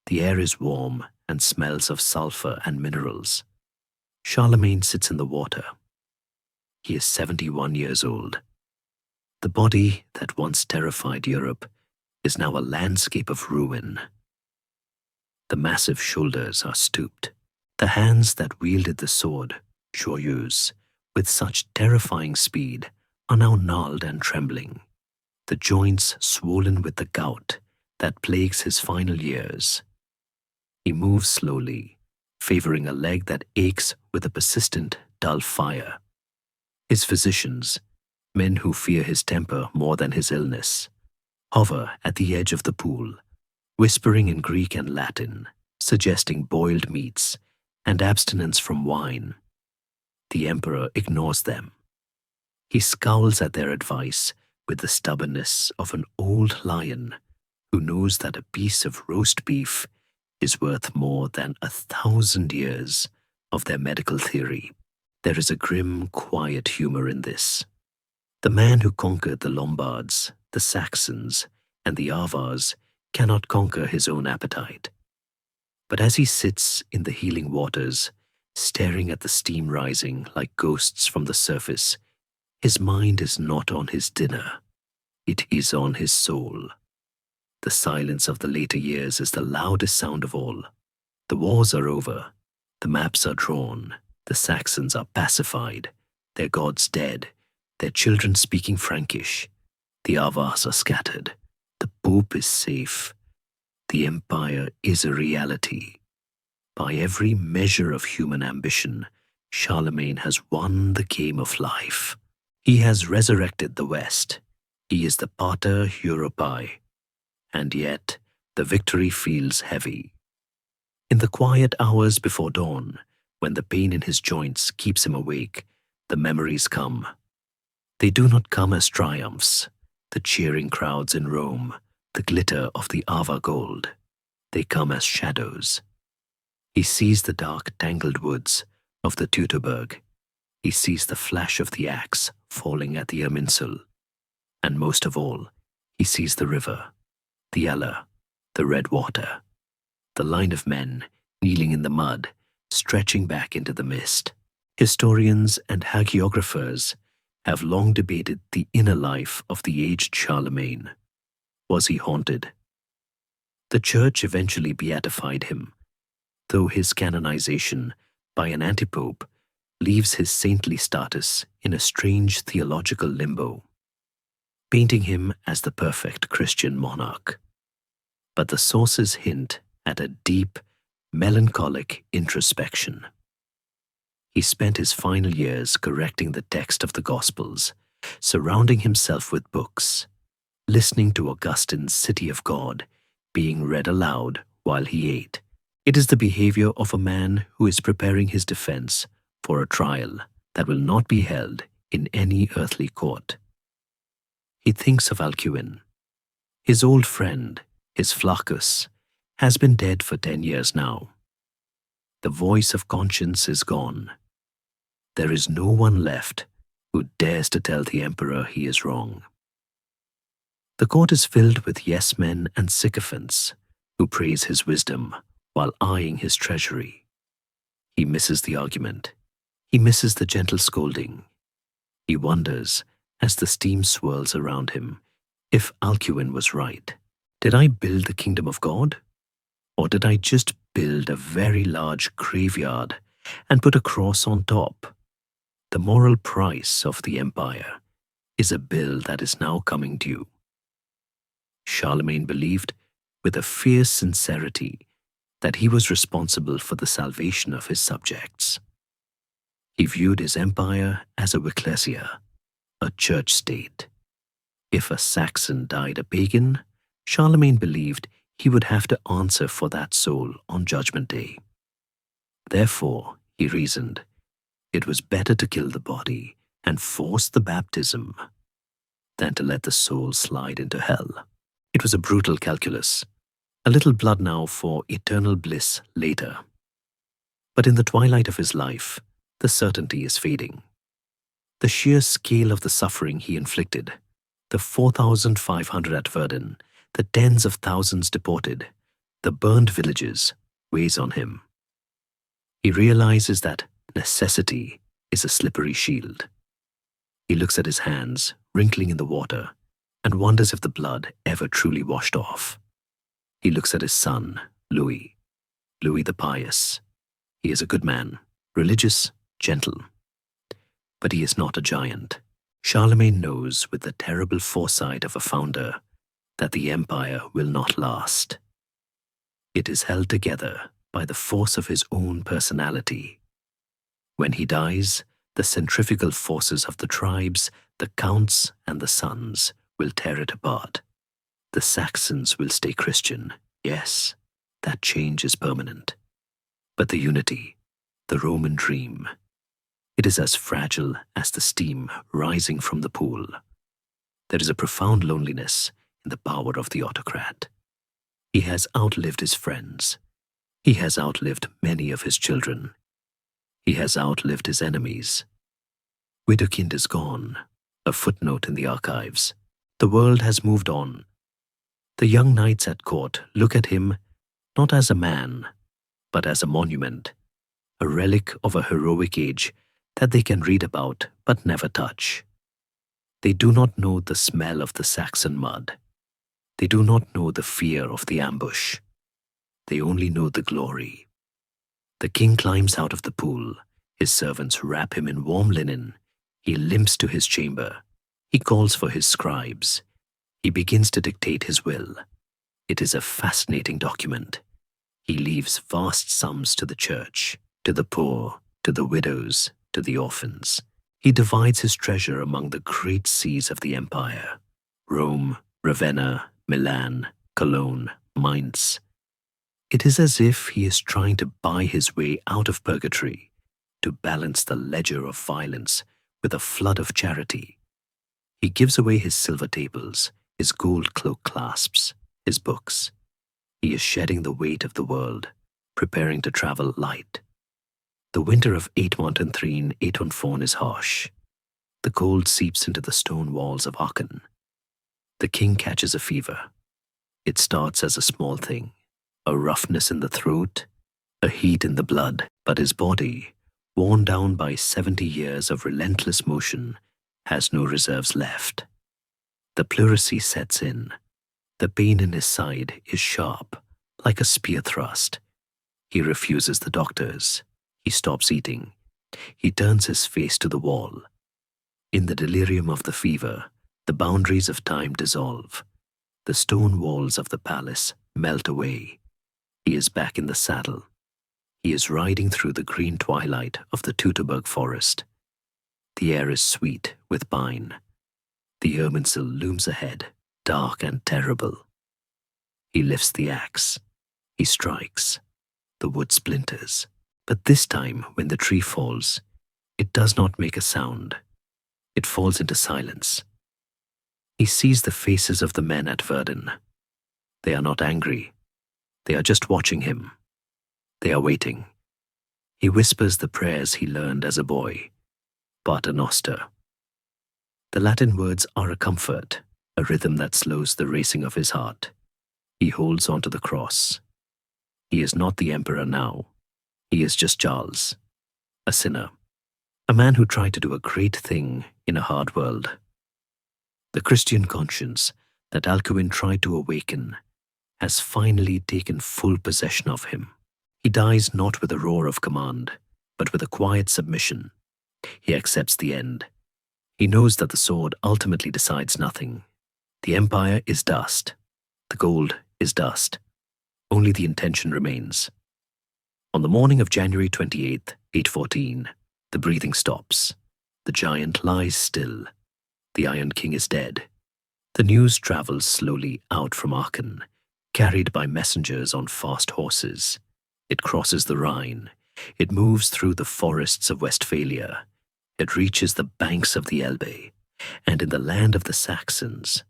the air is warm and smells of sulfur and minerals. Charlemagne sits in the water. He is 71 years old. The body that once terrified Europe is now a landscape of ruin. The massive shoulders are stooped. The hands that wielded the sword, joyeuse, with such terrifying speed, are now gnarled and trembling. The joints swollen with the gout that plagues his final years. He moves slowly, favoring a leg that aches with a persistent, dull fire. His physicians, men who fear his temper more than his illness, hover at the edge of the pool, whispering in Greek and Latin, suggesting boiled meats and abstinence from wine. The emperor ignores them. He scowls at their advice with the stubbornness of an old lion who knows that a piece of roast beef is worth more than 1,000 years of their medical theory. There is a grim, quiet humor in this. The man who conquered the Lombards, the Saxons, and the Avars cannot conquer his own appetite. But as he sits in the healing waters, staring at the steam rising like ghosts from the surface, his mind is not on his dinner. It is on his soul. The silence of the later years is the loudest sound of all. The wars are over. The maps are drawn. The Saxons are pacified. Their gods dead. their children speaking Frankish. The Avars are scattered. The Pope is safe. The empire is a reality. By every measure of human ambition, Charlemagne has won the game of life. He has resurrected the West. He is the Pater Europae. And yet, the victory feels heavy. In the quiet hours before dawn, when the pain in his joints keeps him awake, the memories come. They do not come as triumphs, the cheering crowds in Rome, the glitter of the Ava gold. They come as shadows. He sees the dark, tangled woods of the Teutoburg. He sees the flash of the axe falling at the Irminsul. And most of all, he sees the river, the Aller, the red water, the line of men kneeling in the mud, stretching back into the mist. Historians and hagiographers have long debated the inner life of the aged Charlemagne. Was he haunted? The church eventually beatified him, though his canonization by an antipope leaves his saintly status in a strange theological limbo, painting him as the perfect Christian monarch. But the sources hint at a deep, melancholic introspection. He spent his final years correcting the text of the Gospels, surrounding himself with books, listening to Augustine's City of God being read aloud while he ate. It is the behavior of a man who is preparing his defense for a trial that will not be held in any earthly court. He thinks of Alcuin. His old friend, his Flaccus, has been dead for 10 years now. The voice of conscience is gone. There is no one left who dares to tell the emperor he is wrong. The court is filled with yes-men and sycophants who praise his wisdom while eyeing his treasury. He misses the argument. He misses the gentle scolding. He wonders, as the steam swirls around him, if Alcuin was right. Did I build the kingdom of God? Or did I just build a very large graveyard and put a cross on top? The moral price of the empire is a bill that is now coming due. Charlemagne believed, with a fierce sincerity, that he was responsible for the salvation of his subjects. He viewed his empire as a ecclesia, a church state. If a Saxon died a pagan, Charlemagne believed he would have to answer for that soul on Judgment Day. Therefore, he reasoned, it was better to kill the body and force the baptism than to let the soul slide into hell. It was a brutal calculus, a little blood now for eternal bliss later. But in the twilight of his life, the certainty is fading. The sheer scale of the suffering he inflicted, the 4,500 at Verden, the tens of thousands deported, the burned villages, weighs on him. He realizes that necessity is a slippery shield. He looks at his hands, wrinkling in the water, and wonders if the blood ever truly washed off. He looks at his son, Louis the Pious. He is a good man, religious, gentle. But he is not a giant. Charlemagne knows with the terrible foresight of a founder that the empire will not last. It is held together by the force of his own personality. When he dies, the centrifugal forces of the tribes, the counts and the sons will tear it apart. The Saxons will stay Christian. Yes, that change is permanent. But the unity, the Roman dream, it is as fragile as the steam rising from the pool. There is a profound loneliness in the power of the autocrat. He has outlived his friends. He has outlived many of his children. He has outlived his enemies. Widukind is gone, a footnote in the archives. The world has moved on. The young knights at court look at him not as a man, but as a monument, a relic of a heroic age that they can read about but never touch. They do not know the smell of the Saxon mud. They do not know the fear of the ambush. They only know the glory. The king climbs out of the pool. His servants wrap him in warm linen. He limps to his chamber. He calls for his scribes. He begins to dictate his will. It is a fascinating document. He leaves vast sums to the church, to the poor, to the widows, to the orphans. He divides his treasure among the great sees of the empire: Rome, Ravenna, Milan, Cologne, Mainz. It is as if he is trying to buy his way out of purgatory, to balance the ledger of violence with a flood of charity. He gives away his silver tables, his gold cloak clasps, his books. He is shedding the weight of the world, preparing to travel light. The winter of 813, 814 is harsh. The cold seeps into the stone walls of Aachen. The king catches a fever. It starts as a small thing, a roughness in the throat, a heat in the blood, but his body, worn down by 70 years of relentless motion, has no reserves left. The pleurisy sets in. The pain in his side is sharp, like a spear thrust. He refuses the doctors. He stops eating. He turns his face to the wall. In the delirium of the fever, the boundaries of time dissolve. The stone walls of the palace melt away. He is back in the saddle. He is riding through the green twilight of the Teutoburg forest. The air is sweet with pine. The Irminsul looms ahead, dark and terrible. He lifts the axe. He strikes. The wood splinters. But this time, when the tree falls, it does not make a sound. It falls into silence. He sees the faces of the men at Verden. They are not angry. They are just watching him. They are waiting. He whispers the prayers he learned as a boy. Pater Noster. The Latin words are a comfort, a rhythm that slows the racing of his heart. He holds onto the cross. He is not the emperor now. He is just Charles, a sinner, a man who tried to do a great thing in a hard world. The Christian conscience that Alcuin tried to awaken has finally taken full possession of him. He dies not with a roar of command, but with a quiet submission. He accepts the end. He knows that the sword ultimately decides nothing. The empire is dust. The gold is dust. Only the intention remains. On the morning of January 28th, 814, the breathing stops. The giant lies still. The Iron King is dead. The news travels slowly out from Aachen, carried by messengers on fast horses. It crosses the Rhine. It moves through the forests of Westphalia. It reaches the banks of the Elbe. And in the land of the Saxons,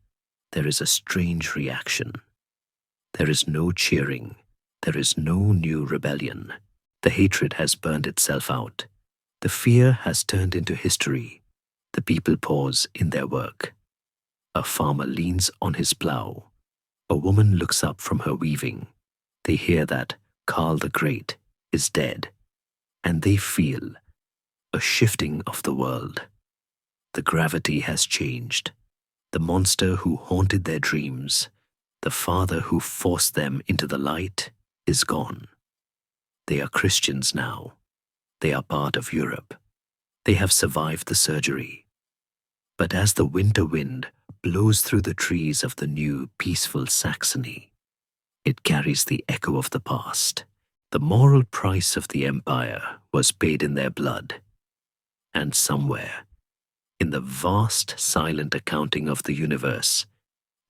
there is a strange reaction. There is no cheering. There is no new rebellion. The hatred has burned itself out. The fear has turned into history. The people pause in their work. A farmer leans on his plow. A woman looks up from her weaving. They hear that Karl the Great is dead, and they feel a shifting of the world. The gravity has changed. The monster who haunted their dreams, the father who forced them into the light, is gone. They are Christians now. They are part of Europe. They have survived the surgery. But as the winter wind blows through the trees of the new, peaceful Saxony, it carries the echo of the past. The moral price of the empire was paid in their blood. And somewhere, in the vast, silent accounting of the universe,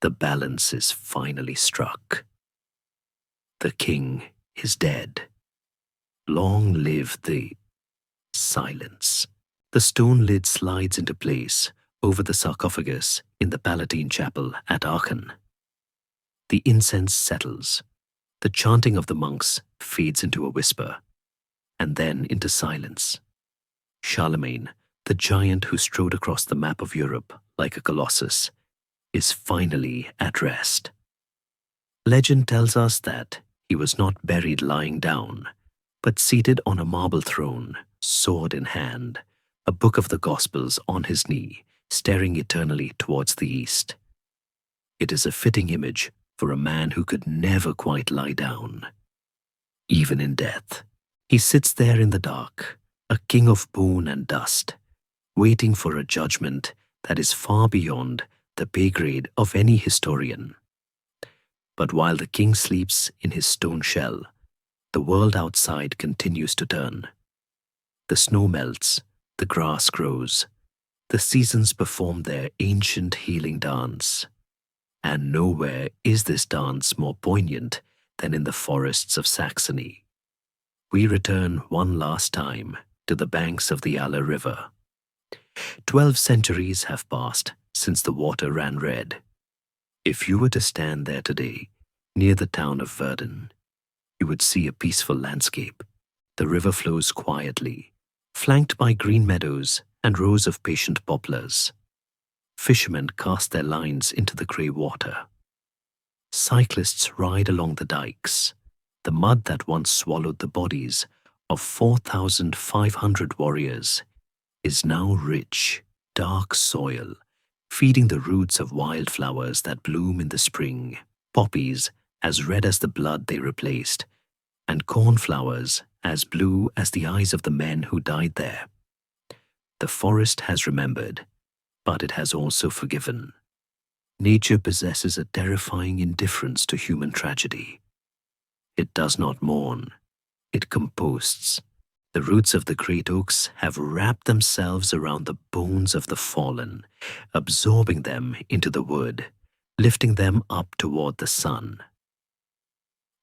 the balance is finally struck. The king is dead. Long live the silence. The stone lid slides into place over the sarcophagus in the Palatine Chapel at Aachen. The incense settles. The chanting of the monks fades into a whisper, and then into silence. Charlemagne, the giant who strode across the map of Europe like a colossus, is finally at rest. Legend tells us that he was not buried lying down, but seated on a marble throne, sword in hand, a book of the Gospels on his knee, staring eternally towards the east. It is a fitting image for a man who could never quite lie down. Even in death, he sits there in the dark, a king of bone and dust, waiting for a judgment that is far beyond the pay grade of any historian. But while the king sleeps in his stone shell, the world outside continues to turn. The snow melts, the grass grows, the seasons perform their ancient healing dance. And nowhere is this dance more poignant than in the forests of Saxony. We return one last time to the banks of the Aller River. 12 centuries have passed since the water ran red. If you were to stand there today, near the town of Verden, you would see a peaceful landscape. The river flows quietly, flanked by green meadows and rows of patient poplars. Fishermen cast their lines into the grey water. Cyclists ride along the dikes. The mud that once swallowed the bodies of 4,500 warriors is now rich, dark soil, feeding the roots of wildflowers that bloom in the spring, poppies as red as the blood they replaced, and cornflowers as blue as the eyes of the men who died there. The forest has remembered, but it has also forgiven. Nature possesses a terrifying indifference to human tragedy. It does not mourn, it composts. The roots of the great oaks have wrapped themselves around the bones of the fallen, absorbing them into the wood, lifting them up toward the sun.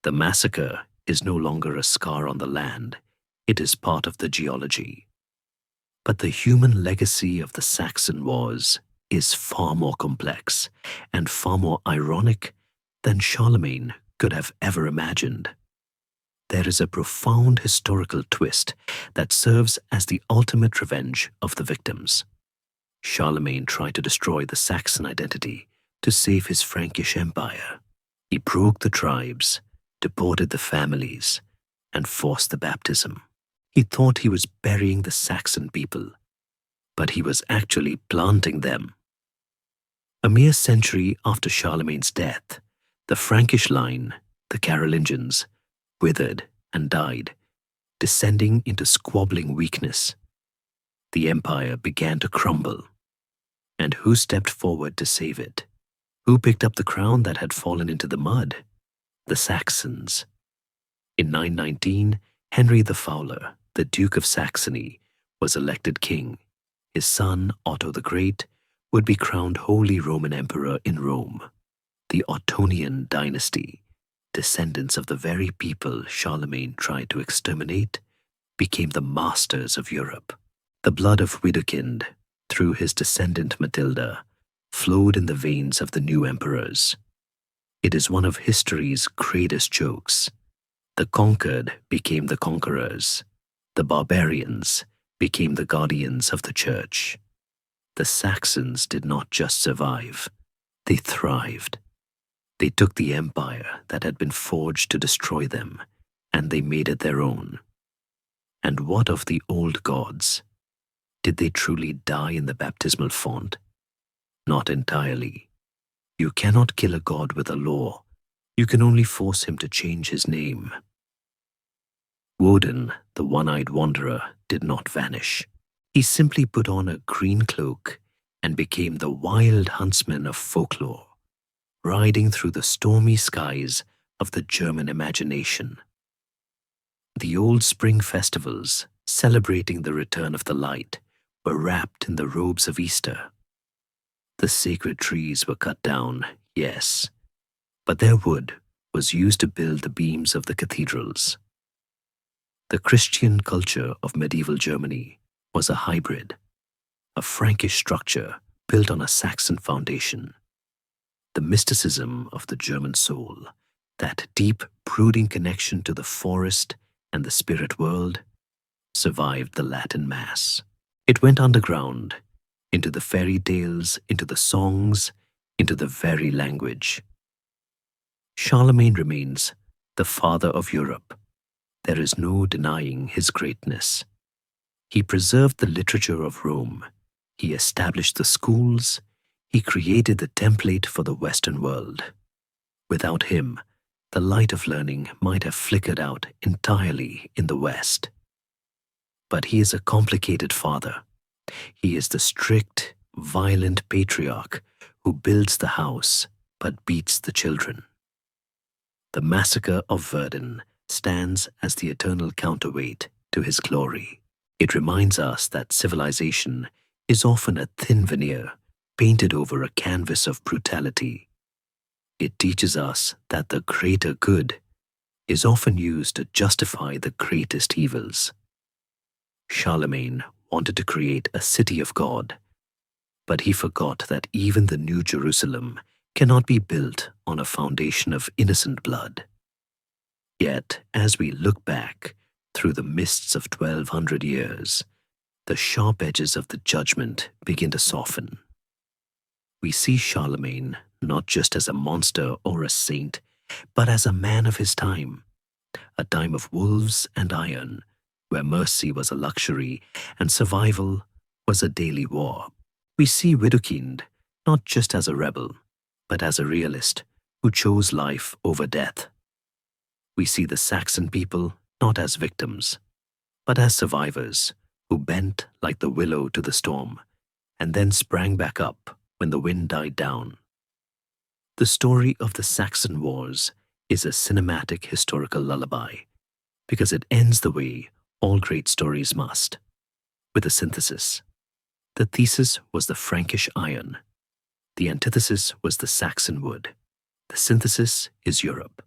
The massacre is no longer a scar on the land, it is part of the geology. But the human legacy of the Saxon wars is far more complex and far more ironic than Charlemagne could have ever imagined. There is a profound historical twist that serves as the ultimate revenge of the victims. Charlemagne tried to destroy the Saxon identity to save his Frankish empire. He broke the tribes, deported the families, and forced the baptism. He thought he was burying the Saxon people, but he was actually planting them. A mere century after Charlemagne's death, the Frankish line, the Carolingians, withered and died, descending into squabbling weakness. The empire began to crumble. And who stepped forward to save it? Who picked up the crown that had fallen into the mud? The Saxons. In 919, Henry the Fowler, the Duke of Saxony, was elected king. His son, Otto the Great, would be crowned Holy Roman Emperor in Rome. The Ottonian dynasty, descendants of the very people Charlemagne tried to exterminate, became the masters of Europe. The blood of Widukind, through his descendant Matilda, flowed in the veins of the new emperors. It is one of history's greatest jokes. The conquered became the conquerors. The barbarians became the guardians of the church. The Saxons did not just survive, they thrived. They took the empire that had been forged to destroy them, and they made it their own. And what of the old gods? Did they truly die in the baptismal font? Not entirely. You cannot kill a god with a law. You can only force him to change his name. Woden, the one-eyed wanderer, did not vanish. He simply put on a green cloak and became the wild huntsman of folklore, riding through the stormy skies of the German imagination. The old spring festivals, celebrating the return of the light, were wrapped in the robes of Easter. The sacred trees were cut down, yes, but their wood was used to build the beams of the cathedrals. The Christian culture of medieval Germany was a hybrid, a Frankish structure built on a Saxon foundation. The mysticism of the German soul, that deep, brooding connection to the forest and the spirit world, survived the Latin Mass. It went underground, into the fairy tales, into the songs, into the very language. Charlemagne remains the father of Europe. There is no denying his greatness. He preserved the literature of Rome. He established the schools. He created the template for the Western world. Without him, the light of learning might have flickered out entirely in the West. But he is a complicated father, He is the strict, violent patriarch who builds the house but beats the children. The Massacre of Verden stands as the eternal counterweight to his glory. It reminds us that civilization is often a thin veneer painted over a canvas of brutality. It teaches us that the greater good is often used to justify the greatest evils. Charlemagne wanted to create a city of God, but he forgot that even the New Jerusalem cannot be built on a foundation of innocent blood. Yet, as we look back through the mists of 1200 years, the sharp edges of the judgment begin to soften. We see Charlemagne not just as a monster or a saint, but as a man of his time, a time of wolves and iron, where mercy was a luxury and survival was a daily war. We see Widukind not just as a rebel, but as a realist who chose life over death. We see the Saxon people not as victims, but as survivors who bent like the willow to the storm and then sprang back up when the wind died down. The story of the Saxon Wars is a cinematic historical lullaby because it ends the way all great stories must, with a synthesis. The thesis was the Frankish iron. The antithesis was the Saxon wood. The synthesis is Europe.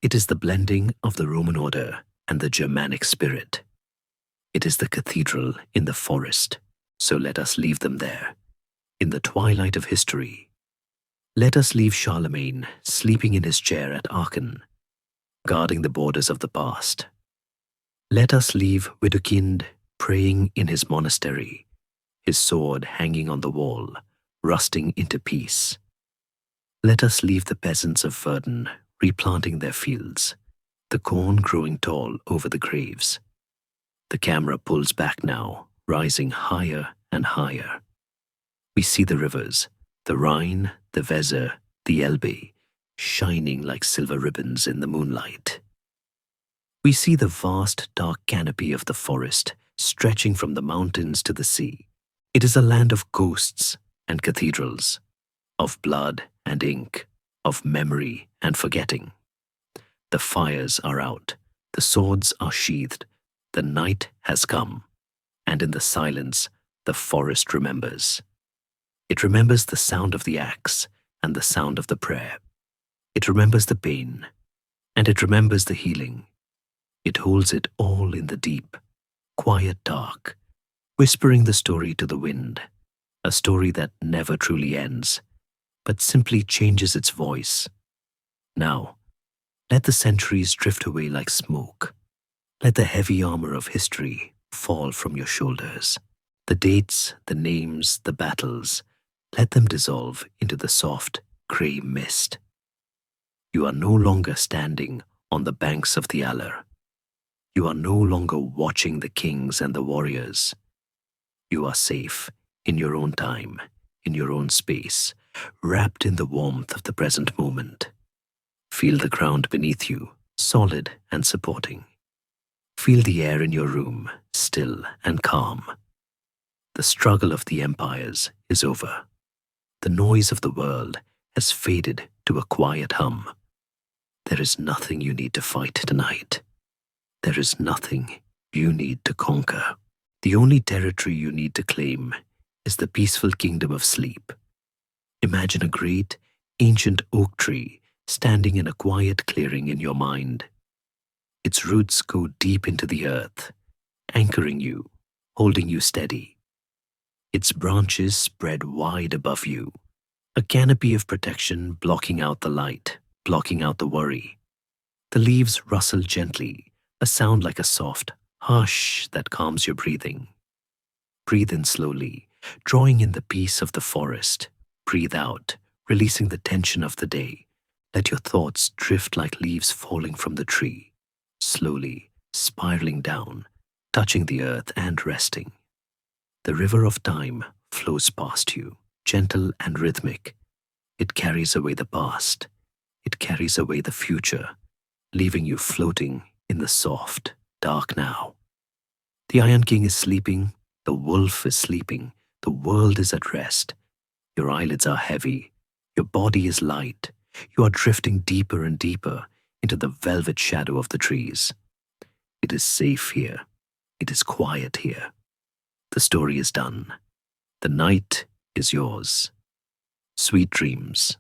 It is the blending of the Roman order and the Germanic spirit. It is the cathedral in the forest, so let us leave them there, in the twilight of history. Let us leave Charlemagne sleeping in his chair at Aachen, guarding the borders of the past. Let us leave Widukind praying in his monastery, his sword hanging on the wall, rusting into peace. Let us leave the peasants of Verden replanting their fields, the corn growing tall over the graves. The camera pulls back now, rising higher and higher. We see the rivers, the Rhine, the Weser, the Elbe, shining like silver ribbons in the moonlight. We see the vast dark canopy of the forest stretching from the mountains to the sea. It is a land of ghosts and cathedrals, of blood and ink, of memory and forgetting. The fires are out, the swords are sheathed, the night has come, and in the silence, the forest remembers. It remembers the sound of the axe and the sound of the prayer. It remembers the pain, and it remembers the healing. It holds it all in the deep, quiet dark, whispering the story to the wind, a story that never truly ends, but simply changes its voice. Now, let the centuries drift away like smoke. Let the heavy armor of history fall from your shoulders. The dates, the names, the battles, let them dissolve into the soft, grey mist. You are no longer standing on the banks of the Aller. You are no longer watching the kings and the warriors. You are safe in your own time, in your own space, wrapped in the warmth of the present moment. Feel the ground beneath you, solid and supporting. Feel the air in your room, still and calm. The struggle of the empires is over. The noise of the world has faded to a quiet hum. There is nothing you need to fight tonight. There is nothing you need to conquer. The only territory you need to claim is the peaceful kingdom of sleep. Imagine a great, ancient oak tree standing in a quiet clearing in your mind. Its roots go deep into the earth, anchoring you, holding you steady. Its branches spread wide above you, a canopy of protection blocking out the light, blocking out the worry. The leaves rustle gently, a sound like a soft hush that calms your breathing. Breathe in slowly, drawing in the peace of the forest. Breathe out, releasing the tension of the day. Let your thoughts drift like leaves falling from the tree, slowly spiraling down, touching the earth and resting. The river of time flows past you, gentle and rhythmic. It carries away the past. It carries away the future, leaving you floating in the soft, dark now. The Iron King is sleeping, The wolf is sleeping. The world is at rest. Your eyelids are heavy. Your body is light. You are drifting deeper and deeper into the velvet shadow of the trees. It is safe here. It is quiet here. The story is done. The night is yours. Sweet dreams.